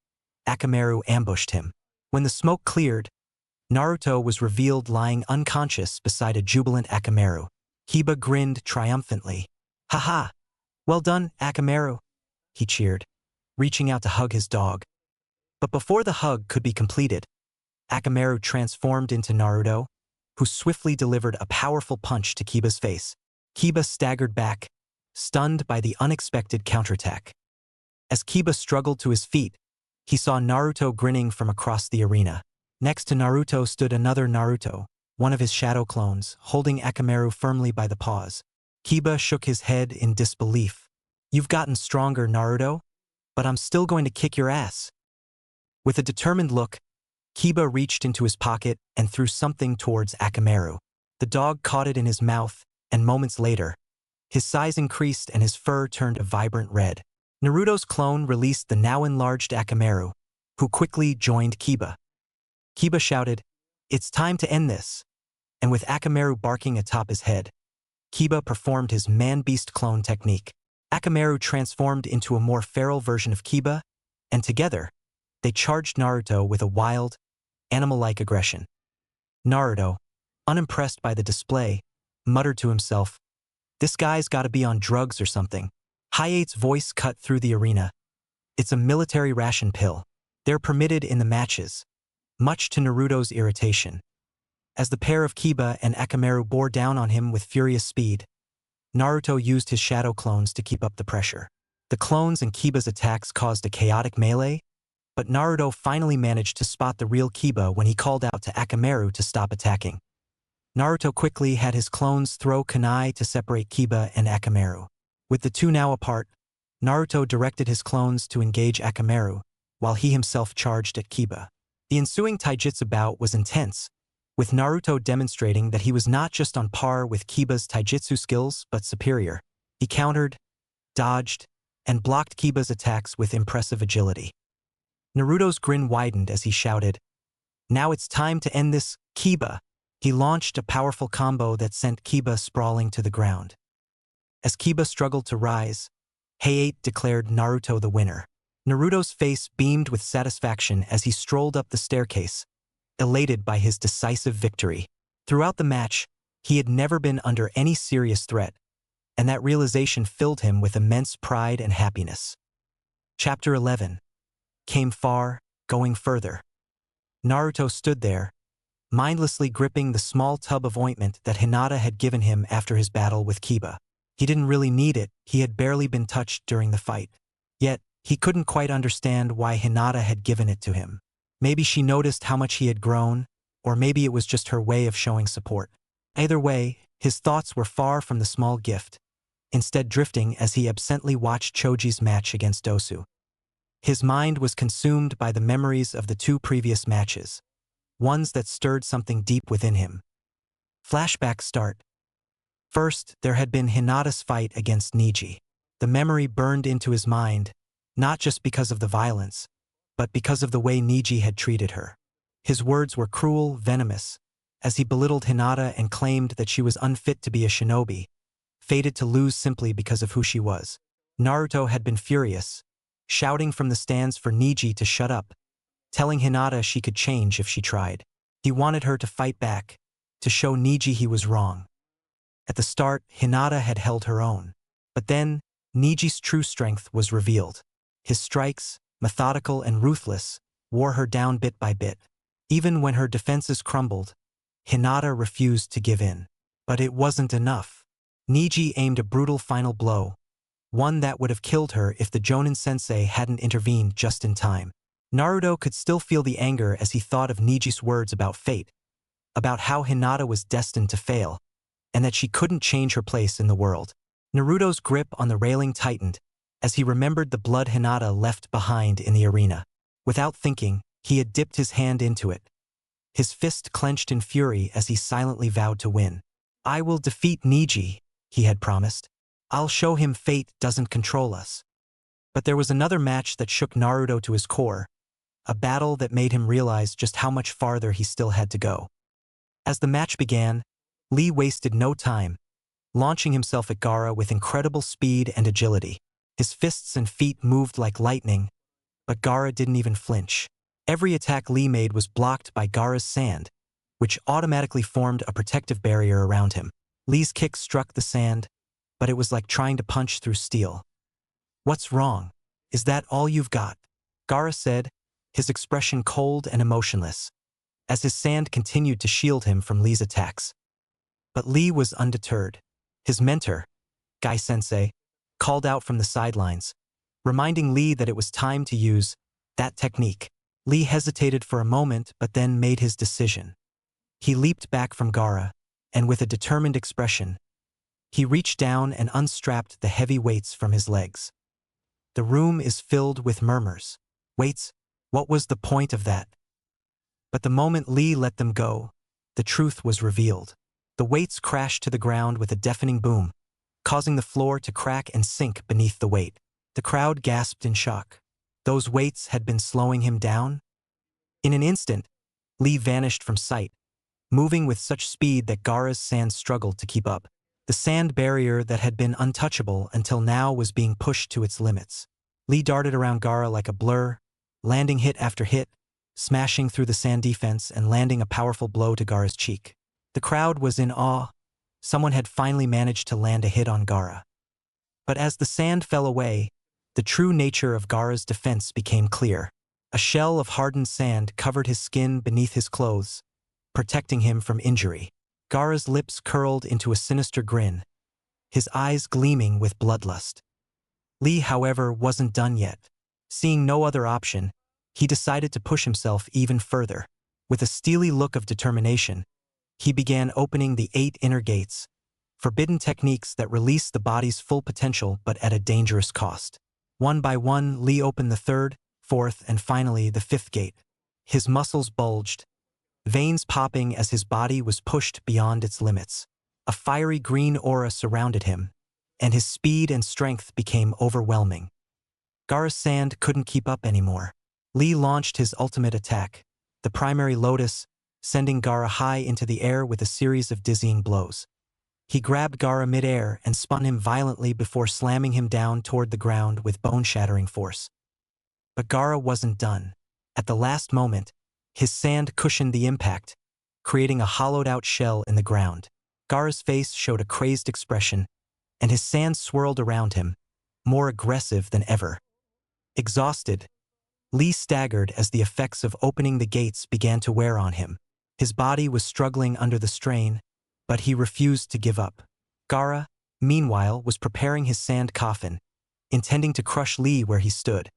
Akamaru ambushed him. When the smoke cleared, Naruto was revealed lying unconscious beside a jubilant Akamaru. Kiba grinned triumphantly. "Haha! Well done, Akamaru," he cheered, reaching out to hug his dog. But before the hug could be completed, Akamaru transformed into Naruto, who swiftly delivered a powerful punch to Kiba's face. Kiba staggered back, stunned by the unexpected counterattack. As Kiba struggled to his feet, he saw Naruto grinning from across the arena. Next to Naruto stood another Naruto, one of his shadow clones, holding Akamaru firmly by the paws. Kiba shook his head in disbelief. "You've gotten stronger, Naruto, but I'm still going to kick your ass." With a determined look, Kiba reached into his pocket and threw something towards Akamaru. The dog caught it in his mouth, and moments later, his size increased and his fur turned a vibrant red. Naruto's clone released the now enlarged Akamaru, who quickly joined Kiba. Kiba shouted, "It's time to end this," and with Akamaru barking atop his head, Kiba performed his man-beast clone technique. Akamaru transformed into a more feral version of Kiba, and together, they charged Naruto with a wild, animal-like aggression. Naruto, unimpressed by the display, muttered to himself, "This guy's gotta be on drugs or something." Heiei's voice cut through the arena. "It's a military ration pill. They're permitted in the matches. much to Naruto's irritation. As the pair of Kiba and Akamaru bore down on him with furious speed, Naruto used his shadow clones to keep up the pressure. The clones and Kiba's attacks caused a chaotic melee, but Naruto finally managed to spot the real Kiba when he called out to Akamaru to stop attacking. Naruto quickly had his clones throw kunai to separate Kiba and Akamaru. With the two now apart, Naruto directed his clones to engage Akamaru, while he himself charged at Kiba. The ensuing taijutsu bout was intense, with Naruto demonstrating that he was not just on par with Kiba's taijutsu skills but superior. He countered, dodged, and blocked Kiba's attacks with impressive agility. Naruto's grin widened as he shouted, "Now it's time to end this, Kiba!" He launched a powerful combo that sent Kiba sprawling to the ground. As Kiba struggled to rise, Hayate declared Naruto the winner. Naruto's face beamed with satisfaction as he strolled up the staircase, elated by his decisive victory. Throughout the match, he had never been under any serious threat, and that realization filled him with immense pride and happiness. Chapter 11. Came far, going further. Naruto stood there, mindlessly gripping the small tub of ointment that Hinata had given him after his battle with Kiba. He didn't really need it, he had barely been touched during the fight. Yet, he couldn't quite understand why Hinata had given it to him. Maybe she noticed how much he had grown, or maybe it was just her way of showing support. Either way, his thoughts were far from the small gift, instead drifting as he absently watched Choji's match against Dosu. His mind was consumed by the memories of the two previous matches, ones that stirred something deep within him. Flashbacks start. First, there had been Hinata's fight against Niji. The memory burned into his mind, not just because of the violence, but because of the way Niji had treated her. His words were cruel, venomous, as he belittled Hinata and claimed that she was unfit to be a shinobi, fated to lose simply because of who she was. Naruto had been furious, shouting from the stands for Niji to shut up, telling Hinata she could change if she tried. He wanted her to fight back, to show Niji he was wrong. At the start, Hinata had held her own. But then, Niji's true strength was revealed. His strikes, methodical and ruthless, wore her down bit by bit. Even when her defenses crumbled, Hinata refused to give in. But it wasn't enough. Niji aimed a brutal final blow, one that would have killed her if the Jonin-sensei hadn't intervened just in time. Naruto could still feel the anger as he thought of Niji's words about fate, about how Hinata was destined to fail, and that she couldn't change her place in the world. Naruto's grip on the railing tightened as he remembered the blood Hinata left behind in the arena. Without thinking, he had dipped his hand into it. His fist clenched in fury as he silently vowed to win. "I will defeat Niji," he had promised. "I'll show him fate doesn't control us." But there was another match that shook Naruto to his core, a battle that made him realize just how much farther he still had to go. As the match began, Lee wasted no time, launching himself at Gaara with incredible speed and agility. His fists and feet moved like lightning, but Gaara didn't even flinch. Every attack Lee made was blocked by Gaara's sand, which automatically formed a protective barrier around him. Lee's kick struck the sand, but it was like trying to punch through steel. "What's wrong? Is that all you've got?" Gaara said, his expression cold and emotionless, as his sand continued to shield him from Lee's attacks. But Lee was undeterred. His mentor, Gai-sensei, called out from the sidelines, reminding Lee that it was time to use that technique. Lee hesitated for a moment but then made his decision. He leaped back from Gaara, and with a determined expression, he reached down and unstrapped the heavy weights from his legs. The room is filled with murmurs. Weights? What was the point of that? But the moment Lee let them go, the truth was revealed. The weights crashed to the ground with a deafening boom, causing the floor to crack and sink beneath the weight. The crowd gasped in shock. Those weights had been slowing him down? In an instant, Lee vanished from sight, moving with such speed that Gaara's sand struggled to keep up. The sand barrier that had been untouchable until now was being pushed to its limits. Lee darted around Gaara like a blur, landing hit after hit, smashing through the sand defense and landing a powerful blow to Gaara's cheek. The crowd was in awe. Someone had finally managed to land a hit on Gaara. But as the sand fell away, the true nature of Gaara's defense became clear. A shell of hardened sand covered his skin beneath his clothes, protecting him from injury. Gaara's lips curled into a sinister grin, his eyes gleaming with bloodlust. Lee, however, wasn't done yet. Seeing no other option, he decided to push himself even further. With a steely look of determination, he began opening the 8 inner gates, forbidden techniques that release the body's full potential but at a dangerous cost. One by one, Lee opened the 3rd, 4th, and finally the 5th gate. His muscles bulged, veins popping as his body was pushed beyond its limits. A fiery green aura surrounded him, and his speed and strength became overwhelming. Gaara's sand couldn't keep up anymore. Lee launched his ultimate attack, the primary lotus, sending Gaara high into the air with a series of dizzying blows. He grabbed Gaara mid-air and spun him violently before slamming him down toward the ground with bone-shattering force. But Gaara wasn't done. At the last moment, his sand cushioned the impact, creating a hollowed-out shell in the ground. Gaara's face showed a crazed expression, and his sand swirled around him, more aggressive than ever. Exhausted, Lee staggered as the effects of opening the gates began to wear on him. His body was struggling under the strain, but he refused to give up. Gaara, meanwhile, was preparing his sand coffin, intending to crush Lee where he stood.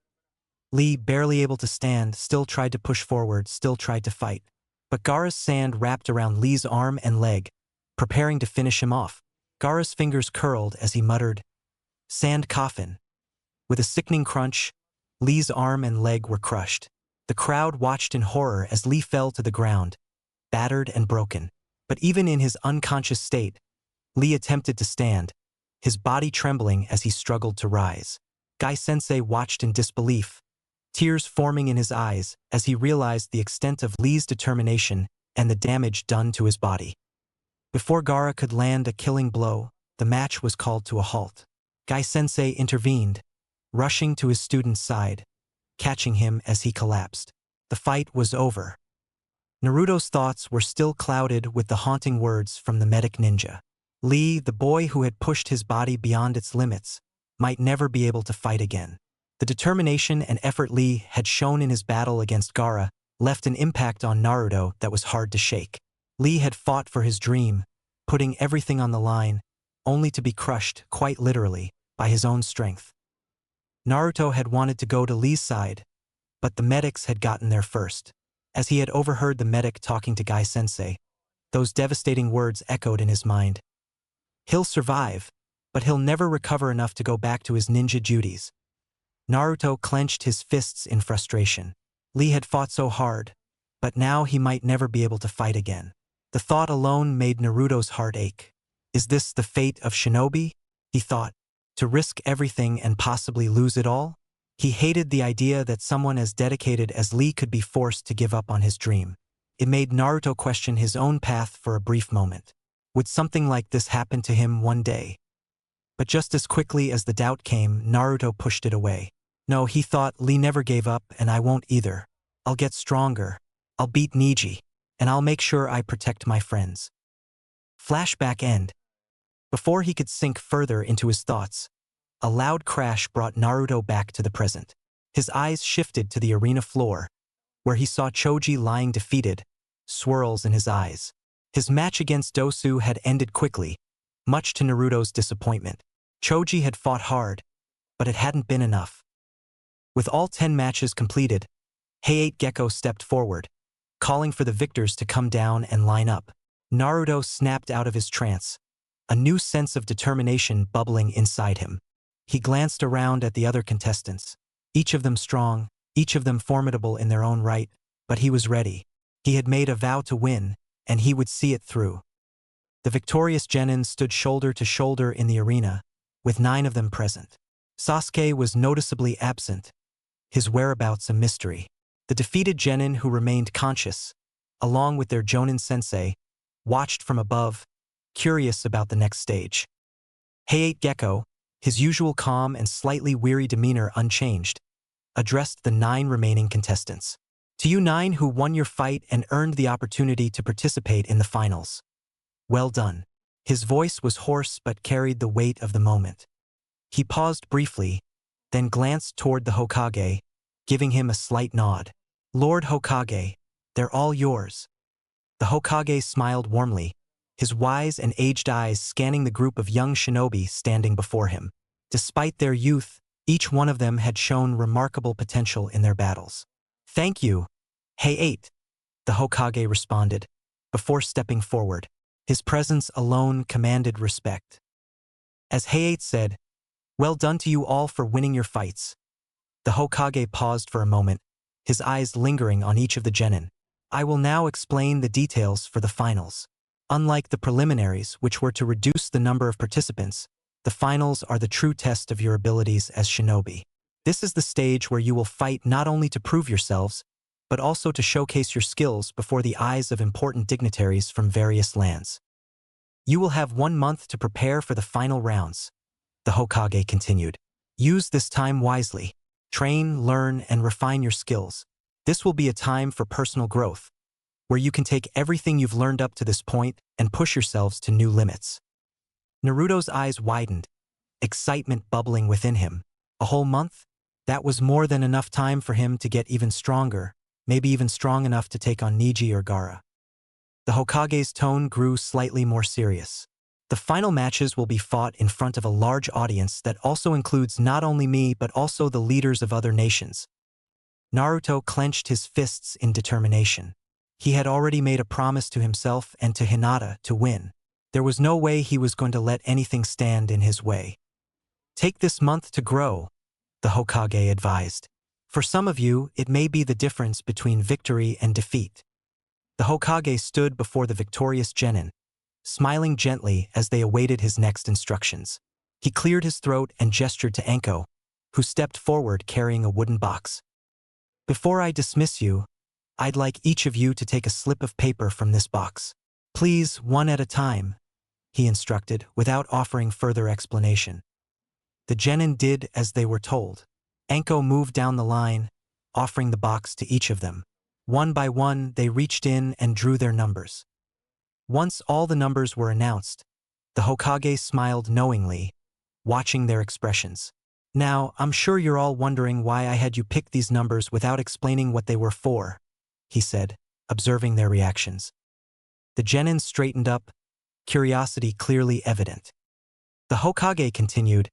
Lee, barely able to stand, still tried to push forward, still tried to fight. But Gaara's sand wrapped around Lee's arm and leg, preparing to finish him off. Gaara's fingers curled as he muttered, "Sand coffin." With a sickening crunch, Lee's arm and leg were crushed. The crowd watched in horror as Lee fell to the ground, battered and broken. But even in his unconscious state, Lee attempted to stand, his body trembling as he struggled to rise. Guy-sensei watched in disbelief, tears forming in his eyes as he realized the extent of Lee's determination and the damage done to his body. Before Gaara could land a killing blow, the match was called to a halt. Guy-sensei intervened, rushing to his student's side, catching him as he collapsed. The fight was over. Naruto's thoughts were still clouded with the haunting words from the medic ninja. Lee, the boy who had pushed his body beyond its limits, might never be able to fight again. The determination and effort Lee had shown in his battle against Gaara left an impact on Naruto that was hard to shake. Lee had fought for his dream, putting everything on the line, only to be crushed, quite literally, by his own strength. Naruto had wanted to go to Lee's side, but the medics had gotten there first. As he had overheard the medic talking to Guy-sensei, those devastating words echoed in his mind. He'll survive, but he'll never recover enough to go back to his ninja duties. Naruto clenched his fists in frustration. Lee had fought so hard, but now he might never be able to fight again. The thought alone made Naruto's heart ache. Is this the fate of shinobi? He thought. To risk everything and possibly lose it all? He hated the idea that someone as dedicated as Lee could be forced to give up on his dream. It made Naruto question his own path for a brief moment. Would something like this happen to him one day? But just as quickly as the doubt came, Naruto pushed it away. No, he thought, Lee never gave up, and I won't either. I'll get stronger. I'll beat Niji, and I'll make sure I protect my friends. Flashback end. Before he could sink further into his thoughts, a loud crash brought Naruto back to the present. His eyes shifted to the arena floor, where he saw Choji lying defeated, swirls in his eyes. His match against Dosu had ended quickly, much to Naruto's disappointment. Choji had fought hard, but it hadn't been enough. With all 10 matches completed, Hayate Gecko stepped forward, calling for the victors to come down and line up. Naruto snapped out of his trance, a new sense of determination bubbling inside him. He glanced around at the other contestants, each of them strong, each of them formidable in their own right, but he was ready. He had made a vow to win, and he would see it through. The victorious Genin stood shoulder to shoulder in the arena, with 9 of them present. Sasuke was noticeably absent, his whereabouts a mystery. The defeated Genin who remained conscious, along with their Jonin sensei, watched from above, curious about the next stage. Hayate Gecko, his usual calm and slightly weary demeanor unchanged, addressed the 9 remaining contestants. To you 9 who won your fight and earned the opportunity to participate in the finals. Well done. His voice was hoarse but carried the weight of the moment. He paused briefly, then glanced toward the Hokage, giving him a slight nod. Lord Hokage, they're all yours. The Hokage smiled warmly, his wise and aged eyes scanning the group of young shinobi standing before him. Despite their youth, each one of them had shown remarkable potential in their battles. Thank you. Hey 8, the Hokage responded, before stepping forward. His presence alone commanded respect. As Hey 8 said, well done to you all for winning your fights. The Hokage paused for a moment, his eyes lingering on each of the genin. I will now explain the details for the finals. Unlike the preliminaries, which were to reduce the number of participants, the finals are the true test of your abilities as shinobi. This is the stage where you will fight not only to prove yourselves, but also to showcase your skills before the eyes of important dignitaries from various lands. You will have 1 month to prepare for the final rounds, the Hokage continued. Use this time wisely. Train, learn, and refine your skills. This will be a time for personal growth, where you can take everything you've learned up to this point and push yourselves to new limits. Naruto's eyes widened, excitement bubbling within him. A whole month? That was more than enough time for him to get even stronger, maybe even strong enough to take on Neji or Gaara. The Hokage's tone grew slightly more serious. The final matches will be fought in front of a large audience that also includes not only me but also the leaders of other nations. Naruto clenched his fists in determination. He had already made a promise to himself and to Hinata to win. There was no way he was going to let anything stand in his way. Take this month to grow, the Hokage advised. For some of you, it may be the difference between victory and defeat. The Hokage stood before the victorious genin, smiling gently as they awaited his next instructions. He cleared his throat and gestured to Anko, who stepped forward carrying a wooden box. Before I dismiss you, I'd like each of you to take a slip of paper from this box. Please, one at a time, he instructed, without offering further explanation. The genin did as they were told. Anko moved down the line, offering the box to each of them. One by one, they reached in and drew their numbers. Once all the numbers were announced, the Hokage smiled knowingly, watching their expressions. Now, I'm sure you're all wondering why I had you pick these numbers without explaining what they were for, he said, observing their reactions. The genin straightened up, curiosity clearly evident. The Hokage continued,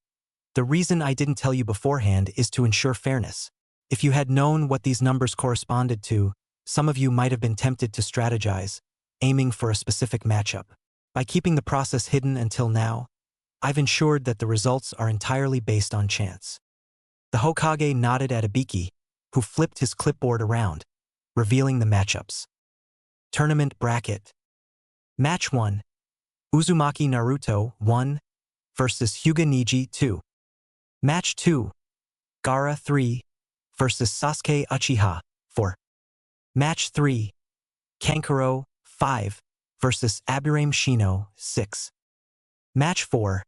the reason I didn't tell you beforehand is to ensure fairness. If you had known what these numbers corresponded to, some of you might have been tempted to strategize, aiming for a specific matchup. By keeping the process hidden until now, I've ensured that the results are entirely based on chance. The Hokage nodded at Ibiki, who flipped his clipboard around, revealing the matchups. Tournament Bracket. Match 1. Uzumaki Naruto 1 versus Hyuga Neji 2. Match 2. Gaara 3 versus Sasuke Uchiha 4. Match 3. Kankuro 5 versus Aburame Shino 6. Match 4.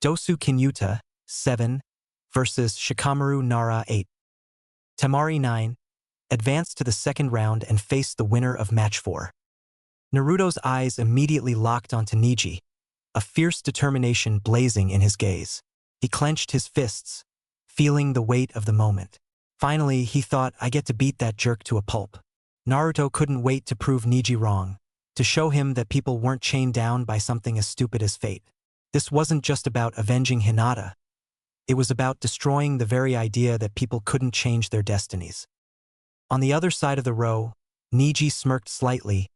Dosu Kinyuta 7 versus Shikamaru Nara 8. Temari 9 advanced to the second round and faced the winner of Match 4. Naruto's eyes immediately locked onto Neji, a fierce determination blazing in his gaze. He clenched his fists, feeling the weight of the moment. Finally, he thought, I get to beat that jerk to a pulp. Naruto couldn't wait to prove Neji wrong, to show him that people weren't chained down by something as stupid as fate. This wasn't just about avenging Hinata. It was about destroying the very idea that people couldn't change their destinies. On the other side of the row, Neji smirked slightly,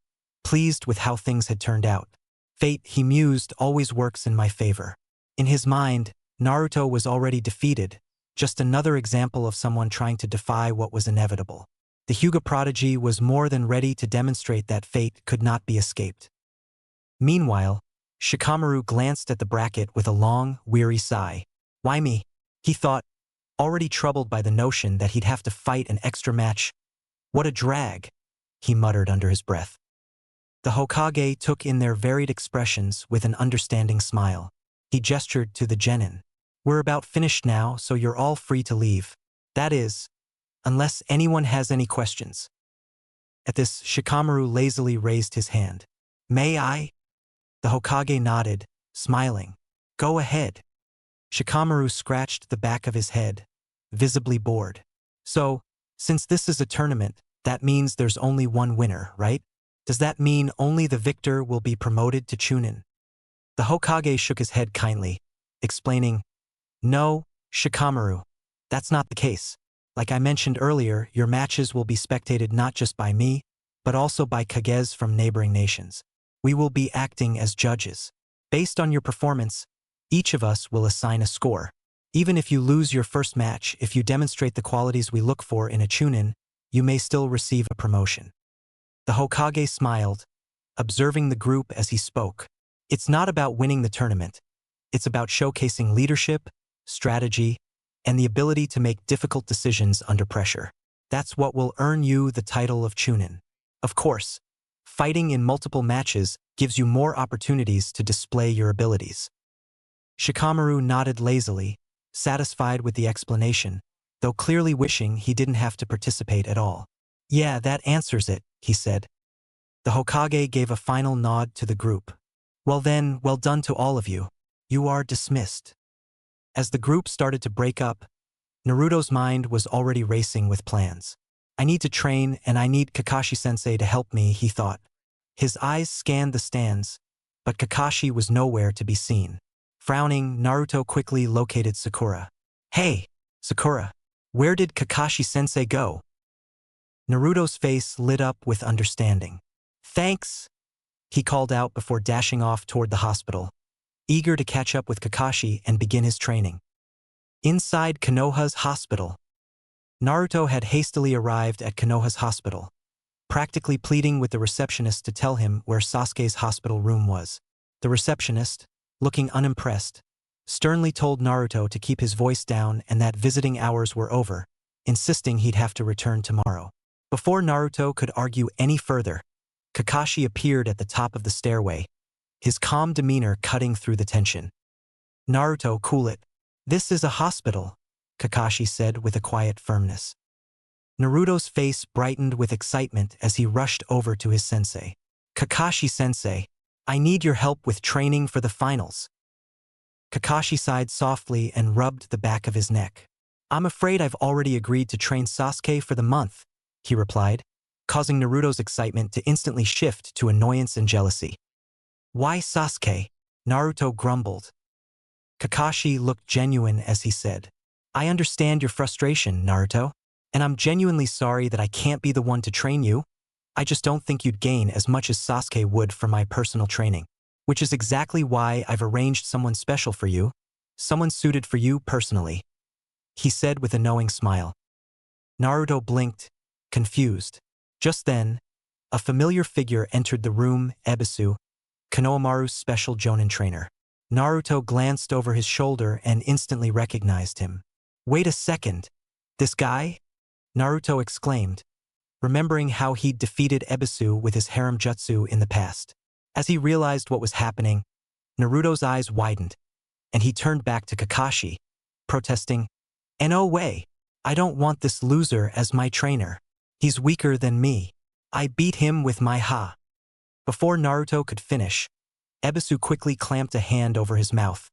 pleased with how things had turned out. Fate, he mused, always works in my favor. In his mind, Naruto was already defeated, just another example of someone trying to defy what was inevitable. The Hyuga prodigy was more than ready to demonstrate that fate could not be escaped. Meanwhile, Shikamaru glanced at the bracket with a long, weary sigh. Why me? He thought, already troubled by the notion that he'd have to fight an extra match. What a drag, he muttered under his breath. The Hokage took in their varied expressions with an understanding smile. He gestured to the genin. We're about finished now, so you're all free to leave. That is, unless anyone has any questions. At this, Shikamaru lazily raised his hand. May I? The Hokage nodded, smiling. Go ahead. Shikamaru scratched the back of his head, visibly bored. So, Since this is a tournament, that means there's only one winner, right? Does that mean only the victor will be promoted to Chunin? The Hokage shook his head kindly, explaining, "No, Shikamaru, that's not the case. Like I mentioned earlier, your matches will be spectated not just by me, but also by Kages from neighboring nations. We will be acting as judges. Based on your performance, each of us will assign a score. Even if you lose your first match, if you demonstrate the qualities we look for in a Chunin, you may still receive a promotion." The Hokage smiled, observing the group as he spoke. It's not about winning the tournament. It's about showcasing leadership, strategy, and the ability to make difficult decisions under pressure. That's what will earn you the title of Chunin. Of course, fighting in multiple matches gives you more opportunities to display your abilities. Shikamaru nodded lazily, satisfied with the explanation, though clearly wishing he didn't have to participate at all. "Yeah, that answers it," he said. The Hokage gave a final nod to the group. "Well then, well done to all of you. You are dismissed." As the group started to break up, Naruto's mind was already racing with plans. "I need to train, and I need Kakashi-sensei to help me," he thought. His eyes scanned the stands, but Kakashi was nowhere to be seen. Frowning, Naruto quickly located Sakura. "Hey, Sakura, where did Kakashi-sensei go?" Naruto's face lit up with understanding. "Thanks," he called out before dashing off toward the hospital, eager to catch up with Kakashi and begin his training. Inside Konoha's hospital, Naruto had hastily arrived at Konoha's hospital, practically pleading with the receptionist to tell him where Sasuke's hospital room was. The receptionist, looking unimpressed, sternly told Naruto to keep his voice down and that visiting hours were over, insisting he'd have to return tomorrow. Before Naruto could argue any further, Kakashi appeared at the top of the stairway, his calm demeanor cutting through the tension. "Naruto, cool it. This is a hospital," Kakashi said with a quiet firmness. Naruto's face brightened with excitement as he rushed over to his sensei. "Kakashi-sensei, I need your help with training for the finals." Kakashi sighed softly and rubbed the back of his neck. "I'm afraid I've already agreed to train Sasuke for the month," he replied, causing Naruto's excitement to instantly shift to annoyance and jealousy. "Why Sasuke?" Naruto grumbled. Kakashi looked genuine as he said, "I understand your frustration, Naruto, and I'm genuinely sorry that I can't be the one to train you. I just don't think you'd gain as much as Sasuke would from my personal training, which is exactly why I've arranged someone special for you, someone suited for you personally," he said with a knowing smile. Naruto blinked, confused. Just then, a familiar figure entered the room, Ebisu, Konohamaru's special Jonin trainer. Naruto glanced over his shoulder and instantly recognized him. "Wait a second, this guy?" Naruto exclaimed, remembering how he'd defeated Ebisu with his harem jutsu in the past. As he realized what was happening, Naruto's eyes widened, and he turned back to Kakashi, protesting, "No way, I don't want this loser as my trainer. He's weaker than me. I beat him with my ha." Before Naruto could finish, Ebisu quickly clamped a hand over his mouth,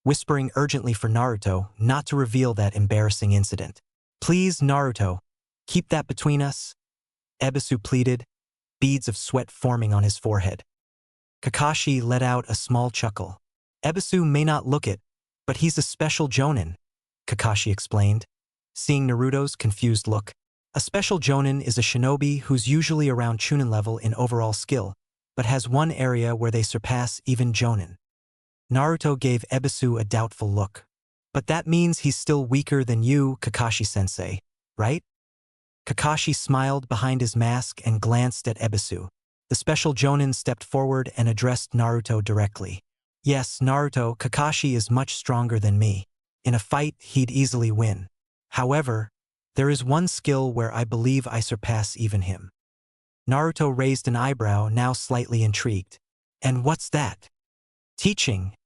whispering urgently for Naruto not to reveal that embarrassing incident. "Please, Naruto, keep that between us," Ebisu pleaded, beads of sweat forming on his forehead. Kakashi let out a small chuckle. "Ebisu may not look it, but he's a special Jonin," Kakashi explained, seeing Naruto's confused look. A special Jonin is a shinobi who's usually around Chunin level in overall skill, but has one area where they surpass even Jonin. Naruto gave Ebisu a doubtful look. "But that means he's still weaker than you, Kakashi-sensei, right?" Kakashi smiled behind his mask and glanced at Ebisu. The special Jonin stepped forward and addressed Naruto directly. "Yes, Naruto, Kakashi is much stronger than me. In a fight, he'd easily win. However, there is one skill where I believe I surpass even him." Naruto raised an eyebrow, now slightly intrigued. "And what's that?" "Teaching,"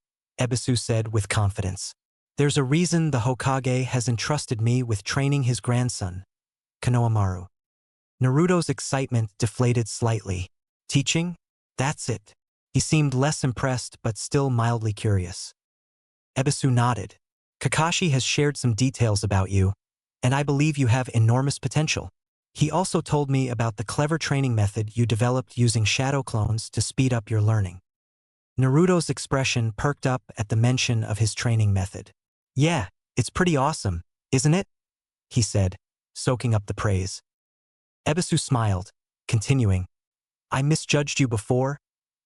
Ebisu said with confidence. "There's a reason the Hokage has entrusted me with training his grandson, Konohamaru." Naruto's excitement deflated slightly. "Teaching? That's it." He seemed less impressed but still mildly curious. Ebisu nodded. "Kakashi has shared some details about you, and I believe you have enormous potential. He also told me about the clever training method you developed using shadow clones to speed up your learning. Naruto's expression perked up at the mention of his training method. Yeah, it's pretty awesome, isn't it? He said, soaking up the praise. Ebisu smiled, continuing, I misjudged you before,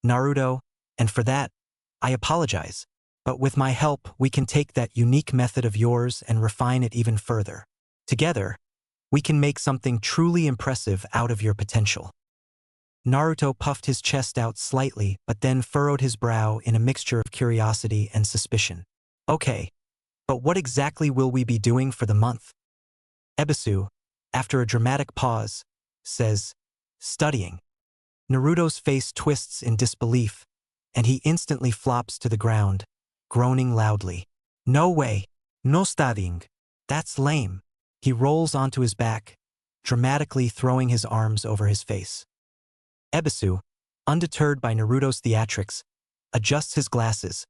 Naruto, and for that, I apologize. But with my help, we can take that unique method of yours and refine it even further. Together, we can make something truly impressive out of your potential. Naruto puffed his chest out slightly but then furrowed his brow in a mixture of curiosity and suspicion. Okay, but what exactly will we be doing for the month? Ebisu, after a dramatic pause, says, studying. Naruto's face twists in disbelief, and he instantly flops to the ground, groaning loudly. No way, no studying. That's lame. He rolls onto his back, dramatically throwing his arms over his face. Ebisu, undeterred by Naruto's theatrics, adjusts his glasses,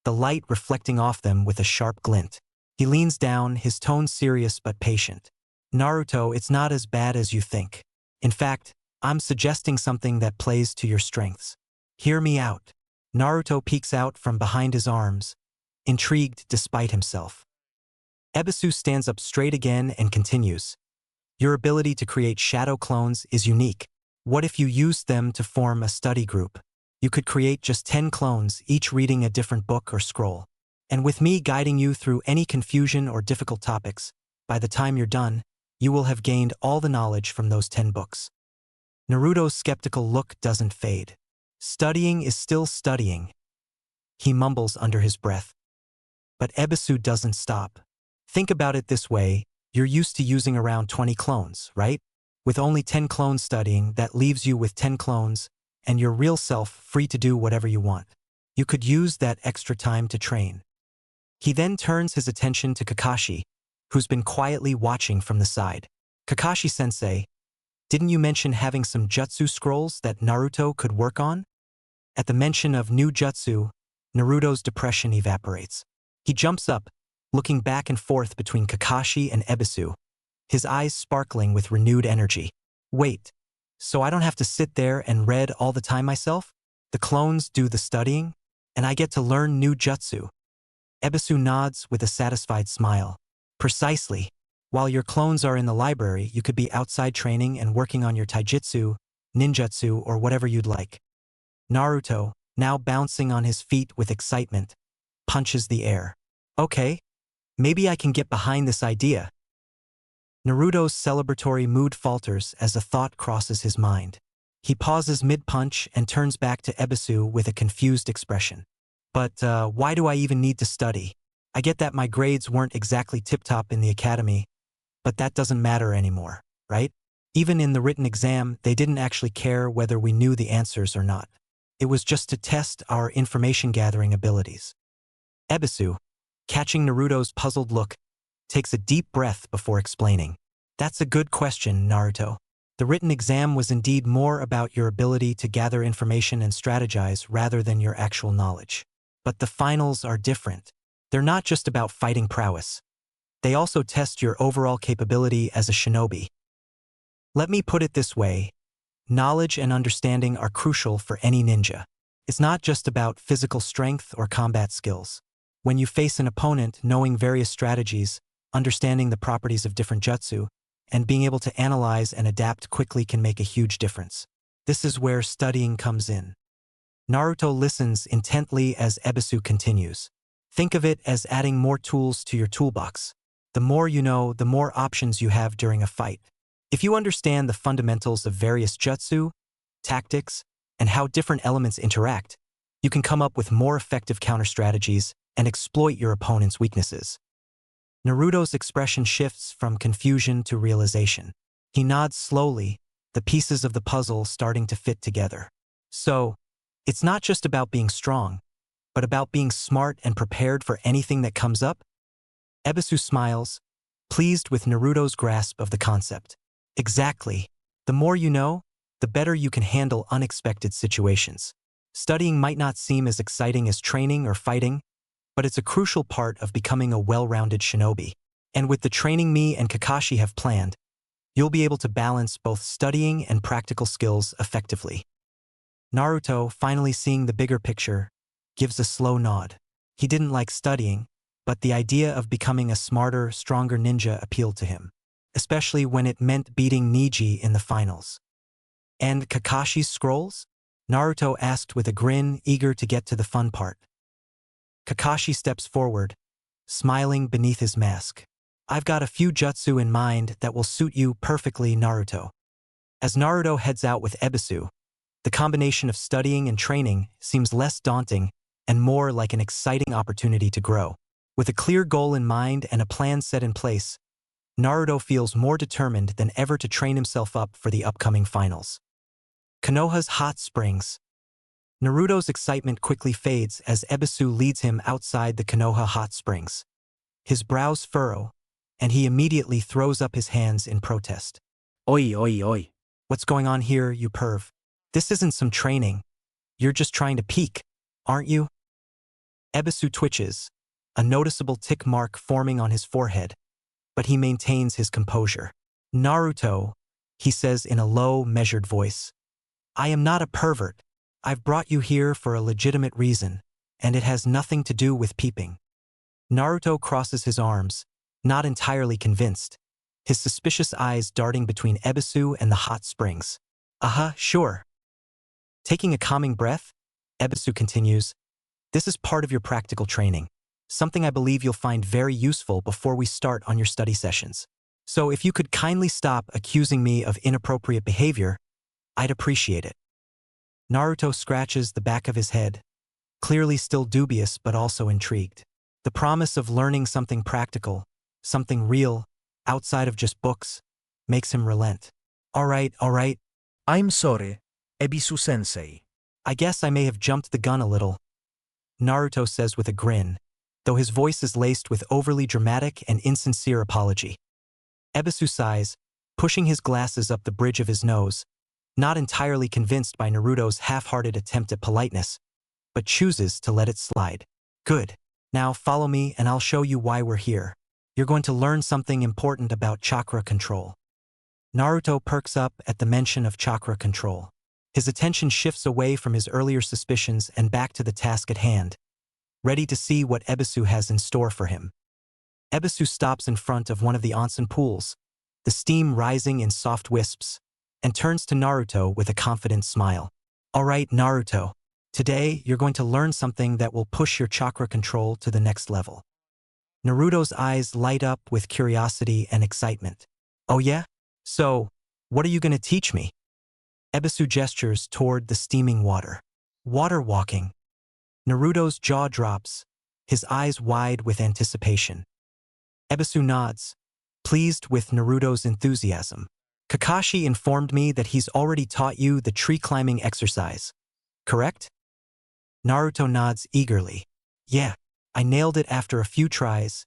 the light reflecting off them with a sharp glint. He leans down, his tone serious but patient. Naruto, it's not as bad as you think. In fact, I'm suggesting something that plays to your strengths. Hear me out. Naruto peeks out from behind his arms, intrigued despite himself. Ebisu stands up straight again and continues. Your ability to create shadow clones is unique. What if you used them to form a study group? You could create just 10 clones, each reading a different book or scroll. And with me guiding you through any confusion or difficult topics, by the time you're done, you will have gained all the knowledge from those 10 books. Naruto's skeptical look doesn't fade. Studying is still studying. He mumbles under his breath. But Ebisu doesn't stop. Think about it this way, you're used to using around 20 clones, right? With only 10 clones studying, that leaves you with 10 clones, and your real self free to do whatever you want. You could use that extra time to train. He then turns his attention to Kakashi, who's been quietly watching from the side. Kakashi-sensei, didn't you mention having some jutsu scrolls that Naruto could work on? At the mention of new jutsu, Naruto's depression evaporates. He jumps up, looking back and forth between Kakashi and Ebisu, his eyes sparkling with renewed energy. Wait, so I don't have to sit there and read all the time myself? The clones do the studying, and I get to learn new jutsu. Ebisu nods with a satisfied smile. Precisely. While your clones are in the library, you could be outside training and working on your taijutsu, ninjutsu, or whatever you'd like. Naruto, now bouncing on his feet with excitement, punches the air. Okay, maybe I can get behind this idea. Naruto's celebratory mood falters as a thought crosses his mind. He pauses mid-punch and turns back to Ebisu with a confused expression. But why do I even need to study? I get that my grades weren't exactly tip-top in the academy, but that doesn't matter anymore, right? Even in the written exam, they didn't actually care whether we knew the answers or not. It was just to test our information-gathering abilities. Ebisu, catching Naruto's puzzled look, takes a deep breath before explaining. That's a good question, Naruto. The written exam was indeed more about your ability to gather information and strategize rather than your actual knowledge. But the finals are different. They're not just about fighting prowess. They also test your overall capability as a shinobi. Let me put it this way. Knowledge and understanding are crucial for any ninja. It's not just about physical strength or combat skills. When you face an opponent, knowing various strategies, understanding the properties of different jutsu, and being able to analyze and adapt quickly can make a huge difference. This is where studying comes in. Naruto listens intently as Ebisu continues. Think of it as adding more tools to your toolbox. The more you know, the more options you have during a fight. If you understand the fundamentals of various jutsu, tactics, and how different elements interact, you can come up with more effective counter-strategies and exploit your opponent's weaknesses. Naruto's expression shifts from confusion to realization. He nods slowly, the pieces of the puzzle starting to fit together. So, it's not just about being strong, but about being smart and prepared for anything that comes up? Ebisu smiles, pleased with Naruto's grasp of the concept. Exactly. The more you know, the better you can handle unexpected situations. Studying might not seem as exciting as training or fighting, but it's a crucial part of becoming a well-rounded shinobi. And with the training me and Kakashi have planned, you'll be able to balance both studying and practical skills effectively. Naruto, finally seeing the bigger picture, gives a slow nod. He didn't like studying, but the idea of becoming a smarter, stronger ninja appealed to him, especially when it meant beating Neji in the finals. And Kakashi's scrolls? Naruto asked with a grin, eager to get to the fun part. Kakashi steps forward, smiling beneath his mask. I've got a few jutsu in mind that will suit you perfectly, Naruto. As Naruto heads out with Ebisu, the combination of studying and training seems less daunting and more like an exciting opportunity to grow. With a clear goal in mind and a plan set in place, Naruto feels more determined than ever to train himself up for the upcoming finals. Konoha's hot springs. Naruto's excitement quickly fades as Ebisu leads him outside the Konoha hot springs. His brows furrow, and he immediately throws up his hands in protest. Oi, oi, oi. What's going on here, you perv? This isn't some training. You're just trying to peek, aren't you? Ebisu twitches, a noticeable tick mark forming on his forehead, but he maintains his composure. Naruto, he says in a low, measured voice. I am not a pervert. I've brought you here for a legitimate reason, and it has nothing to do with peeping. Naruto crosses his arms, not entirely convinced, his suspicious eyes darting between Ebisu and the hot springs. Sure. Taking a calming breath, Ebisu continues, this is part of your practical training, something I believe you'll find very useful before we start on your study sessions. So if you could kindly stop accusing me of inappropriate behavior, I'd appreciate it. Naruto scratches the back of his head, clearly still dubious but also intrigued. The promise of learning something practical, something real, outside of just books, makes him relent. All right. I'm sorry, Ebisu-sensei. I guess I may have jumped the gun a little, Naruto says with a grin, though his voice is laced with overly dramatic and insincere apology. Ebisu sighs, pushing his glasses up the bridge of his nose, not entirely convinced by Naruto's half-hearted attempt at politeness, but chooses to let it slide. Good. Now follow me and I'll show you why we're here. You're going to learn something important about chakra control. Naruto perks up at the mention of chakra control. His attention shifts away from his earlier suspicions and back to the task at hand, ready to see what Ebisu has in store for him. Ebisu stops in front of one of the onsen pools, the steam rising in soft wisps, and turns to Naruto with a confident smile. All right, Naruto. Today, you're going to learn something that will push your chakra control to the next level. Naruto's eyes light up with curiosity and excitement. Oh yeah? So, what are you going to teach me? Ebisu gestures toward the steaming water. Water walking. Naruto's jaw drops, his eyes wide with anticipation. Ebisu nods, pleased with Naruto's enthusiasm. Kakashi informed me that he's already taught you the tree climbing exercise, correct? Naruto nods eagerly. Yeah, I nailed it after a few tries,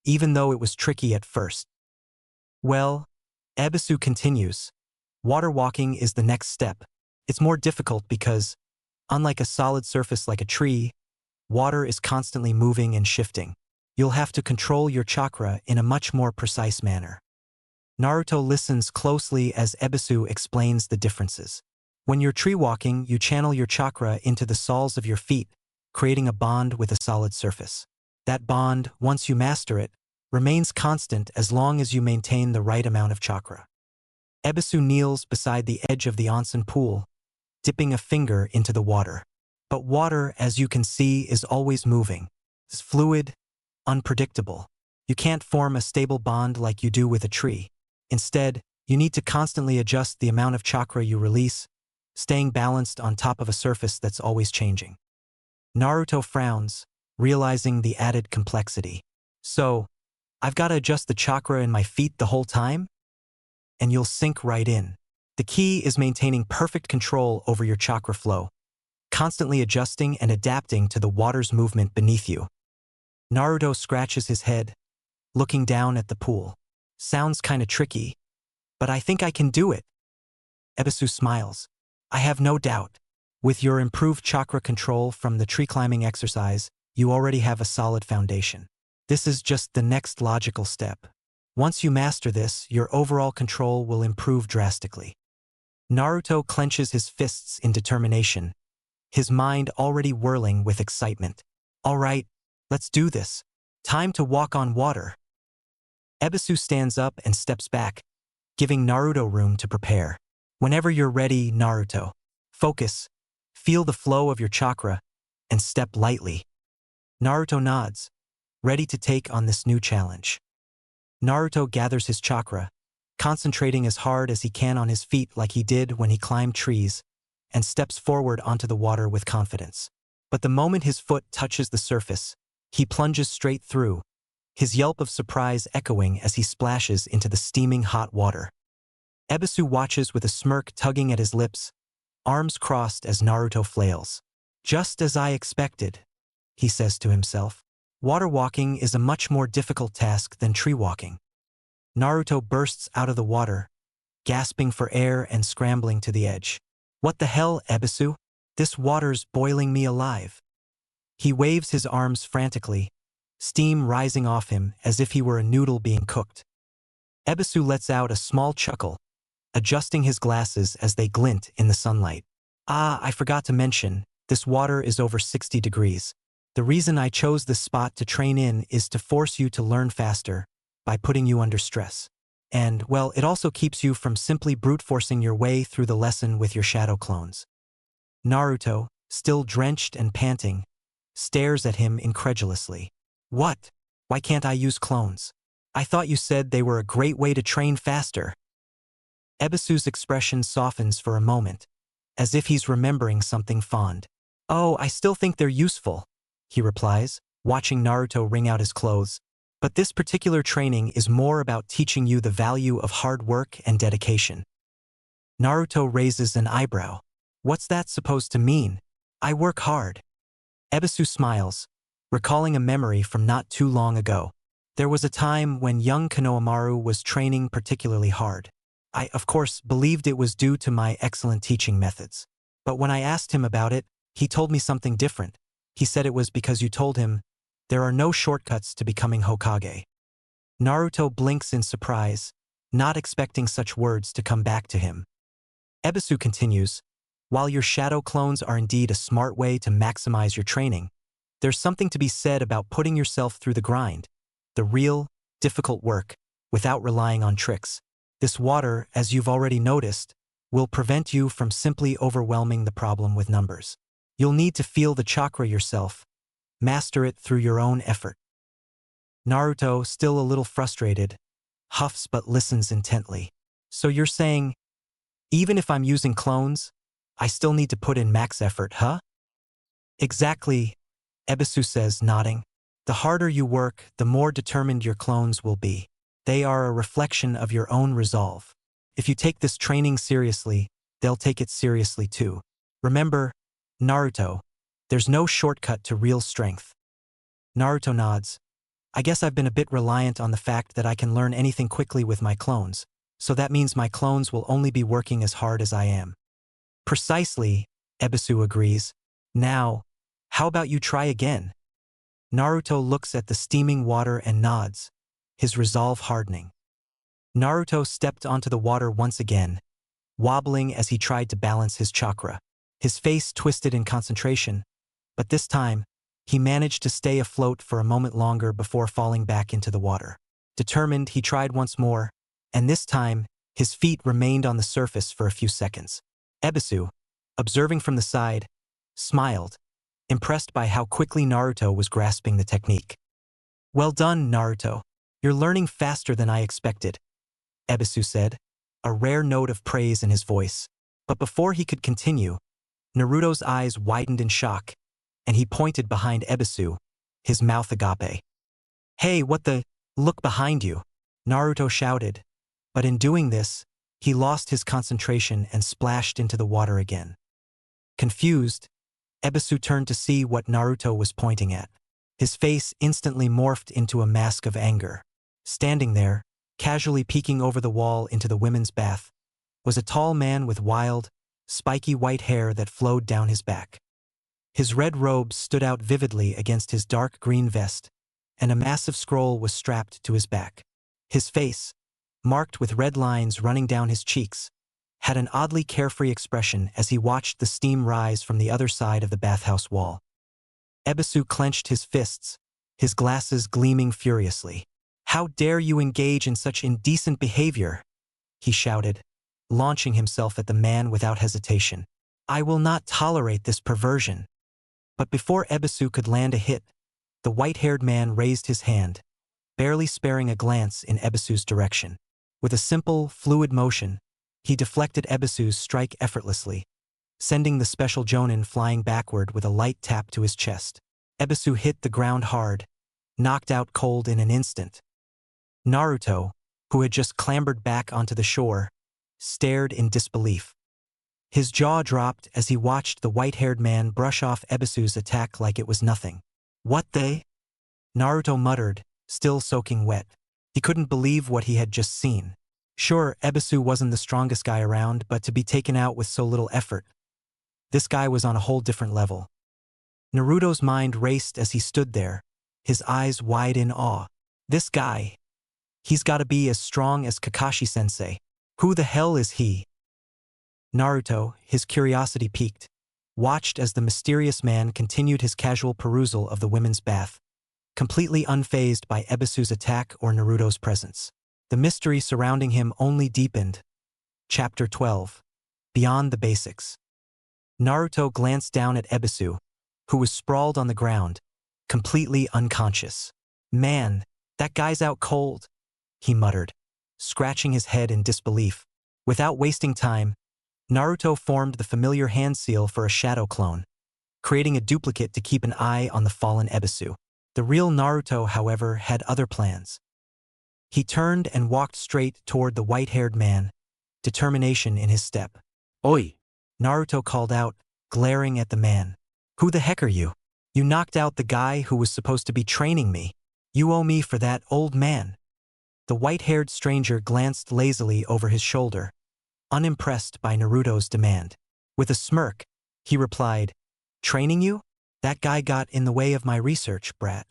even though it was tricky at first. Well, Ebisu continues, water walking is the next step. It's more difficult because, unlike a solid surface like a tree, water is constantly moving and shifting. You'll have to control your chakra in a much more precise manner. Naruto listens closely as Ebisu explains the differences. When you're tree walking, you channel your chakra into the soles of your feet, creating a bond with a solid surface. That bond, once you master it, remains constant as long as you maintain the right amount of chakra. Ebisu kneels beside the edge of the onsen pool, dipping a finger into the water. But water, as you can see, is always moving. It's fluid, unpredictable. You can't form a stable bond like you do with a tree. Instead, you need to constantly adjust the amount of chakra you release, staying balanced on top of a surface that's always changing. Naruto frowns, realizing the added complexity. So, I've got to adjust the chakra in my feet the whole time? And you'll sink right in. The key is maintaining perfect control over your chakra flow, constantly adjusting and adapting to the water's movement beneath you. Naruto scratches his head, looking down at the pool. Sounds kinda tricky, but I think I can do it. Ebisu smiles. I have no doubt. With your improved chakra control from the tree climbing exercise, you already have a solid foundation. This is just the next logical step. Once you master this, your overall control will improve drastically. Naruto clenches his fists in determination, his mind already whirling with excitement. All right, let's do this. Time to walk on water. Ebisu stands up and steps back, giving Naruto room to prepare. Whenever you're ready, Naruto. Focus, feel the flow of your chakra, and step lightly. Naruto nods, ready to take on this new challenge. Naruto gathers his chakra, concentrating as hard as he can on his feet like he did when he climbed trees, and steps forward onto the water with confidence. But the moment his foot touches the surface, he plunges straight through, his yelp of surprise echoing as he splashes into the steaming hot water. Ebisu watches with a smirk tugging at his lips, arms crossed as Naruto flails. Just as I expected, he says to himself. Water walking is a much more difficult task than tree walking. Naruto bursts out of the water, gasping for air and scrambling to the edge. What the hell, Ebisu? This water's boiling me alive. He waves his arms frantically, steam rising off him as if he were a noodle being cooked. Ebisu lets out a small chuckle, adjusting his glasses as they glint in the sunlight. Ah, I forgot to mention, this water is over 60 degrees. The reason I chose this spot to train in is to force you to learn faster by putting you under stress. And, well, it also keeps you from simply brute forcing your way through the lesson with your shadow clones. Naruto, still drenched and panting, stares at him incredulously. What? Why can't I use clones? I thought you said they were a great way to train faster. Ebisu's expression softens for a moment, as if he's remembering something fond. Oh, I still think they're useful, he replies, watching Naruto wring out his clothes. But this particular training is more about teaching you the value of hard work and dedication. Naruto raises an eyebrow. What's that supposed to mean? I work hard. Ebisu smiles, recalling a memory from not too long ago. There was a time when young Konohamaru was training particularly hard. I, of course, believed it was due to my excellent teaching methods. But when I asked him about it, he told me something different. He said it was because you told him, there are no shortcuts to becoming Hokage. Naruto blinks in surprise, not expecting such words to come back to him. Ebisu continues, while your shadow clones are indeed a smart way to maximize your training, there's something to be said about putting yourself through the grind, the real, difficult work, without relying on tricks. This water, as you've already noticed, will prevent you from simply overwhelming the problem with numbers. You'll need to feel the chakra yourself, master it through your own effort. Naruto, still a little frustrated, huffs but listens intently. So you're saying, even if I'm using clones, I still need to put in max effort, huh? Exactly, Ebisu says, nodding. The harder you work, the more determined your clones will be. They are a reflection of your own resolve. If you take this training seriously, they'll take it seriously too. Remember, Naruto, there's no shortcut to real strength. Naruto nods. I guess I've been a bit reliant on the fact that I can learn anything quickly with my clones, so that means my clones will only be working as hard as I am. Precisely, Ebisu agrees. Now, how about you try again? Naruto looks at the steaming water and nods, his resolve hardening. Naruto stepped onto the water once again, wobbling as he tried to balance his chakra. His face twisted in concentration, but this time, he managed to stay afloat for a moment longer before falling back into the water. Determined, he tried once more, and this time, his feet remained on the surface for a few seconds. Ebisu, observing from the side, smiled, impressed by how quickly Naruto was grasping the technique. Well done, Naruto. You're learning faster than I expected, Ebisu said, a rare note of praise in his voice. But before he could continue, Naruto's eyes widened in shock, and he pointed behind Ebisu, his mouth agape. Hey, what the? Look behind you, Naruto shouted, but in doing this, he lost his concentration and splashed into the water again. Confused, Ebisu turned to see what Naruto was pointing at. His face instantly morphed into a mask of anger. Standing there, casually peeking over the wall into the women's bath, was a tall man with wild, spiky white hair that flowed down his back. His red robes stood out vividly against his dark green vest, and a massive scroll was strapped to his back. His face, marked with red lines running down his cheeks, had an oddly carefree expression as he watched the steam rise from the other side of the bathhouse wall. Ebisu clenched his fists, his glasses gleaming furiously. "How dare you engage in such indecent behavior?" he shouted, launching himself at the man without hesitation. "I will not tolerate this perversion." But before Ebisu could land a hit, the white-haired man raised his hand, barely sparing a glance in Ebisu's direction. With a simple, fluid motion, he deflected Ebisu's strike effortlessly, sending the special Jonin flying backward with a light tap to his chest. Ebisu hit the ground hard, knocked out cold in an instant. Naruto, who had just clambered back onto the shore, stared in disbelief. His jaw dropped as he watched the white-haired man brush off Ebisu's attack like it was nothing. "What the?" Naruto muttered, still soaking wet. He couldn't believe what he had just seen. Sure, Ebisu wasn't the strongest guy around, but to be taken out with so little effort. This guy was on a whole different level. Naruto's mind raced as he stood there, his eyes wide in awe. This guy, he's gotta be as strong as Kakashi-sensei. Who the hell is he? Naruto, his curiosity piqued, watched as the mysterious man continued his casual perusal of the women's bath, completely unfazed by Ebisu's attack or Naruto's presence. The mystery surrounding him only deepened. Chapter 12. Beyond the Basics. Naruto glanced down at Ebisu, who was sprawled on the ground, completely unconscious. "Man, that guy's out cold," he muttered, scratching his head in disbelief. Without wasting time, Naruto formed the familiar hand seal for a shadow clone, creating a duplicate to keep an eye on the fallen Ebisu. The real Naruto, however, had other plans. He turned and walked straight toward the white-haired man, determination in his step. Oi! Naruto called out, glaring at the man. "Who the heck are you? You knocked out the guy who was supposed to be training me. You owe me for that, old man." The white-haired stranger glanced lazily over his shoulder, unimpressed by Naruto's demand. With a smirk, he replied, "Training you? That guy got in the way of my research, brat."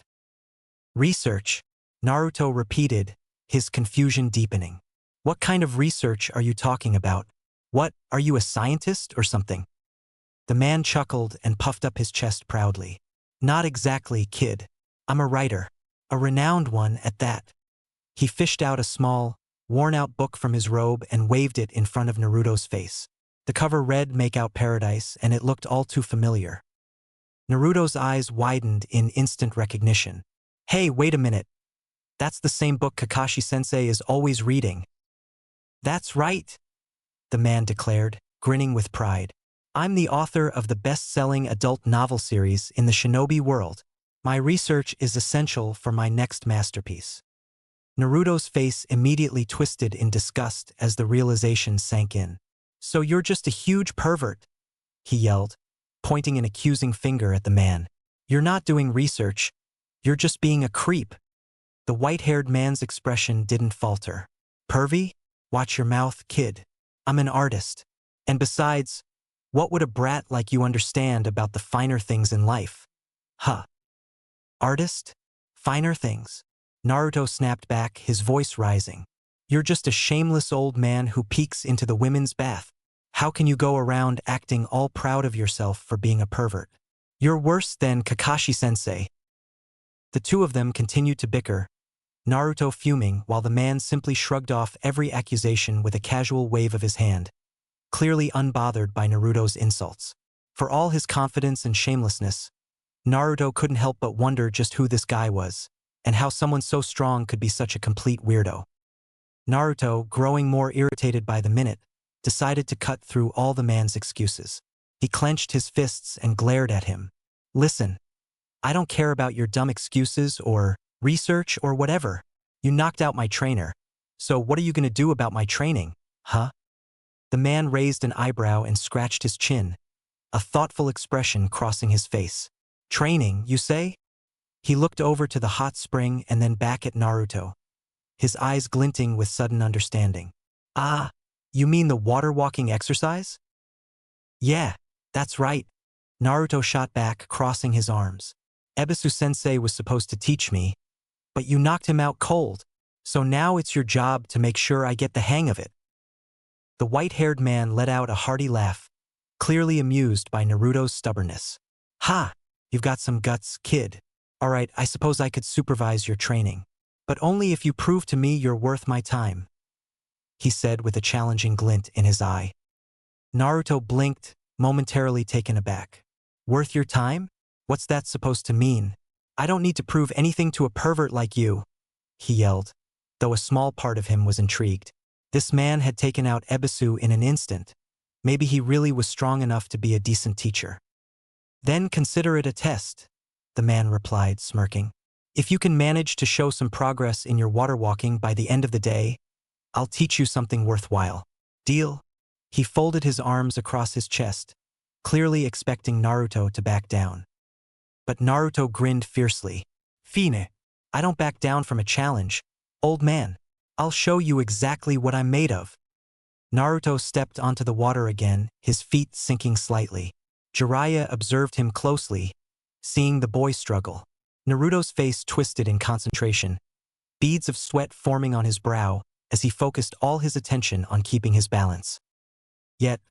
"Research?" Naruto repeated, his confusion deepening. "What kind of research are you talking about? What, are you a scientist or something?" The man chuckled and puffed up his chest proudly. "Not exactly, kid. I'm a writer. A renowned one at that." He fished out a small, worn-out book from his robe and waved it in front of Naruto's face. The cover read "Make Out Paradise," and it looked all too familiar. Naruto's eyes widened in instant recognition. "Hey, wait a minute. That's the same book Kakashi-sensei is always reading." "That's right," the man declared, grinning with pride. "I'm the author of the best-selling adult novel series in the shinobi world. My research is essential for my next masterpiece." Naruto's face immediately twisted in disgust as the realization sank in. "So you're just a huge pervert," he yelled, pointing an accusing finger at the man. "You're not doing research. You're just being a creep." The white-haired man's expression didn't falter. "Pervy? Watch your mouth, kid. I'm an artist. And besides, what would a brat like you understand about the finer things in life?" "Huh. Artist? Finer things?" Naruto snapped back, his voice rising. "You're just a shameless old man who peeks into the women's bath. How can you go around acting all proud of yourself for being a pervert? You're worse than Kakashi-sensei." The two of them continued to bicker, Naruto fuming while the man simply shrugged off every accusation with a casual wave of his hand, clearly unbothered by Naruto's insults. For all his confidence and shamelessness, Naruto couldn't help but wonder just who this guy was, and how someone so strong could be such a complete weirdo. Naruto, growing more irritated by the minute, decided to cut through all the man's excuses. He clenched his fists and glared at him. "Listen, I don't care about your dumb excuses or research or whatever. You knocked out my trainer. So what are you gonna do about my training, huh?" The man raised an eyebrow and scratched his chin, a thoughtful expression crossing his face. "Training, you say?" He looked over to the hot spring and then back at Naruto, his eyes glinting with sudden understanding. "Ah, you mean the water-walking exercise?" "Yeah, that's right," Naruto shot back, crossing his arms. "Ebisu-sensei was supposed to teach me, but you knocked him out cold. So now it's your job to make sure I get the hang of it." The white-haired man let out a hearty laugh, clearly amused by Naruto's stubbornness. "Ha! You've got some guts, kid. All right, I suppose I could supervise your training. But only if you prove to me you're worth my time," he said with a challenging glint in his eye. Naruto blinked, momentarily taken aback. "Worth your time? What's that supposed to mean? I don't need to prove anything to a pervert like you," he yelled, though a small part of him was intrigued. This man had taken out Ebisu in an instant. Maybe he really was strong enough to be a decent teacher. "Then consider it a test," the man replied, smirking. "If you can manage to show some progress in your water walking by the end of the day, I'll teach you something worthwhile. Deal?" He folded his arms across his chest, clearly expecting Naruto to back down. But Naruto grinned fiercely. "Fine. I don't back down from a challenge. Old man, I'll show you exactly what I'm made of." Naruto stepped onto the water again, his feet sinking slightly. Jiraiya observed him closely, seeing the boy struggle. Naruto's face twisted in concentration, beads of sweat forming on his brow as he focused all his attention on keeping his balance. Yet,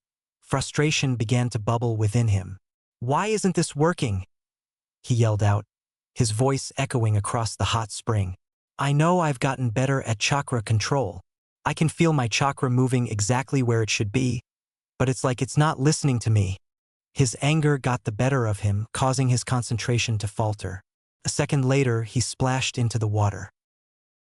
frustration began to bubble within him. "Why isn't this working?" he yelled out, his voice echoing across the hot spring. "I know I've gotten better at chakra control. I can feel my chakra moving exactly where it should be, but it's like it's not listening to me." His anger got the better of him, causing his concentration to falter. A second later, he splashed into the water.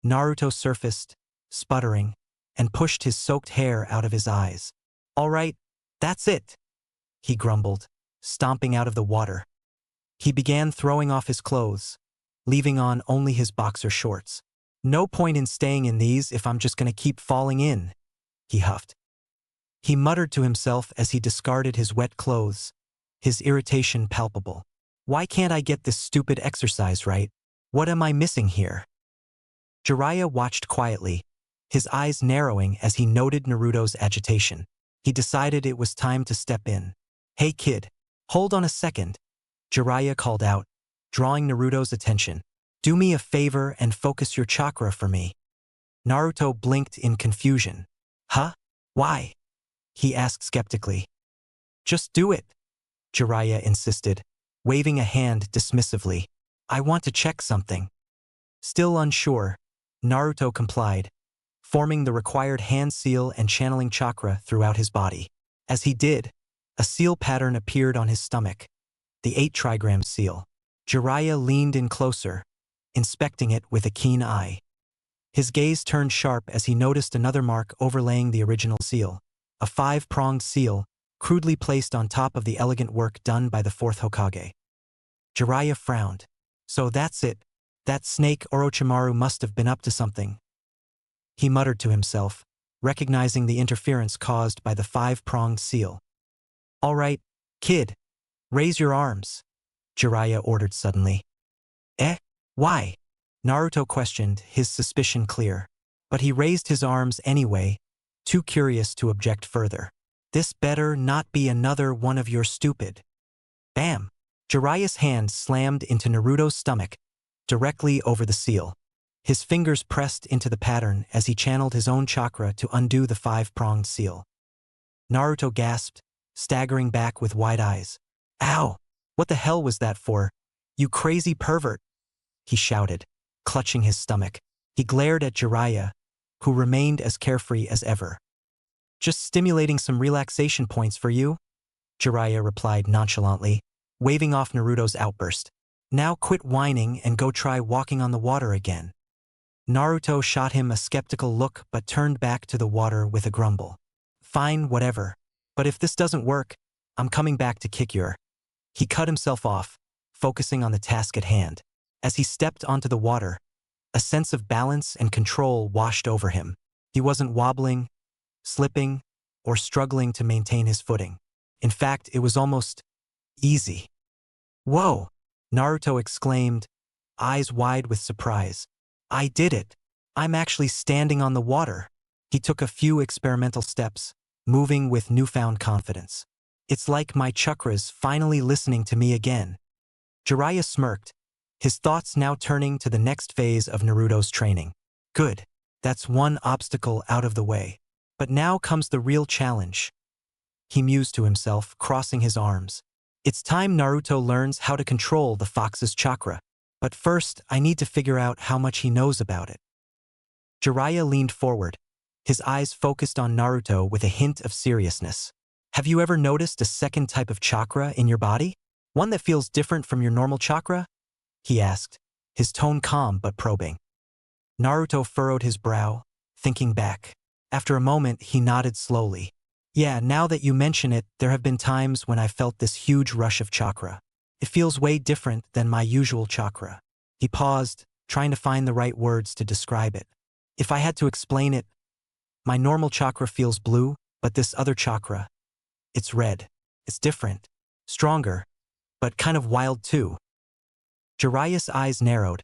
Naruto surfaced, sputtering, and pushed his soaked hair out of his eyes. "All right, that's it," he grumbled, stomping out of the water. He began throwing off his clothes, leaving on only his boxer shorts. "No point in staying in these if I'm just gonna keep falling in," he huffed. He muttered to himself as he discarded his wet clothes, his irritation palpable. "Why can't I get this stupid exercise right? What am I missing here?" Jiraiya watched quietly, his eyes narrowing as he noted Naruto's agitation. He decided it was time to step in. "Hey kid, hold on a second," Jiraiya called out, drawing Naruto's attention. "Do me a favor and focus your chakra for me." Naruto blinked in confusion. "Huh? Why?" he asked skeptically. "Just do it," Jiraiya insisted, waving a hand dismissively. "I want to check something." Still unsure, Naruto complied, forming the required hand seal and channeling chakra throughout his body. As he did, a seal pattern appeared on his stomach, the 8-trigram seal. Jiraiya leaned in closer, inspecting it with a keen eye. His gaze turned sharp as he noticed another mark overlaying the original seal, a 5-pronged seal, crudely placed on top of the elegant work done by the 4th Hokage. Jiraiya frowned. "So that's it. That snake Orochimaru must have been up to something," he muttered to himself, recognizing the interference caused by the 5-pronged seal. "All right, kid, raise your arms," Jiraiya ordered suddenly. "Eh? Why?" Naruto questioned, his suspicion clear. But he raised his arms anyway, too curious to object further. "This better not be another one of your stupid." Bam! Jiraiya's hand slammed into Naruto's stomach, directly over the seal. His fingers pressed into the pattern as he channeled his own chakra to undo the 5-pronged seal. Naruto gasped, staggering back with wide eyes. "Ow! What the hell was that for? You crazy pervert!" he shouted, clutching his stomach. He glared at Jiraiya, who remained as carefree as ever. "Just stimulating some relaxation points for you," Jiraiya replied nonchalantly, waving off Naruto's outburst. "Now quit whining and go try walking on the water again." Naruto shot him a skeptical look but turned back to the water with a grumble. "Fine, whatever. But if this doesn't work, I'm coming back to kick your—" He cut himself off, focusing on the task at hand. As he stepped onto the water, a sense of balance and control washed over him. He wasn't wobbling, slipping, or struggling to maintain his footing. In fact, it was almost easy. "Whoa!" Naruto exclaimed, eyes wide with surprise. "I did it! I'm actually standing on the water." He took a few experimental steps, moving with newfound confidence. "It's like my chakra's finally listening to me again." Jiraiya smirked, his thoughts now turning to the next phase of Naruto's training. Good. That's one obstacle out of the way. But now comes the real challenge. He mused to himself, crossing his arms. It's time Naruto learns how to control the fox's chakra. But first, I need to figure out how much he knows about it. Jiraiya leaned forward, his eyes focused on Naruto with a hint of seriousness. Have you ever noticed a second type of chakra in your body? One that feels different from your normal chakra? He asked, his tone calm but probing. Naruto furrowed his brow, thinking back. After a moment, he nodded slowly. Yeah, now that you mention it, there have been times when I felt this huge rush of chakra. It feels way different than my usual chakra. He paused, trying to find the right words to describe it. If I had to explain it, my normal chakra feels blue, but this other chakra, it's red. It's different, stronger, but kind of wild too. Jiraiya's eyes narrowed,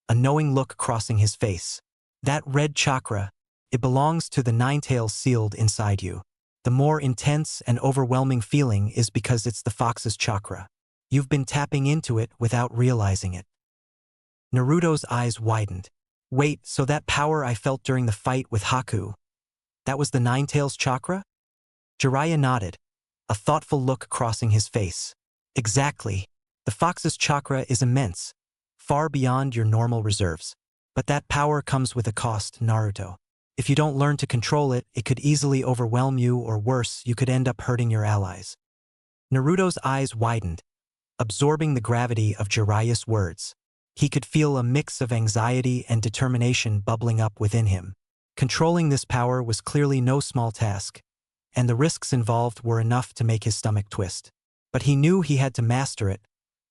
a knowing look crossing his face. That red chakra, it belongs to the nine tails sealed inside you. The more intense and overwhelming feeling is because it's the fox's chakra. You've been tapping into it without realizing it. Naruto's eyes widened. Wait, so that power I felt during the fight with Haku, that was the nine tails chakra? Jiraiya nodded, a thoughtful look crossing his face. Exactly. The fox's chakra is immense, far beyond your normal reserves. But that power comes with a cost, Naruto. If you don't learn to control it, it could easily overwhelm you, or worse, you could end up hurting your allies. Naruto's eyes widened, absorbing the gravity of Jiraiya's words. He could feel a mix of anxiety and determination bubbling up within him. Controlling this power was clearly no small task, and the risks involved were enough to make his stomach twist. But he knew he had to master it,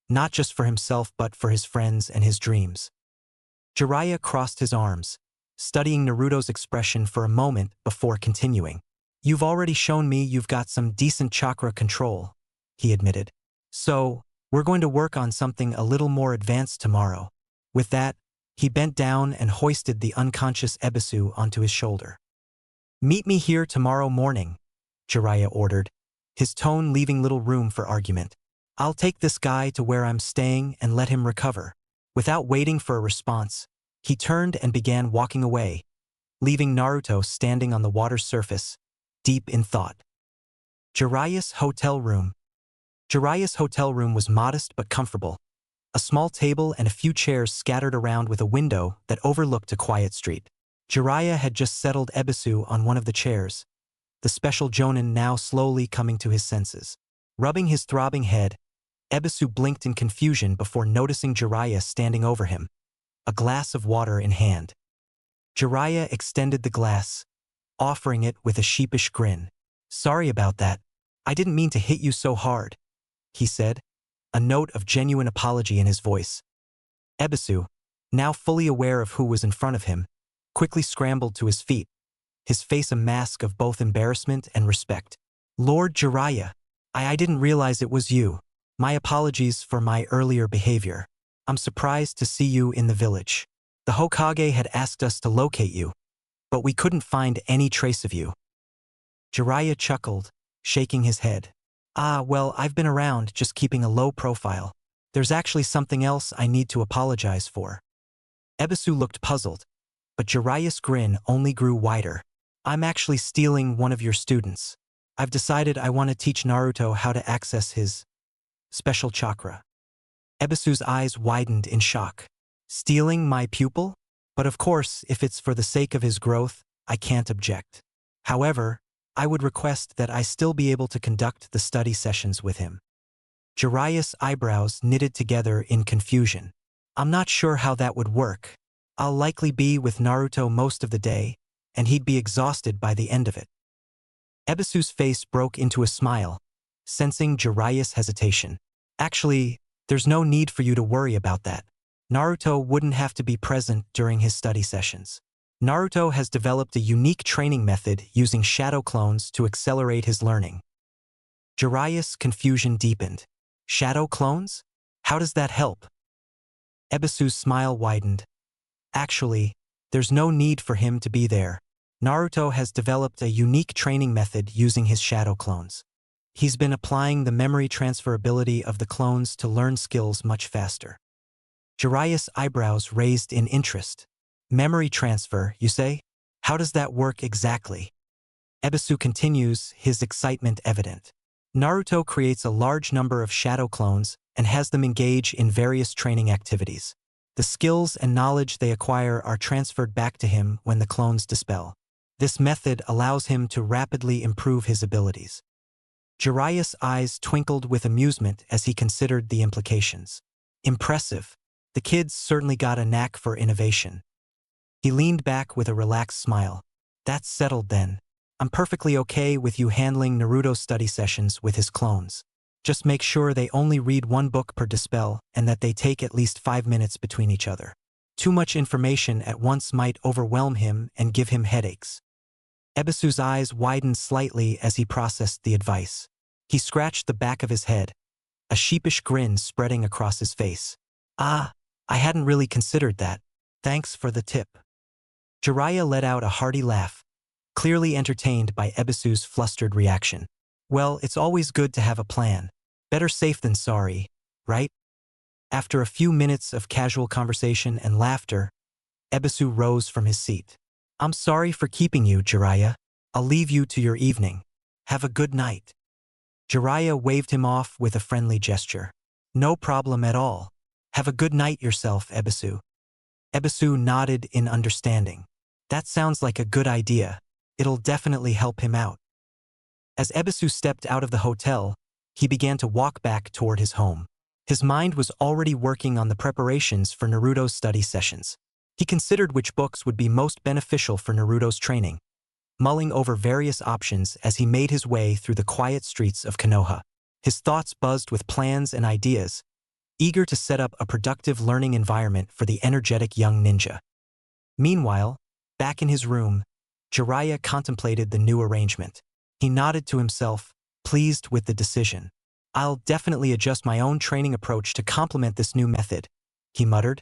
not just for himself but for his friends and his dreams. Jiraiya crossed his arms, studying Naruto's expression for a moment before continuing. You've already shown me you've got some decent chakra control, he admitted. So, we're going to work on something a little more advanced tomorrow. With that, he bent down and hoisted the unconscious Ebisu onto his shoulder. Meet me here tomorrow morning, Jiraiya ordered, his tone leaving little room for argument. I'll take this guy to where I'm staying and let him recover. Without waiting for a response, he turned and began walking away, leaving Naruto standing on the water's surface, deep in thought. Jiraiya's hotel room. Jiraiya's hotel room was modest but comfortable. A small table and a few chairs scattered around with a window that overlooked a quiet street. Jiraiya had just settled Ebisu on one of the chairs, the special Jonin now slowly coming to his senses. Rubbing his throbbing head, Ebisu blinked in confusion before noticing Jiraiya standing over him, a glass of water in hand. Jiraiya extended the glass, offering it with a sheepish grin. Sorry about that. I didn't mean to hit you so hard, he said, a note of genuine apology in his voice. Ebisu, now fully aware of who was in front of him, quickly scrambled to his feet, his face a mask of both embarrassment and respect. Lord Jiraiya, I didn't realize it was you. My apologies for my earlier behavior. I'm surprised to see you in the village. The Hokage had asked us to locate you, but we couldn't find any trace of you. Jiraiya chuckled, shaking his head. Well, I've been around, just keeping a low profile. There's actually something else I need to apologize for. Ebisu looked puzzled, but Jiraiya's grin only grew wider. I'm actually stealing one of your students. I've decided I want to teach Naruto how to access his special chakra. Ebisu's eyes widened in shock. Stealing my pupil? But of course, if it's for the sake of his growth, I can't object. However, I would request that I still be able to conduct the study sessions with him. Jiraiya's eyebrows knitted together in confusion. I'm not sure how that would work. I'll likely be with Naruto most of the day, and he'd be exhausted by the end of it. Ebisu's face broke into a smile, sensing Jiraiya's hesitation. Actually, there's no need for you to worry about that. Naruto wouldn't have to be present during his study sessions. Naruto has developed a unique training method using shadow clones to accelerate his learning. Jiraiya's confusion deepened. Shadow clones? How does that help? Ebisu's smile widened. Actually, there's no need for him to be there. Naruto has developed a unique training method using his shadow clones. He's been applying the memory transferability of the clones to learn skills much faster. Jiraiya's eyebrows raised in interest. Memory transfer, you say? How does that work exactly? Ebisu continues, his excitement evident. Naruto creates a large number of shadow clones and has them engage in various training activities. The skills and knowledge they acquire are transferred back to him when the clones dispel. This method allows him to rapidly improve his abilities. Jiraiya's eyes twinkled with amusement as he considered the implications. Impressive. The kid's certainly got a knack for innovation. He leaned back with a relaxed smile. That's settled then. I'm perfectly okay with you handling Naruto's study sessions with his clones. Just make sure they only read one book per dispel and that they take at least 5 minutes between each other. Too much information at once might overwhelm him and give him headaches. Ebisu's eyes widened slightly as he processed the advice. He scratched the back of his head, a sheepish grin spreading across his face. Ah, I hadn't really considered that. Thanks for the tip. Jiraiya let out a hearty laugh, clearly entertained by Ebisu's flustered reaction. Well, it's always good to have a plan. Better safe than sorry, right? After a few minutes of casual conversation and laughter, Ebisu rose from his seat. I'm sorry for keeping you, Jiraiya. I'll leave you to your evening. Have a good night. Jiraiya waved him off with a friendly gesture. No problem at all. Have a good night yourself, Ebisu. Ebisu nodded in understanding. That sounds like a good idea. It'll definitely help him out. As Ebisu stepped out of the hotel, he began to walk back toward his home. His mind was already working on the preparations for Naruto's study sessions. He considered which books would be most beneficial for Naruto's training, mulling over various options as he made his way through the quiet streets of Konoha. His thoughts buzzed with plans and ideas, eager to set up a productive learning environment for the energetic young ninja. Meanwhile, back in his room, Jiraiya contemplated the new arrangement. He nodded to himself, pleased with the decision. I'll definitely adjust my own training approach to complement this new method, he muttered,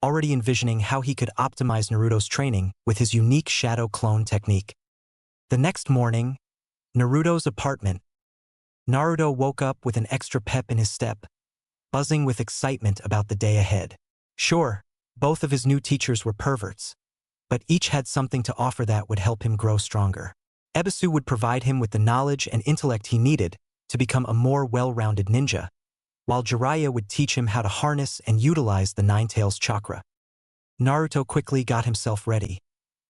already envisioning how he could optimize Naruto's training with his unique shadow clone technique. The next morning, Naruto's apartment. Naruto woke up with an extra pep in his step, buzzing with excitement about the day ahead. Sure, both of his new teachers were perverts, but each had something to offer that would help him grow stronger. Ebisu would provide him with the knowledge and intellect he needed to become a more well-rounded ninja, while Jiraiya would teach him how to harness and utilize the Nine-Tails chakra. Naruto quickly got himself ready,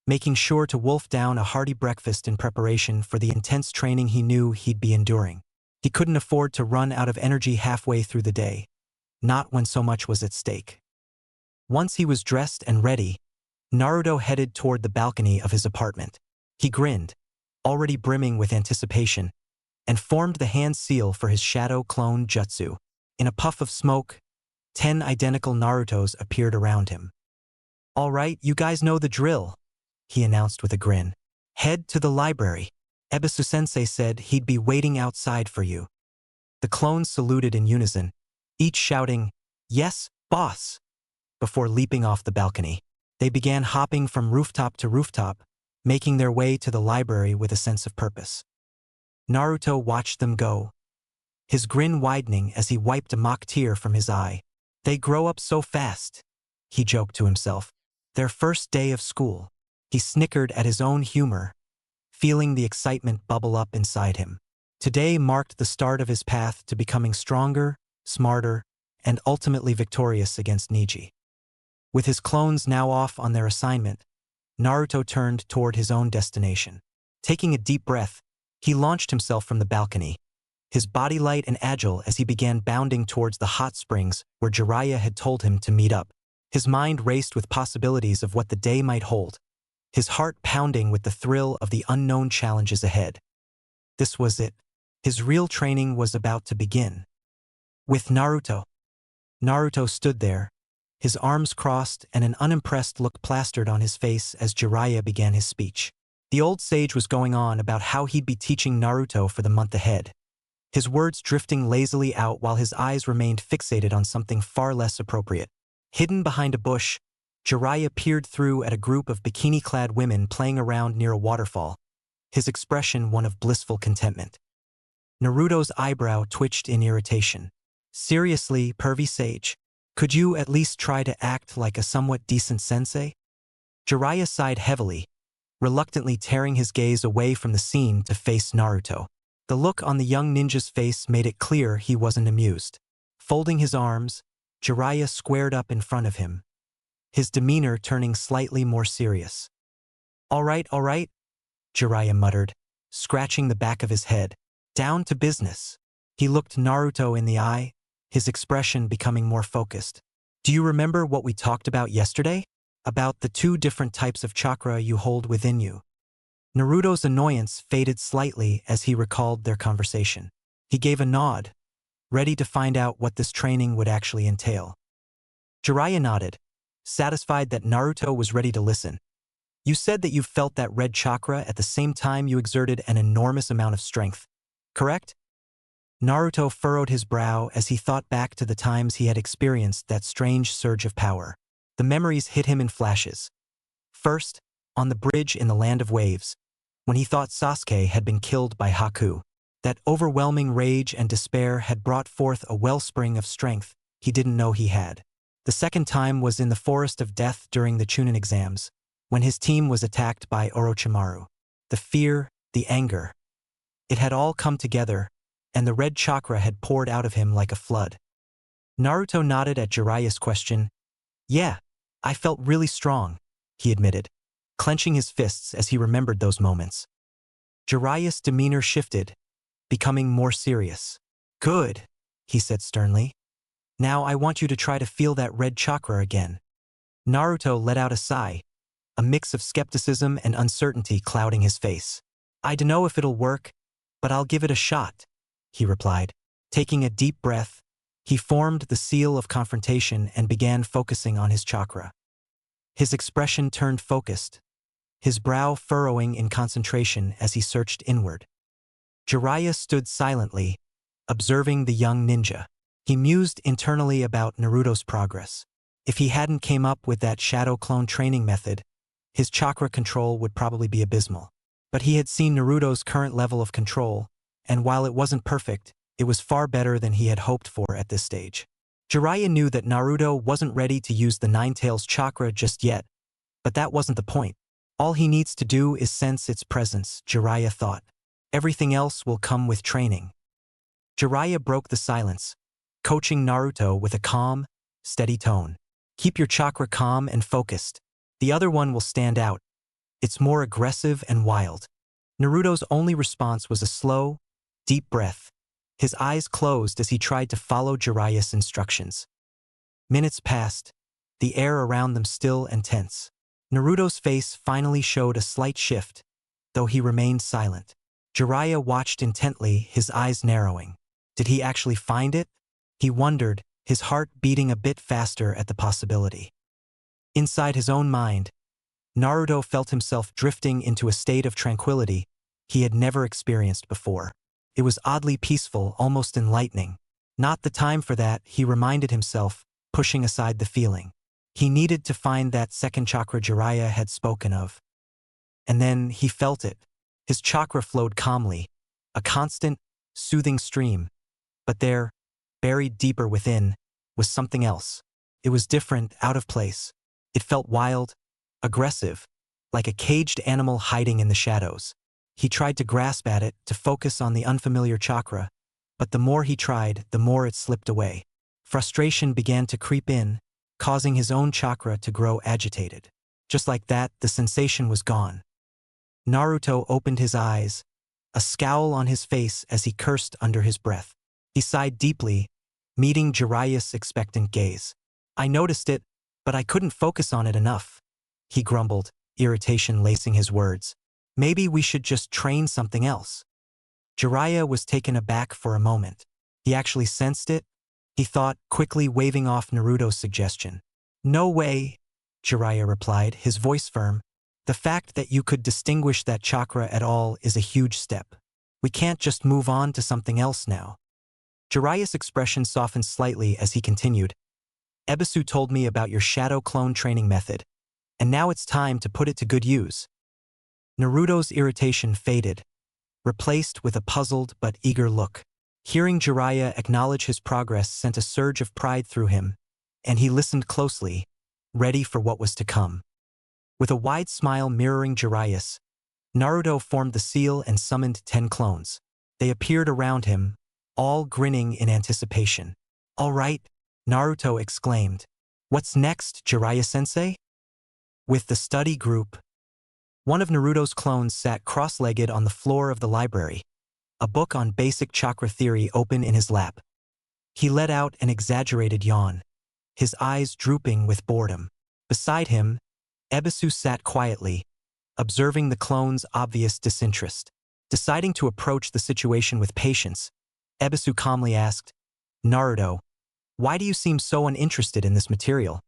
making sure to wolf down a hearty breakfast in preparation for the intense training he knew he'd be enduring. He couldn't afford to run out of energy halfway through the day, not when so much was at stake. Once he was dressed and ready, Naruto headed toward the balcony of his apartment. He grinned, already brimming with anticipation, and formed the hand seal for his shadow clone jutsu. In a puff of smoke, 10 identical Narutos appeared around him. All right, you guys know the drill, he announced with a grin. Head to the library. Ebisu-sensei said he'd be waiting outside for you. The clones saluted in unison, each shouting, "Yes, boss!" before leaping off the balcony. They began hopping from rooftop to rooftop, making their way to the library with a sense of purpose. Naruto watched them go, his grin widening as he wiped a mock tear from his eye. They grow up so fast, he joked to himself. Their first day of school. He snickered at his own humor, feeling the excitement bubble up inside him. Today marked the start of his path to becoming stronger, smarter, and ultimately victorious against Neji. With his clones now off on their assignment, Naruto turned toward his own destination. Taking a deep breath, he launched himself from the balcony, his body light and agile as he began bounding towards the hot springs where Jiraiya had told him to meet up. His mind raced with possibilities of what the day might hold, his heart pounding with the thrill of the unknown challenges ahead. This was it. His real training was about to begin. With Naruto. Naruto stood there, his arms crossed and an unimpressed look plastered on his face as Jiraiya began his speech. The old sage was going on about how he'd be teaching Naruto for the month ahead, his words drifting lazily out while his eyes remained fixated on something far less appropriate. Hidden behind a bush, Jiraiya peered through at a group of bikini-clad women playing around near a waterfall, his expression one of blissful contentment. Naruto's eyebrow twitched in irritation. Seriously, pervy sage? Could you at least try to act like a somewhat decent sensei? Jiraiya sighed heavily, reluctantly tearing his gaze away from the scene to face Naruto. The look on the young ninja's face made it clear he wasn't amused. Folding his arms, Jiraiya squared up in front of him, his demeanor turning slightly more serious. All right, Jiraiya muttered, scratching the back of his head. Down to business. He looked Naruto in the eye, his expression becoming more focused. Do you remember what we talked about yesterday? About the two different types of chakra you hold within you. Naruto's annoyance faded slightly as he recalled their conversation. He gave a nod, ready to find out what this training would actually entail. Jiraiya nodded, satisfied that Naruto was ready to listen. You said that you felt that red chakra at the same time you exerted an enormous amount of strength, correct? Naruto furrowed his brow as he thought back to the times he had experienced that strange surge of power. The memories hit him in flashes. First, on the bridge in the Land of Waves, when he thought Sasuke had been killed by Haku. That overwhelming rage and despair had brought forth a wellspring of strength he didn't know he had. The second time was in the Forest of Death during the Chunin exams, when his team was attacked by Orochimaru. The fear, the anger. It had all come together, and the red chakra had poured out of him like a flood. Naruto nodded at Jiraiya's question. Yeah, I felt really strong, he admitted, clenching his fists as he remembered those moments. Jiraiya's demeanor shifted, becoming more serious. Good, he said sternly. Now I want you to try to feel that red chakra again. Naruto let out a sigh, a mix of skepticism and uncertainty clouding his face. I dunno if it'll work, but I'll give it a shot, he replied. Taking a deep breath, he formed the seal of confrontation and began focusing on his chakra. His expression turned focused, his brow furrowing in concentration as he searched inward. Jiraiya stood silently, observing the young ninja. He mused internally about Naruto's progress. If he hadn't came up with that shadow clone training method, his chakra control would probably be abysmal. But he had seen Naruto's current level of control, and while it wasn't perfect, it was far better than he had hoped for at this stage. Jiraiya knew that Naruto wasn't ready to use the Nine-Tails chakra just yet, but that wasn't the point. All he needs to do is sense its presence, Jiraiya thought. Everything else will come with training. Jiraiya broke the silence, coaching Naruto with a calm, steady tone. Keep your chakra calm and focused. The other one will stand out. It's more aggressive and wild. Naruto's only response was a slow, deep breath. His eyes closed as he tried to follow Jiraiya's instructions. Minutes passed, the air around them still and tense. Naruto's face finally showed a slight shift, though he remained silent. Jiraiya watched intently, his eyes narrowing. Did he actually find it? He wondered, his heart beating a bit faster at the possibility. Inside his own mind, Naruto felt himself drifting into a state of tranquility he had never experienced before. It was oddly peaceful, almost enlightening. Not the time for that, he reminded himself, pushing aside the feeling. He needed to find that second chakra Jiraiya had spoken of. And then he felt it. His chakra flowed calmly, a constant, soothing stream. But there, buried deeper within, was something else. It was different, out of place. It felt wild, aggressive, like a caged animal hiding in the shadows. He tried to grasp at it, to focus on the unfamiliar chakra, but the more he tried, the more it slipped away. Frustration began to creep in, causing his own chakra to grow agitated. Just like that, the sensation was gone. Naruto opened his eyes, a scowl on his face as he cursed under his breath. He sighed deeply, meeting Jiraiya's expectant gaze. I noticed it, but I couldn't focus on it enough, he grumbled, irritation lacing his words. Maybe we should just train something else. Jiraiya was taken aback for a moment. He actually sensed it, he thought, quickly waving off Naruto's suggestion. No way, Jiraiya replied, his voice firm. The fact that you could distinguish that chakra at all is a huge step. We can't just move on to something else now. Jiraiya's expression softened slightly as he continued. Ebisu told me about your shadow clone training method, and now it's time to put it to good use. Naruto's irritation faded, replaced with a puzzled but eager look. Hearing Jiraiya acknowledge his progress sent a surge of pride through him, and he listened closely, ready for what was to come. With a wide smile mirroring Jiraiya's, Naruto formed the seal and summoned 10 clones. They appeared around him, all grinning in anticipation. "All right," Naruto exclaimed. "What's next, Jiraiya-sensei?" With the study group, one of Naruto's clones sat cross-legged on the floor of the library, a book on basic chakra theory open in his lap. He let out an exaggerated yawn, his eyes drooping with boredom. Beside him, Ebisu sat quietly, observing the clone's obvious disinterest. Deciding to approach the situation with patience, Ebisu calmly asked, "Naruto, why do you seem so uninterested in this material?"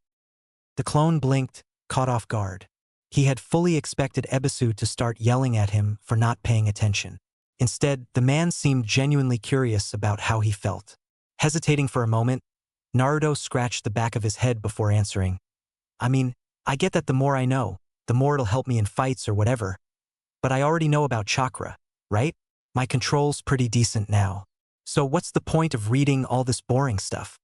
The clone blinked, caught off guard. He had fully expected Ebisu to start yelling at him for not paying attention. Instead, the man seemed genuinely curious about how he felt. Hesitating for a moment, Naruto scratched the back of his head before answering. "I mean, I get that the more I know, the more it'll help me in fights or whatever. But I already know about chakra, right? My control's pretty decent now. So what's the point of reading all this boring stuff?"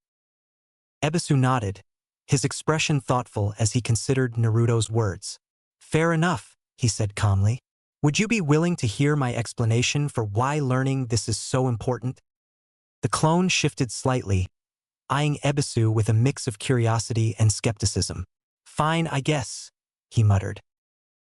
Ebisu nodded, his expression thoughtful as he considered Naruto's words. "Fair enough," he said calmly. "Would you be willing to hear my explanation for why learning this is so important?" The clone shifted slightly, eyeing Ebisu with a mix of curiosity and skepticism. "Fine, I guess," he muttered.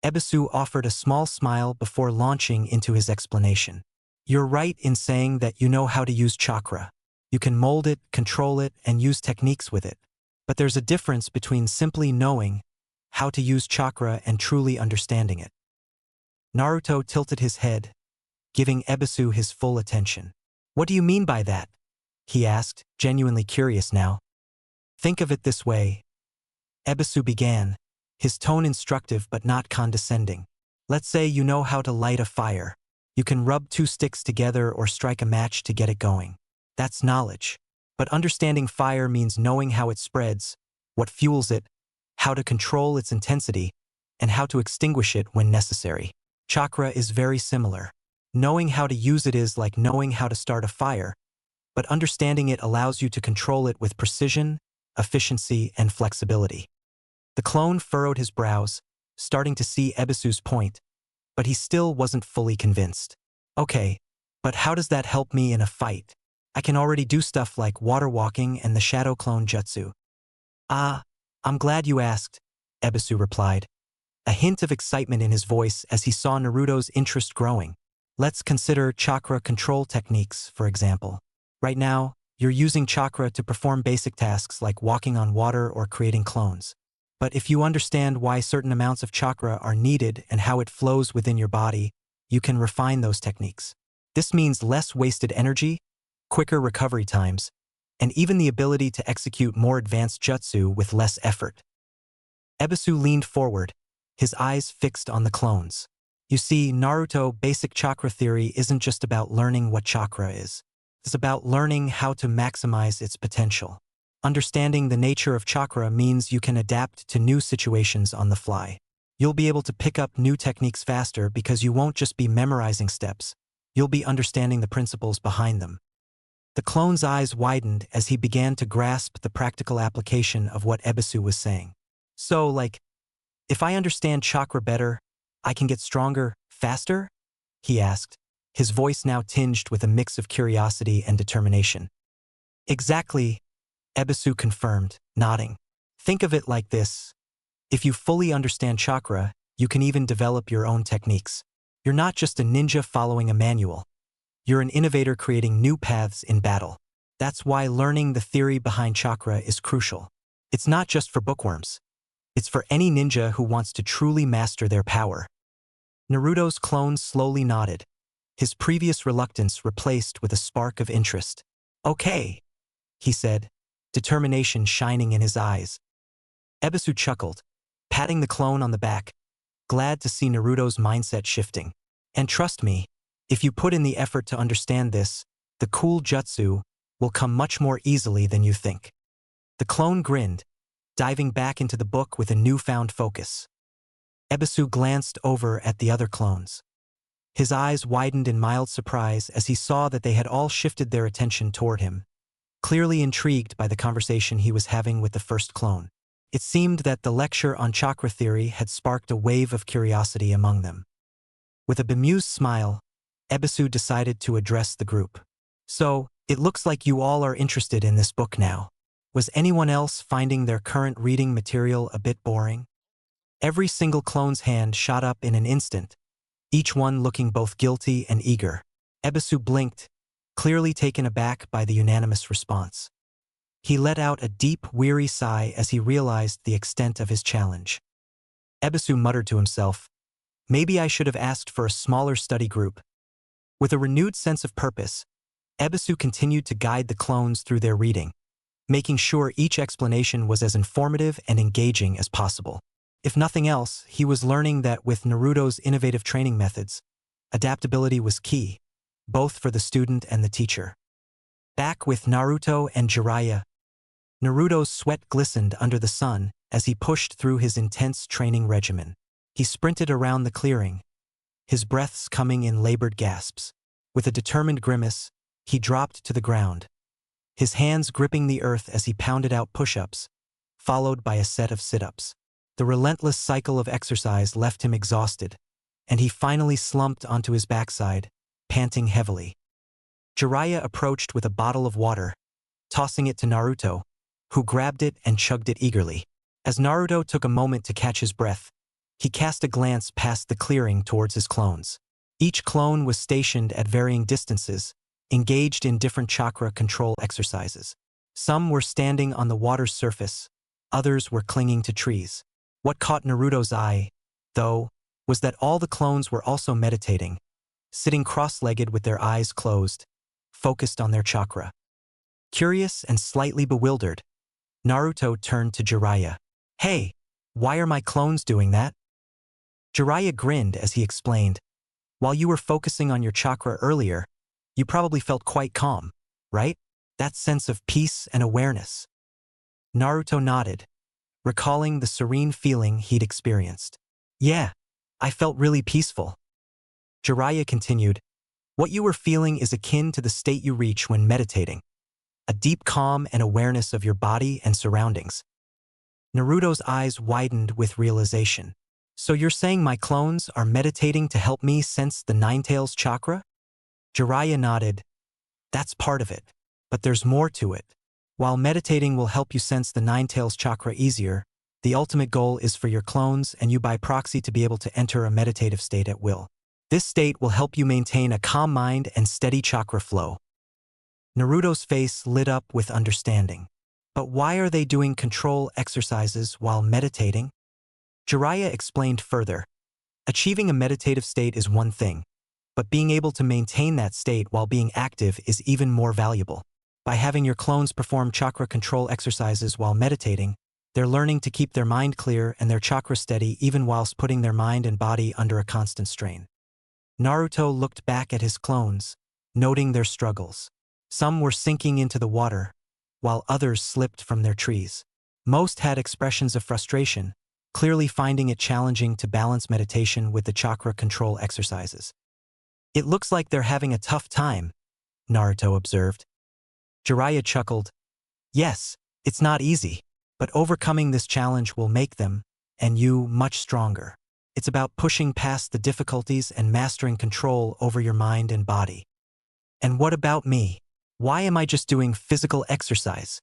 Ebisu offered a small smile before launching into his explanation. "You're right in saying that you know how to use chakra. You can mold it, control it, and use techniques with it. But there's a difference between simply knowing how to use chakra and truly understanding it." Naruto tilted his head, giving Ebisu his full attention. "What do you mean by that?" he asked, genuinely curious now. "Think of it this way," Ebisu began, his tone instructive but not condescending. "Let's say you know how to light a fire. You can rub 2 sticks together or strike a match to get it going. That's knowledge. But understanding fire means knowing how it spreads, what fuels it, how to control its intensity, and how to extinguish it when necessary. Chakra is very similar. Knowing how to use it is like knowing how to start a fire, but understanding it allows you to control it with precision, efficiency, and flexibility." The clone furrowed his brows, starting to see Ebisu's point, but he still wasn't fully convinced. "Okay, but how does that help me in a fight? I can already do stuff like water walking and the shadow clone jutsu." "Ah, I'm glad you asked," Ebisu replied, a hint of excitement in his voice as he saw Naruto's interest growing. "Let's consider chakra control techniques, for example. Right now, you're using chakra to perform basic tasks like walking on water or creating clones. But if you understand why certain amounts of chakra are needed and how it flows within your body, you can refine those techniques. This means less wasted energy, quicker recovery times, and even the ability to execute more advanced jutsu with less effort." Ebisu leaned forward, his eyes fixed on the clones. "You see, Naruto, basic chakra theory isn't just about learning what chakra is. It's about learning how to maximize its potential. Understanding the nature of chakra means you can adapt to new situations on the fly. You'll be able to pick up new techniques faster because you won't just be memorizing steps. You'll be understanding the principles behind them." The clone's eyes widened as he began to grasp the practical application of what Ebisu was saying. "So, like, if I understand chakra better, I can get stronger, faster?" he asked, his voice now tinged with a mix of curiosity and determination. "Exactly," Ebisu confirmed, nodding. "Think of it like this. If you fully understand chakra, you can even develop your own techniques. You're not just a ninja following a manual. You're an innovator creating new paths in battle. That's why learning the theory behind chakra is crucial. It's not just for bookworms. It's for any ninja who wants to truly master their power." Naruto's clone slowly nodded, his previous reluctance replaced with a spark of interest. "Okay," he said, determination shining in his eyes. Ebisu chuckled, patting the clone on the back, glad to see Naruto's mindset shifting. "And trust me, if you put in the effort to understand this, the cool jutsu will come much more easily than you think." The clone grinned, diving back into the book with a newfound focus. Ebisu glanced over at the other clones. His eyes widened in mild surprise as he saw that they had all shifted their attention toward him. clearly intrigued by the conversation he was having with the first clone. It seemed that the lecture on chakra theory had sparked a wave of curiosity among them. With a bemused smile, Ebisu decided to address the group. So, it looks like you all are interested in this book now. Was anyone else finding their current reading material a bit boring? Every single clone's hand shot up in an instant, each one looking both guilty and eager. Ebisu blinked, clearly taken aback by the unanimous response. He let out a deep, weary sigh as he realized the extent of his challenge. Ebisu muttered to himself, "Maybe I should have asked for a smaller study group." With a renewed sense of purpose, Ebisu continued to guide the clones through their reading, making sure each explanation was as informative and engaging as possible. If nothing else, he was learning that with Naruto's innovative training methods, adaptability was key, both for the student and the teacher. Back with Naruto and Jiraiya, Naruto's sweat glistened under the sun as he pushed through his intense training regimen. He sprinted around the clearing, his breaths coming in labored gasps. With a determined grimace, he dropped to the ground, his hands gripping the earth as he pounded out push-ups, followed by a set of sit-ups. The relentless cycle of exercise left him exhausted, and he finally slumped onto his backside, panting heavily. Jiraiya approached with a bottle of water, tossing it to Naruto, who grabbed it and chugged it eagerly. As Naruto took a moment to catch his breath, he cast a glance past the clearing towards his clones. Each clone was stationed at varying distances, engaged in different chakra control exercises. Some were standing on the water's surface, others were clinging to trees. What caught Naruto's eye, though, was that all the clones were also meditating, sitting cross-legged with their eyes closed, focused on their chakra. Curious and slightly bewildered, Naruto turned to Jiraiya. "Hey, why are my clones doing that?" Jiraiya grinned as he explained, "While you were focusing on your chakra earlier, you probably felt quite calm, right? That sense of peace and awareness." Naruto nodded, recalling the serene feeling he'd experienced. "Yeah, I felt really peaceful." Jiraiya continued, "What you were feeling is akin to the state you reach when meditating, a deep calm and awareness of your body and surroundings." Naruto's eyes widened with realization. "So you're saying my clones are meditating to help me sense the Ninetales chakra?" Jiraiya nodded. "That's part of it, but there's more to it. While meditating will help you sense the Ninetales chakra easier, the ultimate goal is for your clones and you by proxy to be able to enter a meditative state at will. This state will help you maintain a calm mind and steady chakra flow." Naruto's face lit up with understanding. "But why are they doing control exercises while meditating?" Jiraiya explained further. "Achieving a meditative state is one thing, but being able to maintain that state while being active is even more valuable. By having your clones perform chakra control exercises while meditating, they're learning to keep their mind clear and their chakra steady even whilst putting their mind and body under a constant strain." Naruto looked back at his clones, noting their struggles. Some were sinking into the water, while others slipped from their trees. Most had expressions of frustration, clearly finding it challenging to balance meditation with the chakra control exercises. "It looks like they're having a tough time," Naruto observed. Jiraiya chuckled. "Yes, it's not easy, but overcoming this challenge will make them, and you, much stronger. It's about pushing past the difficulties and mastering control over your mind and body." "And what about me? Why am I just doing physical exercise?"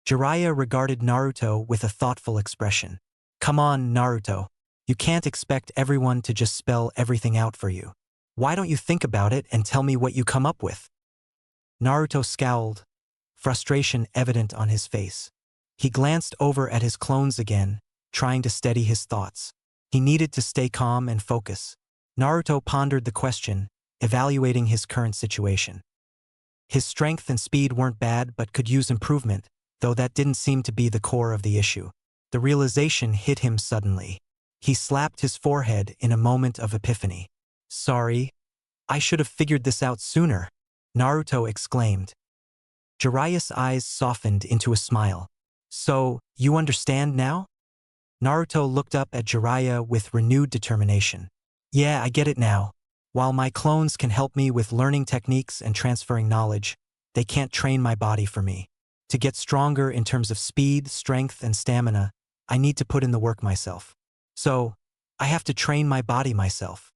Jiraiya regarded Naruto with a thoughtful expression. "Come on, Naruto. You can't expect everyone to just spell everything out for you. Why don't you think about it and tell me what you come up with?" Naruto scowled, frustration evident on his face. He glanced over at his clones again, trying to steady his thoughts. He needed to stay calm and focus. Naruto pondered the question, evaluating his current situation. His strength and speed weren't bad but could use improvement, though that didn't seem to be the core of the issue. The realization hit him suddenly. He slapped his forehead in a moment of epiphany. "Sorry, I should have figured this out sooner," Naruto exclaimed. Jiraiya's eyes softened into a smile. "So, you understand now?" Naruto looked up at Jiraiya with renewed determination. "Yeah, I get it now. While my clones can help me with learning techniques and transferring knowledge, They can't train my body for me. To get stronger in terms of speed, strength, and stamina, I need to put in the work myself. So, I have to train my body myself.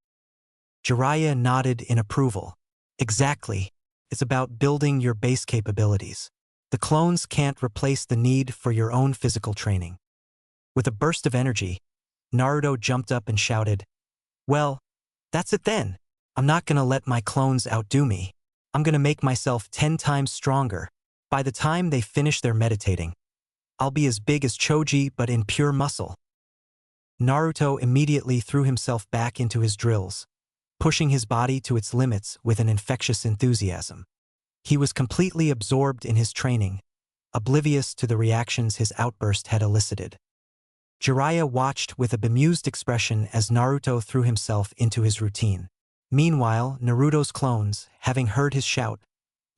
Jiraiya nodded in approval. Exactly. It's about building your base capabilities. The clones can't replace the need for your own physical training. With a burst of energy, Naruto jumped up and shouted, "Well, that's it then. I'm not gonna let my clones outdo me. I'm gonna make myself 10 times stronger. By the time they finish their meditating, I'll be as big as Choji but in pure muscle." Naruto immediately threw himself back into his drills, pushing his body to its limits with an infectious enthusiasm. He was completely absorbed in his training, oblivious to the reactions his outburst had elicited. Jiraiya watched with a bemused expression as Naruto threw himself into his routine. Meanwhile, Naruto's clones, having heard his shout,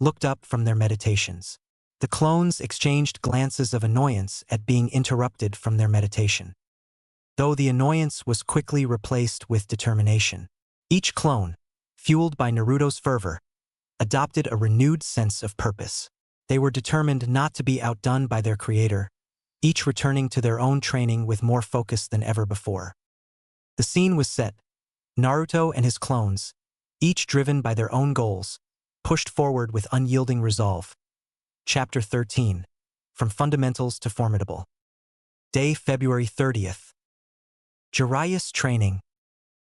looked up from their meditations. The clones exchanged glances of annoyance at being interrupted from their meditation. Though the annoyance was quickly replaced with determination. Each clone, fueled by Naruto's fervor, adopted a renewed sense of purpose. They were determined not to be outdone by their creator, each returning to their own training with more focus than ever before. The scene was set. Naruto and his clones, each driven by their own goals, pushed forward with unyielding resolve. Chapter 13. From Fundamentals to Formidable. Day February 30th. Jiraiya's training.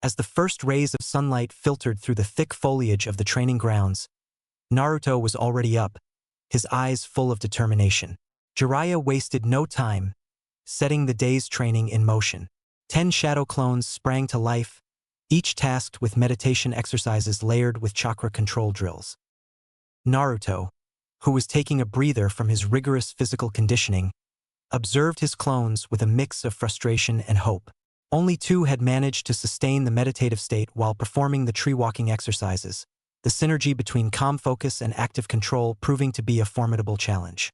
As the first rays of sunlight filtered through the thick foliage of the training grounds, Naruto was already up, his eyes full of determination. Jiraiya wasted no time, setting the day's training in motion. 10 shadow clones sprang to life, each tasked with meditation exercises layered with chakra control drills. Naruto, who was taking a breather from his rigorous physical conditioning, observed his clones with a mix of frustration and hope. Only 2 had managed to sustain the meditative state while performing the tree-walking exercises, the synergy between calm focus and active control proving to be a formidable challenge.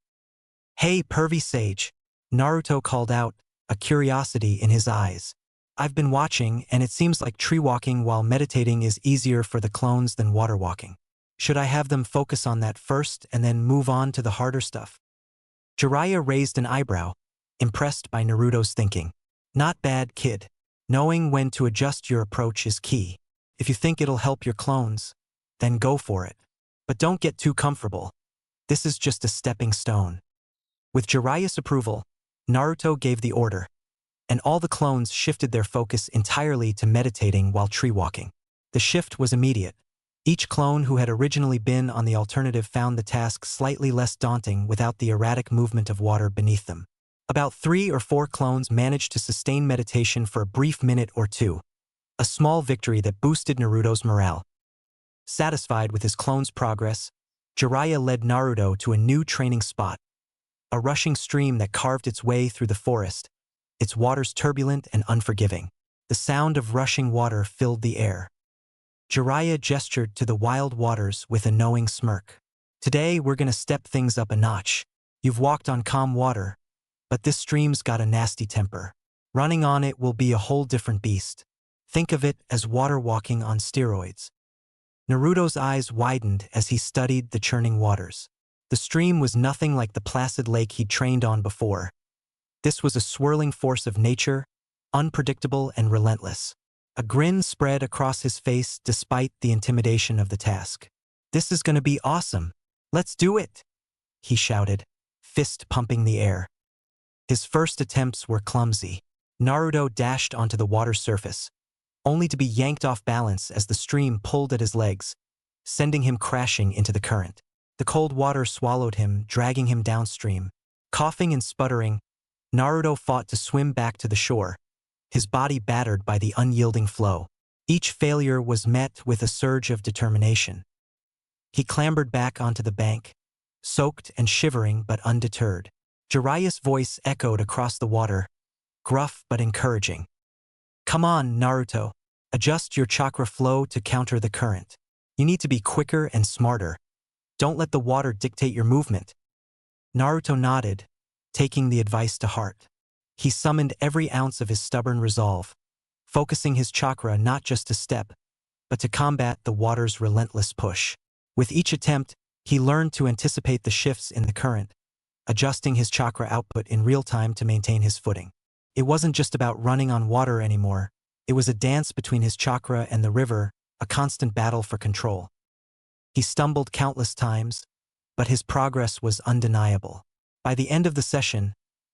"Hey, pervy sage," Naruto called out, a curiosity in his eyes. "I've been watching, and it seems like tree-walking while meditating is easier for the clones than water-walking. Should I have them focus on that first and then move on to the harder stuff?" Jiraiya raised an eyebrow, impressed by Naruto's thinking. "Not bad, kid. Knowing when to adjust your approach is key. If you think it'll help your clones, then go for it. But don't get too comfortable. This is just a stepping stone." With Jiraiya's approval, Naruto gave the order, and all the clones shifted their focus entirely to meditating while tree-walking. The shift was immediate. Each clone who had originally been on the alternative found the task slightly less daunting without the erratic movement of water beneath them. About 3 or 4 clones managed to sustain meditation for a brief minute or two, a small victory that boosted Naruto's morale. Satisfied with his clone's progress, Jiraiya led Naruto to a new training spot, a rushing stream that carved its way through the forest, its waters turbulent and unforgiving. The sound of rushing water filled the air. Jiraiya gestured to the wild waters with a knowing smirk. "Today we're gonna step things up a notch. You've walked on calm water, but this stream's got a nasty temper. Running on it will be a whole different beast. Think of it as water walking on steroids." Naruto's eyes widened as he studied the churning waters. The stream was nothing like the placid lake he'd trained on before. This was a swirling force of nature, unpredictable and relentless. A grin spread across his face despite the intimidation of the task. "This is gonna be awesome. Let's do it," he shouted, fist pumping the air. His first attempts were clumsy. Naruto dashed onto the water's surface, only to be yanked off balance as the stream pulled at his legs, sending him crashing into the current. The cold water swallowed him, dragging him downstream. Coughing and sputtering, Naruto fought to swim back to the shore, his body battered by the unyielding flow. Each failure was met with a surge of determination. He clambered back onto the bank, soaked and shivering but undeterred. Jiraiya's voice echoed across the water, gruff but encouraging. "Come on, Naruto. Adjust your chakra flow to counter the current. You need to be quicker and smarter. Don't let the water dictate your movement." Naruto nodded, taking the advice to heart. He summoned every ounce of his stubborn resolve, focusing his chakra not just to step, but to combat the water's relentless push. With each attempt, He learned to anticipate the shifts in the current, adjusting his chakra output in real time to maintain his footing. It wasn't just about running on water anymore. It was a dance between his chakra and the river, a constant battle for control. He stumbled countless times, but his progress was undeniable. By the end of the session,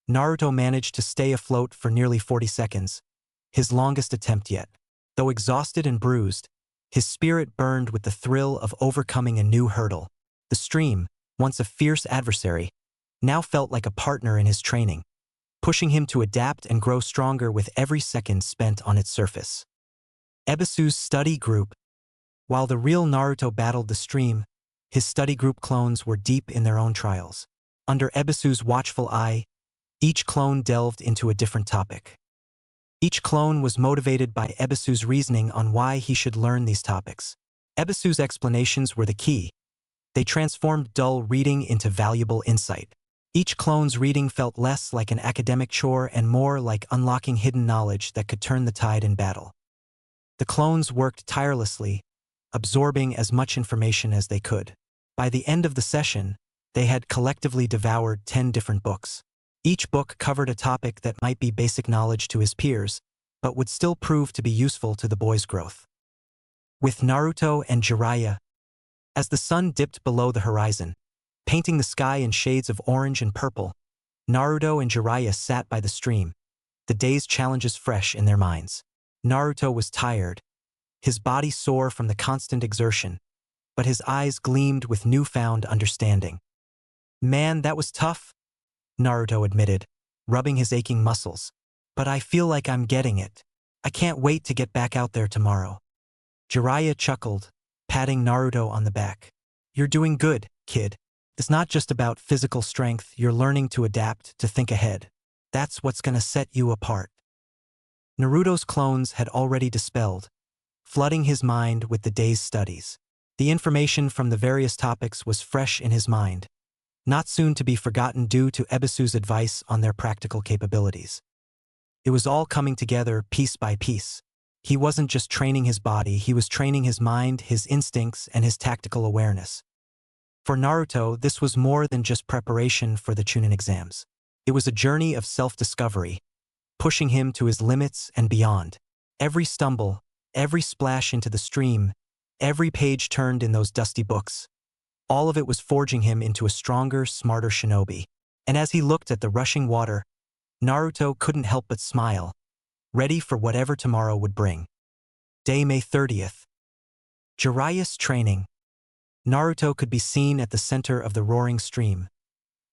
Naruto managed to stay afloat for nearly 40 seconds, his longest attempt yet. Though exhausted and bruised, his spirit burned with the thrill of overcoming a new hurdle. The stream, once a fierce adversary, now felt like a partner in his training, pushing him to adapt and grow stronger with every second spent on its surface. Ebisu's study group. While the real Naruto battled the stream, his study group clones were deep in their own trials. Under Ebisu's watchful eye, each clone delved into a different topic. Each clone was motivated by Ebisu's reasoning on why he should learn these topics. Ebisu's explanations were the key. They transformed dull reading into valuable insight. Each clone's reading felt less like an academic chore and more like unlocking hidden knowledge that could turn the tide in battle. The clones worked tirelessly, absorbing as much information as they could. By the end of the session, they had collectively devoured 10 different books. Each book covered a topic that might be basic knowledge to his peers, but would still prove to be useful to the boy's growth. With Naruto and Jiraiya, as the sun dipped below the horizon, painting the sky in shades of orange and purple, Naruto and Jiraiya sat by the stream, the day's challenges fresh in their minds. Naruto was tired, his body sore from the constant exertion, but his eyes gleamed with newfound understanding. "Man, that was tough," Naruto admitted, rubbing his aching muscles. "But I feel like I'm getting it. I can't wait to get back out there tomorrow." Jiraiya chuckled, patting Naruto on the back. "You're doing good, kid. It's not just about physical strength, you're learning to adapt, to think ahead. That's what's gonna set you apart." Naruto's clones had already dispelled, flooding his mind with the day's studies. The information from the various topics was fresh in his mind, not soon to be forgotten due to Ebisu's advice on their practical capabilities. It was all coming together piece by piece. He wasn't just training his body, he was training his mind, his instincts, and his tactical awareness. For Naruto, this was more than just preparation for the Chunin exams. It was a journey of self-discovery, pushing him to his limits and beyond. Every stumble, every splash into the stream, every page turned in those dusty books, all of it was forging him into a stronger, smarter shinobi. And as he looked at the rushing water, Naruto couldn't help but smile, ready for whatever tomorrow would bring. Day May 30th. Jiraiya's training. Naruto could be seen at the center of the roaring stream,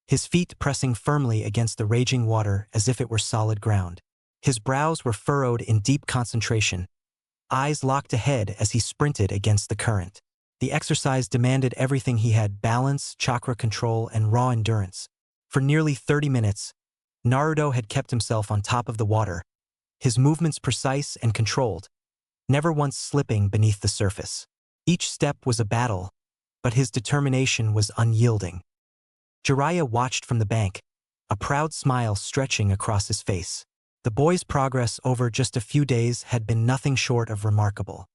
his feet pressing firmly against the raging water as if it were solid ground. His brows were furrowed in deep concentration, eyes locked ahead as he sprinted against the current. The exercise demanded everything he had: balance, chakra control, and raw endurance. For nearly 30 minutes, Naruto had kept himself on top of the water, his movements precise and controlled, never once slipping beneath the surface. Each step was a battle, but his determination was unyielding. Jiraiya watched from the bank, a proud smile stretching across his face. The boy's progress over just a few days had been nothing short of remarkable.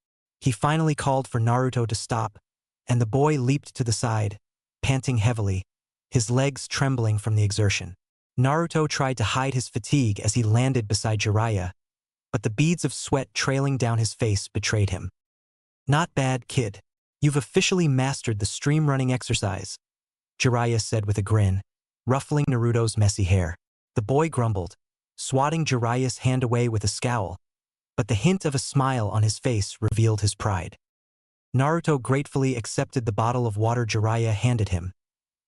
He finally called for Naruto to stop, and the boy leaped to the side, panting heavily, his legs trembling from the exertion. Naruto tried to hide his fatigue as he landed beside Jiraiya, but the beads of sweat trailing down his face betrayed him. "Not bad, kid. You've officially mastered the stream running exercise," Jiraiya said with a grin, ruffling Naruto's messy hair. The boy grumbled, swatting Jiraiya's hand away with a scowl, but the hint of a smile on his face revealed his pride. Naruto gratefully accepted the bottle of water Jiraiya handed him,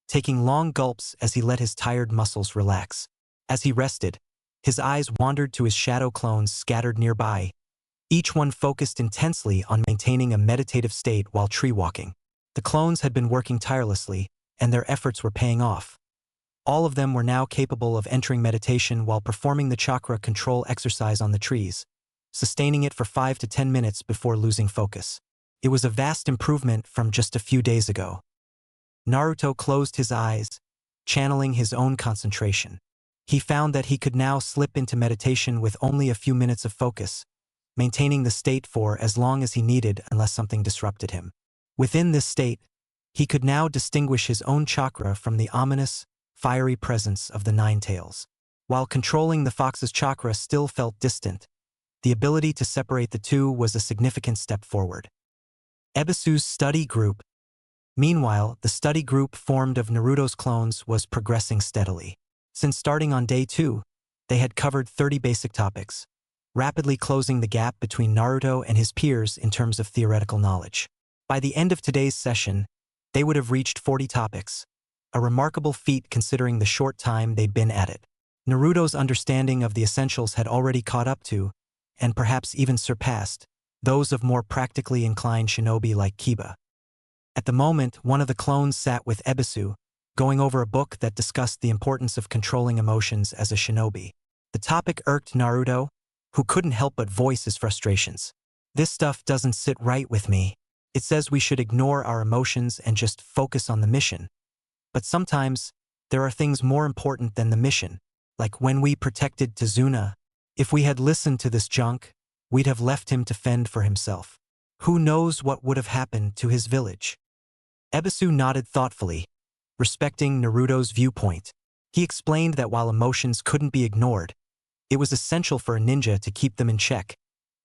taking long gulps as he let his tired muscles relax. As he rested, his eyes wandered to his shadow clones scattered nearby, each one focused intensely on maintaining a meditative state while tree walking. The clones had been working tirelessly, and their efforts were paying off. All of them were now capable of entering meditation while performing the chakra control exercise on the trees, sustaining it for 5 to 10 minutes before losing focus. It was a vast improvement from just a few days ago. Naruto closed his eyes, channeling his own concentration. He found that he could now slip into meditation with only a few minutes of focus, maintaining the state for as long as he needed unless something disrupted him. Within this state, He could now distinguish his own chakra from the ominous, fiery presence of the Nine Tails. While controlling the fox's chakra still felt distant, the ability to separate the two was a significant step forward. Ebisu's study group. Meanwhile, the study group formed of Naruto's clones was progressing steadily. Since starting on day 2, they had covered 30 basic topics, rapidly closing the gap between Naruto and his peers in terms of theoretical knowledge. By the end of today's session, they would have reached 40 topics, a remarkable feat considering the short time they'd been at it. Naruto's understanding of the essentials had already caught up to, and perhaps even surpassed, those of more practically inclined shinobi like Kiba. At the moment, one of the clones sat with Ebisu, going over a book that discussed the importance of controlling emotions as a shinobi. The topic irked Naruto, who couldn't help but voice his frustrations. This stuff doesn't sit right with me. It says we should ignore our emotions and just focus on the mission. But sometimes, there are things more important than the mission, like when we protected Tazuna. If we had listened to this junk, we'd have left him to fend for himself. Who knows what would have happened to his village? Ebisu nodded thoughtfully, respecting Naruto's viewpoint. He explained that while emotions couldn't be ignored, it was essential for a ninja to keep them in check,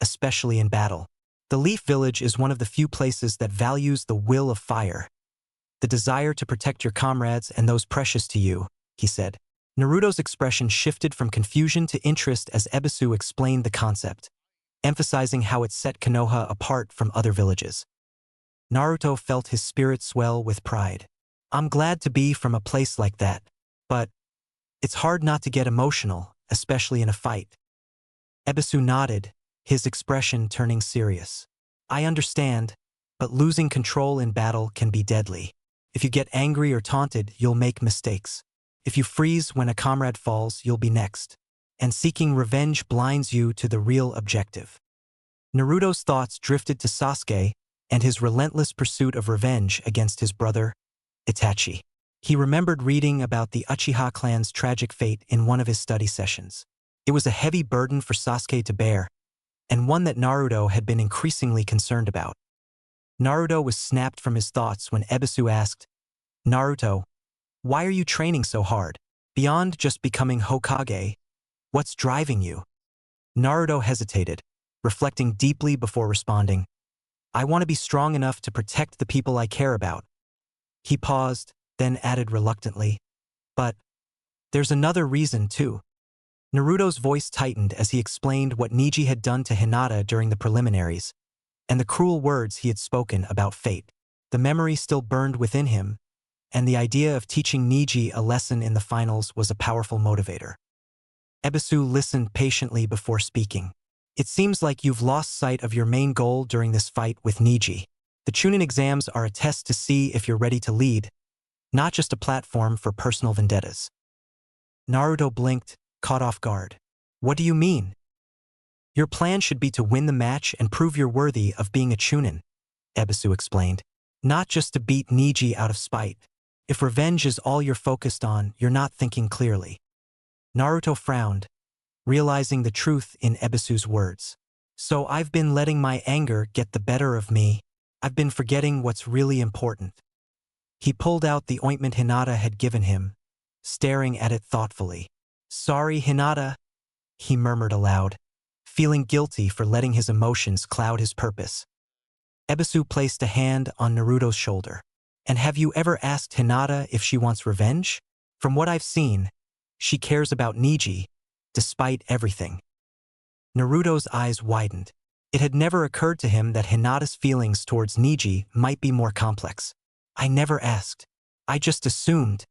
especially in battle. The Leaf Village is one of the few places that values the will of fire, the desire to protect your comrades and those precious to you, he said. Naruto's expression shifted from confusion to interest as Ebisu explained the concept, emphasizing how it set Konoha apart from other villages. Naruto felt his spirit swell with pride. I'm glad to be from a place like that, but it's hard not to get emotional, especially in a fight. Ebisu nodded, his expression turning serious. I understand, but losing control in battle can be deadly. If you get angry or taunted, you'll make mistakes. If you freeze when a comrade falls, you'll be next. And seeking revenge blinds you to the real objective. Naruto's thoughts drifted to Sasuke and his relentless pursuit of revenge against his brother, Itachi. He remembered reading about the Uchiha clan's tragic fate in one of his study sessions. It was a heavy burden for Sasuke to bear, and one that Naruto had been increasingly concerned about. Naruto was snapped from his thoughts when Ebisu asked, Naruto, why are you training so hard? Beyond just becoming Hokage, what's driving you? Naruto hesitated, reflecting deeply before responding. I want to be strong enough to protect the people I care about. He paused, then added reluctantly, but there's another reason too. Naruto's voice tightened as he explained what Neji had done to Hinata during the preliminaries, and the cruel words he had spoken about fate. The memory still burned within him, and the idea of teaching Neji a lesson in the finals was a powerful motivator. Ebisu listened patiently before speaking. It seems like you've lost sight of your main goal during this fight with Neji. The Chunin exams are a test to see if you're ready to lead, not just a platform for personal vendettas. Naruto blinked, caught off guard. What do you mean? Your plan should be to win the match and prove you're worthy of being a Chunin, Ebisu explained. Not just to beat Neji out of spite. If revenge is all you're focused on, you're not thinking clearly. Naruto frowned, realizing the truth in Ebisu's words. So I've been letting my anger get the better of me. I've been forgetting what's really important. He pulled out the ointment Hinata had given him, staring at it thoughtfully. Sorry, Hinata, he murmured aloud, feeling guilty for letting his emotions cloud his purpose. Ebisu placed a hand on Naruto's shoulder. And have you ever asked Hinata if she wants revenge? From what I've seen, she cares about Neji, despite everything. Naruto's eyes widened. It had never occurred to him that Hinata's feelings towards Neji might be more complex. I never asked. I just assumed.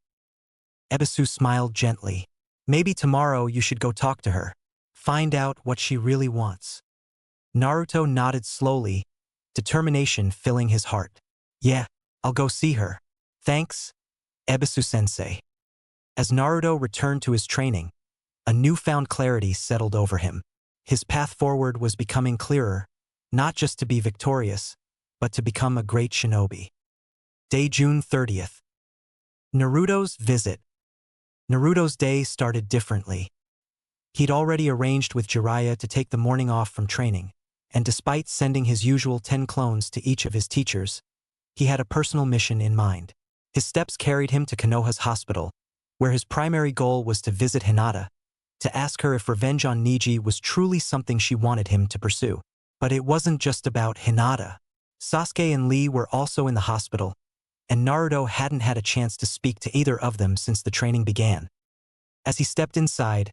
Ebisu smiled gently. Maybe tomorrow you should go talk to her. Find out what she really wants. Naruto nodded slowly, determination filling his heart. Yeah, I'll go see her. Thanks, Ebisu-sensei. As Naruto returned to his training, a newfound clarity settled over him. His path forward was becoming clearer, not just to be victorious, but to become a great shinobi. Day June 30th. Naruto's visit. Naruto's day started differently. He'd already arranged with Jiraiya to take the morning off from training, and despite sending his usual 10 clones to each of his teachers, He had a personal mission in mind. His steps carried him to Konoha's hospital, where his primary goal was to visit Hinata, to ask her if revenge on Niji was truly something she wanted him to pursue. But it wasn't just about Hinata. Sasuke and Lee were also in the hospital, and Naruto hadn't had a chance to speak to either of them since the training began. As he stepped inside,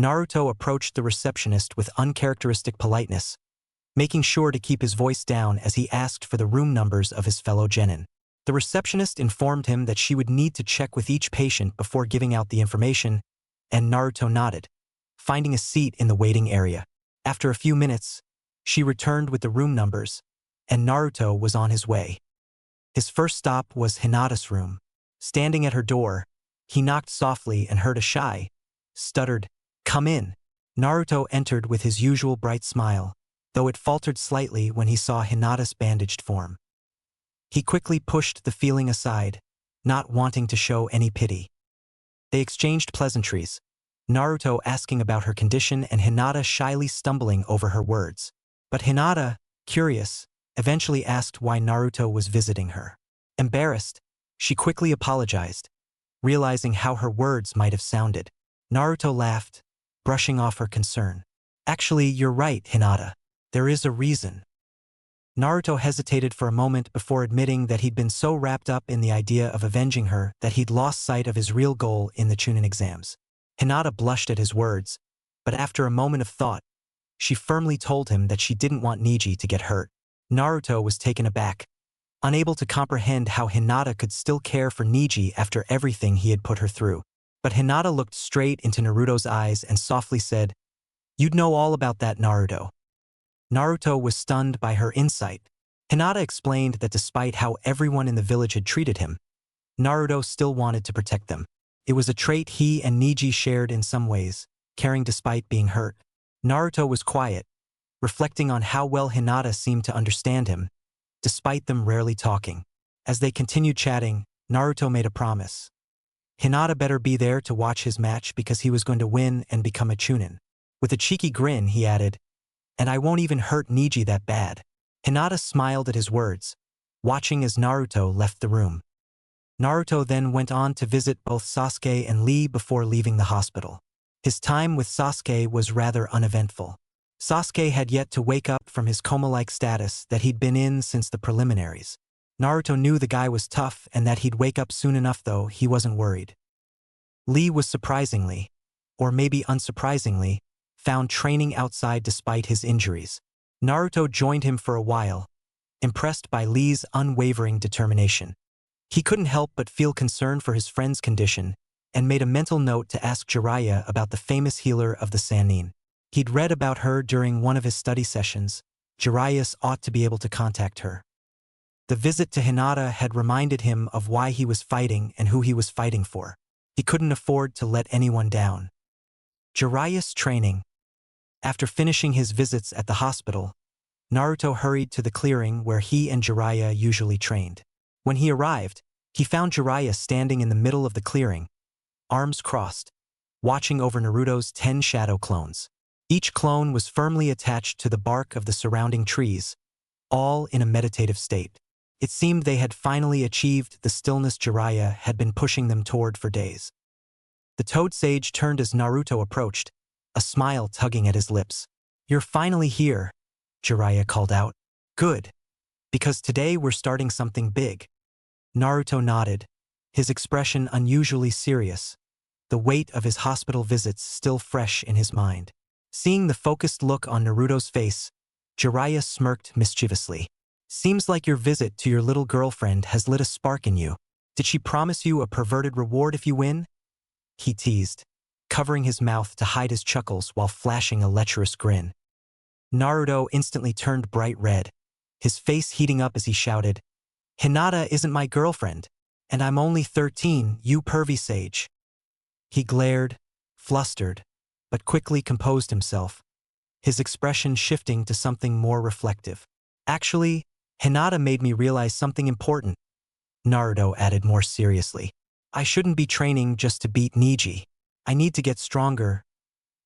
Naruto approached the receptionist with uncharacteristic politeness, making sure to keep his voice down as he asked for the room numbers of his fellow genin. The receptionist informed him that she would need to check with each patient before giving out the information, and Naruto nodded, finding a seat in the waiting area. After a few minutes, she returned with the room numbers, and Naruto was on his way. His first stop was Hinata's room. Standing at her door, he knocked softly and heard a shy, stuttered, "Come in." Naruto entered with his usual bright smile, though it faltered slightly when he saw Hinata's bandaged form. He quickly pushed the feeling aside, not wanting to show any pity. They exchanged pleasantries, Naruto asking about her condition and Hinata shyly stumbling over her words. But Hinata, curious, eventually asked why Naruto was visiting her. Embarrassed, she quickly apologized, realizing how her words might have sounded. Naruto laughed, brushing off her concern. "Actually, you're right, Hinata. There is a reason." Naruto hesitated for a moment before admitting that he'd been so wrapped up in the idea of avenging her that he'd lost sight of his real goal in the Chunin exams. Hinata blushed at his words, but after a moment of thought, she firmly told him that she didn't want Niji to get hurt. Naruto was taken aback, unable to comprehend how Hinata could still care for Niji after everything he had put her through. But Hinata looked straight into Naruto's eyes and softly said, "You'd know all about that, Naruto." Naruto was stunned by her insight. Hinata explained that despite how everyone in the village had treated him, Naruto still wanted to protect them. It was a trait he and Niji shared in some ways, caring despite being hurt. Naruto was quiet, reflecting on how well Hinata seemed to understand him, despite them rarely talking. As they continued chatting, Naruto made a promise. Hinata better be there to watch his match because he was going to win and become a Chunin. With a cheeky grin, he added, "And I won't even hurt Niji that bad." Hinata smiled at his words, watching as Naruto left the room. Naruto then went on to visit both Sasuke and Lee before leaving the hospital. His time with Sasuke was rather uneventful. Sasuke had yet to wake up from his coma-like status that he'd been in since the preliminaries. Naruto knew the guy was tough and that he'd wake up soon enough, though he wasn't worried. Lee was surprisingly, or maybe unsurprisingly, found training outside despite his injuries. Naruto joined him for a while, impressed by Lee's unwavering determination. He couldn't help but feel concern for his friend's condition and made a mental note to ask Jiraiya about the famous healer of the Sannin. He'd read about her during one of his study sessions. Jiraiya ought to be able to contact her. The visit to Hinata had reminded him of why he was fighting and who he was fighting for. He couldn't afford to let anyone down. Jiraiya's training. After finishing his visits at the hospital, Naruto hurried to the clearing where he and Jiraiya usually trained. When he arrived, he found Jiraiya standing in the middle of the clearing, arms crossed, watching over Naruto's 10 shadow clones. Each clone was firmly attached to the bark of the surrounding trees, all in a meditative state. It seemed they had finally achieved the stillness Jiraiya had been pushing them toward for days. The Toad Sage turned as Naruto approached, a smile tugging at his lips. "You're finally here," Jiraiya called out. "Good. Because today we're starting something big." Naruto nodded, his expression unusually serious, the weight of his hospital visits still fresh in his mind. Seeing the focused look on Naruto's face, Jiraiya smirked mischievously. "Seems like your visit to your little girlfriend has lit a spark in you. Did she promise you a perverted reward if you win?" he teased, covering his mouth to hide his chuckles while flashing a lecherous grin. Naruto instantly turned bright red, his face heating up as he shouted, "Hinata isn't my girlfriend, and I'm only 13, you pervy sage." He glared, flustered, but quickly composed himself, his expression shifting to something more reflective. "Actually, Hinata made me realize something important," Naruto added more seriously. "I shouldn't be training just to beat Niji. I need to get stronger,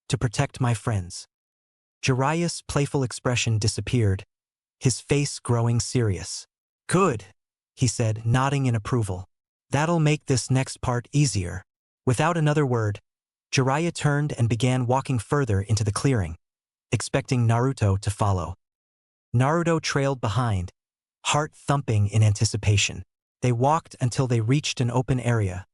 to protect my friends." Jiraiya's playful expression disappeared, his face growing serious. "Good," he said, nodding in approval. That'll make this next part easier. Without another word, Jiraiya turned and began walking further into the clearing, expecting Naruto to follow. Naruto trailed behind, heart thumping in anticipation. They walked until they reached an open area,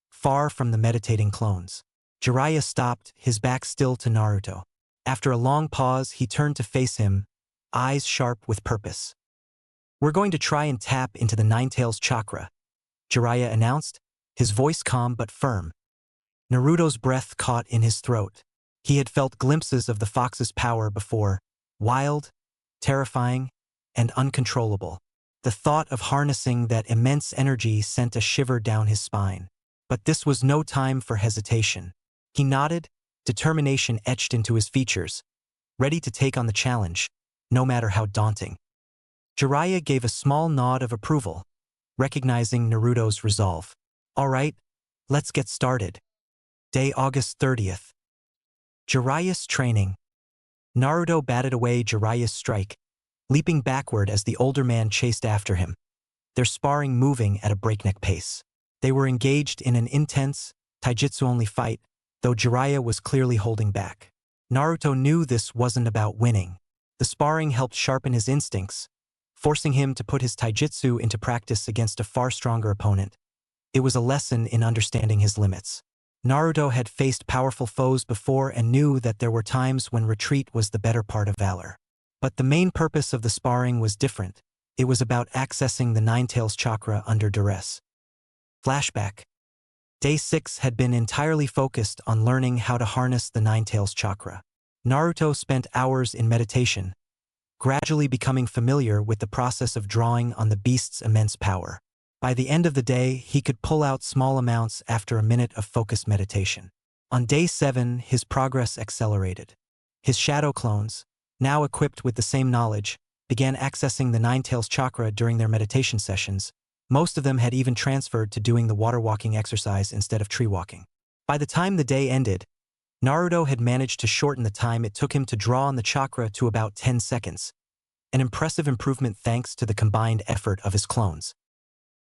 far from the meditating clones. Jiraiya stopped, his back still to Naruto. After a long pause, he turned to face him, eyes sharp with purpose. We're going to try and tap into the Nine-Tails chakra, Jiraiya announced, his voice calm but firm. Naruto's breath caught in his throat. He had felt glimpses of the fox's power before, wild, terrifying, and uncontrollable. The thought of harnessing that immense energy sent a shiver down his spine. But this was no time for hesitation. He nodded, determination etched into his features, ready to take on the challenge, no matter how daunting. Jiraiya gave a small nod of approval, recognizing Naruto's resolve. All right, let's get started. Day August 30th. Jiraiya's training. Naruto batted away Jiraiya's strike, leaping backward as the older man chased after him, their sparring moving at a breakneck pace. They were engaged in an intense, taijutsu-only fight, though Jiraiya was clearly holding back. Naruto knew this wasn't about winning. The sparring helped sharpen his instincts, forcing him to put his taijutsu into practice against a far stronger opponent. It was a lesson in understanding his limits. Naruto had faced powerful foes before and knew that there were times when retreat was the better part of valor. But the main purpose of the sparring was different. It was about accessing the Nine-Tails chakra under duress. Flashback. Day 6 had been entirely focused on learning how to harness the Nine-Tails chakra. Naruto spent hours in meditation, gradually becoming familiar with the process of drawing on the beast's immense power. By the end of the day, he could pull out small amounts after a minute of focused meditation. On day 7, his progress accelerated. His shadow clones, now equipped with the same knowledge, began accessing the Nine-Tails chakra during their meditation sessions. Most of them had even transferred to doing the water walking exercise instead of tree walking. By the time the day ended, Naruto had managed to shorten the time it took him to draw on the chakra to about 10 seconds, an impressive improvement thanks to the combined effort of his clones.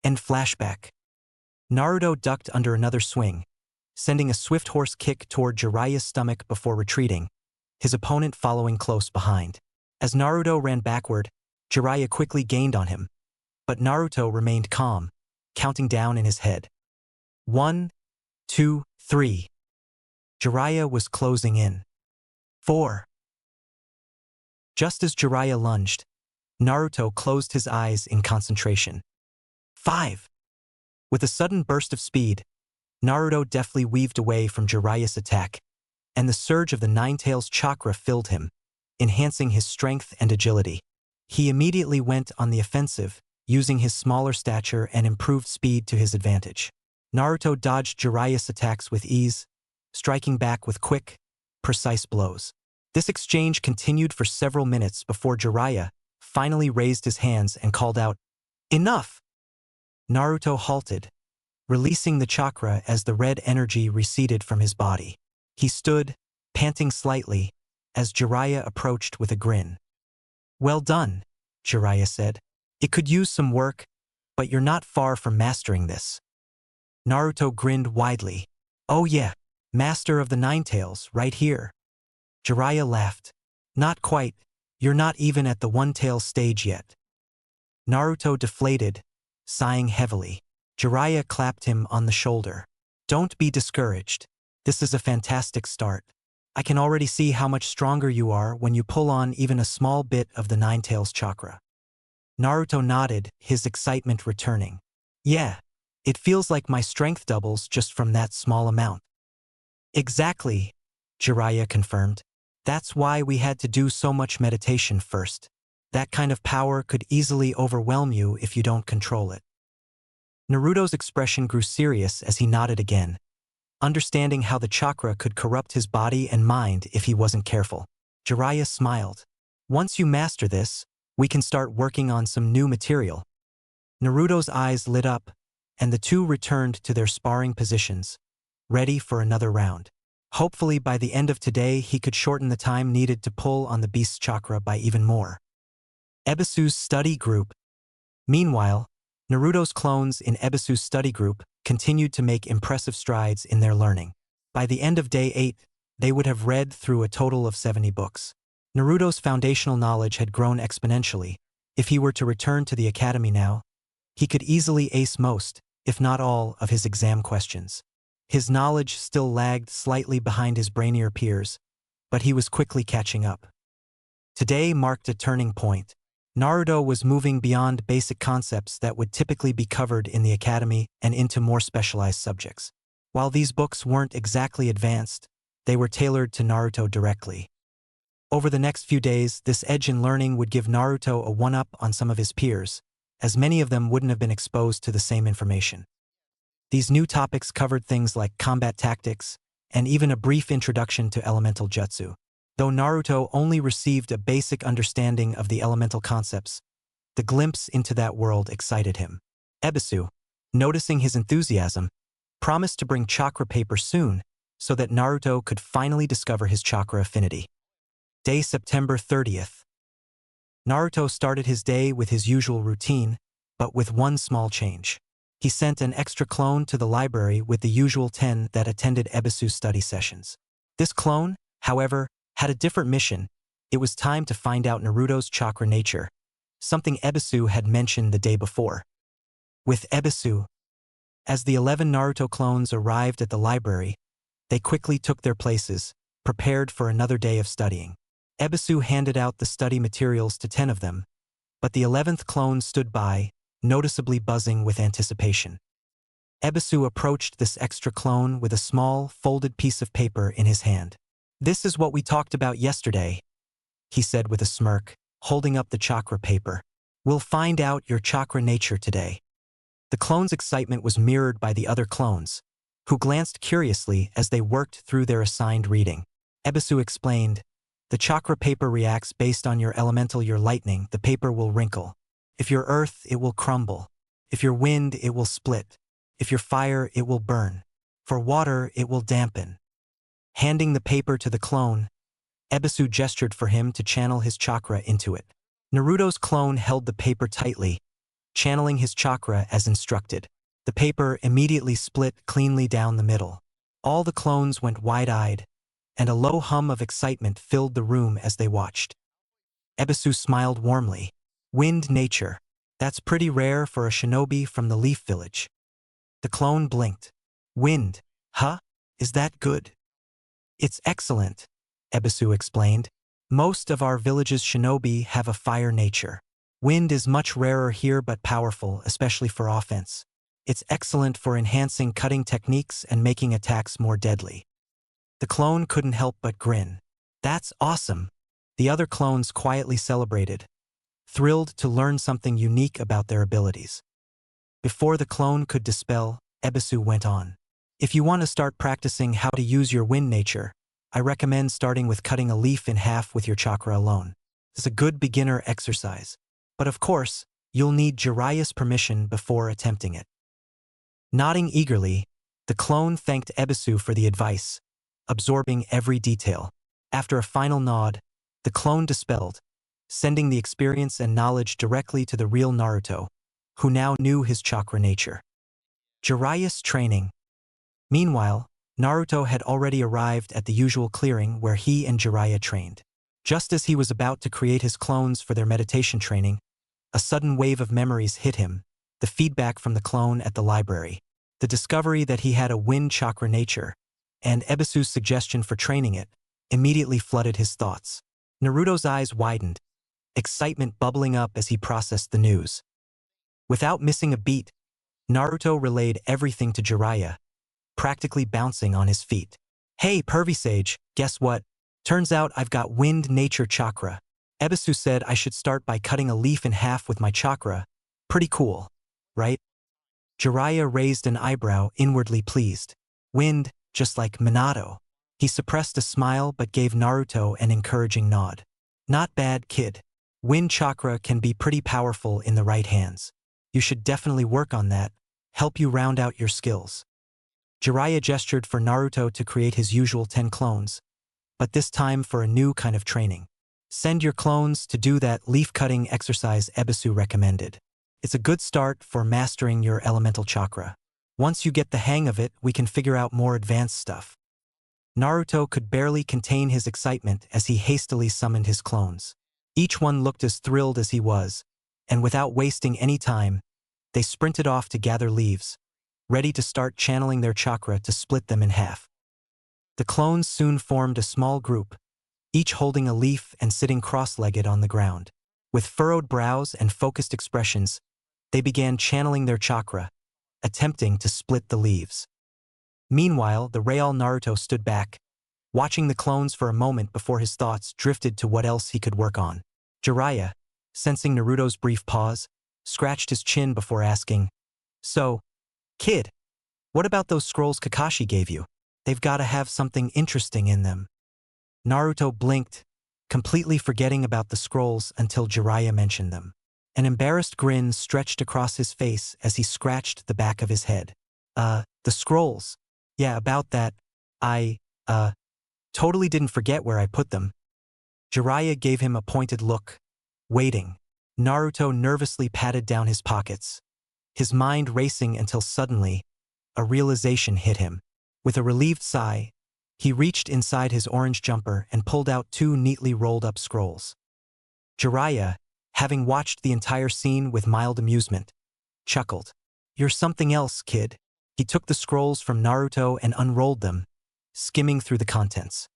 End flashback. Naruto ducked under another swing, sending a swift horse kick toward Jiraiya's stomach before retreating, his opponent following close behind. As Naruto ran backward, Jiraiya quickly gained on him, but Naruto remained calm, counting down in his head. 1, 2, 3. Jiraiya was closing in. 4. Just as Jiraiya lunged, Naruto closed his eyes in concentration. 5. With a sudden burst of speed, Naruto deftly weaved away from Jiraiya's attack, and the surge of the Nine-Tails chakra filled him, enhancing his strength and agility. He immediately went on the offensive, using his smaller stature and improved speed to his advantage. Naruto dodged Jiraiya's attacks with ease, striking back with quick, precise blows. This exchange continued for several minutes before Jiraiya finally raised his hands and called out, "Enough!" Naruto halted, releasing the chakra as the red energy receded from his body. He stood, panting slightly, as Jiraiya approached with a grin. "Well done," Jiraiya said. "It could use some work, but you're not far from mastering this." Naruto grinned widely. "Oh yeah, master of the Nine-Tails, right here." Jiraiya laughed. "Not quite, you're not even at the One-Tail stage yet." Naruto deflated, sighing heavily. Jiraiya clapped him on the shoulder. "Don't be discouraged. This is a fantastic start. I can already see how much stronger you are when you pull on even a small bit of the Nine-Tails chakra." Naruto nodded, his excitement returning. "Yeah, it feels like my strength doubles just from that small amount." "Exactly," Jiraiya confirmed. "That's why we had to do so much meditation first. That kind of power could easily overwhelm you if you don't control it." Naruto's expression grew serious as he nodded again, understanding how the chakra could corrupt his body and mind if he wasn't careful. Jiraiya smiled. "Once you master this, we can start working on some new material." Naruto's eyes lit up, and the two returned to their sparring positions, ready for another round. Hopefully by the end of today he could shorten the time needed to pull on the beast's chakra by even more. Ebisu's study group. Meanwhile, Naruto's clones in Ebisu's study group continued to make impressive strides in their learning. By the end of day 8, they would have read through a total of 70 books. Naruto's foundational knowledge had grown exponentially. If he were to return to the academy now, he could easily ace most, if not all, of his exam questions. His knowledge still lagged slightly behind his brainier peers, but he was quickly catching up. Today marked a turning point. Naruto was moving beyond basic concepts that would typically be covered in the academy and into more specialized subjects. While these books weren't exactly advanced, they were tailored to Naruto directly. Over the next few days, this edge in learning would give Naruto a one-up on some of his peers, as many of them wouldn't have been exposed to the same information. These new topics covered things like combat tactics, and even a brief introduction to elemental jutsu. Though Naruto only received a basic understanding of the elemental concepts, the glimpse into that world excited him. Ebisu, noticing his enthusiasm, promised to bring chakra paper soon so that Naruto could finally discover his chakra affinity. Day September 30th. Naruto started his day with his usual routine, but with one small change. He sent an extra clone to the library with the usual 10 that attended Ebisu's study sessions. This clone, however, had a different mission. It was time to find out Naruto's chakra nature, something Ebisu had mentioned the day before. With Ebisu, as the 11 Naruto clones arrived at the library, they quickly took their places, prepared for another day of studying. Ebisu handed out the study materials to 10 of them, but the 11th clone stood by, noticeably buzzing with anticipation. Ebisu approached this extra clone with a small, folded piece of paper in his hand. "This is what we talked about yesterday," he said with a smirk, holding up the chakra paper. "We'll find out your chakra nature today." The clone's excitement was mirrored by the other clones, who glanced curiously as they worked through their assigned reading. Ebisu explained, "The chakra paper reacts based on your elemental. Your lightning, the paper will wrinkle. If you're earth, it will crumble. If you're wind, it will split. If you're fire, it will burn. For water, it will dampen." Handing the paper to the clone, Ebisu gestured for him to channel his chakra into it. Naruto's clone held the paper tightly, channeling his chakra as instructed. The paper immediately split cleanly down the middle. All the clones went wide-eyed, and a low hum of excitement filled the room as they watched. Ebisu smiled warmly. "Wind nature. That's pretty rare for a shinobi from the Leaf Village." The clone blinked. "Wind, huh? Is that good?" "It's excellent," Ebisu explained. "Most of our village's shinobi have a fire nature. Wind is much rarer here but powerful, especially for offense. It's excellent for enhancing cutting techniques and making attacks more deadly." The clone couldn't help but grin. "That's awesome." The other clones quietly celebrated, thrilled to learn something unique about their abilities. Before the clone could dispel, Ebisu went on. "If you want to start practicing how to use your wind nature, I recommend starting with cutting a leaf in half with your chakra alone. It's a good beginner exercise. But of course, you'll need Jiraiya's permission before attempting it." Nodding eagerly, the clone thanked Ebisu for the advice, absorbing every detail. After a final nod, the clone dispelled, sending the experience and knowledge directly to the real Naruto, who now knew his chakra nature. Jiraiya's training. Meanwhile, Naruto had already arrived at the usual clearing where he and Jiraiya trained. Just as he was about to create his clones for their meditation training, a sudden wave of memories hit him, the feedback from the clone at the library, the discovery that he had a wind chakra nature, and Ebisu's suggestion for training it, immediately flooded his thoughts. Naruto's eyes widened, excitement bubbling up as he processed the news. Without missing a beat, Naruto relayed everything to Jiraiya, practically bouncing on his feet. "Hey, Pervy Sage, guess what? Turns out I've got wind nature chakra. Ebisu said I should start by cutting a leaf in half with my chakra. Pretty cool, right?" Jiraiya raised an eyebrow, inwardly pleased. Wind, just like Minato. He suppressed a smile but gave Naruto an encouraging nod. "Not bad, kid. Wind chakra can be pretty powerful in the right hands. You should definitely work on that, help you round out your skills." Jiraiya gestured for Naruto to create his usual 10 clones, but this time for a new kind of training. "Send your clones to do that leaf-cutting exercise Ebisu recommended." It's a good start for mastering your elemental chakra. Once you get the hang of it, we can figure out more advanced stuff. Naruto could barely contain his excitement as he hastily summoned his clones. Each one looked as thrilled as he was, and without wasting any time, they sprinted off to gather leaves, ready to start channeling their chakra to split them in half. The clones soon formed a small group, each holding a leaf and sitting cross-legged on the ground. With furrowed brows and focused expressions, they began channeling their chakra, attempting to split the leaves. Meanwhile, the Real Naruto stood back, watching the clones for a moment before his thoughts drifted to what else he could work on. Jiraiya, sensing Naruto's brief pause, scratched his chin before asking, "So, kid, what about those scrolls Kakashi gave you? They've got to have something interesting in them." Naruto blinked, completely forgetting about the scrolls until Jiraiya mentioned them. An embarrassed grin stretched across his face as he scratched the back of his head. The scrolls. Yeah, about that. I, totally didn't forget where I put them." Jiraiya gave him a pointed look, waiting. Naruto nervously patted down his pockets, his mind racing until suddenly, a realization hit him. With a relieved sigh, he reached inside his orange jumper and pulled out 2 neatly rolled-up scrolls. Jiraiya, having watched the entire scene with mild amusement, chuckled. "You're something else, kid." He took the scrolls from Naruto and unrolled them, skimming through the contents.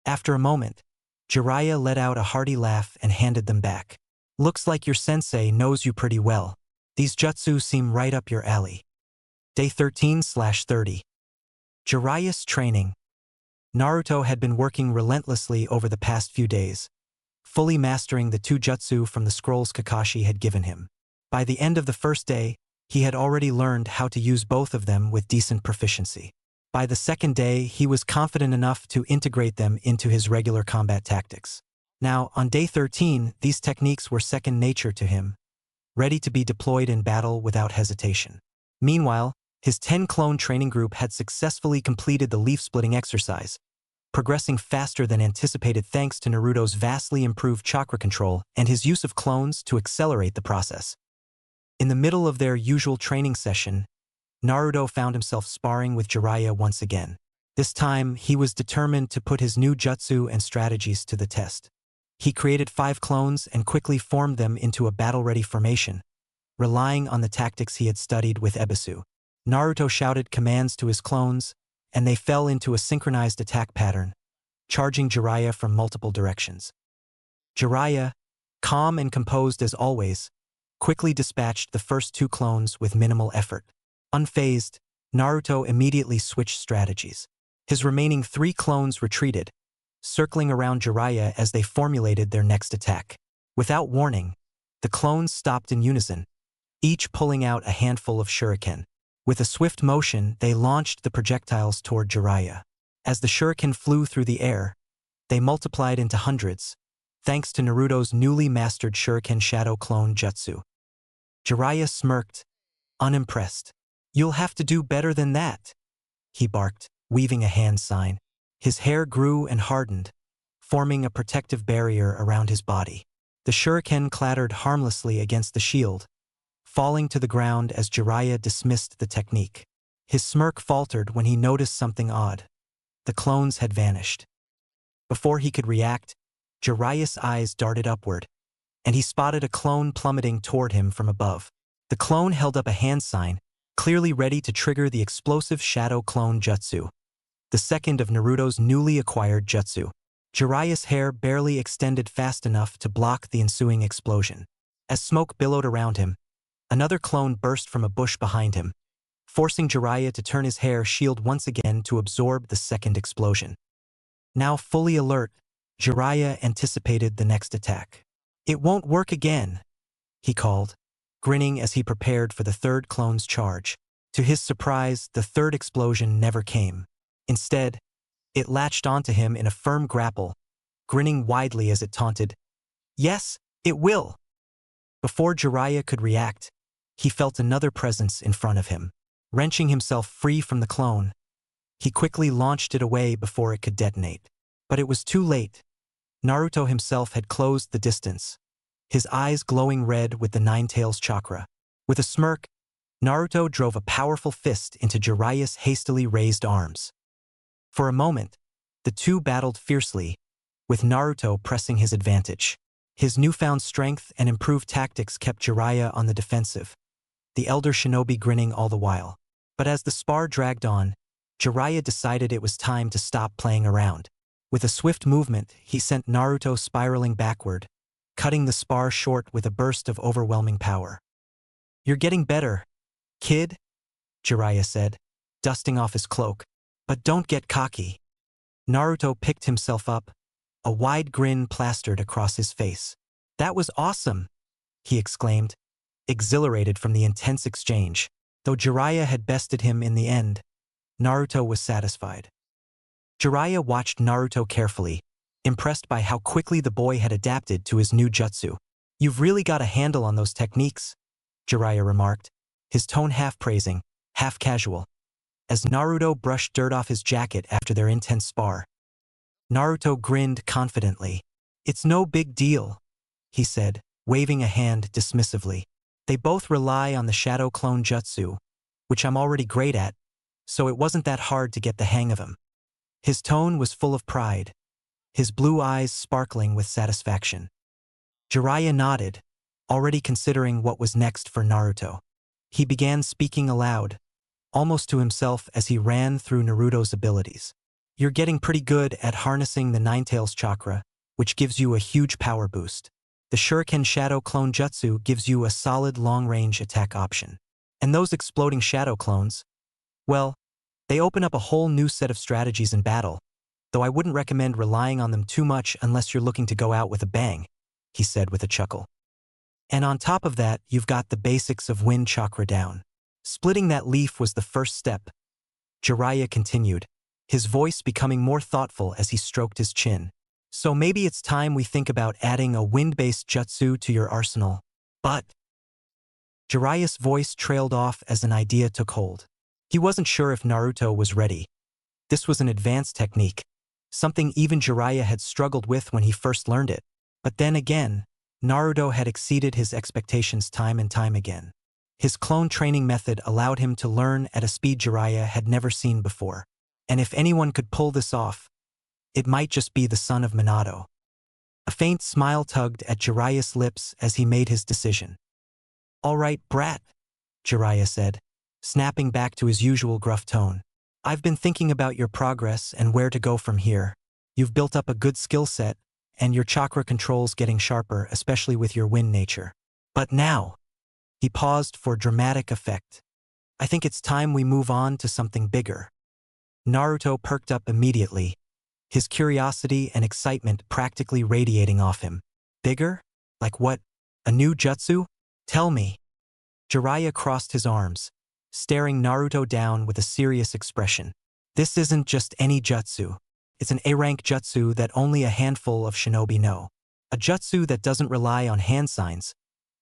After a moment, Jiraiya let out a hearty laugh and handed them back. "Looks like your sensei knows you pretty well. These jutsu seem right up your alley." Day 13/30. Jiraiya's training. Naruto had been working relentlessly over the past few days, fully mastering the 2 jutsu from the scrolls Kakashi had given him. By the end of the first day, he had already learned how to use both of them with decent proficiency. By the second day, he was confident enough to integrate them into his regular combat tactics. Now, on day 13, these techniques were second nature to him, ready to be deployed in battle without hesitation. Meanwhile, his 10-clone training group had successfully completed the leaf-splitting exercise, progressing faster than anticipated thanks to Naruto's vastly improved chakra control and his use of clones to accelerate the process. In the middle of their usual training session, Naruto found himself sparring with Jiraiya once again. This time, he was determined to put his new jutsu and strategies to the test. He created 5 clones and quickly formed them into a battle-ready formation, relying on the tactics he had studied with Ebisu. Naruto shouted commands to his clones, and they fell into a synchronized attack pattern, charging Jiraiya from multiple directions. Jiraiya, calm and composed as always, quickly dispatched the first 2 clones with minimal effort. Unfazed, Naruto immediately switched strategies. His remaining 3 clones retreated, circling around Jiraiya as they formulated their next attack. Without warning, the clones stopped in unison, each pulling out a handful of shuriken. With a swift motion, they launched the projectiles toward Jiraiya. As the shuriken flew through the air, they multiplied into hundreds, thanks to Naruto's newly mastered shuriken shadow clone jutsu. Jiraiya smirked, unimpressed. "You'll have to do better than that," he barked, weaving a hand sign. His hair grew and hardened, forming a protective barrier around his body. The shuriken clattered harmlessly against the shield, falling to the ground as Jiraiya dismissed the technique. His smirk faltered when he noticed something odd. The clones had vanished. Before he could react, Jiraiya's eyes darted upward, and he spotted a clone plummeting toward him from above. The clone held up a hand sign, clearly ready to trigger the explosive shadow clone jutsu, the second of Naruto's newly acquired jutsu. Jiraiya's hair barely extended fast enough to block the ensuing explosion. As smoke billowed around him, another clone burst from a bush behind him, forcing Jiraiya to turn his hair shield once again to absorb the second explosion. Now fully alert, Jiraiya anticipated the next attack. "It won't work again," he called, grinning as he prepared for the 3rd clone's charge. To his surprise, the 3rd explosion never came. Instead, it latched onto him in a firm grapple, grinning widely as it taunted, "Yes, it will." Before Jiraiya could react, he felt another presence in front of him. Wrenching himself free from the clone, he quickly launched it away before it could detonate. But it was too late. Naruto himself had closed the distance, his eyes glowing red with the Nine Tails chakra. With a smirk, Naruto drove a powerful fist into Jiraiya's hastily raised arms. For a moment, the two battled fiercely, with Naruto pressing his advantage. His newfound strength and improved tactics kept Jiraiya on the defensive, the elder shinobi grinning all the while. But as the spar dragged on, Jiraiya decided it was time to stop playing around. With a swift movement, he sent Naruto spiraling backward, cutting the spar short with a burst of overwhelming power. "You're getting better, kid," Jiraiya said, dusting off his cloak. "But don't get cocky." Naruto picked himself up, a wide grin plastered across his face. "That was awesome," he exclaimed, exhilarated from the intense exchange. Though Jiraiya had bested him in the end, Naruto was satisfied. Jiraiya watched Naruto carefully, impressed by how quickly the boy had adapted to his new jutsu. "You've really got a handle on those techniques," Jiraiya remarked, his tone half praising, half casual, as Naruto brushed dirt off his jacket after their intense spar. Naruto grinned confidently. "It's no big deal," he said, waving a hand dismissively. "They both rely on the shadow clone jutsu, which I'm already great at, so it wasn't that hard to get the hang of him." His tone was full of pride, his blue eyes sparkling with satisfaction. Jiraiya nodded, already considering what was next for Naruto. He began speaking aloud, almost to himself as he ran through Naruto's abilities. "You're getting pretty good at harnessing the Nine Tails chakra, which gives you a huge power boost. The Shuriken Shadow Clone Jutsu gives you a solid long-range attack option. And those exploding shadow clones, well, they open up a whole new set of strategies in battle, though I wouldn't recommend relying on them too much unless you're looking to go out with a bang," he said with a chuckle. "And on top of that, you've got the basics of wind chakra down. Splitting that leaf was the first step," Jiraiya continued, his voice becoming more thoughtful as he stroked his chin. "So maybe it's time we think about adding a wind-based jutsu to your arsenal. But..." Jiraiya's voice trailed off as an idea took hold. He wasn't sure if Naruto was ready. This was an advanced technique, something even Jiraiya had struggled with when he first learned it. But then again, Naruto had exceeded his expectations time and time again. His clone training method allowed him to learn at a speed Jiraiya had never seen before. And if anyone could pull this off, it might just be the son of Minato. A faint smile tugged at Jiraiya's lips as he made his decision. "All right, brat," Jiraiya said, snapping back to his usual gruff tone. "I've been thinking about your progress and where to go from here. You've built up a good skill set, and your chakra control's getting sharper, especially with your wind nature. But now..." He paused for dramatic effect. "I think it's time we move on to something bigger." Naruto perked up immediately, his curiosity and excitement practically radiating off him. "Bigger? Like what? A new jutsu? Tell me." Jiraiya crossed his arms, staring Naruto down with a serious expression. "This isn't just any jutsu. It's an A-rank jutsu that only a handful of shinobi know. A jutsu that doesn't rely on hand signs,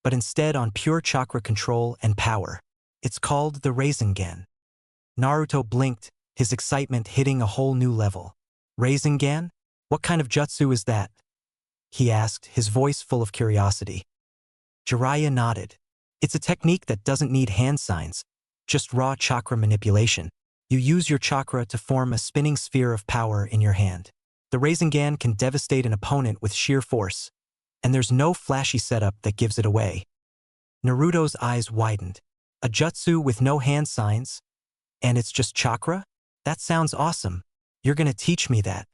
but instead on pure chakra control and power. It's called the Rasengan." Naruto blinked, his excitement hitting a whole new level. "Rasengan? What kind of jutsu is that?" he asked, his voice full of curiosity. Jiraiya nodded. "It's a technique that doesn't need hand signs, just raw chakra manipulation. You use your chakra to form a spinning sphere of power in your hand. The Rasengan can devastate an opponent with sheer force, and there's no flashy setup that gives it away." Naruto's eyes widened. "A jutsu with no hand signs? And it's just chakra? That sounds awesome. You're gonna teach me that?"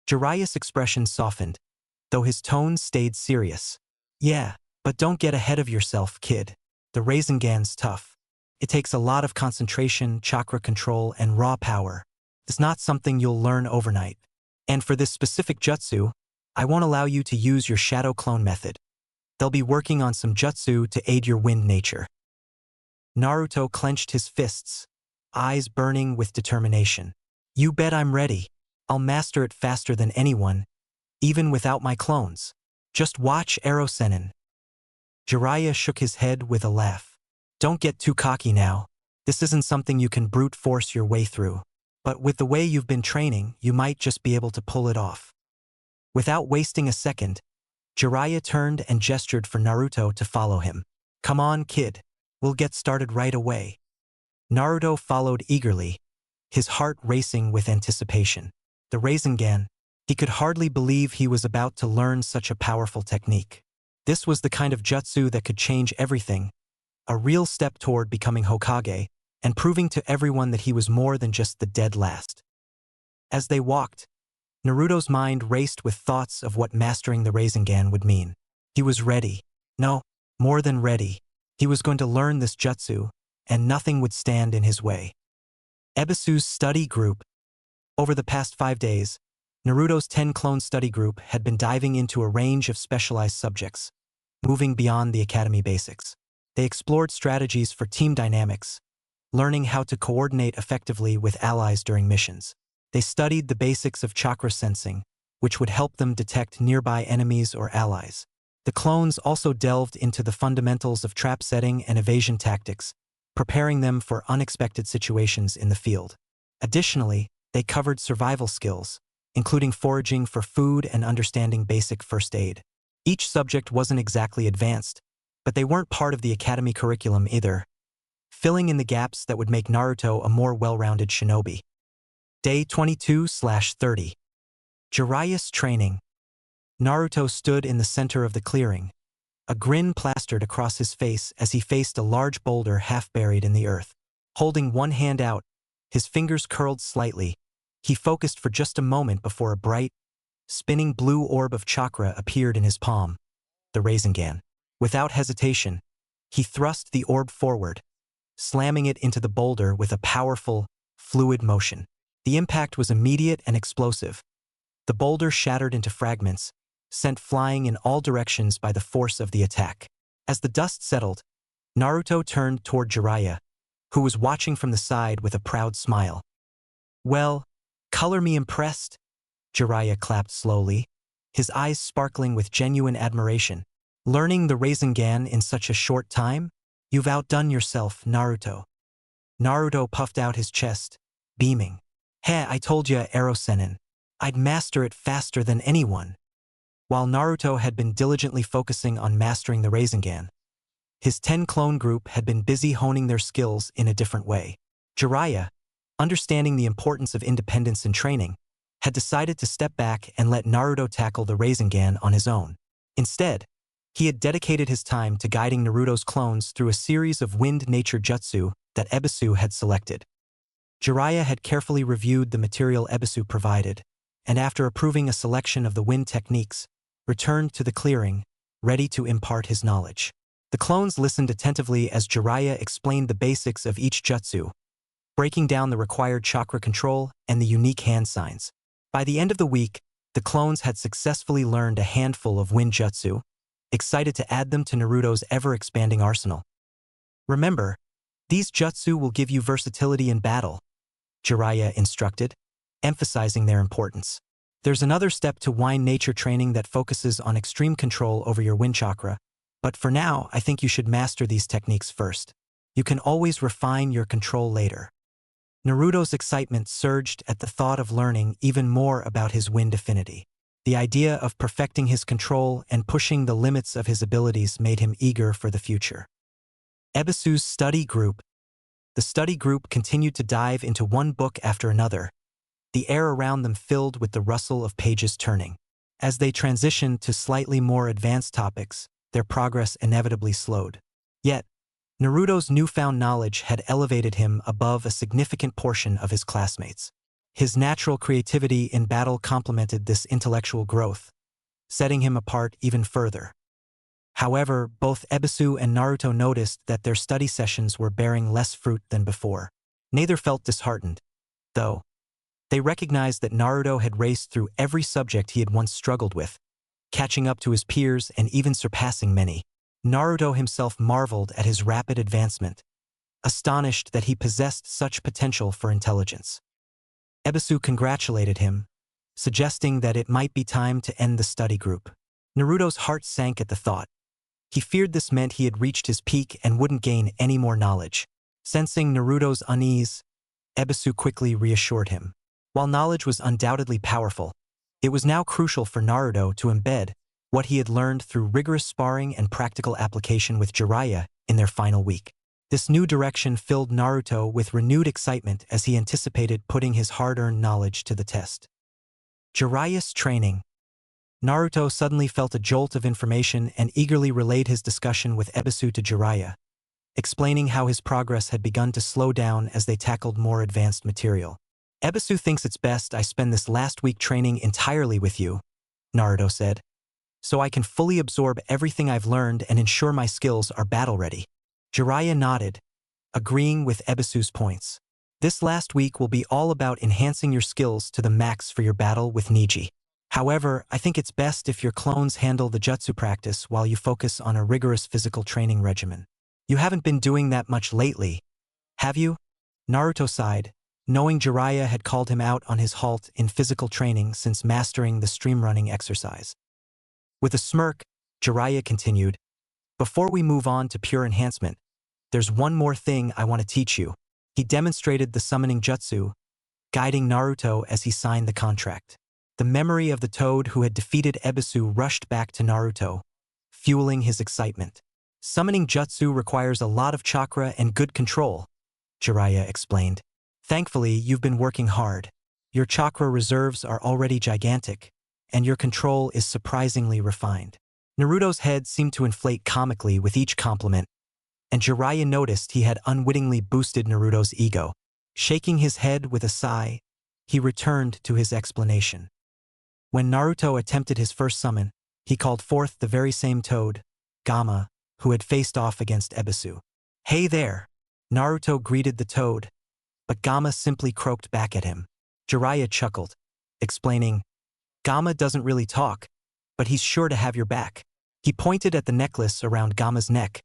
Jiraiya's expression softened, though his tone stayed serious. "Yeah, but don't get ahead of yourself, kid. The Rasengan's tough. It takes a lot of concentration, chakra control, and raw power. It's not something you'll learn overnight. And for this specific jutsu, I won't allow you to use your shadow clone method. They'll be working on some jutsu to aid your wind nature." Naruto clenched his fists, eyes burning with determination. "You bet I'm ready. I'll master it faster than anyone, even without my clones. Just watch Erosenin." Jiraiya shook his head with a laugh. "Don't get too cocky now. This isn't something you can brute force your way through. But with the way you've been training, you might just be able to pull it off." Without wasting a second, Jiraiya turned and gestured for Naruto to follow him. "Come on, kid. We'll get started right away." Naruto followed eagerly, his heart racing with anticipation. The Rasengan, he could hardly believe he was about to learn such a powerful technique. This was the kind of jutsu that could change everything, a real step toward becoming Hokage, and proving to everyone that he was more than just the dead last. As they walked, Naruto's mind raced with thoughts of what mastering the Rasengan would mean. He was ready. No, more than ready. He was going to learn this jutsu, and nothing would stand in his way. Ebisu's study group. Over the past 5 days, Naruto's 10-clone study group had been diving into a range of specialized subjects, moving beyond the academy basics. They explored strategies for team dynamics, learning how to coordinate effectively with allies during missions. They studied the basics of chakra sensing, which would help them detect nearby enemies or allies. The clones also delved into the fundamentals of trap setting and evasion tactics, preparing them for unexpected situations in the field. Additionally, they covered survival skills, including foraging for food and understanding basic first aid. Each subject wasn't exactly advanced, but they weren't part of the academy curriculum either, filling in the gaps that would make Naruto a more well-rounded shinobi. Day 22/30. Jiraiya's training. Naruto stood in the center of the clearing, a grin plastered across his face as he faced a large boulder half buried in the earth. Holding one hand out, his fingers curled slightly, he focused for just a moment before a bright, spinning blue orb of chakra appeared in his palm, the Rasengan. Without hesitation, he thrust the orb forward, slamming it into the boulder with a powerful, fluid motion. The impact was immediate and explosive. The boulder shattered into fragments, sent flying in all directions by the force of the attack. As the dust settled, Naruto turned toward Jiraiya, who was watching from the side with a proud smile. "Well, color me impressed," Jiraiya clapped slowly, his eyes sparkling with genuine admiration. "Learning the Rasengan in such a short time? You've outdone yourself, Naruto." Naruto puffed out his chest, beaming. "Heh, I told ya, Erosenin. I'd master it faster than anyone." While Naruto had been diligently focusing on mastering the Rasengan, his 10-clone group had been busy honing their skills in a different way. Jiraiya, understanding the importance of independence in training, had decided to step back and let Naruto tackle the Rasengan on his own. Instead, he had dedicated his time to guiding Naruto's clones through a series of wind nature jutsu that Ebisu had selected. Jiraiya had carefully reviewed the material Ebisu provided, and after approving a selection of the wind techniques, returned to the clearing, ready to impart his knowledge. The clones listened attentively as Jiraiya explained the basics of each jutsu, breaking down the required chakra control and the unique hand signs. By the end of the week, the clones had successfully learned a handful of wind jutsu, excited to add them to Naruto's ever-expanding arsenal. "Remember, these jutsu will give you versatility in battle," Jiraiya instructed, emphasizing their importance. "There's another step to wind nature training that focuses on extreme control over your wind chakra, but for now, I think you should master these techniques first. You can always refine your control later." Naruto's excitement surged at the thought of learning even more about his wind affinity. The idea of perfecting his control and pushing the limits of his abilities made him eager for the future. Ebisu's study group. The study group continued to dive into one book after another, the air around them filled with the rustle of pages turning. As they transitioned to slightly more advanced topics, their progress inevitably slowed. Yet, Naruto's newfound knowledge had elevated him above a significant portion of his classmates. His natural creativity in battle complemented this intellectual growth, setting him apart even further. However, both Ebisu and Naruto noticed that their study sessions were bearing less fruit than before. Neither felt disheartened, though. They recognized that Naruto had raced through every subject he had once struggled with, catching up to his peers and even surpassing many. Naruto himself marveled at his rapid advancement, astonished that he possessed such potential for intelligence. Ebisu congratulated him, suggesting that it might be time to end the study group. Naruto's heart sank at the thought. He feared this meant he had reached his peak and wouldn't gain any more knowledge. Sensing Naruto's unease, Ebisu quickly reassured him. While knowledge was undoubtedly powerful, it was now crucial for Naruto to embed what he had learned through rigorous sparring and practical application with Jiraiya in their final week. This new direction filled Naruto with renewed excitement as he anticipated putting his hard-earned knowledge to the test. Jiraiya's training. Naruto suddenly felt a jolt of information and eagerly relayed his discussion with Ebisu to Jiraiya, explaining how his progress had begun to slow down as they tackled more advanced material. Ebisu thinks it's best I spend this last week training entirely with you, Naruto said, so I can fully absorb everything I've learned and ensure my skills are battle-ready. Jiraiya nodded, agreeing with Ebisu's points. This last week will be all about enhancing your skills to the max for your battle with Niji. However, I think it's best if your clones handle the jutsu practice while you focus on a rigorous physical training regimen. You haven't been doing that much lately, have you? Naruto sighed, knowing Jiraiya had called him out on his halt in physical training since mastering the stream running exercise. With a smirk, Jiraiya continued, before we move on to pure enhancement, there's one more thing I want to teach you. He demonstrated the summoning jutsu, guiding Naruto as he signed the contract. The memory of the toad who had defeated Ebisu rushed back to Naruto, fueling his excitement. Summoning jutsu requires a lot of chakra and good control, Jiraiya explained. Thankfully, you've been working hard. Your chakra reserves are already gigantic, and your control is surprisingly refined. Naruto's head seemed to inflate comically with each compliment, and Jiraiya noticed he had unwittingly boosted Naruto's ego. Shaking his head with a sigh, he returned to his explanation. When Naruto attempted his first summon, he called forth the very same toad, Gamma, who had faced off against Ebisu. Hey there! Naruto greeted the toad, but Gamma simply croaked back at him. Jiraiya chuckled, explaining, Gamma doesn't really talk, but he's sure to have your back. He pointed at the necklace around Gamma's neck,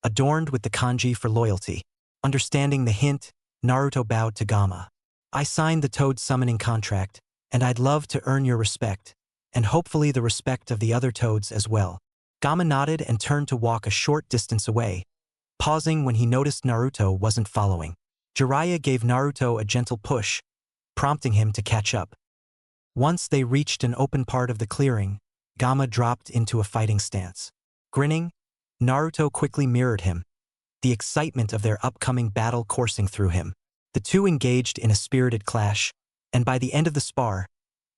adorned with the kanji for loyalty. Understanding the hint, Naruto bowed to Gamma. I signed the toad summoning contract, and I'd love to earn your respect, and hopefully the respect of the other toads as well. Gamma nodded and turned to walk a short distance away, pausing when he noticed Naruto wasn't following. Jiraiya gave Naruto a gentle push, prompting him to catch up. Once they reached an open part of the clearing, Gamma dropped into a fighting stance. Grinning, Naruto quickly mirrored him, the excitement of their upcoming battle coursing through him. The two engaged in a spirited clash, and by the end of the spar,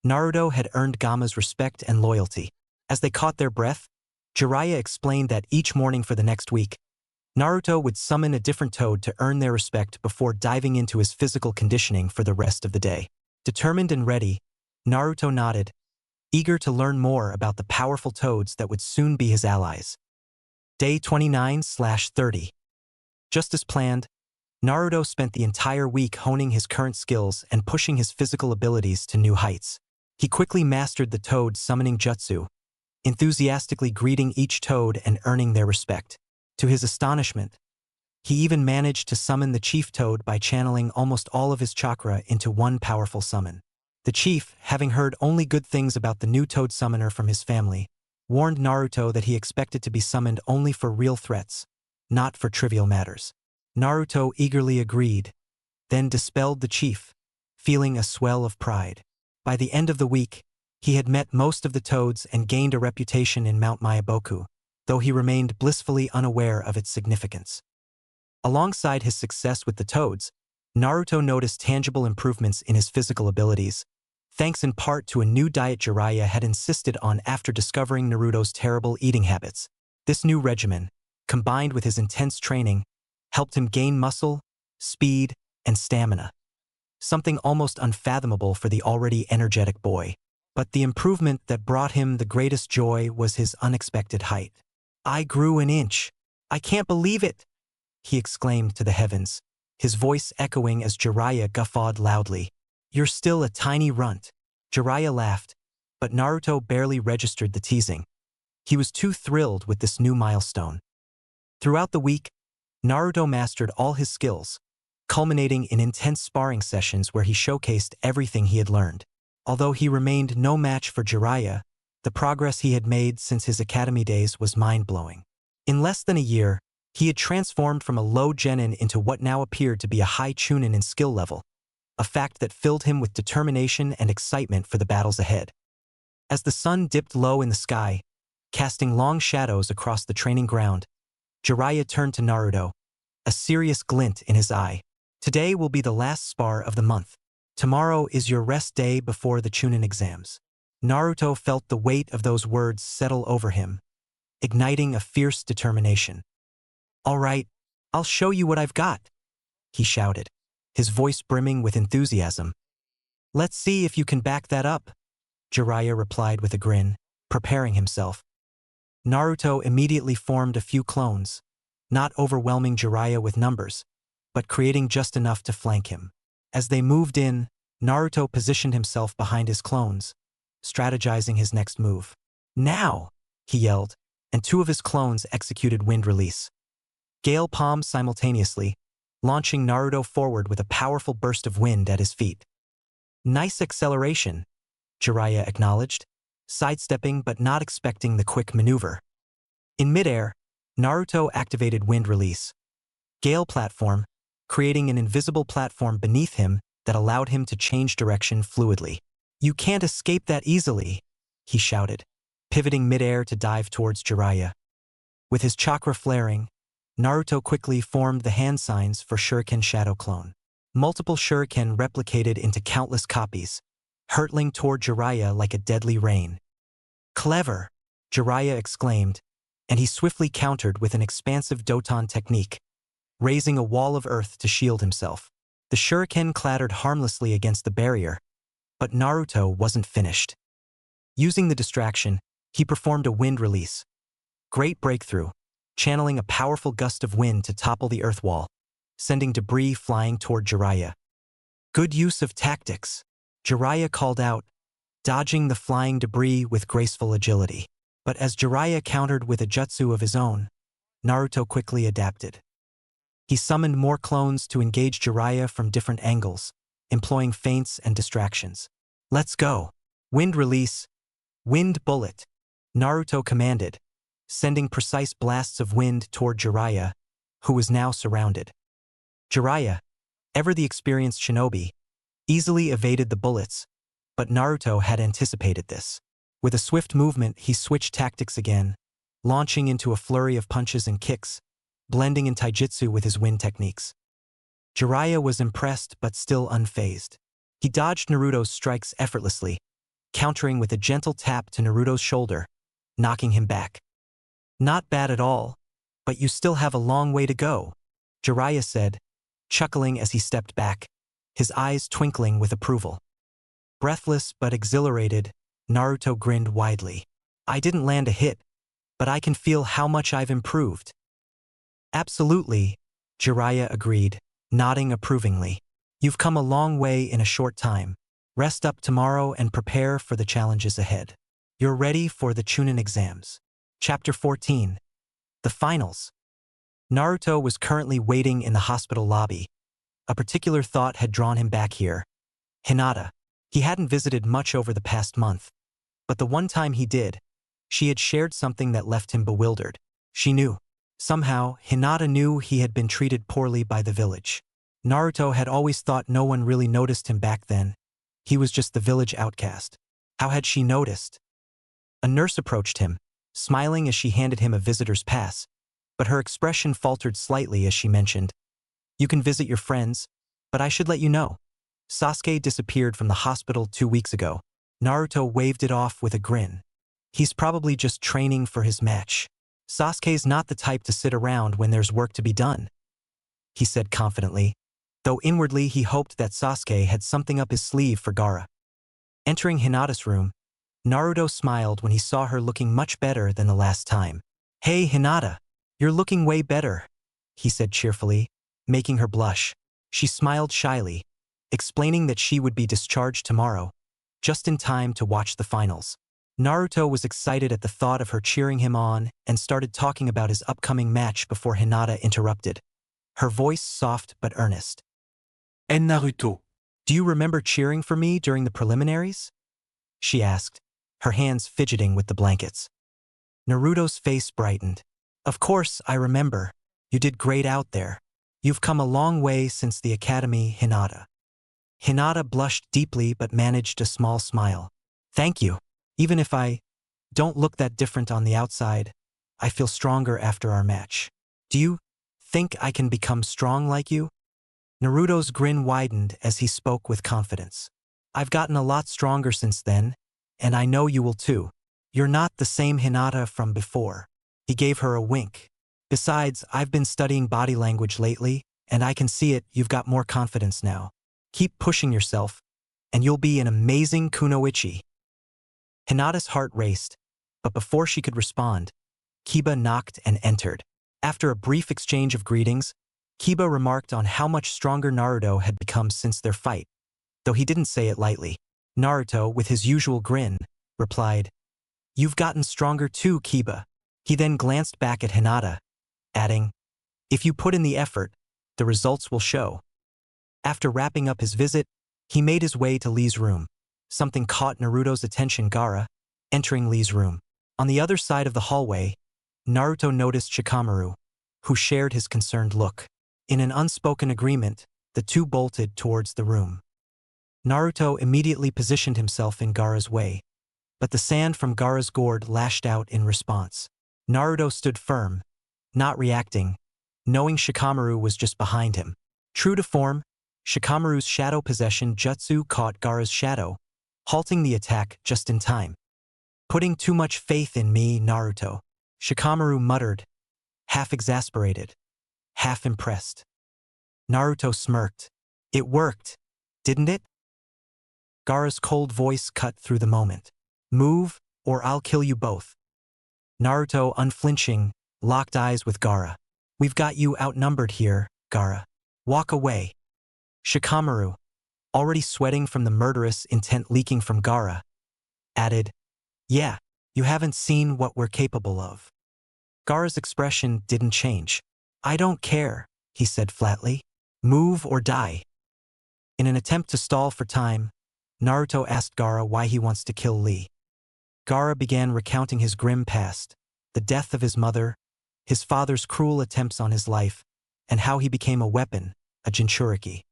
Naruto had earned Gamma's respect and loyalty. As they caught their breath, Jiraiya explained that each morning for the next week, Naruto would summon a different toad to earn their respect before diving into his physical conditioning for the rest of the day. Determined and ready, Naruto nodded, eager to learn more about the powerful toads that would soon be his allies. Day 29/30. Just as planned, Naruto spent the entire week honing his current skills and pushing his physical abilities to new heights. He quickly mastered the toad summoning jutsu, enthusiastically greeting each toad and earning their respect. To his astonishment, he even managed to summon the chief toad by channeling almost all of his chakra into one powerful summon. The chief, having heard only good things about the new toad summoner from his family, warned Naruto that he expected to be summoned only for real threats, not for trivial matters. Naruto eagerly agreed, then dispelled the chief, feeling a swell of pride. By the end of the week, he had met most of the toads and gained a reputation in Mount Myaboku, though he remained blissfully unaware of its significance. Alongside his success with the toads, Naruto noticed tangible improvements in his physical abilities, thanks in part to a new diet Jiraiya had insisted on after discovering Naruto's terrible eating habits. This new regimen, combined with his intense training, helped him gain muscle, speed, and stamina, something almost unfathomable for the already energetic boy. But the improvement that brought him the greatest joy was his unexpected height. I grew an inch. I can't believe it, he exclaimed to the heavens, his voice echoing as Jiraiya guffawed loudly. You're still a tiny runt. Jiraiya laughed, but Naruto barely registered the teasing. He was too thrilled with this new milestone. Throughout the week, Naruto mastered all his skills, culminating in intense sparring sessions where he showcased everything he had learned. Although he remained no match for Jiraiya, the progress he had made since his academy days was mind-blowing. In less than a year, he had transformed from a low genin into what now appeared to be a high chunin in skill level, a fact that filled him with determination and excitement for the battles ahead. As the sun dipped low in the sky, casting long shadows across the training ground. Jiraiya turned to Naruto, a serious glint in his eye. Today will be the last spar of the month. Tomorrow is your rest day before the Chunin exams. Naruto felt the weight of those words settle over him, igniting a fierce determination. All right, I'll show you what I've got, he shouted, his voice brimming with enthusiasm. Let's see if you can back that up, Jiraiya replied with a grin, preparing himself. Naruto immediately formed a few clones, not overwhelming Jiraiya with numbers, but creating just enough to flank him. As they moved in, Naruto positioned himself behind his clones, strategizing his next move. Now, he yelled, and two of his clones executed wind release. Gale palmed simultaneously, launching Naruto forward with a powerful burst of wind at his feet. Nice acceleration, Jiraiya acknowledged, sidestepping but not expecting the quick maneuver. In midair, Naruto activated wind release. Gale platform, creating an invisible platform beneath him that allowed him to change direction fluidly. You can't escape that easily, he shouted, pivoting midair to dive towards Jiraiya. With his chakra flaring, Naruto quickly formed the hand signs for Shuriken Shadow Clone. Multiple Shuriken replicated into countless copies, hurtling toward Jiraiya like a deadly rain. Clever, Jiraiya exclaimed, and he swiftly countered with an expansive Doton technique, raising a wall of earth to shield himself. The shuriken clattered harmlessly against the barrier, but Naruto wasn't finished. Using the distraction, he performed a wind release. Great breakthrough, channeling a powerful gust of wind to topple the earth wall, sending debris flying toward Jiraiya. Good use of tactics, Jiraiya called out, dodging the flying debris with graceful agility. But as Jiraiya countered with a jutsu of his own, Naruto quickly adapted. He summoned more clones to engage Jiraiya from different angles, employing feints and distractions. Let's go. Wind release. Wind bullet. Naruto commanded, sending precise blasts of wind toward Jiraiya, who was now surrounded. Jiraiya, ever the experienced shinobi, easily evaded the bullets, but Naruto had anticipated this. With a swift movement, he switched tactics again, launching into a flurry of punches and kicks, blending in taijutsu with his wind techniques. Jiraiya was impressed but still unfazed. He dodged Naruto's strikes effortlessly, countering with a gentle tap to Naruto's shoulder, knocking him back. Not bad at all, but you still have a long way to go, Jiraiya said, chuckling as he stepped back, his eyes twinkling with approval. Breathless but exhilarated, Naruto grinned widely. I didn't land a hit, but I can feel how much I've improved. Absolutely, Jiraiya agreed, nodding approvingly. You've come a long way in a short time. Rest up tomorrow and prepare for the challenges ahead. You're ready for the Chunin exams. Chapter 14. The Finals. Naruto was currently waiting in the hospital lobby. A particular thought had drawn him back here. Hinata. He hadn't visited much over the past month, but the one time he did, she had shared something that left him bewildered. She knew. Somehow, Hinata knew he had been treated poorly by the village. Naruto had always thought no one really noticed him back then. He was just the village outcast. How had she noticed? A nurse approached him, smiling as she handed him a visitor's pass, but her expression faltered slightly as she mentioned, "You can visit your friends, but I should let you know. Sasuke disappeared from the hospital 2 weeks ago." Naruto waved it off with a grin. He's probably just training for his match. Sasuke's not the type to sit around when there's work to be done, he said confidently, though inwardly he hoped that Sasuke had something up his sleeve for Gaara. Entering Hinata's room, Naruto smiled when he saw her looking much better than the last time. "Hey Hinata, you're looking way better," he said cheerfully, making her blush. She smiled shyly, explaining that she would be discharged tomorrow, just in time to watch the finals. Naruto was excited at the thought of her cheering him on and started talking about his upcoming match before Hinata interrupted, her voice soft but earnest. And Naruto. "Do you remember cheering for me during the preliminaries?" she asked, her hands fidgeting with the blankets. Naruto's face brightened. "Of course, I remember. You did great out there. You've come a long way since the academy, Hinata." Hinata blushed deeply but managed a small smile. "Thank you. Even if I Don't look that different on the outside. I feel stronger after our match. Do you think I can become strong like you? Naruto's grin widened as he spoke with confidence. I've gotten a lot stronger since then, and I know you will too. You're not the same Hinata from before. He gave her a wink. Besides, I've been studying body language lately, and I can see it, you've got more confidence now. Keep pushing yourself, and you'll be an amazing kunoichi. Hinata's heart raced, but before she could respond, Kiba knocked and entered. After a brief exchange of greetings, Kiba remarked on how much stronger Naruto had become since their fight, though he didn't say it lightly. Naruto, with his usual grin, replied, "You've gotten stronger too, Kiba." He then glanced back at Hinata, adding, "If you put in the effort, the results will show." After wrapping up his visit, he made his way to Lee's room. Something caught Naruto's attention. Gaara, entering Lee's room. On the other side of the hallway, Naruto noticed Shikamaru, who shared his concerned look. In an unspoken agreement, the two bolted towards the room. Naruto immediately positioned himself in Gaara's way, but the sand from Gaara's gourd lashed out in response. Naruto stood firm, not reacting, knowing Shikamaru was just behind him. True to form, Shikamaru's shadow possession jutsu caught Gaara's shadow, halting the attack just in time. "Putting too much faith in me, Naruto," Shikamaru muttered, half exasperated, half impressed. Naruto smirked. "It worked, didn't it?" Gaara's cold voice cut through the moment. "Move, or I'll kill you both." Naruto, unflinching, locked eyes with Gaara. "We've got you outnumbered here, Gaara. Walk away." Shikamaru, already sweating from the murderous intent leaking from Gaara, added, "Yeah, you haven't seen what we're capable of." Gaara's expression didn't change. "I don't care," he said flatly. "Move or die." In an attempt to stall for time, Naruto asked Gaara why he wants to kill Lee. Gaara began recounting his grim past, the death of his mother, his father's cruel attempts on his life, and how he became a weapon, a Jinchuriki.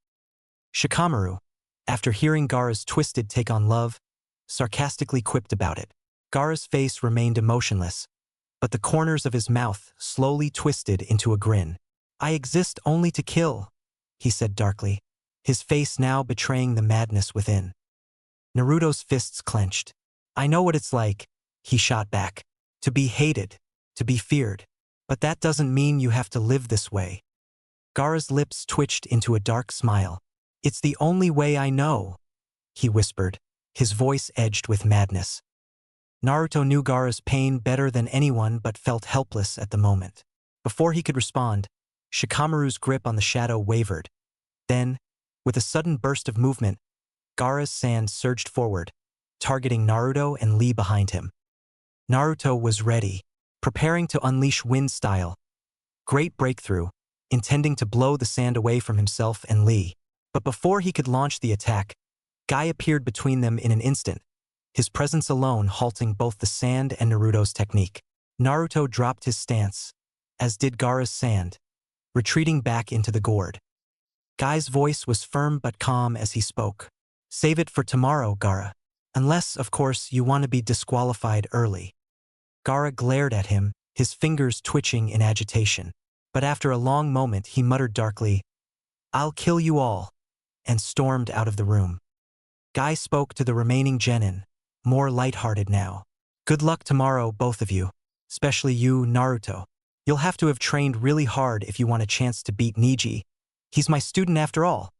Shikamaru, after hearing Gaara's twisted take on love, sarcastically quipped about it. Gaara's face remained emotionless, but the corners of his mouth slowly twisted into a grin. "I exist only to kill," he said darkly, his face now betraying the madness within. Naruto's fists clenched. "I know what it's like," he shot back. "To be hated, to be feared. But that doesn't mean you have to live this way." Gaara's lips twitched into a dark smile. "It's the only way I know," he whispered, his voice edged with madness. Naruto knew Gaara's pain better than anyone but felt helpless at the moment. Before he could respond, Shikamaru's grip on the shadow wavered. Then, with a sudden burst of movement, Gaara's sand surged forward, targeting Naruto and Lee behind him. Naruto was ready, preparing to unleash wind style. Great breakthrough, intending to blow the sand away from himself and Lee. But before he could launch the attack, Guy appeared between them in an instant, his presence alone halting both the sand and Naruto's technique. Naruto dropped his stance, as did Gaara's sand, retreating back into the gourd. Guy's voice was firm but calm as he spoke. "Save it for tomorrow, Gaara. Unless, of course, you want to be disqualified early." Gaara glared at him, his fingers twitching in agitation. But after a long moment he muttered darkly, "I'll kill you all," and stormed out of the room. Guy spoke to the remaining genin, more lighthearted now. "Good luck tomorrow, both of you. Especially you, Naruto. You'll have to have trained really hard if you want a chance to beat Neji. He's my student after all."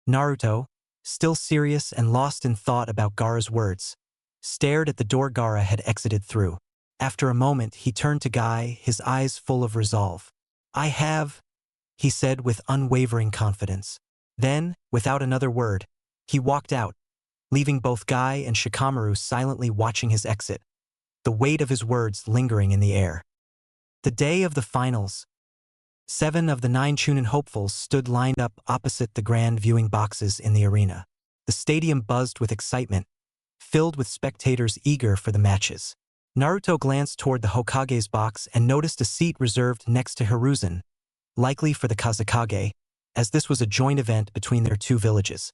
Naruto, still serious and lost in thought about Gaara's words, stared at the door Gaara had exited through. After a moment he turned to Guy, his eyes full of resolve. "I have," he said with unwavering confidence. Then, without another word, he walked out, leaving both Guy and Shikamaru silently watching his exit, the weight of his words lingering in the air. The day of the finals. 7 of the 9 Chunin hopefuls stood lined up opposite the grand viewing boxes in the arena. The stadium buzzed with excitement, filled with spectators eager for the matches. Naruto glanced toward the Hokage's box and noticed a seat reserved next to Hiruzen, likely for the Kazekage, as this was a joint event between their two villages.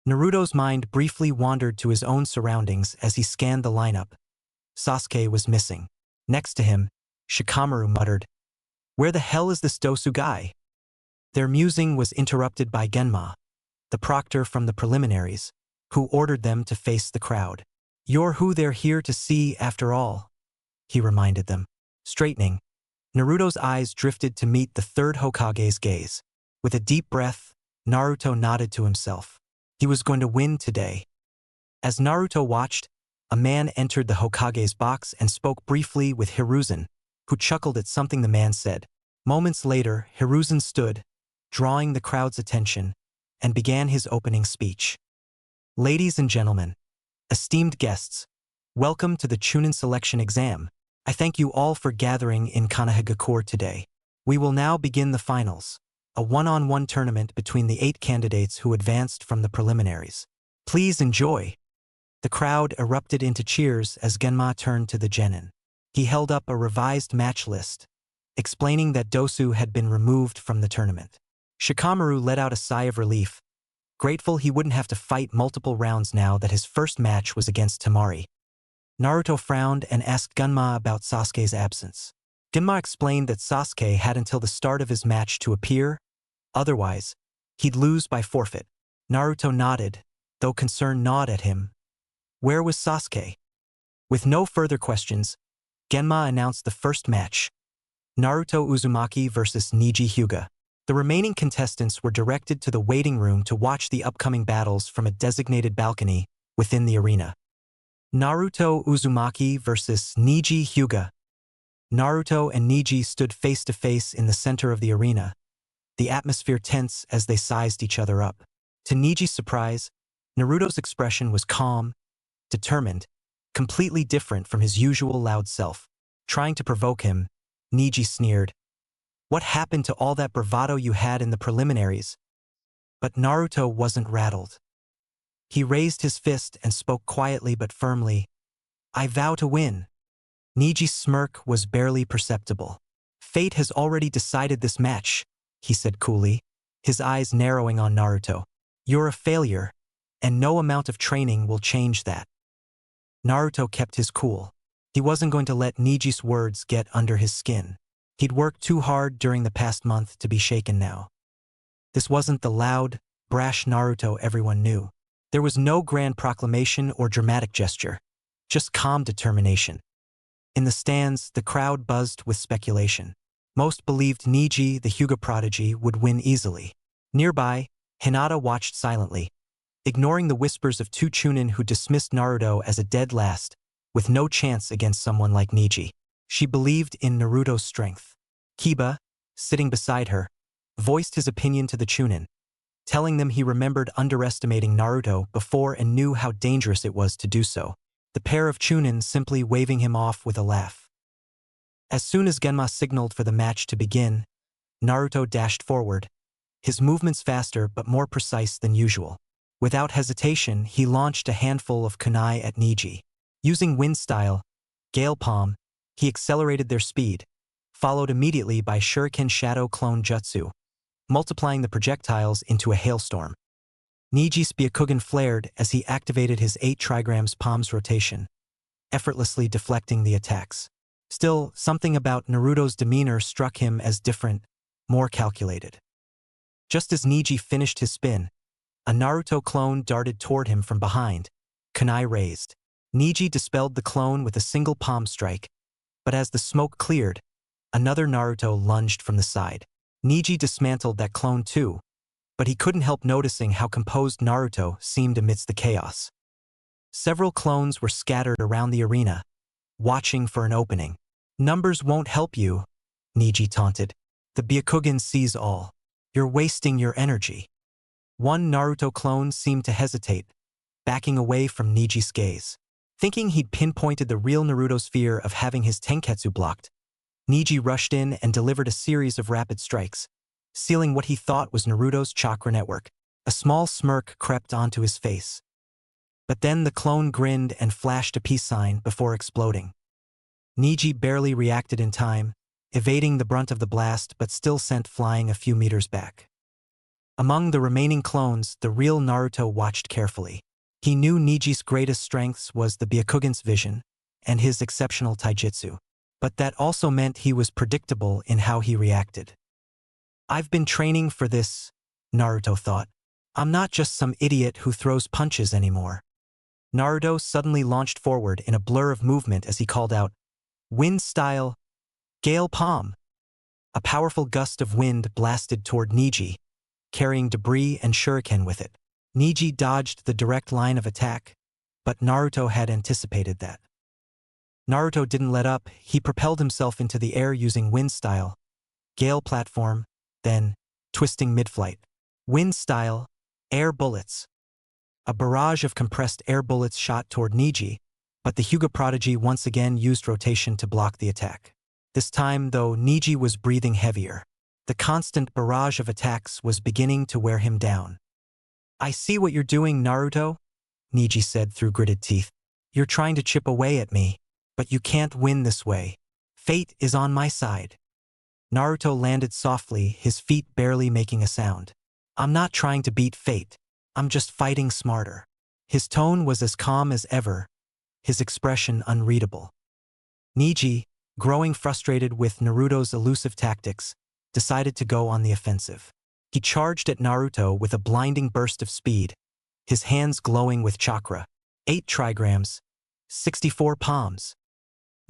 Naruto's mind briefly wandered to his own surroundings as he scanned the lineup, Sasuke was missing. Next to him, Shikamaru muttered, "Where the hell is this Dosu guy?" Their musing was interrupted by Genma, the proctor from the preliminaries, who ordered them to face the crowd. "You're who they're here to see after all," he reminded them. Straightening, Naruto's eyes drifted to meet the third Hokage's gaze. With a deep breath, Naruto nodded to himself. He was going to win today. As Naruto watched, a man entered the Hokage's box and spoke briefly with Hiruzen, who chuckled at something the man said. Moments later, Hiruzen stood, drawing the crowd's attention, and began his opening speech. "Ladies and gentlemen, esteemed guests, welcome to the Chunin selection exam. I thank you all for gathering in Kanehagakure today. We will now begin the finals, a one-on-one tournament between the 8 candidates who advanced from the preliminaries. Please enjoy." The crowd erupted into cheers as Genma turned to the genin. He held up a revised match list, explaining that Dosu had been removed from the tournament. Shikamaru let out a sigh of relief, grateful he wouldn't have to fight multiple rounds now that his first match was against Temari. Naruto frowned and asked Genma about Sasuke's absence. Genma explained that Sasuke had until the start of his match to appear, otherwise, he'd lose by forfeit. Naruto nodded, though concern gnawed at him. Where was Sasuke? With no further questions, Genma announced the first match: Naruto Uzumaki versus Neji Hyuga. The remaining contestants were directed to the waiting room to watch the upcoming battles from a designated balcony within the arena. Naruto Uzumaki versus Neji Hyuga. Naruto and Neji stood face to face in the center of the arena, the atmosphere tense as they sized each other up. To Neji's surprise, Naruto's expression was calm, determined, completely different from his usual loud self. Trying to provoke him, Neji sneered, "What happened to all that bravado you had in the preliminaries?" But Naruto wasn't rattled. He raised his fist and spoke quietly but firmly, "I vow to win." Neji's smirk was barely perceptible. "Fate has already decided this match," he said coolly, his eyes narrowing on Naruto. "You're a failure, and no amount of training will change that." Naruto kept his cool. He wasn't going to let Neji's words get under his skin. He'd worked too hard during the past month to be shaken now. This wasn't the loud, brash Naruto everyone knew. There was no grand proclamation or dramatic gesture, just calm determination. In the stands, the crowd buzzed with speculation. Most believed Neji, the Hyuga prodigy, would win easily. Nearby, Hinata watched silently, ignoring the whispers of 2 Chunin who dismissed Naruto as a dead last, with no chance against someone like Neji. She believed in Naruto's strength. Kiba, sitting beside her, voiced his opinion to the Chunin, telling them he remembered underestimating Naruto before and knew how dangerous it was to do so. The pair of Chunin simply waving him off with a laugh. As soon as Genma signaled for the match to begin, Naruto dashed forward, his movements faster but more precise than usual. Without hesitation, he launched a handful of kunai at Neji. Using wind style, Gale Palm, he accelerated their speed, followed immediately by Shuriken Shadow Clone Jutsu, multiplying the projectiles into a hailstorm. Neji's Byakugan flared as he activated his 8 trigrams palms rotation, effortlessly deflecting the attacks. Still, something about Naruto's demeanor struck him as different, more calculated. Just as Neji finished his spin, a Naruto clone darted toward him from behind, kunai raised. Neji dispelled the clone with a single palm strike, but as the smoke cleared, another Naruto lunged from the side. Neji dismantled that clone too, but he couldn't help noticing how composed Naruto seemed amidst the chaos. Several clones were scattered around the arena, watching for an opening. "Numbers won't help you," Neji taunted. "The Byakugan sees all. You're wasting your energy." One Naruto clone seemed to hesitate, backing away from Neji's gaze. Thinking he'd pinpointed the real Naruto's fear of having his tenketsu blocked, Neji rushed in and delivered a series of rapid strikes, sealing what he thought was Naruto's chakra network. A small smirk crept onto his face. But then the clone grinned and flashed a peace sign before exploding. Neji barely reacted in time, evading the brunt of the blast but still sent flying a few meters back. Among the remaining clones, the real Naruto watched carefully. He knew Neji's greatest strengths was the Byakugan's vision, and his exceptional taijutsu. But that also meant he was predictable in how he reacted. I've been training for this, Naruto thought. I'm not just some idiot who throws punches anymore. Naruto suddenly launched forward in a blur of movement as he called out, "Wind style, Gale Palm." A powerful gust of wind blasted toward Niji, carrying debris and shuriken with it. Niji dodged the direct line of attack, but Naruto had anticipated that. Naruto didn't let up. He propelled himself into the air using wind style, Gale platform, then twisting mid-flight. Wind style, air bullets. A barrage of compressed air bullets shot toward Niji, but the Hyuga prodigy once again used rotation to block the attack. This time, though, Niji was breathing heavier. The constant barrage of attacks was beginning to wear him down. "I see what you're doing, Naruto," Niji said through gritted teeth. "You're trying to chip away at me, but you can't win this way. Fate is on my side." Naruto landed softly, his feet barely making a sound. "I'm not trying to beat fate. I'm just fighting smarter." His tone was as calm as ever, his expression unreadable. Niji, growing frustrated with Naruto's elusive tactics, decided to go on the offensive. He charged at Naruto with a blinding burst of speed, his hands glowing with chakra. 8 trigrams, 64 palms.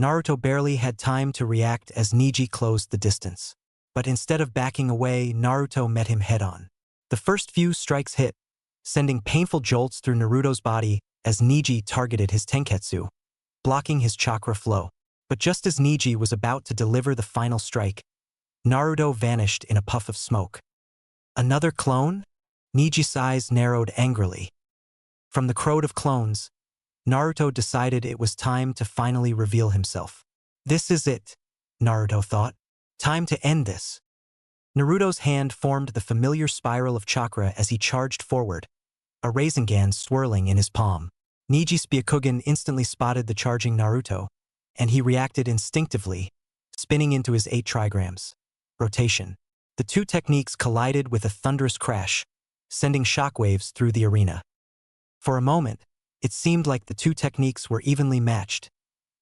Naruto barely had time to react as Niji closed the distance. But instead of backing away, Naruto met him head-on. The first few strikes hit, sending painful jolts through Naruto's body as Niji targeted his tenketsu, blocking his chakra flow. But just as Niji was about to deliver the final strike, Naruto vanished in a puff of smoke. Another clone? Niji's eyes narrowed angrily. From the crowd of clones, Naruto decided it was time to finally reveal himself. This is it, Naruto thought. Time to end this. Naruto's hand formed the familiar spiral of chakra as he charged forward, a Rasengan swirling in his palm. Niji's Byakugan instantly spotted the charging Naruto, and he reacted instinctively, spinning into his 8 trigrams. Rotation. The two techniques collided with a thunderous crash, sending shockwaves through the arena. For a moment, it seemed like the two techniques were evenly matched,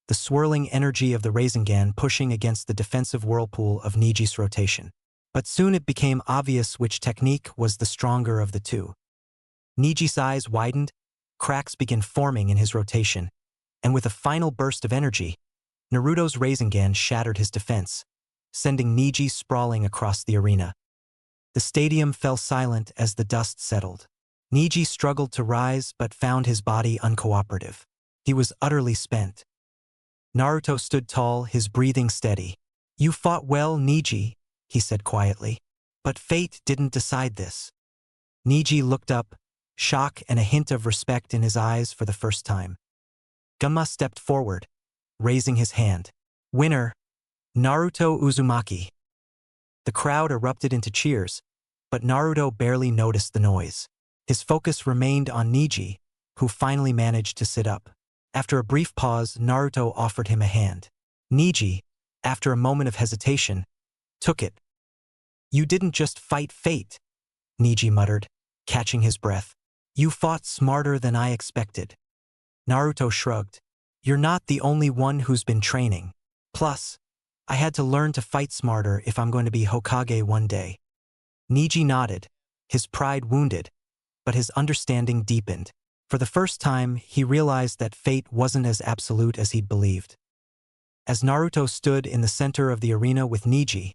the swirling energy of the Rasengan pushing against the defensive whirlpool of Niji's rotation. But soon it became obvious which technique was the stronger of the two. Niji's eyes widened, cracks began forming in his rotation, and with a final burst of energy, Naruto's Rasengan shattered his defense, sending Niji sprawling across the arena. The stadium fell silent as the dust settled. Niji struggled to rise but found his body uncooperative. He was utterly spent. Naruto stood tall, his breathing steady. "You fought well, Niji," he said quietly. "But fate didn't decide this." Niji looked up, shock and a hint of respect in his eyes for the first time. Gamma stepped forward, raising his hand. "Winner, Naruto Uzumaki." The crowd erupted into cheers, but Naruto barely noticed the noise. His focus remained on Niji, who finally managed to sit up. After a brief pause, Naruto offered him a hand. Niji, after a moment of hesitation, took it. "You didn't just fight fate," Niji muttered, catching his breath. "You fought smarter than I expected." Naruto shrugged. "You're not the only one who's been training. Plus, I had to learn to fight smarter if I'm going to be Hokage one day." Niji nodded, his pride wounded, but his understanding deepened. For the first time, he realized that fate wasn't as absolute as he'd believed. As Naruto stood in the center of the arena with Niji,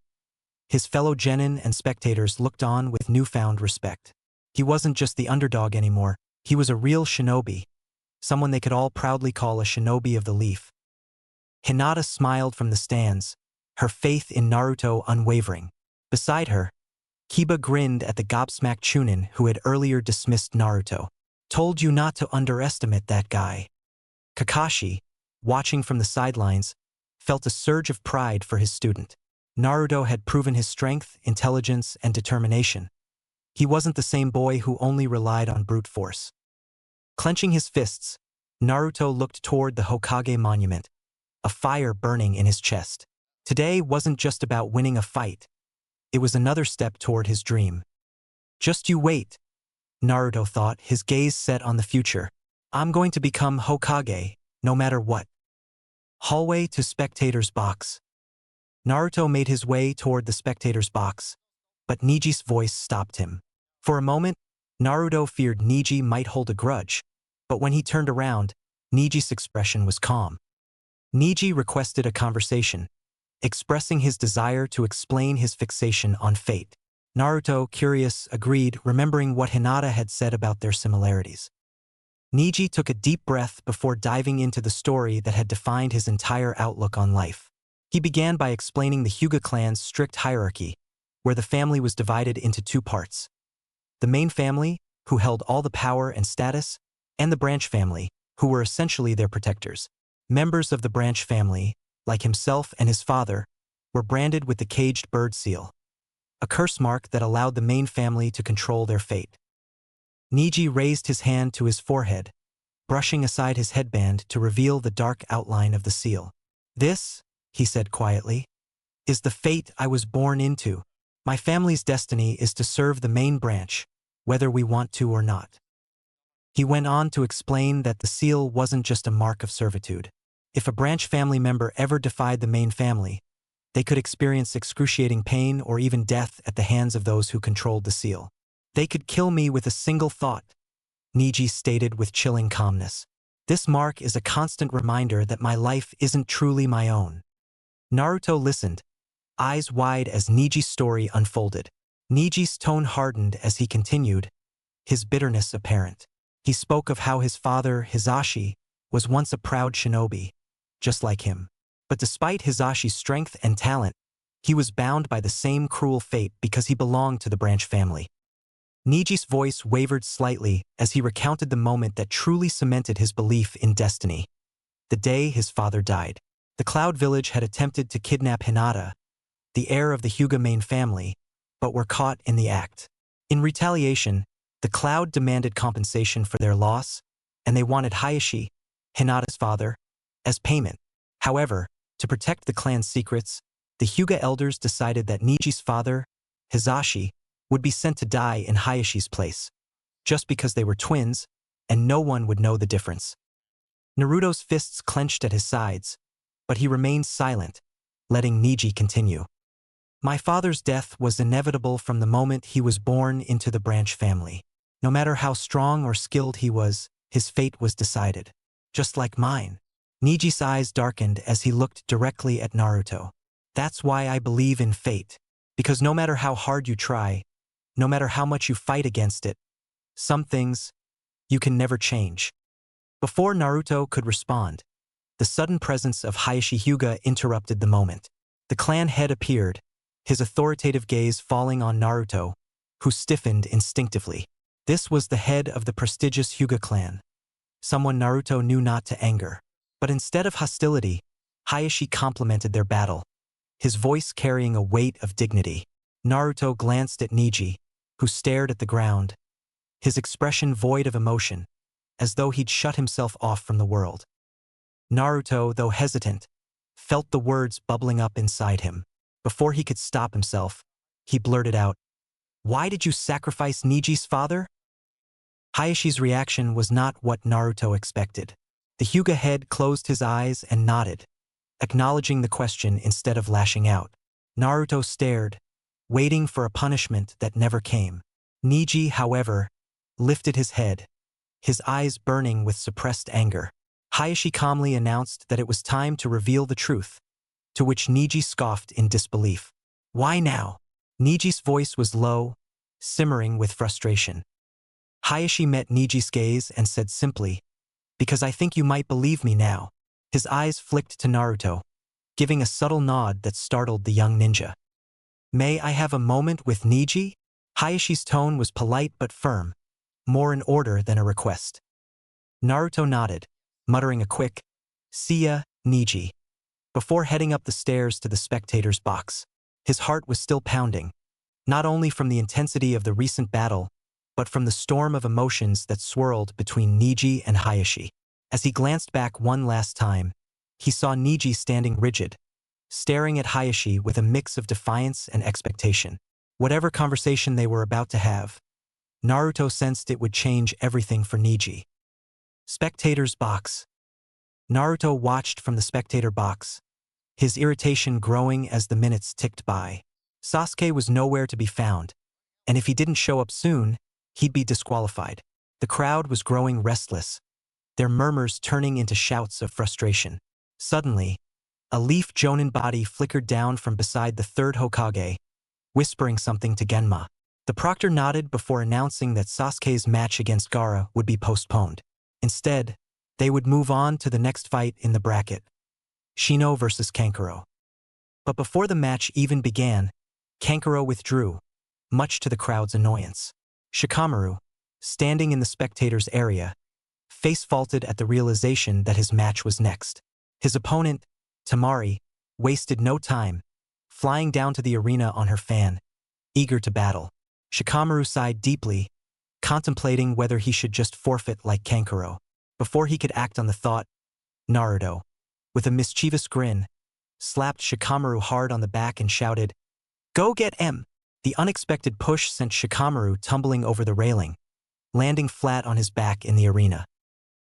his fellow genin and spectators looked on with newfound respect. He wasn't just the underdog anymore, he was a real shinobi, someone they could all proudly call a shinobi of the leaf. Hinata smiled from the stands, her faith in Naruto unwavering. Beside her, Kiba grinned at the gobsmacked Chunin who had earlier dismissed Naruto. "Told you not to underestimate that guy." Kakashi, watching from the sidelines, felt a surge of pride for his student. Naruto had proven his strength, intelligence, and determination. He wasn't the same boy who only relied on brute force. Clenching his fists, Naruto looked toward the Hokage monument, a fire burning in his chest. Today wasn't just about winning a fight. It was another step toward his dream. "Just you wait," Naruto thought, his gaze set on the future. "I'm going to become Hokage, no matter what." Hallway to spectator's box. Naruto made his way toward the spectator's box, but Niji's voice stopped him. For a moment, Naruto feared Niji might hold a grudge, but when he turned around, Niji's expression was calm. Niji requested a conversation, expressing his desire to explain his fixation on fate. Naruto, curious, agreed, remembering what Hinata had said about their similarities. Niji took a deep breath before diving into the story that had defined his entire outlook on life. He began by explaining the Hyuga clan's strict hierarchy, where the family was divided into two parts. The main family, who held all the power and status, and the branch family, who were essentially their protectors. Members of the branch family, like himself and his father, were branded with the caged bird seal, a curse mark that allowed the main family to control their fate. Niji raised his hand to his forehead, brushing aside his headband to reveal the dark outline of the seal. "This," he said quietly, "is the fate I was born into. My family's destiny is to serve the main branch, whether we want to or not." He went on to explain that the seal wasn't just a mark of servitude. If a branch family member ever defied the main family, they could experience excruciating pain or even death at the hands of those who controlled the seal. "They could kill me with a single thought," Niji stated with chilling calmness. "This mark is a constant reminder that my life isn't truly my own." Naruto listened, eyes wide as Niji's story unfolded. Niji's tone hardened as he continued, his bitterness apparent. He spoke of how his father, Hisashi, was once a proud shinobi, just like him. But despite Hisashi's strength and talent, he was bound by the same cruel fate because he belonged to the branch family. Niji's voice wavered slightly as he recounted the moment that truly cemented his belief in destiny. The day his father died. The Cloud Village had attempted to kidnap Hinata, the heir of the Hyuga main family, but were caught in the act. In retaliation, the Cloud demanded compensation for their loss, and they wanted Hayashi, Hinata's father, as payment. However, to protect the clan's secrets, the Hyuga elders decided that Niji's father, Hisashi, would be sent to die in Hayashi's place, just because they were twins, and no one would know the difference. Naruto's fists clenched at his sides, but he remained silent, letting Niji continue. "My father's death was inevitable from the moment he was born into the branch family. No matter how strong or skilled he was, his fate was decided. Just like mine." Niji's eyes darkened as he looked directly at Naruto. "That's why I believe in fate. Because no matter how hard you try, no matter how much you fight against it, some things you can never change." Before Naruto could respond, the sudden presence of Hayashi Hyuga interrupted the moment. The clan head appeared, his authoritative gaze falling on Naruto, who stiffened instinctively. This was the head of the prestigious Hyuga clan, someone Naruto knew not to anger. But instead of hostility, Hayashi complimented their battle, his voice carrying a weight of dignity. Naruto glanced at Niji, who stared at the ground, his expression void of emotion, as though he'd shut himself off from the world. Naruto, though hesitant, felt the words bubbling up inside him. Before he could stop himself, he blurted out, "Why did you sacrifice Niji's father?" Hayashi's reaction was not what Naruto expected. The Hyuga head closed his eyes and nodded, acknowledging the question instead of lashing out. Naruto stared, waiting for a punishment that never came. Niji, however, lifted his head, his eyes burning with suppressed anger. Hayashi calmly announced that it was time to reveal the truth, to which Niji scoffed in disbelief. "Why now?" Niji's voice was low, simmering with frustration. Hayashi met Niji's gaze and said simply, "Because I think you might believe me now." His eyes flicked to Naruto, giving a subtle nod that startled the young ninja. "May I have a moment with Niji?" Hayashi's tone was polite but firm, more an order than a request. Naruto nodded, muttering a quick, "See ya, Niji," before heading up the stairs to the spectator's box. His heart was still pounding, not only from the intensity of the recent battle, but from the storm of emotions that swirled between Niji and Hayashi. As he glanced back one last time, he saw Niji standing rigid, staring at Hayashi with a mix of defiance and expectation. Whatever conversation they were about to have, Naruto sensed it would change everything for Niji. Spectator's box. Naruto watched from the spectator box, his irritation growing as the minutes ticked by. Sasuke was nowhere to be found, and if he didn't show up soon, he'd be disqualified. The crowd was growing restless, their murmurs turning into shouts of frustration. Suddenly, a leaf Jonin body flickered down from beside the third Hokage, whispering something to Genma. The proctor nodded before announcing that Sasuke's match against Gaara would be postponed. Instead, they would move on to the next fight in the bracket, Shino versus Kankuro. But before the match even began, Kankuro withdrew, much to the crowd's annoyance. Shikamaru, standing in the spectators' area, face-faulted at the realization that his match was next. His opponent, Temari, wasted no time, flying down to the arena on her fan, eager to battle. Shikamaru sighed deeply, contemplating whether he should just forfeit like Kankuro. Before he could act on the thought, Naruto, with a mischievous grin, slapped Shikamaru hard on the back and shouted, "Go get M!" The unexpected push sent Shikamaru tumbling over the railing, landing flat on his back in the arena.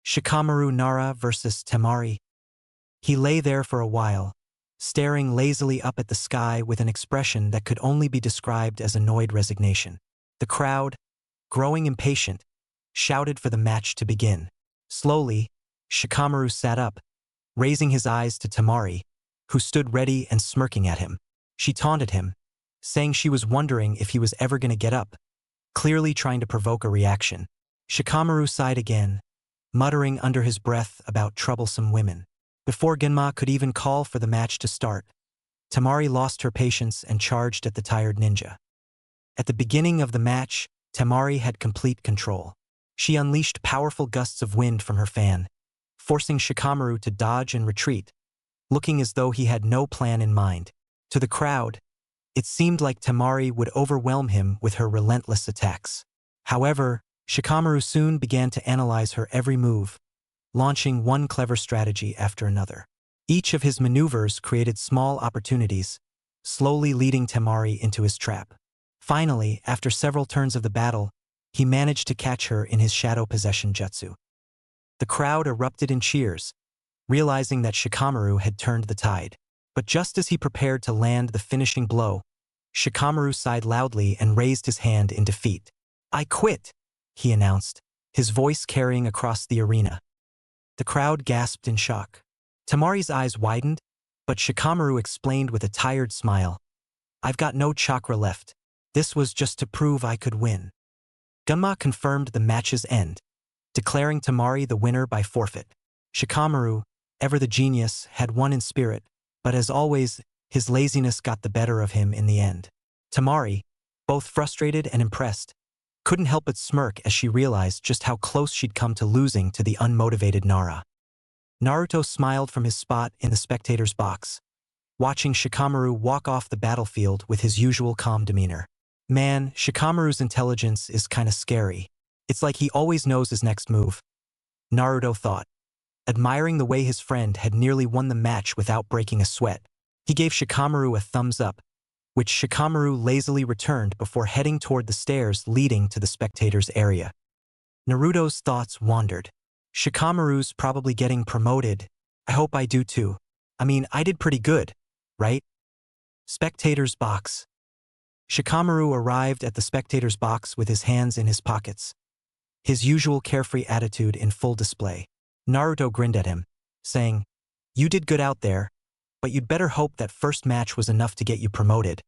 Shikamaru Nara versus Temari. He lay there for a while, staring lazily up at the sky with an expression that could only be described as annoyed resignation. The crowd, growing impatient, shouted for the match to begin. Slowly, Shikamaru sat up, raising his eyes to Temari, who stood ready and smirking at him. She taunted him, saying she was wondering if he was ever going to get up, clearly trying to provoke a reaction. Shikamaru sighed again, muttering under his breath about troublesome women. Before Genma could even call for the match to start, Temari lost her patience and charged at the tired ninja. At the beginning of the match, Temari had complete control. She unleashed powerful gusts of wind from her fan, forcing Shikamaru to dodge and retreat, looking as though he had no plan in mind. To the crowd, it seemed like Temari would overwhelm him with her relentless attacks. However, Shikamaru soon began to analyze her every move, launching one clever strategy after another. Each of his maneuvers created small opportunities, slowly leading Temari into his trap. Finally, after several turns of the battle, he managed to catch her in his shadow possession jutsu. The crowd erupted in cheers, realizing that Shikamaru had turned the tide. But just as he prepared to land the finishing blow, Shikamaru sighed loudly and raised his hand in defeat. "I quit," he announced, his voice carrying across the arena. The crowd gasped in shock. Temari's eyes widened, but Shikamaru explained with a tired smile, "I've got no chakra left. This was just to prove I could win." Genma confirmed the match's end, declaring Temari the winner by forfeit. Shikamaru, ever the genius, had won in spirit, but as always, his laziness got the better of him in the end. Temari, both frustrated and impressed, couldn't help but smirk as she realized just how close she'd come to losing to the unmotivated Nara. Naruto smiled from his spot in the spectator's box, watching Shikamaru walk off the battlefield with his usual calm demeanor. Man, Shikamaru's intelligence is kinda scary. It's like he always knows his next move, Naruto thought, admiring the way his friend had nearly won the match without breaking a sweat. He gave Shikamaru a thumbs up, which Shikamaru lazily returned before heading toward the stairs leading to the spectators' area. Naruto's thoughts wandered. Shikamaru's probably getting promoted. I hope I do too. I mean, I did pretty good, right? Spectators' box. Shikamaru arrived at the spectators' box with his hands in his pockets, his usual carefree attitude in full display. Naruto grinned at him, saying, "You did good out there, but you'd better hope that first match was enough to get you promoted,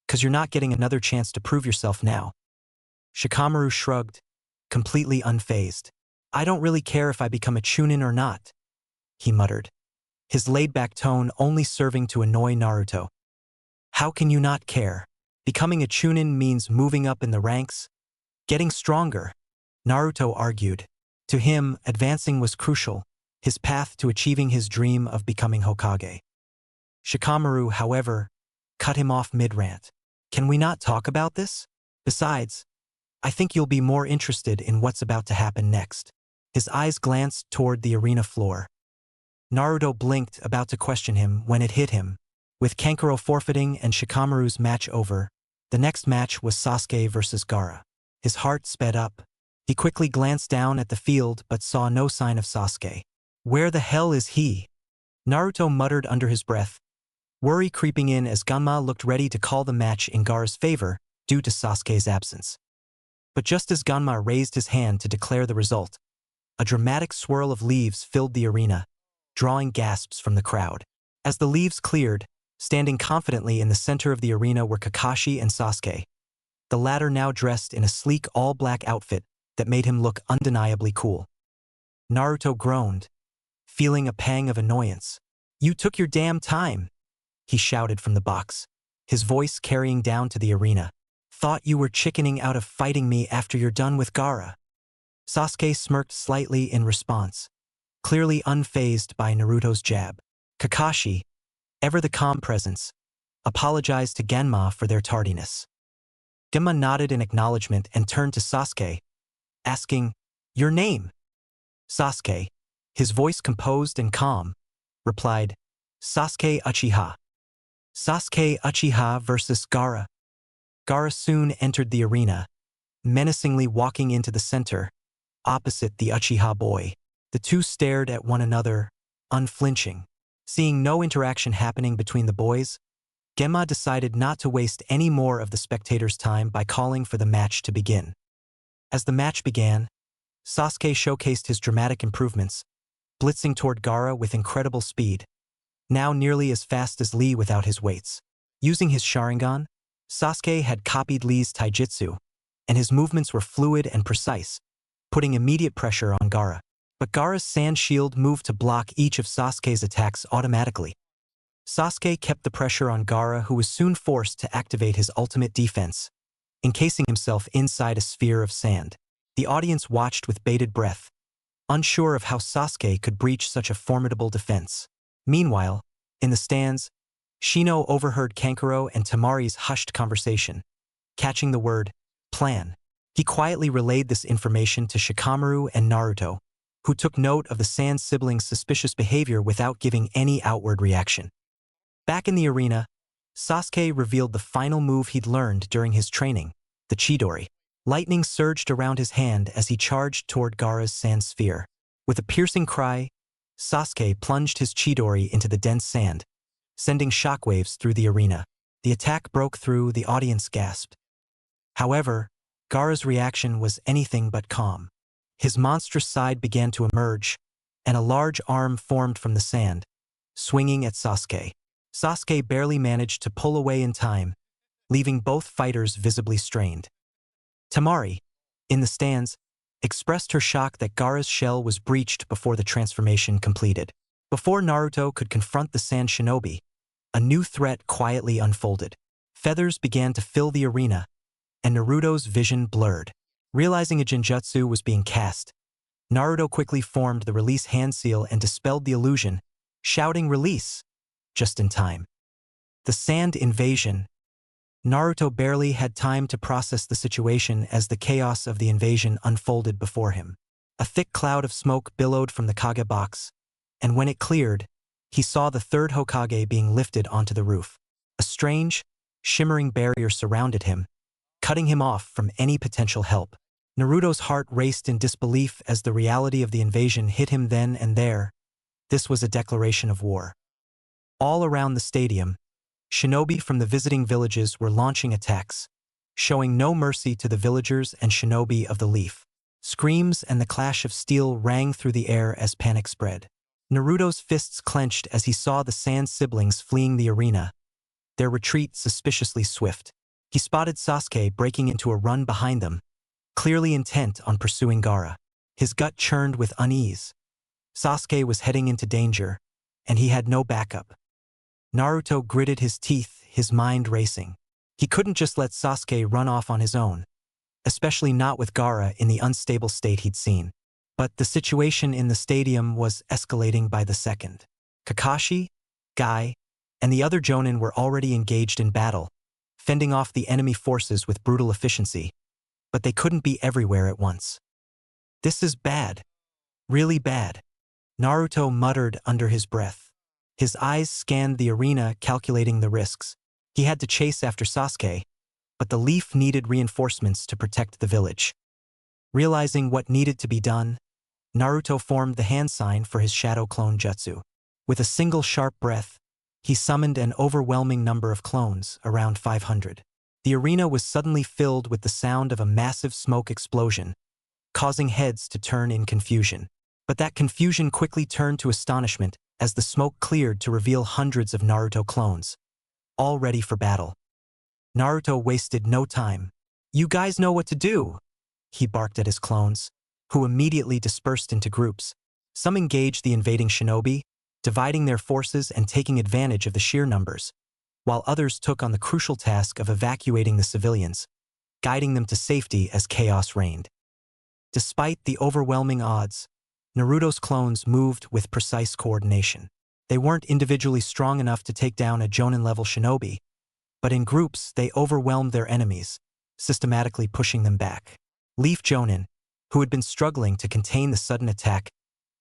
'cause you're not getting another chance to prove yourself now." Shikamaru shrugged, completely unfazed. "I don't really care if I become a chunin or not," he muttered, his laid-back tone only serving to annoy Naruto. "How can you not care? Becoming a chunin means moving up in the ranks, getting stronger," Naruto argued. To him, advancing was crucial, his path to achieving his dream of becoming Hokage. Shikamaru, however, cut him off mid-rant. "Can we not talk about this? Besides, I think you'll be more interested in what's about to happen next." His eyes glanced toward the arena floor. Naruto blinked, about to question him, when it hit him. With Kankuro forfeiting and Shikamaru's match over, the next match was Sasuke versus Gaara. His heart sped up. He quickly glanced down at the field but saw no sign of Sasuke. Where the hell is he? Naruto muttered under his breath, worry creeping in as Ganma looked ready to call the match in Gaara's favor due to Sasuke's absence. But just as Ganma raised his hand to declare the result, a dramatic swirl of leaves filled the arena, drawing gasps from the crowd. As the leaves cleared, standing confidently in the center of the arena were Kakashi and Sasuke, the latter now dressed in a sleek all-black outfit that made him look undeniably cool. Naruto groaned, feeling a pang of annoyance. "You took your damn time," he shouted from the box, his voice carrying down to the arena. "Thought you were chickening out of fighting me after you're done with Gaara." Sasuke smirked slightly in response, clearly unfazed by Naruto's jab. Kakashi, ever the calm presence, apologized to Genma for their tardiness. Genma nodded in acknowledgement and turned to Sasuke, asking, "Your name?" Sasuke, his voice composed and calm, replied, "Sasuke Uchiha." Sasuke Uchiha versus Gaara. Gaara soon entered the arena, menacingly walking into the center, opposite the Uchiha boy. The two stared at one another, unflinching. Seeing no interaction happening between the boys, Genma decided not to waste any more of the spectators' time by calling for the match to begin. As the match began, Sasuke showcased his dramatic improvements, blitzing toward Gaara with incredible speed, now nearly as fast as Lee without his weights. Using his Sharingan, Sasuke had copied Lee's taijutsu, and his movements were fluid and precise, putting immediate pressure on Gaara. But Gaara's sand shield moved to block each of Sasuke's attacks automatically. Sasuke kept the pressure on Gaara, who was soon forced to activate his ultimate defense, encasing himself inside a sphere of sand. The audience watched with bated breath, unsure of how Sasuke could breach such a formidable defense. Meanwhile, in the stands, Shino overheard Kankuro and Tamari's hushed conversation. Catching the word, plan, he quietly relayed this information to Shikamaru and Naruto, who took note of the Sand siblings' suspicious behavior without giving any outward reaction. Back in the arena, Sasuke revealed the final move he'd learned during his training, the Chidori. Lightning surged around his hand as he charged toward Gaara's sand sphere. With a piercing cry, Sasuke plunged his Chidori into the dense sand, sending shockwaves through the arena. The attack broke through, the audience gasped. However, Gaara's reaction was anything but calm. His monstrous side began to emerge, and a large arm formed from the sand, swinging at Sasuke. Sasuke barely managed to pull away in time, leaving both fighters visibly strained. Tamari, in the stands, expressed her shock that Gaara's shell was breached before the transformation completed. Before Naruto could confront the Sand Shinobi, a new threat quietly unfolded. Feathers began to fill the arena, and Naruto's vision blurred. Realizing a genjutsu was being cast, Naruto quickly formed the release hand seal and dispelled the illusion, shouting "Release!" just in time. The sand invasion. Naruto barely had time to process the situation as the chaos of the invasion unfolded before him. A thick cloud of smoke billowed from the Kage box, and when it cleared, he saw the third Hokage being lifted onto the roof. A strange, shimmering barrier surrounded him, cutting him off from any potential help. Naruto's heart raced in disbelief as the reality of the invasion hit him then and there. This was a declaration of war. All around the stadium, shinobi from the visiting villages were launching attacks, showing no mercy to the villagers and shinobi of the Leaf. Screams and the clash of steel rang through the air as panic spread. Naruto's fists clenched as he saw the Sand siblings fleeing the arena, their retreat suspiciously swift. He spotted Sasuke breaking into a run behind them, clearly intent on pursuing Gaara. His gut churned with unease. Sasuke was heading into danger, and he had no backup. Naruto gritted his teeth, his mind racing. He couldn't just let Sasuke run off on his own, especially not with Gaara in the unstable state he'd seen. But the situation in the stadium was escalating by the second. Kakashi, Guy, and the other Jonin were already engaged in battle, fending off the enemy forces with brutal efficiency, but they couldn't be everywhere at once. "This is bad. Really bad," Naruto muttered under his breath. His eyes scanned the arena, calculating the risks. He had to chase after Sasuke, but the Leaf needed reinforcements to protect the village. Realizing what needed to be done, Naruto formed the hand sign for his shadow clone jutsu. With a single sharp breath, he summoned an overwhelming number of clones, around 500. The arena was suddenly filled with the sound of a massive smoke explosion, causing heads to turn in confusion. But that confusion quickly turned to astonishment as the smoke cleared to reveal hundreds of Naruto clones, all ready for battle. Naruto wasted no time. "You guys know what to do," he barked at his clones, who immediately dispersed into groups. Some engaged the invading shinobi, dividing their forces and taking advantage of the sheer numbers, while others took on the crucial task of evacuating the civilians, guiding them to safety as chaos reigned. Despite the overwhelming odds, Naruto's clones moved with precise coordination. They weren't individually strong enough to take down a Jonin-level shinobi, but in groups they overwhelmed their enemies, systematically pushing them back. Leaf Jonin, who had been struggling to contain the sudden attack,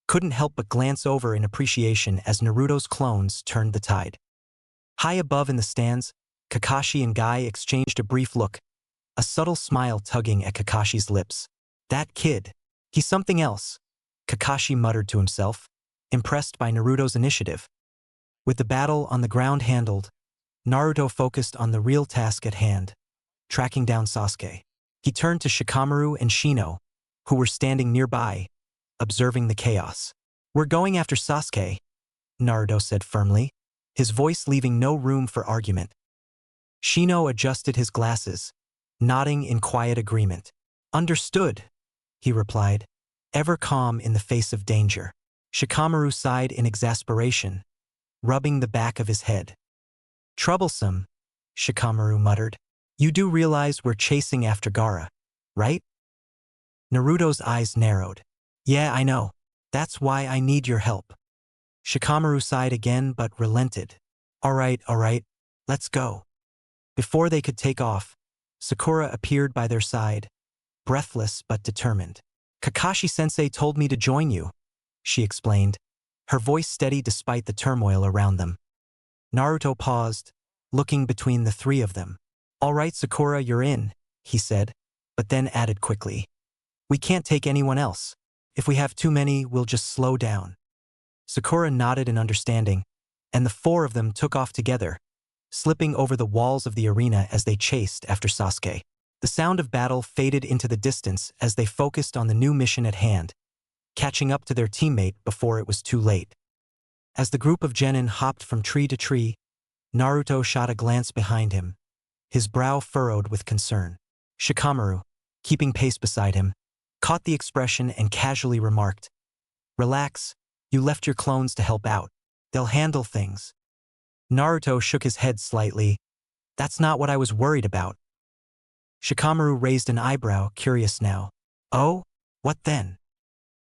couldn't help but glance over in appreciation as Naruto's clones turned the tide. High above in the stands, Kakashi and Guy exchanged a brief look, a subtle smile tugging at Kakashi's lips. "That kid, he's something else," Kakashi muttered to himself, impressed by Naruto's initiative. With the battle on the ground handled, Naruto focused on the real task at hand, tracking down Sasuke. He turned to Shikamaru and Shino, who were standing nearby, observing the chaos. "We're going after Sasuke," Naruto said firmly, his voice leaving no room for argument. Shino adjusted his glasses, nodding in quiet agreement. "Understood," he replied, ever calm in the face of danger. Shikamaru sighed in exasperation, rubbing the back of his head. "Troublesome," Shikamaru muttered. "You do realize we're chasing after Gaara, right?" Naruto's eyes narrowed. "Yeah, I know. That's why I need your help." Shikamaru sighed again but relented. All right, let's go." Before they could take off, Sakura appeared by their side, breathless but determined. "Kakashi-sensei told me to join you," she explained, her voice steady despite the turmoil around them. Naruto paused, looking between the three of them. "All right, Sakura, you're in," he said, but then added quickly. "We can't take anyone else. If we have too many, we'll just slow down." Sakura nodded in understanding, and the four of them took off together, slipping over the walls of the arena as they chased after Sasuke. The sound of battle faded into the distance as they focused on the new mission at hand, catching up to their teammate before it was too late. As the group of genin hopped from tree to tree, Naruto shot a glance behind him, his brow furrowed with concern. Shikamaru, keeping pace beside him, caught the expression and casually remarked, "Relax, you left your clones to help out. They'll handle things." Naruto shook his head slightly. "That's not what I was worried about." Shikamaru raised an eyebrow, curious now. "Oh? What then?"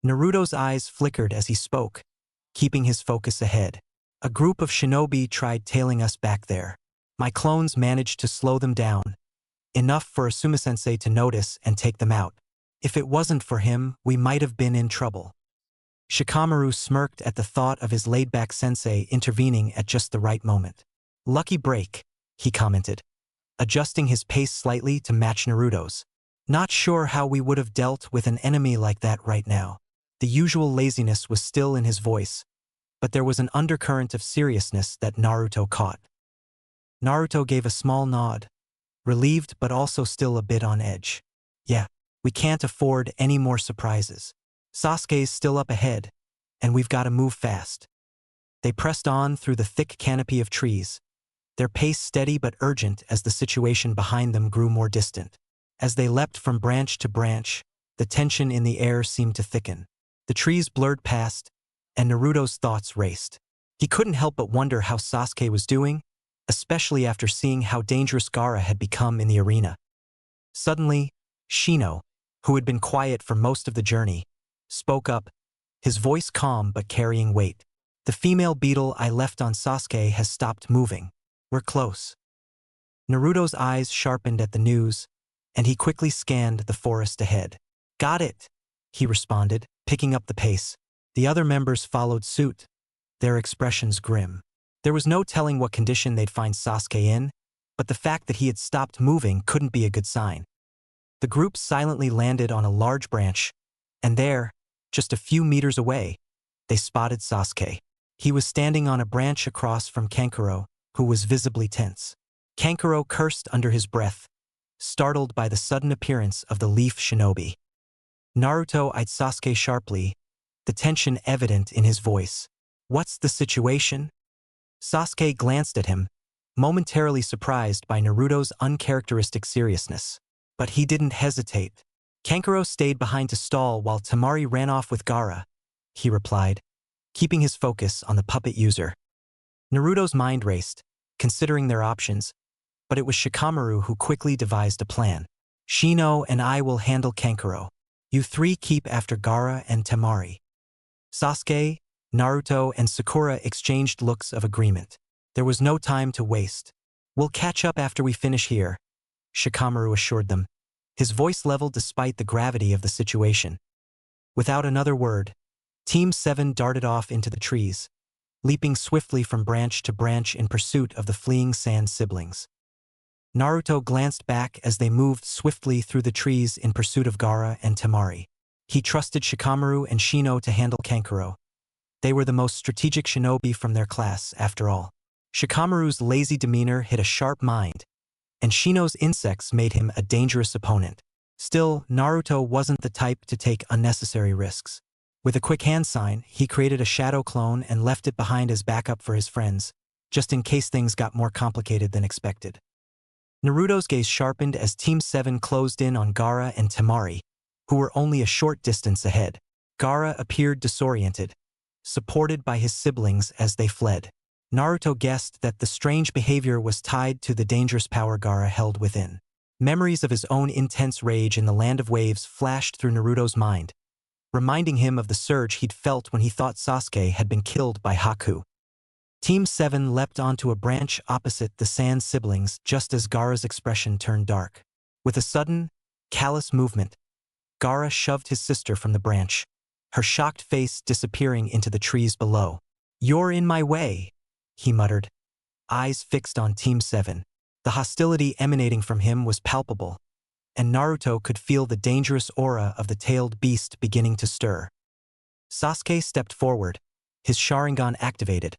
Naruto's eyes flickered as he spoke, keeping his focus ahead. "A group of shinobi tried tailing us back there. My clones managed to slow them down, enough for Asuma-sensei to notice and take them out. If it wasn't for him, we might have been in trouble." Shikamaru smirked at the thought of his laid-back sensei intervening at just the right moment. "Lucky break," he commented, adjusting his pace slightly to match Naruto's. "Not sure how we would have dealt with an enemy like that right now." The usual laziness was still in his voice, but there was an undercurrent of seriousness that Naruto caught. Naruto gave a small nod, relieved but also still a bit on edge. "Yeah, we can't afford any more surprises. Sasuke's still up ahead, and we've got to move fast." They pressed on through the thick canopy of trees, their pace steady but urgent as the situation behind them grew more distant. As they leapt from branch to branch, the tension in the air seemed to thicken. The trees blurred past, and Naruto's thoughts raced. He couldn't help but wonder how Sasuke was doing, especially after seeing how dangerous Gaara had become in the arena. Suddenly, Shino, who had been quiet for most of the journey, spoke up, his voice calm but carrying weight. "The female beetle I left on Sasuke has stopped moving. We're close." Naruto's eyes sharpened at the news, and he quickly scanned the forest ahead. "Got it," he responded, picking up the pace. The other members followed suit, their expressions grim. There was no telling what condition they'd find Sasuke in, but the fact that he had stopped moving couldn't be a good sign. The group silently landed on a large branch, and there, Just a few meters away, they spotted Sasuke. He was standing on a branch across from Kankuro, who was visibly tense. Kankuro cursed under his breath, startled by the sudden appearance of the Leaf Shinobi. Naruto eyed Sasuke sharply, the tension evident in his voice. "What's the situation?" Sasuke glanced at him, momentarily surprised by Naruto's uncharacteristic seriousness. But he didn't hesitate. "Kankuro stayed behind to stall while Temari ran off with Gaara," he replied, keeping his focus on the puppet user. Naruto's mind raced, considering their options, but it was Shikamaru who quickly devised a plan. "Shino and I will handle Kankuro. You three keep after Gaara and Temari." Sasuke, Naruto, and Sakura exchanged looks of agreement. There was no time to waste. "We'll catch up after we finish here," Shikamaru assured them, his voice leveled despite the gravity of the situation. Without another word, Team 7 darted off into the trees, leaping swiftly from branch to branch in pursuit of the fleeing Sand siblings. Naruto glanced back as they moved swiftly through the trees in pursuit of Gaara and Temari. He trusted Shikamaru and Shino to handle Kankuro. They were the most strategic shinobi from their class, after all. Shikamaru's lazy demeanor hid a sharp mind, and Shino's insects made him a dangerous opponent. Still, Naruto wasn't the type to take unnecessary risks. With a quick hand sign, he created a shadow clone and left it behind as backup for his friends, just in case things got more complicated than expected. Naruto's gaze sharpened as Team 7 closed in on Gaara and Temari, who were only a short distance ahead. Gaara appeared disoriented, supported by his siblings as they fled. Naruto guessed that the strange behavior was tied to the dangerous power Gaara held within. Memories of his own intense rage in the Land of Waves flashed through Naruto's mind, reminding him of the surge he'd felt when he thought Sasuke had been killed by Haku. Team 7 leapt onto a branch opposite the Sand siblings just as Gaara's expression turned dark. With a sudden, callous movement, Gaara shoved his sister from the branch, her shocked face disappearing into the trees below. "You're in my way," he muttered, eyes fixed on Team 7. The hostility emanating from him was palpable, and Naruto could feel the dangerous aura of the tailed beast beginning to stir. Sasuke stepped forward, his Sharingan activated,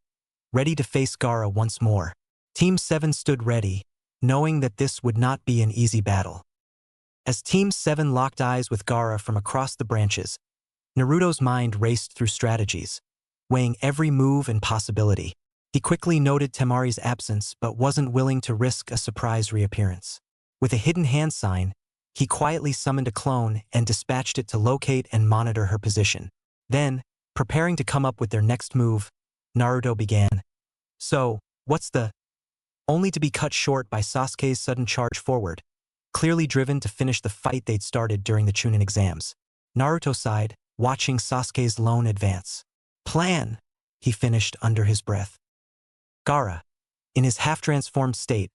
ready to face Gaara once more. Team 7 stood ready, knowing that this would not be an easy battle. As Team 7 locked eyes with Gaara from across the branches, Naruto's mind raced through strategies, weighing every move and possibility. He quickly noted Temari's absence but wasn't willing to risk a surprise reappearance. With a hidden hand sign, he quietly summoned a clone and dispatched it to locate and monitor her position. Then, preparing to come up with their next move, Naruto began. "So, what's the—" only to be cut short by Sasuke's sudden charge forward, clearly driven to finish the fight they'd started during the Chunin exams. Naruto sighed, watching Sasuke's lone advance. "Plan," he finished under his breath. Gaara, in his half-transformed state,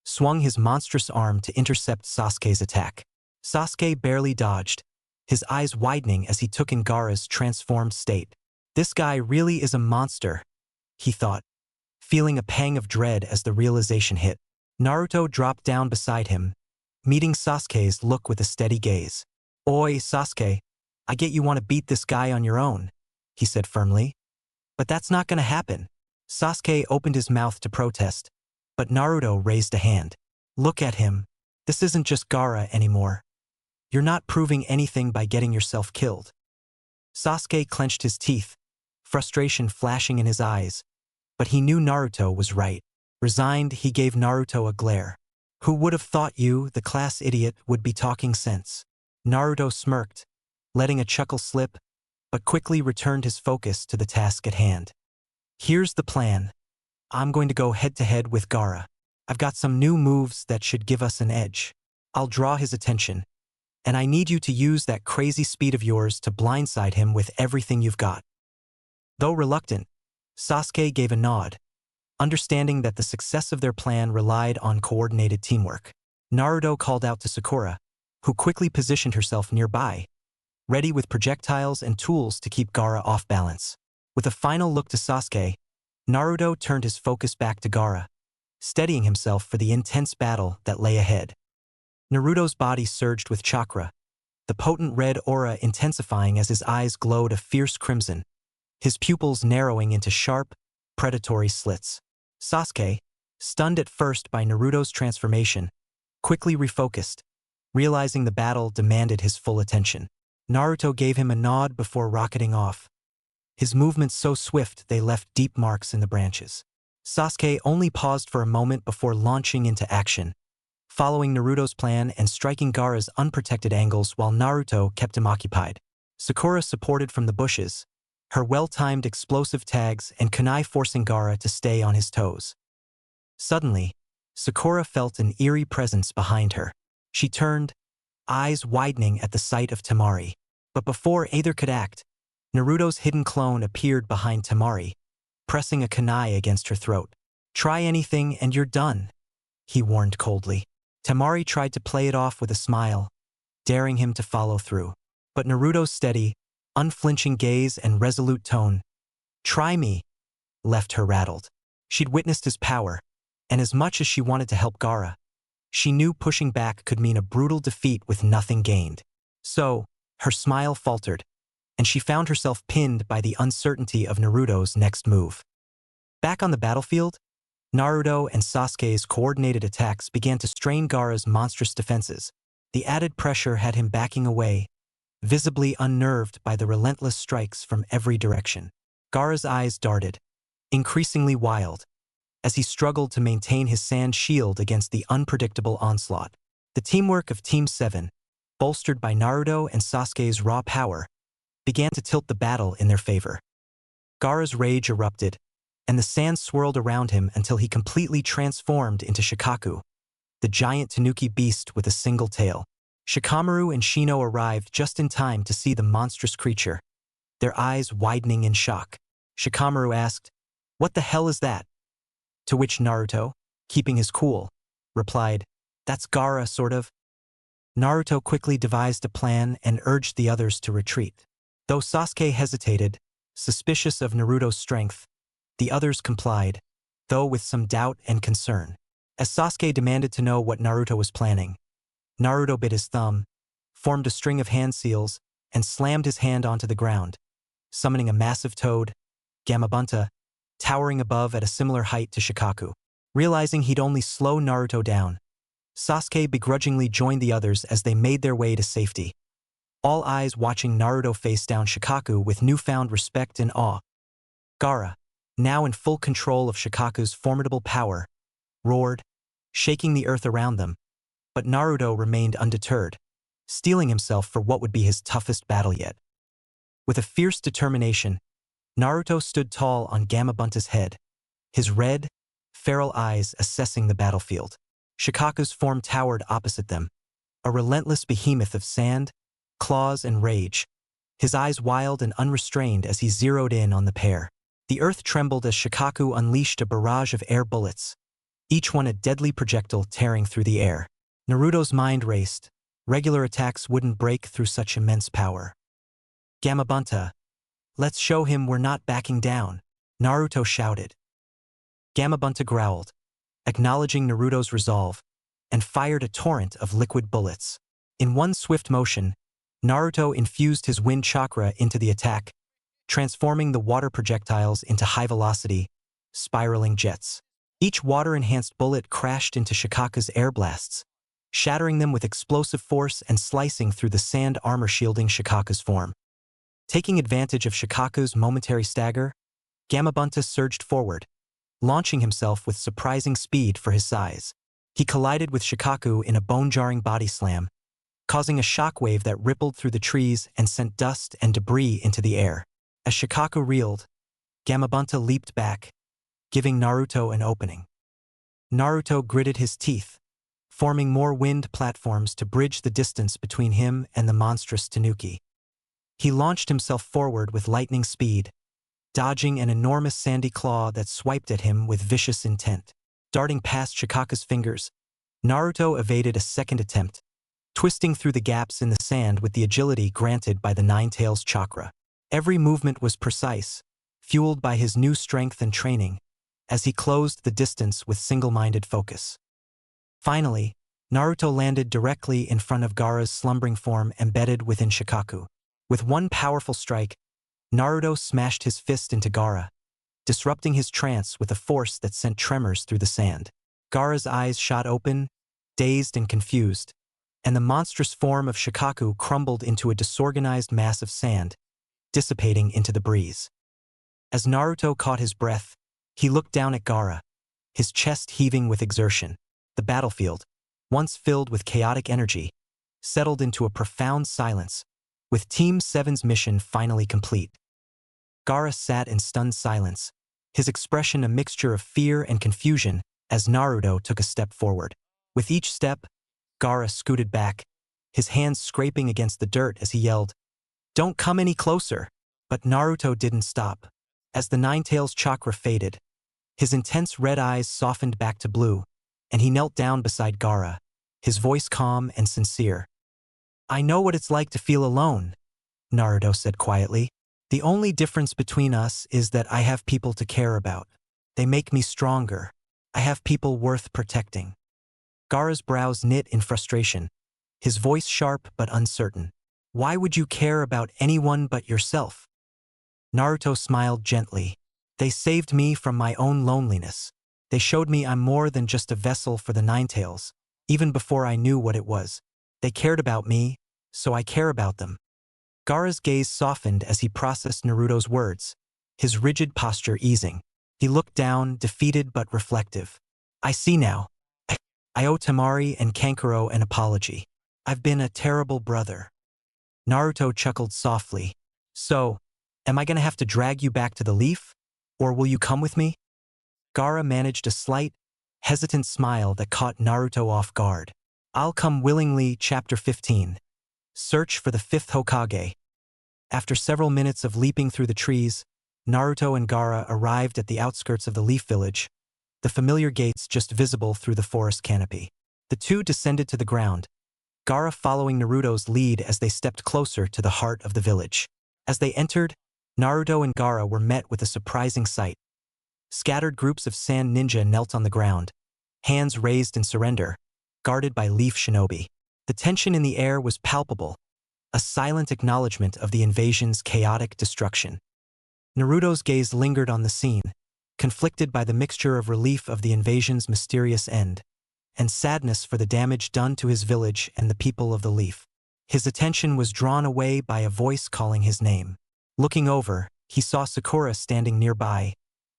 swung his monstrous arm to intercept Sasuke's attack. Sasuke barely dodged, his eyes widening as he took in Gaara's transformed state. "This guy really is a monster," he thought, feeling a pang of dread as the realization hit. Naruto dropped down beside him, meeting Sasuke's look with a steady gaze. "Oi, Sasuke, I get you want to beat this guy on your own," he said firmly. "But that's not gonna happen." Sasuke opened his mouth to protest, but Naruto raised a hand. "Look at him. This isn't just Gaara anymore. You're not proving anything by getting yourself killed." Sasuke clenched his teeth, frustration flashing in his eyes, but he knew Naruto was right. Resigned, he gave Naruto a glare. "Who would have thought you, the class idiot, would be talking sense?" Naruto smirked, letting a chuckle slip, but quickly returned his focus to the task at hand. "Here's the plan. I'm going to go head-to-head with Gaara. I've got some new moves that should give us an edge. I'll draw his attention, and I need you to use that crazy speed of yours to blindside him with everything you've got." Though reluctant, Sasuke gave a nod, understanding that the success of their plan relied on coordinated teamwork. Naruto called out to Sakura, who quickly positioned herself nearby, ready with projectiles and tools to keep Gaara off balance. With a final look to Sasuke, Naruto turned his focus back to Gaara, steadying himself for the intense battle that lay ahead. Naruto's body surged with chakra, the potent red aura intensifying as his eyes glowed a fierce crimson, his pupils narrowing into sharp, predatory slits. Sasuke, stunned at first by Naruto's transformation, quickly refocused, realizing the battle demanded his full attention. Naruto gave him a nod before rocketing off, his movements so swift they left deep marks in the branches. Sasuke only paused for a moment before launching into action, following Naruto's plan and striking Gaara's unprotected angles while Naruto kept him occupied. Sakura supported from the bushes, her well-timed explosive tags and kunai forcing Gaara to stay on his toes. Suddenly, Sakura felt an eerie presence behind her. She turned, eyes widening at the sight of Temari. But before either could act, Naruto's hidden clone appeared behind Temari, pressing a kunai against her throat. "Try anything and you're done," he warned coldly. Temari tried to play it off with a smile, daring him to follow through. But Naruto's steady, unflinching gaze and resolute tone, "Try me," left her rattled. She'd witnessed his power, and as much as she wanted to help Gaara, she knew pushing back could mean a brutal defeat with nothing gained. So, her smile faltered, and she found herself pinned by the uncertainty of Naruto's next move. Back on the battlefield, Naruto and Sasuke's coordinated attacks began to strain Gaara's monstrous defenses. The added pressure had him backing away, visibly unnerved by the relentless strikes from every direction. Gaara's eyes darted, increasingly wild, as he struggled to maintain his sand shield against the unpredictable onslaught. The teamwork of Team 7, bolstered by Naruto and Sasuke's raw power, began to tilt the battle in their favor. Gaara's rage erupted, and the sand swirled around him until he completely transformed into Shikaku, the giant tanuki beast with a single tail. Shikamaru and Shino arrived just in time to see the monstrous creature, their eyes widening in shock. Shikamaru asked, "What the hell is that?" To which Naruto, keeping his cool, replied, "That's Gaara, sort of." Naruto quickly devised a plan and urged the others to retreat. Though Sasuke hesitated, suspicious of Naruto's strength, the others complied, though with some doubt and concern. As Sasuke demanded to know what Naruto was planning, Naruto bit his thumb, formed a string of hand seals, and slammed his hand onto the ground, summoning a massive toad, Gamabunta, towering above at a similar height to Shikaku. Realizing he'd only slow Naruto down, Sasuke begrudgingly joined the others as they made their way to safety, all eyes watching Naruto face down Shikaku with newfound respect and awe. Gaara, now in full control of Shikaku's formidable power, roared, shaking the earth around them, but Naruto remained undeterred, steeling himself for what would be his toughest battle yet. With a fierce determination, Naruto stood tall on Gamabunta's head, his red, feral eyes assessing the battlefield. Shikaku's form towered opposite them, a relentless behemoth of sand, claws, and rage, his eyes wild and unrestrained as he zeroed in on the pair. The earth trembled as Shikaku unleashed a barrage of air bullets, each one a deadly projectile tearing through the air. Naruto's mind raced. Regular attacks wouldn't break through such immense power. "Gamabunta, let's show him we're not backing down," Naruto shouted. Gamabunta growled, acknowledging Naruto's resolve, and fired a torrent of liquid bullets. In one swift motion, Naruto infused his wind chakra into the attack, transforming the water projectiles into high-velocity, spiraling jets. Each water-enhanced bullet crashed into Shikaku's air blasts, shattering them with explosive force and slicing through the sand armor shielding Shikaku's form. Taking advantage of Shikaku's momentary stagger, Gamabunta surged forward, launching himself with surprising speed for his size. He collided with Shikaku in a bone-jarring body slam, causing a shockwave that rippled through the trees and sent dust and debris into the air. As Shikaku reeled, Gamabunta leaped back, giving Naruto an opening. Naruto gritted his teeth, forming more wind platforms to bridge the distance between him and the monstrous tanuki. He launched himself forward with lightning speed, dodging an enormous sandy claw that swiped at him with vicious intent. Darting past Shikaku's fingers, Naruto evaded a second attempt, twisting through the gaps in the sand with the agility granted by the Nine Tails chakra. Every movement was precise, fueled by his new strength and training, as he closed the distance with single-minded focus. Finally, Naruto landed directly in front of Gaara's slumbering form embedded within Shikaku. With one powerful strike, Naruto smashed his fist into Gaara, disrupting his trance with a force that sent tremors through the sand. Gaara's eyes shot open, dazed and confused, and the monstrous form of Shikaku crumbled into a disorganized mass of sand, dissipating into the breeze. As Naruto caught his breath, he looked down at Gaara, his chest heaving with exertion. The battlefield, once filled with chaotic energy, settled into a profound silence, with Team 7's mission finally complete. Gaara sat in stunned silence, his expression a mixture of fear and confusion as Naruto took a step forward. With each step, Gaara scooted back, his hands scraping against the dirt as he yelled, "Don't come any closer!" But Naruto didn't stop. As the Ninetales chakra faded, his intense red eyes softened back to blue, and he knelt down beside Gaara, his voice calm and sincere. "I know what it's like to feel alone," Naruto said quietly. "The only difference between us is that I have people to care about. They make me stronger. I have people worth protecting." Gaara's brows knit in frustration, his voice sharp but uncertain. "Why would you care about anyone but yourself?" Naruto smiled gently. "They saved me from my own loneliness. They showed me I'm more than just a vessel for the Ninetales, even before I knew what it was. They cared about me, so I care about them." Gaara's gaze softened as he processed Naruto's words, his rigid posture easing. He looked down, defeated but reflective. "I see now. I owe Temari and Kankuro an apology. I've been a terrible brother." Naruto chuckled softly. "So, am I gonna have to drag you back to the leaf? Or will you come with me?" Gaara managed a slight, hesitant smile that caught Naruto off guard. "I'll come willingly." Chapter 15. Search for the fifth Hokage. After several minutes of leaping through the trees, Naruto and Gaara arrived at the outskirts of the Leaf Village, the familiar gates just visible through the forest canopy. The two descended to the ground, Gaara following Naruto's lead as they stepped closer to the heart of the village. As they entered, Naruto and Gaara were met with a surprising sight. Scattered groups of sand ninja knelt on the ground, hands raised in surrender, guarded by leaf shinobi. The tension in the air was palpable, a silent acknowledgement of the invasion's chaotic destruction. Naruto's gaze lingered on the scene, conflicted by the mixture of relief of the invasion's mysterious end, and sadness for the damage done to his village and the people of the Leaf. His attention was drawn away by a voice calling his name. Looking over, he saw Sakura standing nearby,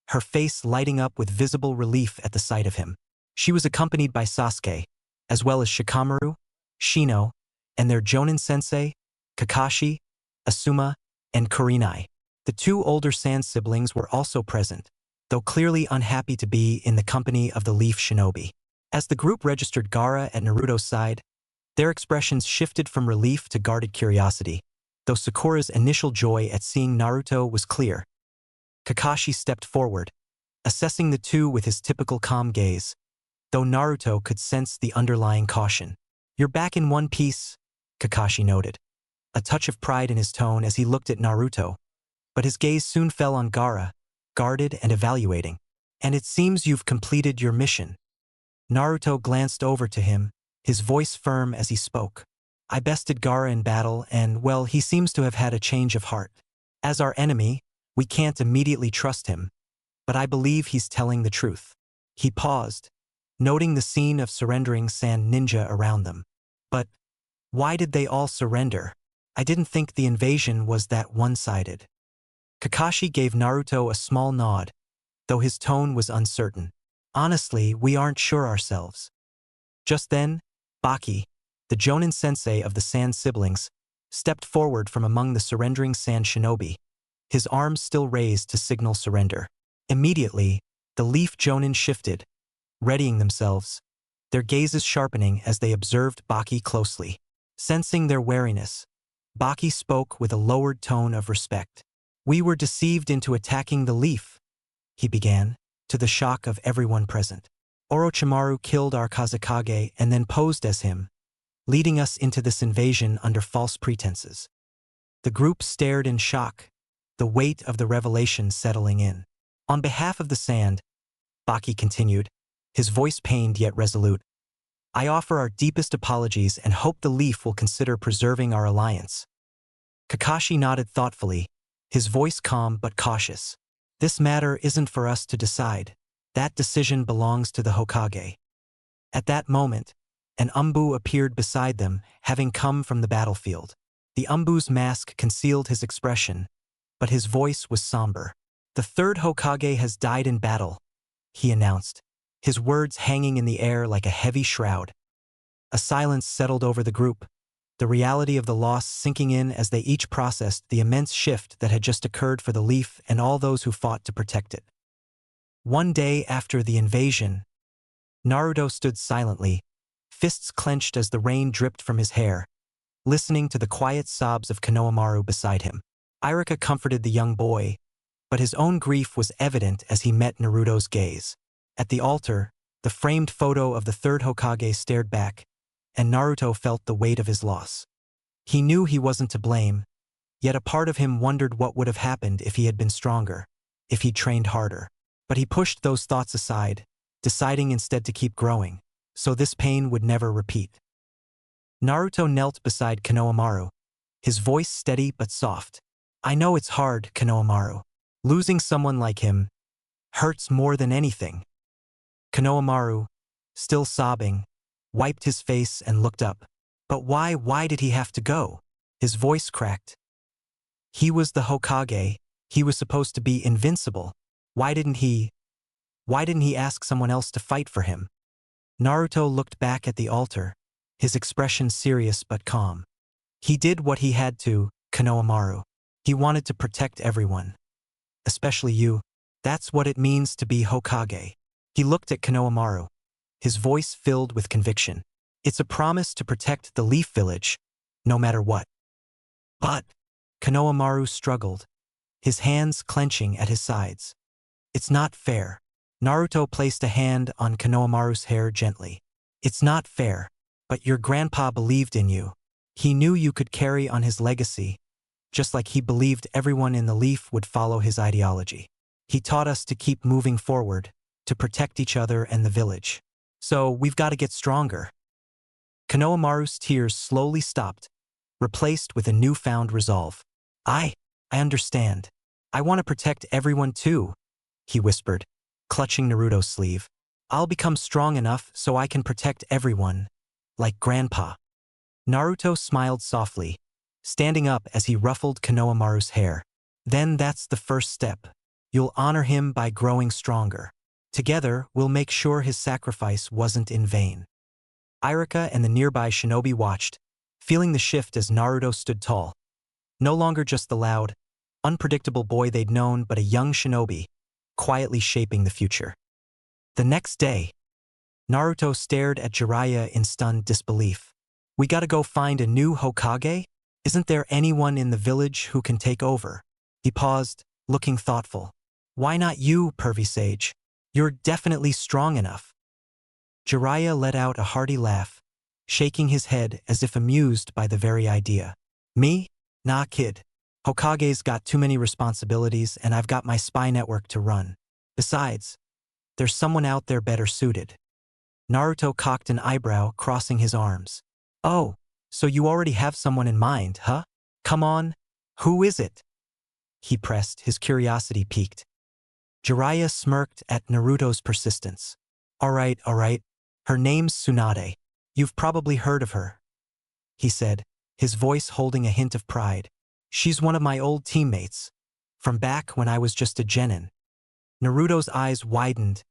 her face lighting up with visible relief at the sight of him. She was accompanied by Sasuke, as well as Shikamaru, Shino, and their Jonin-sensei, Kakashi, Asuma, and Kurenai. The two older Sand siblings were also present, though clearly unhappy to be in the company of the Leaf Shinobi. As the group registered Gaara at Naruto's side, their expressions shifted from relief to guarded curiosity, though Sakura's initial joy at seeing Naruto was clear. Kakashi stepped forward, assessing the two with his typical calm gaze, though Naruto could sense the underlying caution. "You're back in one piece," Kakashi noted, a touch of pride in his tone as he looked at Naruto, but his gaze soon fell on Gaara, guarded and evaluating. "And it seems you've completed your mission." Naruto glanced over to him, his voice firm as he spoke. "I bested Gaara in battle and, well, he seems to have had a change of heart. As our enemy, we can't immediately trust him, but I believe he's telling the truth." He paused, noting the scene of surrendering sand ninja around them. "But why did they all surrender? I didn't think the invasion was that one-sided." Kakashi gave Naruto a small nod, though his tone was uncertain. "Honestly, we aren't sure ourselves." Just then, Baki, the Jonin-sensei of the Sand siblings, stepped forward from among the surrendering Sand shinobi, his arms still raised to signal surrender. Immediately, the Leaf Jonin shifted, readying themselves, their gazes sharpening as they observed Baki closely. Sensing their wariness, Baki spoke with a lowered tone of respect. "We were deceived into attacking the Leaf," he began, to the shock of everyone present. "Orochimaru killed our Kazekage and then posed as him, leading us into this invasion under false pretenses." The group stared in shock, the weight of the revelation settling in. "On behalf of the Sand," Baki continued, his voice pained yet resolute, I offer our deepest apologies and hope the Leaf will consider preserving our alliance. Kakashi nodded thoughtfully, his voice calm but cautious. This matter isn't for us to decide. That decision belongs to the Hokage. At that moment, an Umbu appeared beside them, having come from the battlefield. The Umbu's mask concealed his expression, but his voice was somber. The third Hokage has died in battle, he announced, his words hanging in the air like a heavy shroud. A silence settled over the group, the reality of the loss sinking in as they each processed the immense shift that had just occurred for the Leaf and all those who fought to protect it. One day after the invasion, Naruto stood silently, fists clenched as the rain dripped from his hair, listening to the quiet sobs of Konohamaru beside him. Iruka comforted the young boy, but his own grief was evident as he met Naruto's gaze. At the altar, the framed photo of the third Hokage stared back, and Naruto felt the weight of his loss. He knew he wasn't to blame, yet a part of him wondered what would have happened if he had been stronger, if he'd trained harder. But he pushed those thoughts aside, deciding instead to keep growing, so this pain would never repeat. Naruto knelt beside Konohamaru, his voice steady but soft. I know it's hard, Konohamaru. Losing someone like him hurts more than anything. Konohamaru, still sobbing, wiped his face and looked up. But why did he have to go? His voice cracked. He was the Hokage. He was supposed to be invincible. Why didn't he ask someone else to fight for him? Naruto looked back at the altar, his expression serious but calm. He did what he had to, Konohamaru. He wanted to protect everyone. Especially you. That's what it means to be Hokage. He looked at Konohamaru, his voice filled with conviction. It's a promise to protect the Leaf Village, no matter what. But Konohamaru struggled, his hands clenching at his sides. It's not fair. Naruto placed a hand on Konohamaru's hair gently. It's not fair, but your grandpa believed in you. He knew you could carry on his legacy, just like he believed everyone in the Leaf would follow his ideology. He taught us to keep moving forward, to protect each other and the village. So we've got to get stronger. Konohamaru's tears slowly stopped, replaced with a newfound resolve. I understand. I want to protect everyone too, he whispered, clutching Naruto's sleeve. I'll become strong enough so I can protect everyone, like Grandpa. Naruto smiled softly, standing up as he ruffled Konohamaru's hair. Then that's the first step. You'll honor him by growing stronger. Together, we'll make sure his sacrifice wasn't in vain. Iruka and the nearby shinobi watched, feeling the shift as Naruto stood tall. No longer just the loud, unpredictable boy they'd known, but a young shinobi, quietly shaping the future. The next day, Naruto stared at Jiraiya in stunned disbelief. We gotta go find a new Hokage? Isn't there anyone in the village who can take over? He paused, looking thoughtful. Why not you, pervy sage? You're definitely strong enough. Jiraiya let out a hearty laugh, shaking his head as if amused by the very idea. Me? Nah, kid. Hokage's got too many responsibilities and I've got my spy network to run. Besides, there's someone out there better suited. Naruto cocked an eyebrow, crossing his arms. Oh, so you already have someone in mind, huh? Come on, who is it? He pressed, his curiosity piqued. Jiraiya smirked at Naruto's persistence. All right, her name's Tsunade. You've probably heard of her, he said, his voice holding a hint of pride. She's one of my old teammates, from back when I was just a genin. Naruto's eyes widened,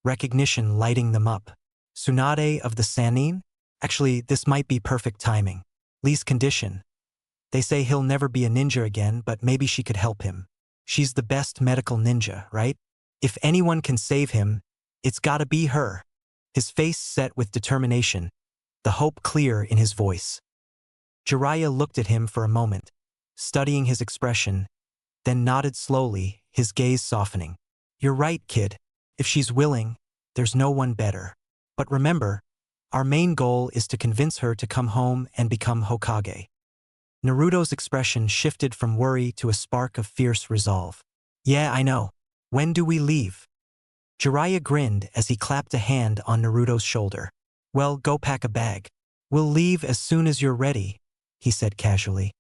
recognition lighting them up. Tsunade of the Sannin? Actually, this might be perfect timing. Lee's condition. They say he'll never be a ninja again, but maybe she could help him. She's the best medical ninja, right? If anyone can save him, it's gotta be her. His face set with determination, the hope clear in his voice. Jiraiya looked at him for a moment, studying his expression, then nodded slowly, his gaze softening. You're right, kid. If she's willing, there's no one better. But remember, our main goal is to convince her to come home and become Hokage. Naruto's expression shifted from worry to a spark of fierce resolve. Yeah, I know. When do we leave? Jiraiya grinned as he clapped a hand on Naruto's shoulder. Well, go pack a bag. We'll leave as soon as you're ready, he said casually.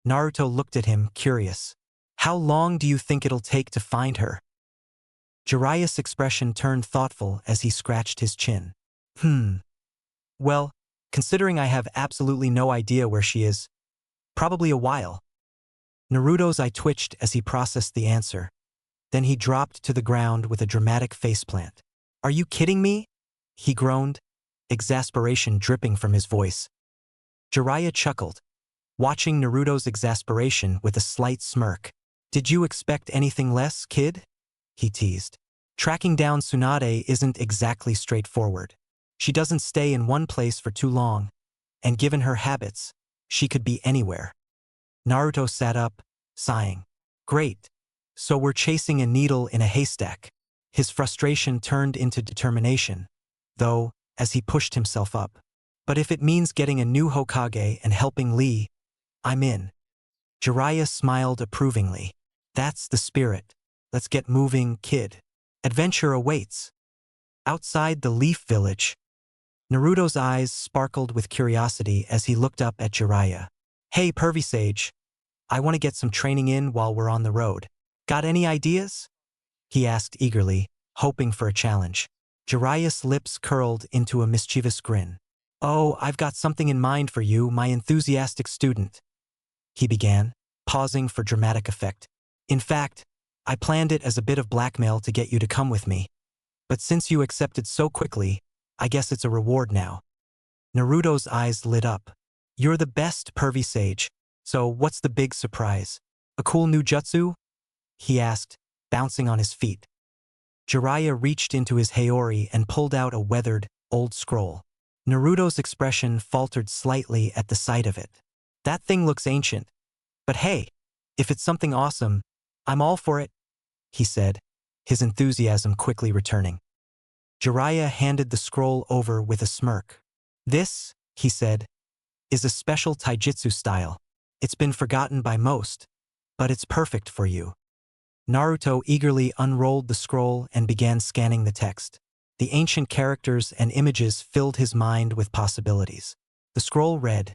Naruto looked at him, curious. How long do you think it'll take to find her? Jiraiya's expression turned thoughtful as he scratched his chin. Well, considering I have absolutely no idea where she is, probably a while. Naruto's eye twitched as he processed the answer. Then he dropped to the ground with a dramatic faceplant. Are you kidding me? He groaned, exasperation dripping from his voice. Jiraiya chuckled, watching Naruto's exasperation with a slight smirk. Did you expect anything less, kid? He teased. Tracking down Tsunade isn't exactly straightforward. She doesn't stay in one place for too long, and given her habits, she could be anywhere. Naruto sat up, sighing. Great. So we're chasing a needle in a haystack. His frustration turned into determination, though, as he pushed himself up. But if it means getting a new Hokage and helping Lee, I'm in. Jiraiya smiled approvingly. That's the spirit. Let's get moving, kid. Adventure awaits. Outside the Leaf Village, Naruto's eyes sparkled with curiosity as he looked up at Jiraiya. Hey, Pervy Sage. I want to get some training in while we're on the road. Got any ideas? He asked eagerly, hoping for a challenge. Jiraiya's lips curled into a mischievous grin. Oh, I've got something in mind for you, my enthusiastic student. He began, pausing for dramatic effect. In fact, I planned it as a bit of blackmail to get you to come with me. But since you accepted so quickly, I guess it's a reward now. Naruto's eyes lit up. You're the best, Pervy Sage. So what's the big surprise? A cool new jutsu? He asked, bouncing on his feet. Jiraiya reached into his Haori and pulled out a weathered, old scroll. Naruto's expression faltered slightly at the sight of it. That thing looks ancient. But hey, if it's something awesome, I'm all for it, he said, his enthusiasm quickly returning. Jiraiya handed the scroll over with a smirk. This, he said, is a special taijutsu style. It's been forgotten by most, but it's perfect for you. Naruto eagerly unrolled the scroll and began scanning the text. The ancient characters and images filled his mind with possibilities. The scroll read,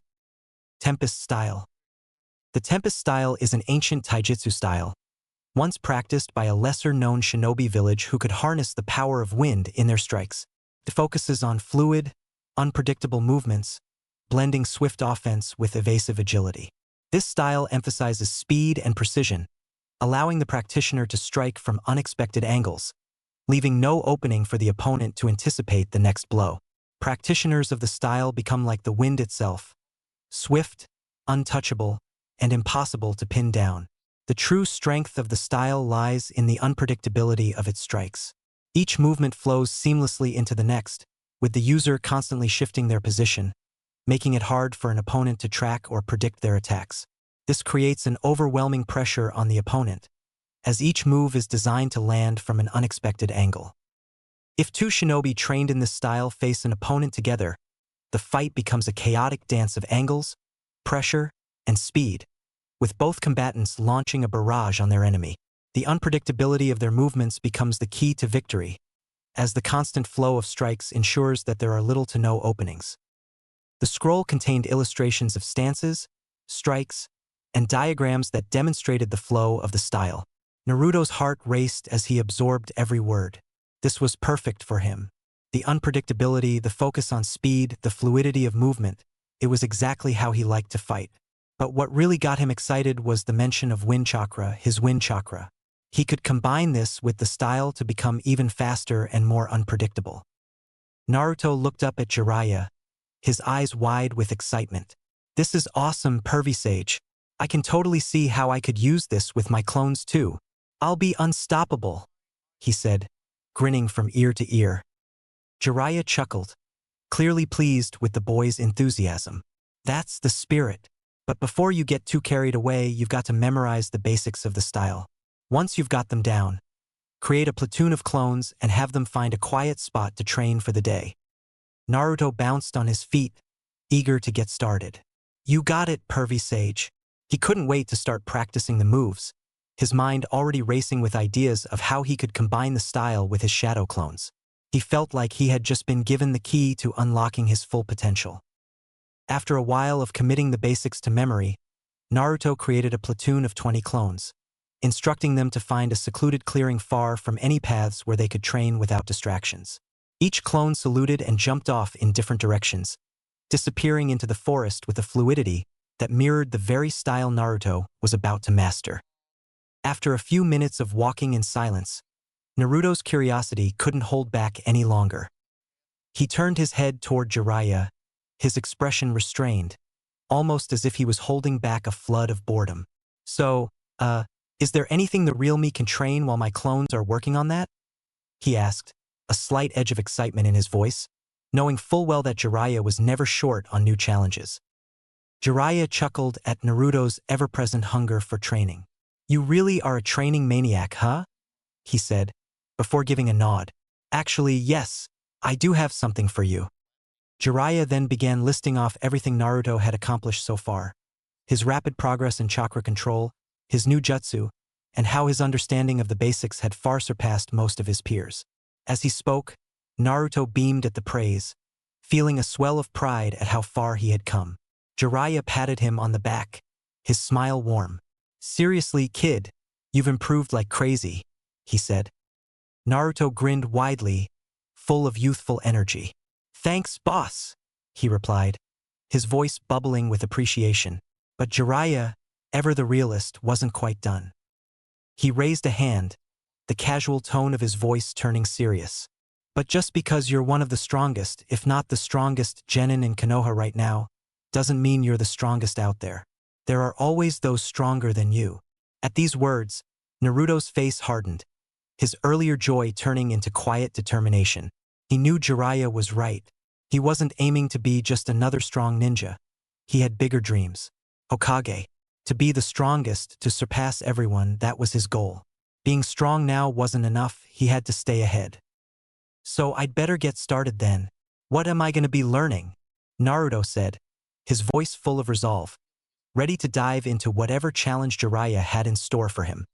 Tempest Style. The Tempest Style is an ancient taijutsu style, once practiced by a lesser-known shinobi village who could harness the power of wind in their strikes. It focuses on fluid, unpredictable movements, blending swift offense with evasive agility. This style emphasizes speed and precision, allowing the practitioner to strike from unexpected angles, leaving no opening for the opponent to anticipate the next blow. Practitioners of the style become like the wind itself, swift, untouchable, and impossible to pin down. The true strength of the style lies in the unpredictability of its strikes. Each movement flows seamlessly into the next, with the user constantly shifting their position, making it hard for an opponent to track or predict their attacks. This creates an overwhelming pressure on the opponent, as each move is designed to land from an unexpected angle. If two shinobi trained in this style face an opponent together, the fight becomes a chaotic dance of angles, pressure, and speed, with both combatants launching a barrage on their enemy. The unpredictability of their movements becomes the key to victory, as the constant flow of strikes ensures that there are little to no openings. The scroll contained illustrations of stances, strikes, and diagrams that demonstrated the flow of the style. Naruto's heart raced as he absorbed every word. This was perfect for him. The unpredictability, the focus on speed, the fluidity of movement, it was exactly how he liked to fight. But what really got him excited was the mention of wind chakra, his wind chakra. He could combine this with the style to become even faster and more unpredictable. Naruto looked up at Jiraiya, his eyes wide with excitement. This is awesome, Pervy Sage. I can totally see how I could use this with my clones too. I'll be unstoppable, he said, grinning from ear to ear. Jiraiya chuckled, clearly pleased with the boy's enthusiasm. That's the spirit. But before you get too carried away, you've got to memorize the basics of the style. Once you've got them down, create a platoon of clones and have them find a quiet spot to train for the day. Naruto bounced on his feet, eager to get started. You got it, Pervy Sage. He couldn't wait to start practicing the moves, his mind already racing with ideas of how he could combine the style with his shadow clones. He felt like he had just been given the key to unlocking his full potential. After a while of committing the basics to memory, Naruto created a platoon of 20 clones, instructing them to find a secluded clearing far from any paths where they could train without distractions. Each clone saluted and jumped off in different directions, disappearing into the forest with a fluidity that mirrored the very style Naruto was about to master. After a few minutes of walking in silence, Naruto's curiosity couldn't hold back any longer. He turned his head toward Jiraiya, his expression restrained, almost as if he was holding back a flood of boredom. "So, is there anything the real me can train while my clones are working on that?" he asked, a slight edge of excitement in his voice, knowing full well that Jiraiya was never short on new challenges. Jiraiya chuckled at Naruto's ever-present hunger for training. "You really are a training maniac, huh?" he said, before giving a nod. "Actually, yes, I do have something for you." Jiraiya then began listing off everything Naruto had accomplished so far: his rapid progress in chakra control, his new jutsu, and how his understanding of the basics had far surpassed most of his peers. As he spoke, Naruto beamed at the praise, feeling a swell of pride at how far he had come. Jiraiya patted him on the back, his smile warm. "Seriously, kid, you've improved like crazy," he said. Naruto grinned widely, full of youthful energy. "Thanks, boss," he replied, his voice bubbling with appreciation. But Jiraiya, ever the realist, wasn't quite done. He raised a hand, the casual tone of his voice turning serious. "But just because you're one of the strongest, if not the strongest genin in Konoha right now, doesn't mean you're the strongest out there. There are always those stronger than you." At these words, Naruto's face hardened, his earlier joy turning into quiet determination. He knew Jiraiya was right. He wasn't aiming to be just another strong ninja. He had bigger dreams. Hokage. To be the strongest, to surpass everyone, that was his goal. Being strong now wasn't enough, he had to stay ahead. "So I'd better get started then. What am I going to be learning?" Naruto said, his voice full of resolve, ready to dive into whatever challenge Jiraiya had in store for him.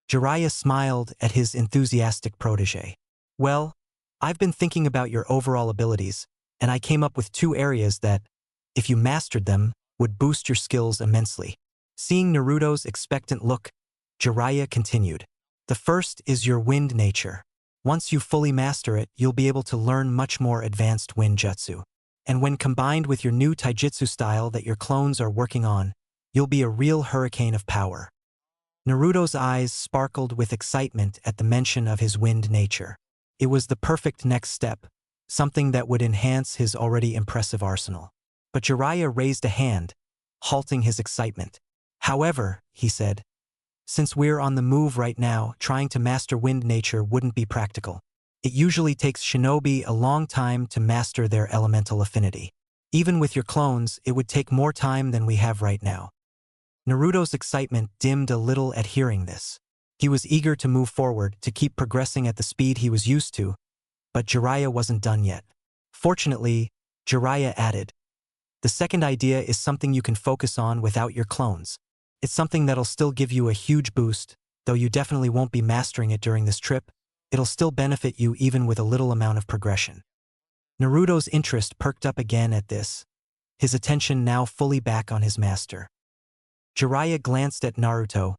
Jiraiya smiled at his enthusiastic protege. "Well, I've been thinking about your overall abilities, and I came up with 2 areas that, if you mastered them, would boost your skills immensely." Seeing Naruto's expectant look, Jiraiya continued. "The first is your wind nature. Once you fully master it, you'll be able to learn much more advanced wind jutsu. And when combined with your new taijutsu style that your clones are working on, you'll be a real hurricane of power." Naruto's eyes sparkled with excitement at the mention of his wind nature. It was the perfect next step, something that would enhance his already impressive arsenal. But Jiraiya raised a hand, halting his excitement. "However," he said, "since we're on the move right now, trying to master wind nature wouldn't be practical. It usually takes shinobi a long time to master their elemental affinity. Even with your clones, it would take more time than we have right now." Naruto's excitement dimmed a little at hearing this. He was eager to move forward, to keep progressing at the speed he was used to, but Jiraiya wasn't done yet. Fortunately, Jiraiya added, "The second idea is something you can focus on without your clones. It's something that'll still give you a huge boost, though you definitely won't be mastering it during this trip. It'll still benefit you even with a little amount of progression." Naruto's interest perked up again at this, his attention now fully back on his master. Jiraiya glanced at Naruto,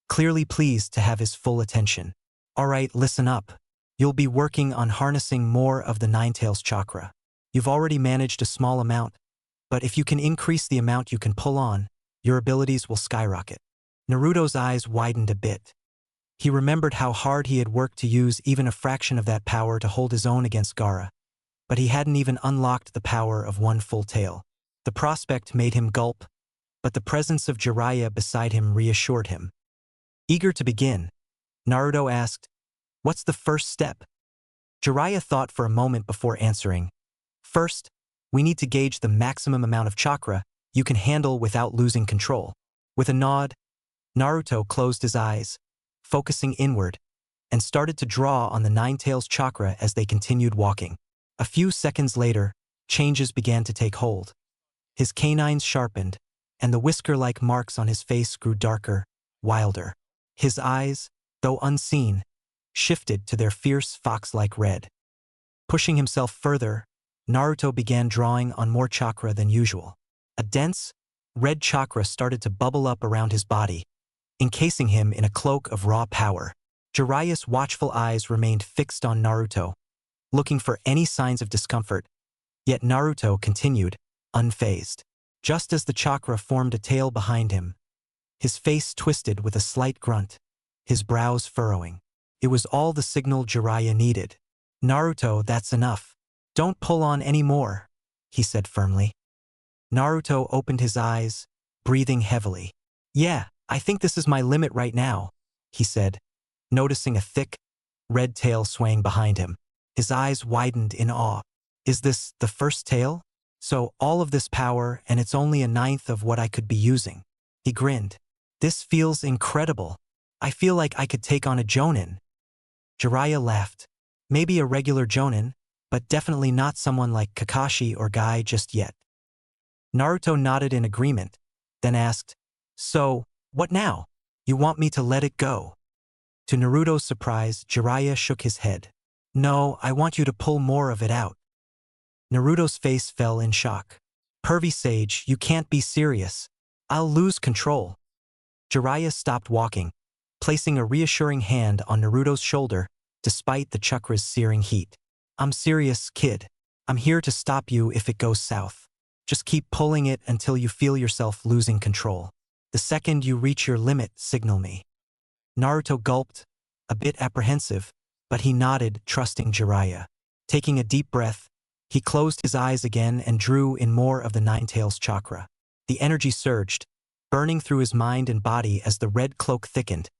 clearly pleased to have his full attention. "All right, listen up. You'll be working on harnessing more of the Ninetales chakra. You've already managed a small amount, but if you can increase the amount you can pull on, your abilities will skyrocket." Naruto's eyes widened a bit. He remembered how hard he had worked to use even a fraction of that power to hold his own against Gaara, but he hadn't even unlocked the power of one full tail. The prospect made him gulp, but the presence of Jiraiya beside him reassured him. Eager to begin, Naruto asked, "What's the first step?" Jiraiya thought for a moment before answering. "First, we need to gauge the maximum amount of chakra you can handle without losing control." With a nod, Naruto closed his eyes, focusing inward, and started to draw on the Ninetales chakra as they continued walking. A few seconds later, changes began to take hold. His canines sharpened, and the whisker-like marks on his face grew darker, wilder. His eyes, though unseen, shifted to their fierce fox-like red. Pushing himself further, Naruto began drawing on more chakra than usual. A dense, red chakra started to bubble up around his body, encasing him in a cloak of raw power. Jiraiya's watchful eyes remained fixed on Naruto, looking for any signs of discomfort, yet Naruto continued, unfazed. Just as the chakra formed a tail behind him, his face twisted with a slight grunt, his brows furrowing. It was all the signal Jiraiya needed. "Naruto, that's enough. Don't pull on any more," he said firmly. Naruto opened his eyes, breathing heavily. "Yeah, I think this is my limit right now," he said, noticing a thick, red tail swaying behind him. His eyes widened in awe. "Is this the first tail? So all of this power and it's only a ninth of what I could be using." He grinned. "This feels incredible. I feel like I could take on a Jonin." Jiraiya laughed. "Maybe a regular Jonin, but definitely not someone like Kakashi or Guy just yet." Naruto nodded in agreement, then asked, "So, what now? You want me to let it go?" To Naruto's surprise, Jiraiya shook his head. "No, I want you to pull more of it out." Naruto's face fell in shock. "Pervy Sage, you can't be serious. I'll lose control." Jiraiya stopped walking, placing a reassuring hand on Naruto's shoulder despite the chakra's searing heat. "I'm serious, kid. I'm here to stop you if it goes south. Just keep pulling it until you feel yourself losing control. The second you reach your limit, signal me." Naruto gulped, a bit apprehensive, but he nodded, trusting Jiraiya. Taking a deep breath, he closed his eyes again and drew in more of the Nine Tails chakra. The energy surged, burning through his mind and body as the red cloak thickened,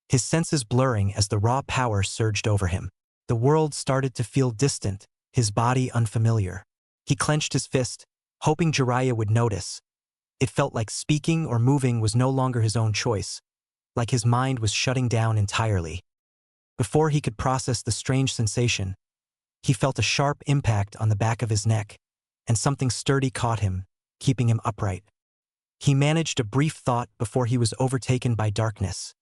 his senses blurring as the raw power surged over him. The world started to feel distant, his body unfamiliar. He clenched his fist, hoping Jiraiya would notice. It felt like speaking or moving was no longer his own choice, like his mind was shutting down entirely. Before he could process the strange sensation, he felt a sharp impact on the back of his neck, and something sturdy caught him, keeping him upright. He managed a brief thought before he was overtaken by darkness.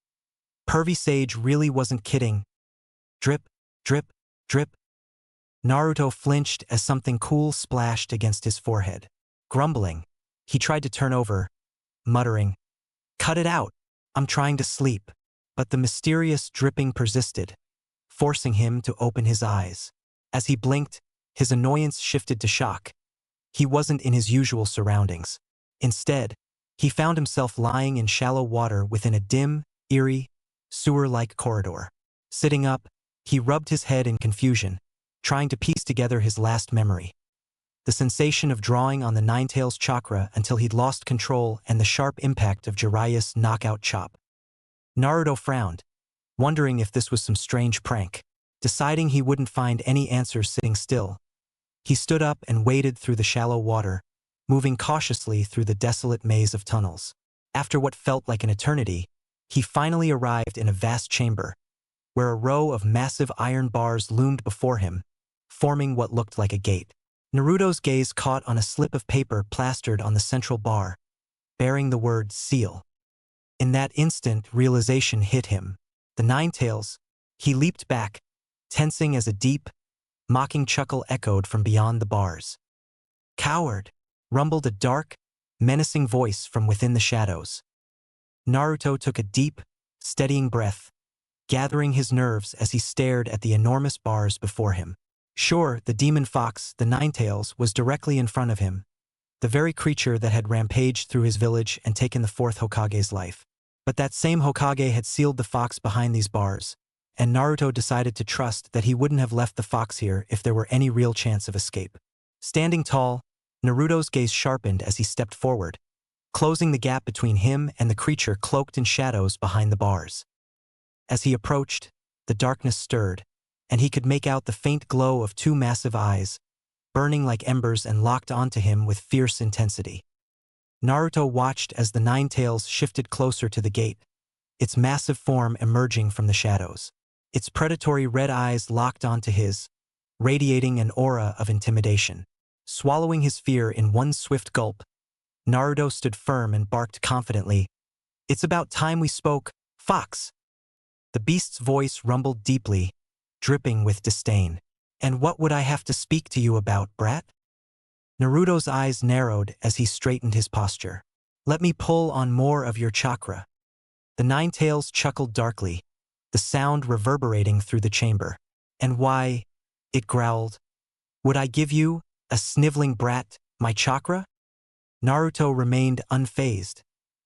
Pervy Sage really wasn't kidding. Drip, drip, drip. Naruto flinched as something cool splashed against his forehead. Grumbling, he tried to turn over, muttering, "Cut it out, I'm trying to sleep." But the mysterious dripping persisted, forcing him to open his eyes. As he blinked, his annoyance shifted to shock. He wasn't in his usual surroundings. Instead, he found himself lying in shallow water within a dim, eerie, sewer-like corridor. Sitting up, he rubbed his head in confusion, trying to piece together his last memory. The sensation of drawing on the Nine Tails chakra until he'd lost control and the sharp impact of Jiraiya's knockout chop. Naruto frowned, wondering if this was some strange prank. Deciding he wouldn't find any answers sitting still, he stood up and waded through the shallow water, moving cautiously through the desolate maze of tunnels. After what felt like an eternity, he finally arrived in a vast chamber, where a row of massive iron bars loomed before him, forming what looked like a gate. Naruto's gaze caught on a slip of paper plastered on the central bar, bearing the word "seal." In that instant, realization hit him. The Nine Tails. He leaped back, tensing as a deep, mocking chuckle echoed from beyond the bars. "Coward!" rumbled a dark, menacing voice from within the shadows. Naruto took a deep, steadying breath, gathering his nerves as he stared at the enormous bars before him. Sure, the demon fox, the Nine Tails, was directly in front of him, the very creature that had rampaged through his village and taken the fourth Hokage's life. But that same Hokage had sealed the fox behind these bars, and Naruto decided to trust that he wouldn't have left the fox here if there were any real chance of escape. Standing tall, Naruto's gaze sharpened as he stepped forward, closing the gap between him and the creature cloaked in shadows behind the bars. As he approached, the darkness stirred, and he could make out the faint glow of two massive eyes, burning like embers and locked onto him with fierce intensity. Naruto watched as the Nine Tails shifted closer to the gate, its massive form emerging from the shadows. Its predatory red eyes locked onto his, radiating an aura of intimidation. Swallowing his fear in one swift gulp, Naruto stood firm and barked confidently, "It's about time we spoke, fox!" The beast's voice rumbled deeply, dripping with disdain. And what would I have to speak to you about, brat? Naruto's eyes narrowed as he straightened his posture. Let me pull on more of your chakra. The Ninetales chuckled darkly, the sound reverberating through the chamber. And why, it growled, would I give you, a sniveling brat, my chakra? Naruto remained unfazed,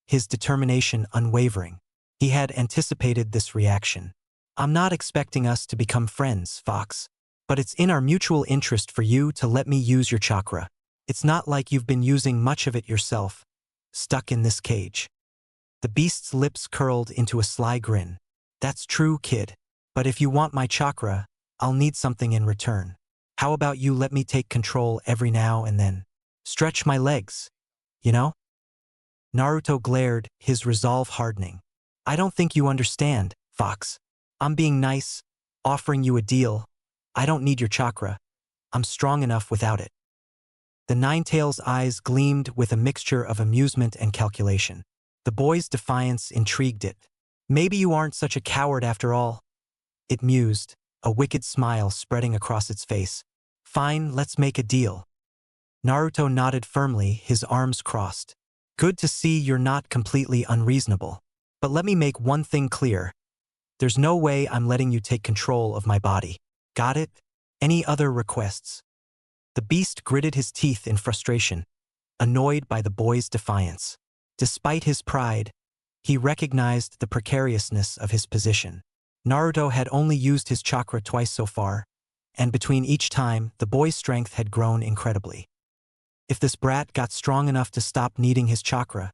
his determination unwavering. He had anticipated this reaction. I'm not expecting us to become friends, Fox, but it's in our mutual interest for you to let me use your chakra. It's not like you've been using much of it yourself, stuck in this cage. The beast's lips curled into a sly grin. That's true, kid. But if you want my chakra, I'll need something in return. How about you let me take control every now and then? Stretch my legs, you know? Naruto glared, his resolve hardening. I don't think you understand, Fox. I'm being nice, offering you a deal. I don't need your chakra. I'm strong enough without it. The Ninetales' eyes gleamed with a mixture of amusement and calculation. The boy's defiance intrigued it. Maybe you aren't such a coward after all. It mused, a wicked smile spreading across its face. Fine, let's make a deal. Naruto nodded firmly, his arms crossed. Good to see you're not completely unreasonable. But let me make one thing clear. There's no way I'm letting you take control of my body. Got it? Any other requests? The beast gritted his teeth in frustration, annoyed by the boy's defiance. Despite his pride, he recognized the precariousness of his position. Naruto had only used his chakra twice so far, and between each time, the boy's strength had grown incredibly. If this brat got strong enough to stop needing his chakra,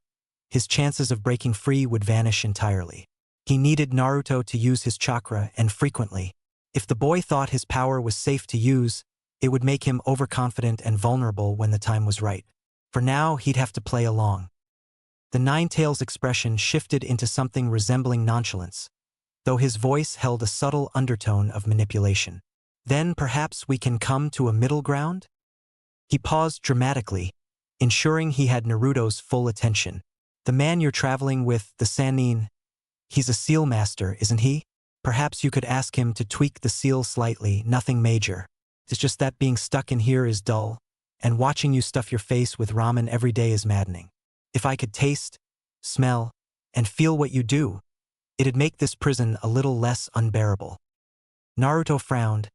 his chances of breaking free would vanish entirely. He needed Naruto to use his chakra, and frequently. If the boy thought his power was safe to use, it would make him overconfident and vulnerable when the time was right. For now, he'd have to play along. The Ninetales' expression shifted into something resembling nonchalance, though his voice held a subtle undertone of manipulation. Then perhaps we can come to a middle ground? He paused dramatically, ensuring he had Naruto's full attention. The man you're traveling with, the Sannin, he's a seal master, isn't he? Perhaps you could ask him to tweak the seal slightly, nothing major. It's just that being stuck in here is dull, and watching you stuff your face with ramen every day is maddening. If I could taste, smell, and feel what you do, it'd make this prison a little less unbearable. Naruto frowned,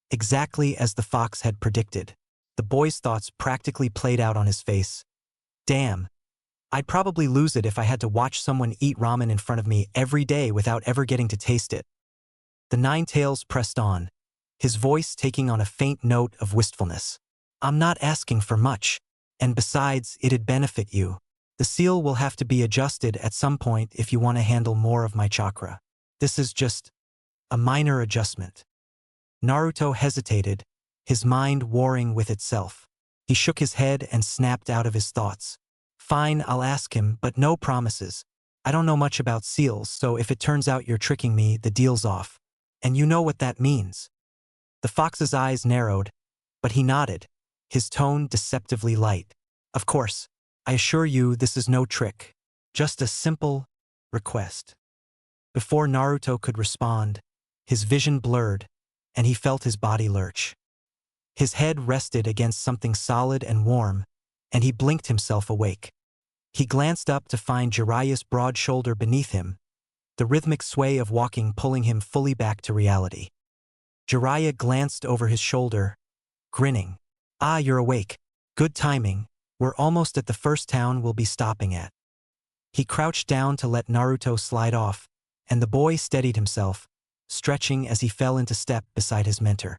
exactly as the fox had predicted. The boy's thoughts practically played out on his face. Damn. I'd probably lose it if I had to watch someone eat ramen in front of me every day without ever getting to taste it. The Ninetales pressed on, his voice taking on a faint note of wistfulness. I'm not asking for much, and besides, it'd benefit you. The seal will have to be adjusted at some point if you want to handle more of my chakra. This is just a minor adjustment. Naruto hesitated, his mind warring with itself. He shook his head and snapped out of his thoughts. Fine, I'll ask him, but no promises. I don't know much about seals, so if it turns out you're tricking me, the deal's off. And you know what that means. The fox's eyes narrowed, but he nodded, his tone deceptively light. Of course, I assure you this is no trick. Just a simple request. Before Naruto could respond, his vision blurred, and he felt his body lurch. His head rested against something solid and warm, and he blinked himself awake. He glanced up to find Jiraiya's broad shoulder beneath him, the rhythmic sway of walking pulling him fully back to reality. Jiraiya glanced over his shoulder, grinning. Ah, you're awake. Good timing. We're almost at the first town we'll be stopping at. He crouched down to let Naruto slide off, and the boy steadied himself, stretching as he fell into step beside his mentor.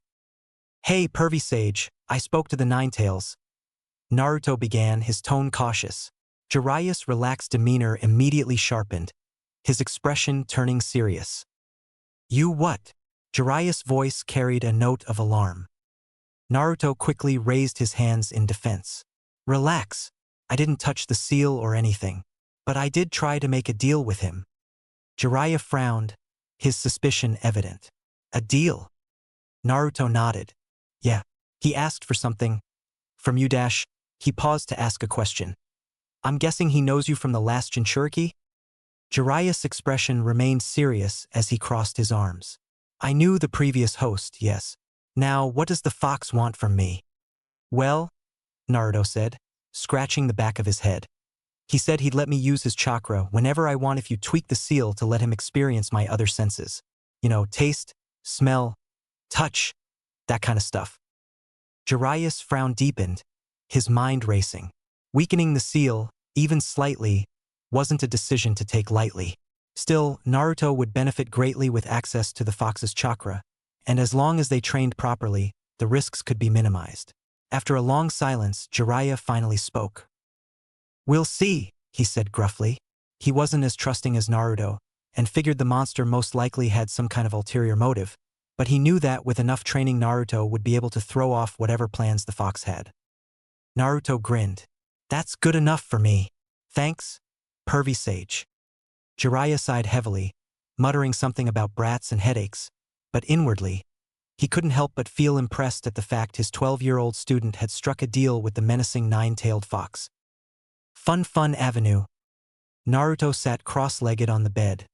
Hey, pervy sage, I spoke to the Ninetales. Naruto began, his tone cautious. Jiraiya's relaxed demeanor immediately sharpened, his expression turning serious. You what? Jiraiya's voice carried a note of alarm. Naruto quickly raised his hands in defense. Relax. I didn't touch the seal or anything, but I did try to make a deal with him. Jiraiya frowned, his suspicion evident. A deal? Naruto nodded. Yeah. He asked for something. From you dash. He paused to ask a question. I'm guessing he knows you from the last Jinchuriki? Jiraiya's expression remained serious as he crossed his arms. I knew the previous host, yes. Now, what does the fox want from me? Well, Naruto said, scratching the back of his head. He said he'd let me use his chakra whenever I want if you tweak the seal to let him experience my other senses. You know, taste, smell, touch, that kind of stuff. Jiraiya's frown deepened, his mind racing. Weakening the seal, even slightly, wasn't a decision to take lightly. Still, Naruto would benefit greatly with access to the fox's chakra, and as long as they trained properly, the risks could be minimized. After a long silence, Jiraiya finally spoke. "We'll see," he said gruffly. He wasn't as trusting as Naruto, and figured the monster most likely had some kind of ulterior motive, but he knew that with enough training Naruto would be able to throw off whatever plans the fox had. Naruto grinned. "That's good enough for me. Thanks, pervy sage." Jiraiya sighed heavily, muttering something about brats and headaches, but inwardly, he couldn't help but feel impressed at the fact his 12-year-old student had struck a deal with the menacing nine-tailed fox. Fun Avenue. Naruto sat cross-legged on the bed,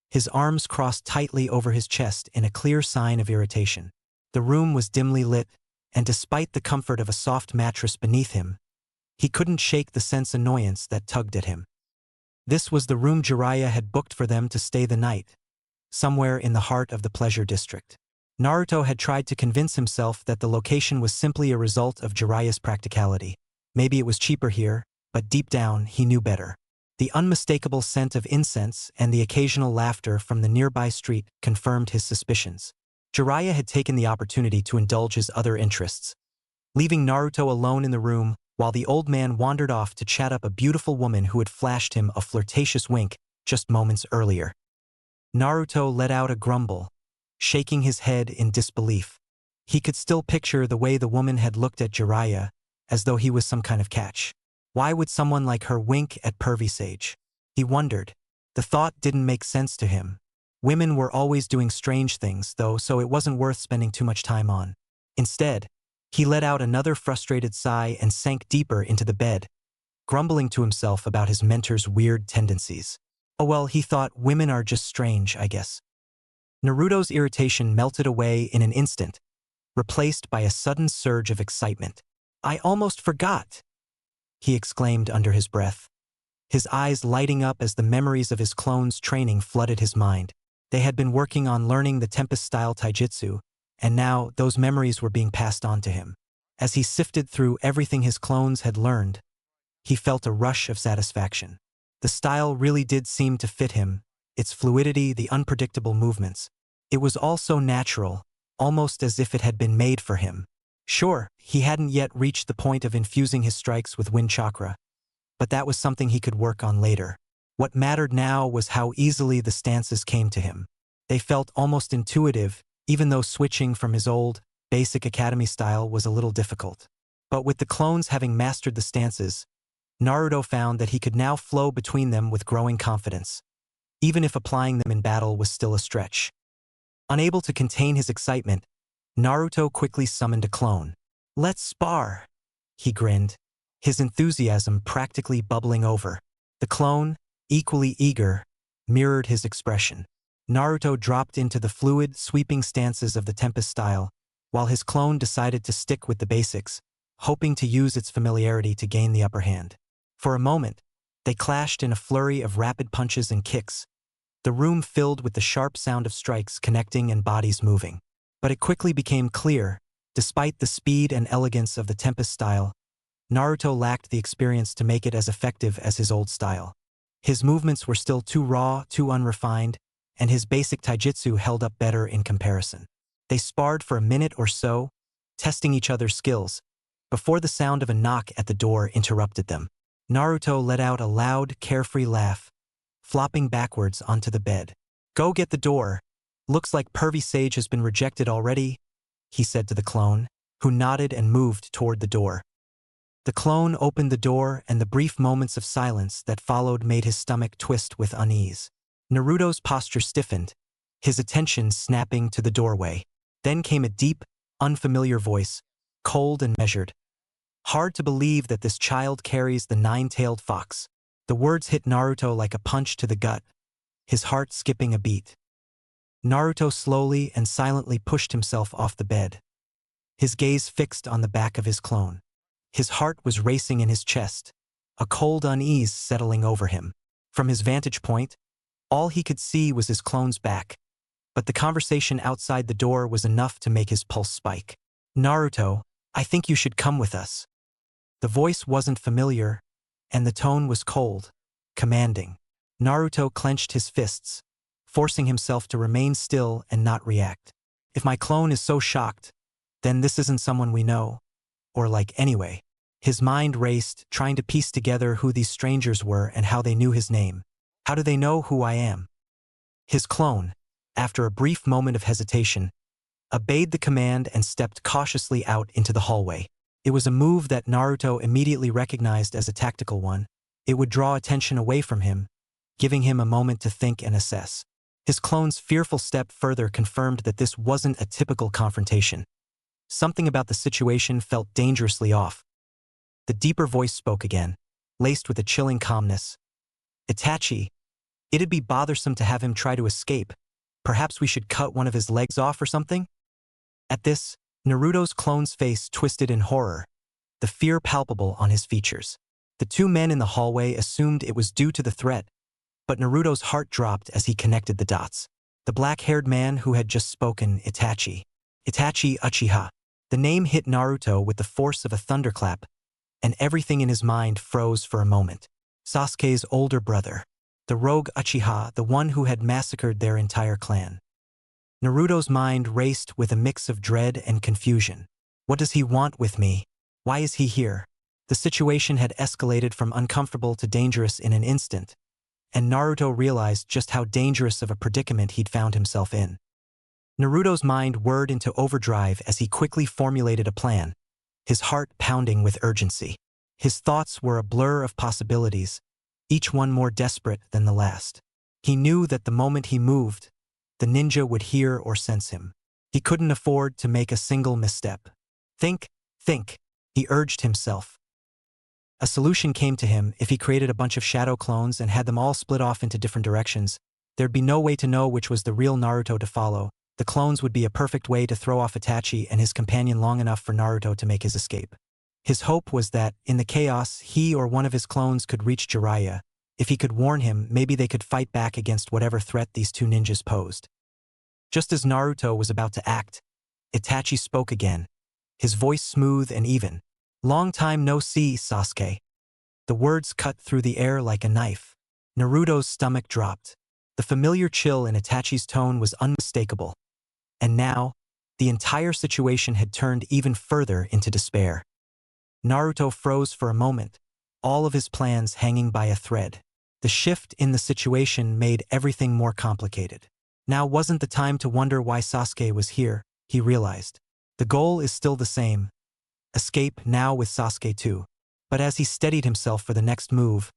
his arms crossed tightly over his chest in a clear sign of irritation. The room was dimly lit, and despite the comfort of a soft mattress beneath him, he couldn't shake the sense annoyance that tugged at him. This was the room Jiraiya had booked for them to stay the night, somewhere in the heart of the pleasure district. Naruto had tried to convince himself that the location was simply a result of Jiraiya's practicality. Maybe it was cheaper here, but deep down he knew better. The unmistakable scent of incense and the occasional laughter from the nearby street confirmed his suspicions. Jiraiya had taken the opportunity to indulge his other interests, leaving Naruto alone in the room while the old man wandered off to chat up a beautiful woman who had flashed him a flirtatious wink just moments earlier. Naruto let out a grumble, shaking his head in disbelief. He could still picture the way the woman had looked at Jiraiya, as though he was some kind of catch. Why would someone like her wink at pervy sage? He wondered. The thought didn't make sense to him. Women were always doing strange things, though, so it wasn't worth spending too much time on. Instead, he let out another frustrated sigh and sank deeper into the bed, grumbling to himself about his mentor's weird tendencies. Oh well, he thought, women are just strange, I guess. Naruto's irritation melted away in an instant, replaced by a sudden surge of excitement. "I almost forgot!" he exclaimed under his breath, his eyes lighting up as the memories of his clone's training flooded his mind. They had been working on learning the Tempest-style taijutsu, and now those memories were being passed on to him. As he sifted through everything his clones had learned, he felt a rush of satisfaction. The style really did seem to fit him, its fluidity, the unpredictable movements. It was all so natural, almost as if it had been made for him. Sure, he hadn't yet reached the point of infusing his strikes with wind chakra, but that was something he could work on later. What mattered now was how easily the stances came to him. They felt almost intuitive, even though switching from his old, basic academy style was a little difficult. But with the clones having mastered the stances, Naruto found that he could now flow between them with growing confidence, even if applying them in battle was still a stretch. Unable to contain his excitement, Naruto quickly summoned a clone. "Let's spar," he grinned, his enthusiasm practically bubbling over. The clone, equally eager, mirrored his expression. Naruto dropped into the fluid, sweeping stances of the Tempest style, while his clone decided to stick with the basics, hoping to use its familiarity to gain the upper hand. For a moment, they clashed in a flurry of rapid punches and kicks, the room filled with the sharp sound of strikes connecting and bodies moving. But it quickly became clear, despite the speed and elegance of the Tempest style, Naruto lacked the experience to make it as effective as his old style. His movements were still too raw, too unrefined, and his basic taijutsu held up better in comparison. They sparred for a minute or so, testing each other's skills, before the sound of a knock at the door interrupted them. Naruto let out a loud, carefree laugh, flopping backwards onto the bed. "Go get the door. Looks like pervy sage has been rejected already," he said to the clone, who nodded and moved toward the door. The clone opened the door, and the brief moments of silence that followed made his stomach twist with unease. Naruto's posture stiffened, his attention snapping to the doorway. Then came a deep, unfamiliar voice, cold and measured. "Hard to believe that this child carries the nine-tailed fox." The words hit Naruto like a punch to the gut, his heart skipping a beat. Naruto slowly and silently pushed himself off the bed. his gaze fixed on the back of his clone. His heart was racing in his chest, a cold unease settling over him. From his vantage point, all he could see was his clone's back, but the conversation outside the door was enough to make his pulse spike. "Naruto, I think you should come with us." The voice wasn't familiar, and the tone was cold, commanding. Naruto clenched his fists, forcing himself to remain still and not react. If my clone is so shocked, then this isn't someone we know, or like anyway. His mind raced, trying to piece together who these strangers were and how they knew his name. How do they know who I am? His clone, after a brief moment of hesitation, obeyed the command and stepped cautiously out into the hallway. It was a move that Naruto immediately recognized as a tactical one. It would draw attention away from him, giving him a moment to think and assess. His clone's fearful step further confirmed that this wasn't a typical confrontation. Something about the situation felt dangerously off. The deeper voice spoke again, laced with a chilling calmness. "Itachi, it'd be bothersome to have him try to escape. Perhaps we should cut one of his legs off or something?" At this, Naruto's clone's face twisted in horror, the fear palpable on his features. The two men in the hallway assumed it was due to the threat, but Naruto's heart dropped as he connected the dots. The black-haired man who had just spoken, Itachi. Itachi Uchiha. The name hit Naruto with the force of a thunderclap, and everything in his mind froze for a moment. Sasuke's older brother. The rogue Uchiha, the one who had massacred their entire clan. Naruto's mind raced with a mix of dread and confusion. What does he want with me? Why is he here? The situation had escalated from uncomfortable to dangerous in an instant, and Naruto realized just how dangerous of a predicament he'd found himself in. Naruto's mind whirred into overdrive as he quickly formulated a plan, his heart pounding with urgency. His thoughts were a blur of possibilities, each one more desperate than the last. He knew that the moment he moved, the ninja would hear or sense him. He couldn't afford to make a single misstep. Think, he urged himself. A solution came to him. If he created a bunch of shadow clones and had them all split off into different directions, there'd be no way to know which was the real Naruto to follow. The clones would be a perfect way to throw off Itachi and his companion long enough for Naruto to make his escape. His hope was that, in the chaos, he or one of his clones could reach Jiraiya. If he could warn him, maybe they could fight back against whatever threat these two ninjas posed. Just as Naruto was about to act, Itachi spoke again, his voice smooth and even. "Long time no see, Sasuke." The words cut through the air like a knife. Naruto's stomach dropped. The familiar chill in Itachi's tone was unmistakable. And now, the entire situation had turned even further into despair. Naruto froze for a moment, all of his plans hanging by a thread. The shift in the situation made everything more complicated. Now wasn't the time to wonder why Sasuke was here, he realized. The goal is still the same. Escape now with Sasuke too. But as he steadied himself for the next move,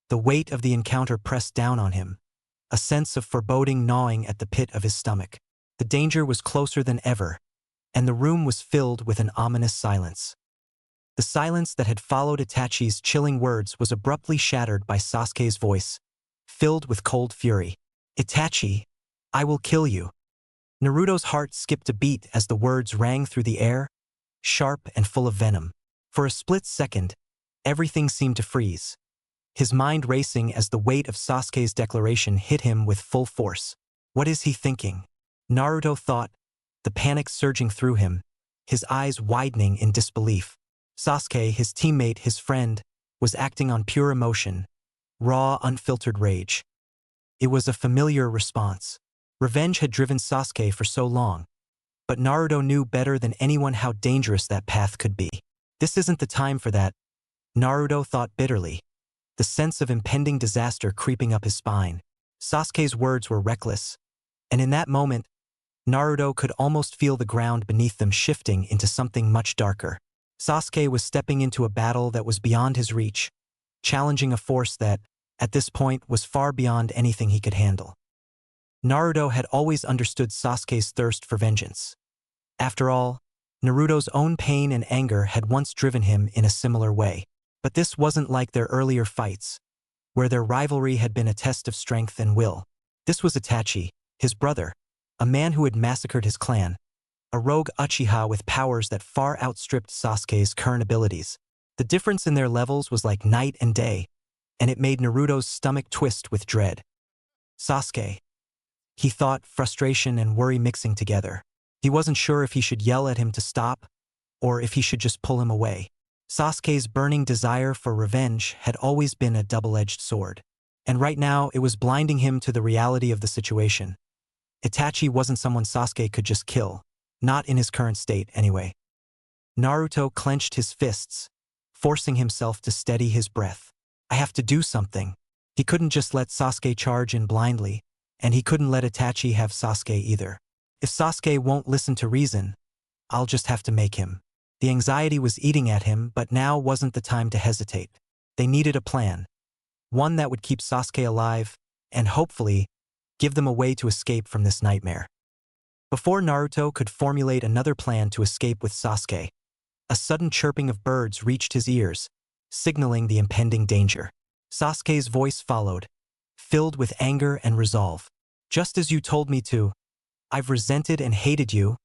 the weight of the encounter pressed down on him, a sense of foreboding gnawing at the pit of his stomach. The danger was closer than ever, and the room was filled with an ominous silence. The silence that had followed Itachi's chilling words was abruptly shattered by Sasuke's voice, filled with cold fury. "Itachi, I will kill you." Naruto's heart skipped a beat as the words rang through the air, sharp and full of venom. For a split second, everything seemed to freeze, his mind racing as the weight of Sasuke's declaration hit him with full force. What is he thinking? Naruto thought, the panic surging through him, his eyes widening in disbelief. Sasuke, his teammate, his friend, was acting on pure emotion, raw, unfiltered rage. It was a familiar response. Revenge had driven Sasuke for so long, but Naruto knew better than anyone how dangerous that path could be. This isn't the time for that, Naruto thought bitterly, the sense of impending disaster creeping up his spine. Sasuke's words were reckless, and in that moment, Naruto could almost feel the ground beneath them shifting into something much darker. Sasuke was stepping into a battle that was beyond his reach, challenging a force that, at this point, was far beyond anything he could handle. Naruto had always understood Sasuke's thirst for vengeance. After all, Naruto's own pain and anger had once driven him in a similar way. But this wasn't like their earlier fights, where their rivalry had been a test of strength and will. This was Itachi, his brother, a man who had massacred his clan, a rogue Uchiha with powers that far outstripped Sasuke's current abilities. The difference in their levels was like night and day, and it made Naruto's stomach twist with dread. Sasuke. He thought, frustration and worry mixing together. He wasn't sure if he should yell at him to stop, or if he should just pull him away. Sasuke's burning desire for revenge had always been a double-edged sword. And right now, it was blinding him to the reality of the situation. Itachi wasn't someone Sasuke could just kill. Not in his current state, anyway. Naruto clenched his fists, forcing himself to steady his breath. I have to do something. He couldn't just let Sasuke charge in blindly, and he couldn't let Itachi have Sasuke either. If Sasuke won't listen to reason, I'll just have to make him. The anxiety was eating at him, but now wasn't the time to hesitate. They needed a plan. One that would keep Sasuke alive, and hopefully, give them a way to escape from this nightmare. Before Naruto could formulate another plan to escape with Sasuke, a sudden chirping of birds reached his ears, signaling the impending danger. Sasuke's voice followed, filled with anger and resolve. Just as you told me to. I've resented and hated you,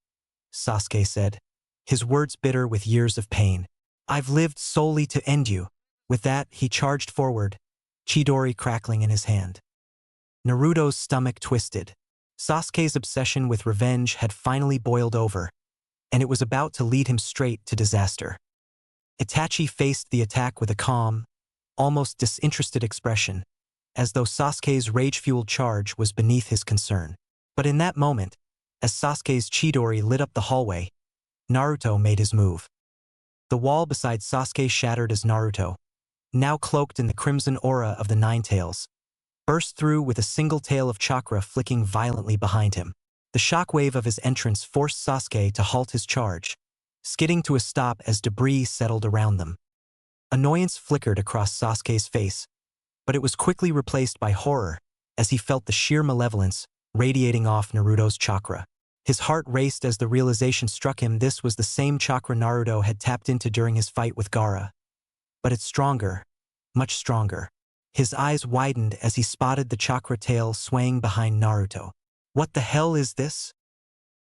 Sasuke said, his words bitter with years of pain. I've lived solely to end you. With that, he charged forward, Chidori crackling in his hand. Naruto's stomach twisted. Sasuke's obsession with revenge had finally boiled over, and it was about to lead him straight to disaster. Itachi faced the attack with a calm, almost disinterested expression, as though Sasuke's rage-fueled charge was beneath his concern. But in that moment, as Sasuke's Chidori lit up the hallway, Naruto made his move. The wall beside Sasuke shattered as Naruto, now cloaked in the crimson aura of the Nine Tails, burst through with a single tail of chakra flicking violently behind him. The shockwave of his entrance forced Sasuke to halt his charge, skidding to a stop as debris settled around them. Annoyance flickered across Sasuke's face, but it was quickly replaced by horror as he felt the sheer malevolence radiating off Naruto's chakra. His heart raced as the realization struck him this was the same chakra Naruto had tapped into during his fight with Gaara. But it's stronger, much stronger. His eyes widened as he spotted the chakra tail swaying behind Naruto. What the hell is this?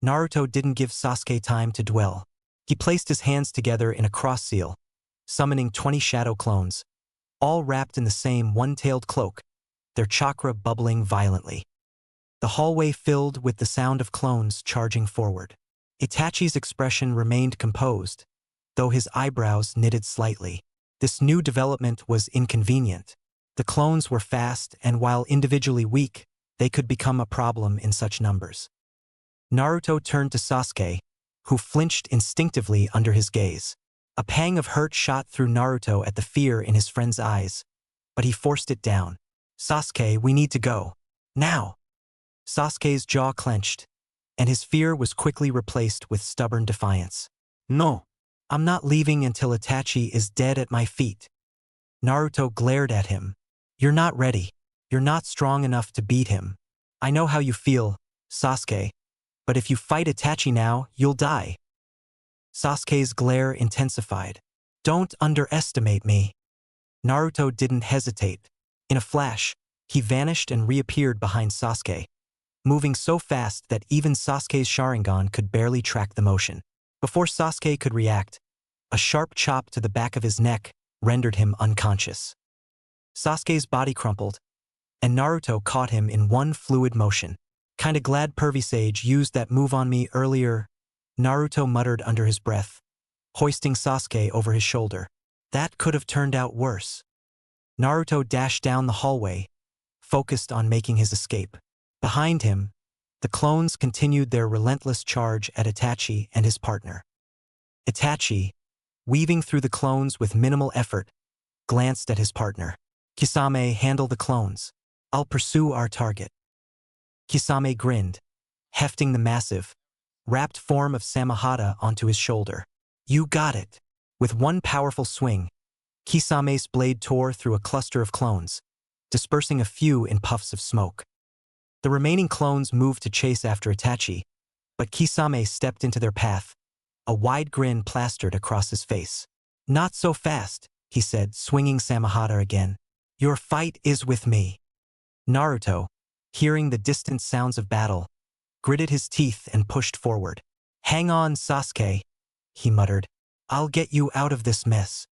Naruto didn't give Sasuke time to dwell. He placed his hands together in a cross seal, summoning 20 shadow clones, all wrapped in the same one-tailed cloak, their chakra bubbling violently. The hallway filled with the sound of clones charging forward. Itachi's expression remained composed, though his eyebrows knitted slightly. This new development was inconvenient. The clones were fast, and while individually weak, they could become a problem in such numbers. Naruto turned to Sasuke, who flinched instinctively under his gaze. A pang of hurt shot through Naruto at the fear in his friend's eyes, but he forced it down. Sasuke, we need to go. Now! Sasuke's jaw clenched, and his fear was quickly replaced with stubborn defiance. No. I'm not leaving until Itachi is dead at my feet. Naruto glared at him. You're not ready. You're not strong enough to beat him. I know how you feel, Sasuke, but if you fight Itachi now, you'll die. Sasuke's glare intensified. Don't underestimate me. Naruto didn't hesitate. In a flash, he vanished and reappeared behind Sasuke, moving so fast that even Sasuke's Sharingan could barely track the motion. Before Sasuke could react, a sharp chop to the back of his neck rendered him unconscious. Sasuke's body crumpled, and Naruto caught him in one fluid motion. Kinda glad Pervy Sage used that move on me earlier, Naruto muttered under his breath, hoisting Sasuke over his shoulder. That could have turned out worse. Naruto dashed down the hallway, focused on making his escape. Behind him, the clones continued their relentless charge at Itachi and his partner. Itachi, weaving through the clones with minimal effort, glanced at his partner. Kisame, handle the clones. I'll pursue our target. Kisame grinned, hefting the massive, wrapped form of Samahata onto his shoulder. You got it. With one powerful swing, Kisame's blade tore through a cluster of clones, dispersing a few in puffs of smoke. The remaining clones moved to chase after Itachi, but Kisame stepped into their path, a wide grin plastered across his face. Not so fast, he said, swinging Samahata again. Your fight is with me. Naruto, hearing the distant sounds of battle, gritted his teeth and pushed forward. Hang on, Sasuke, he muttered. I'll get you out of this mess.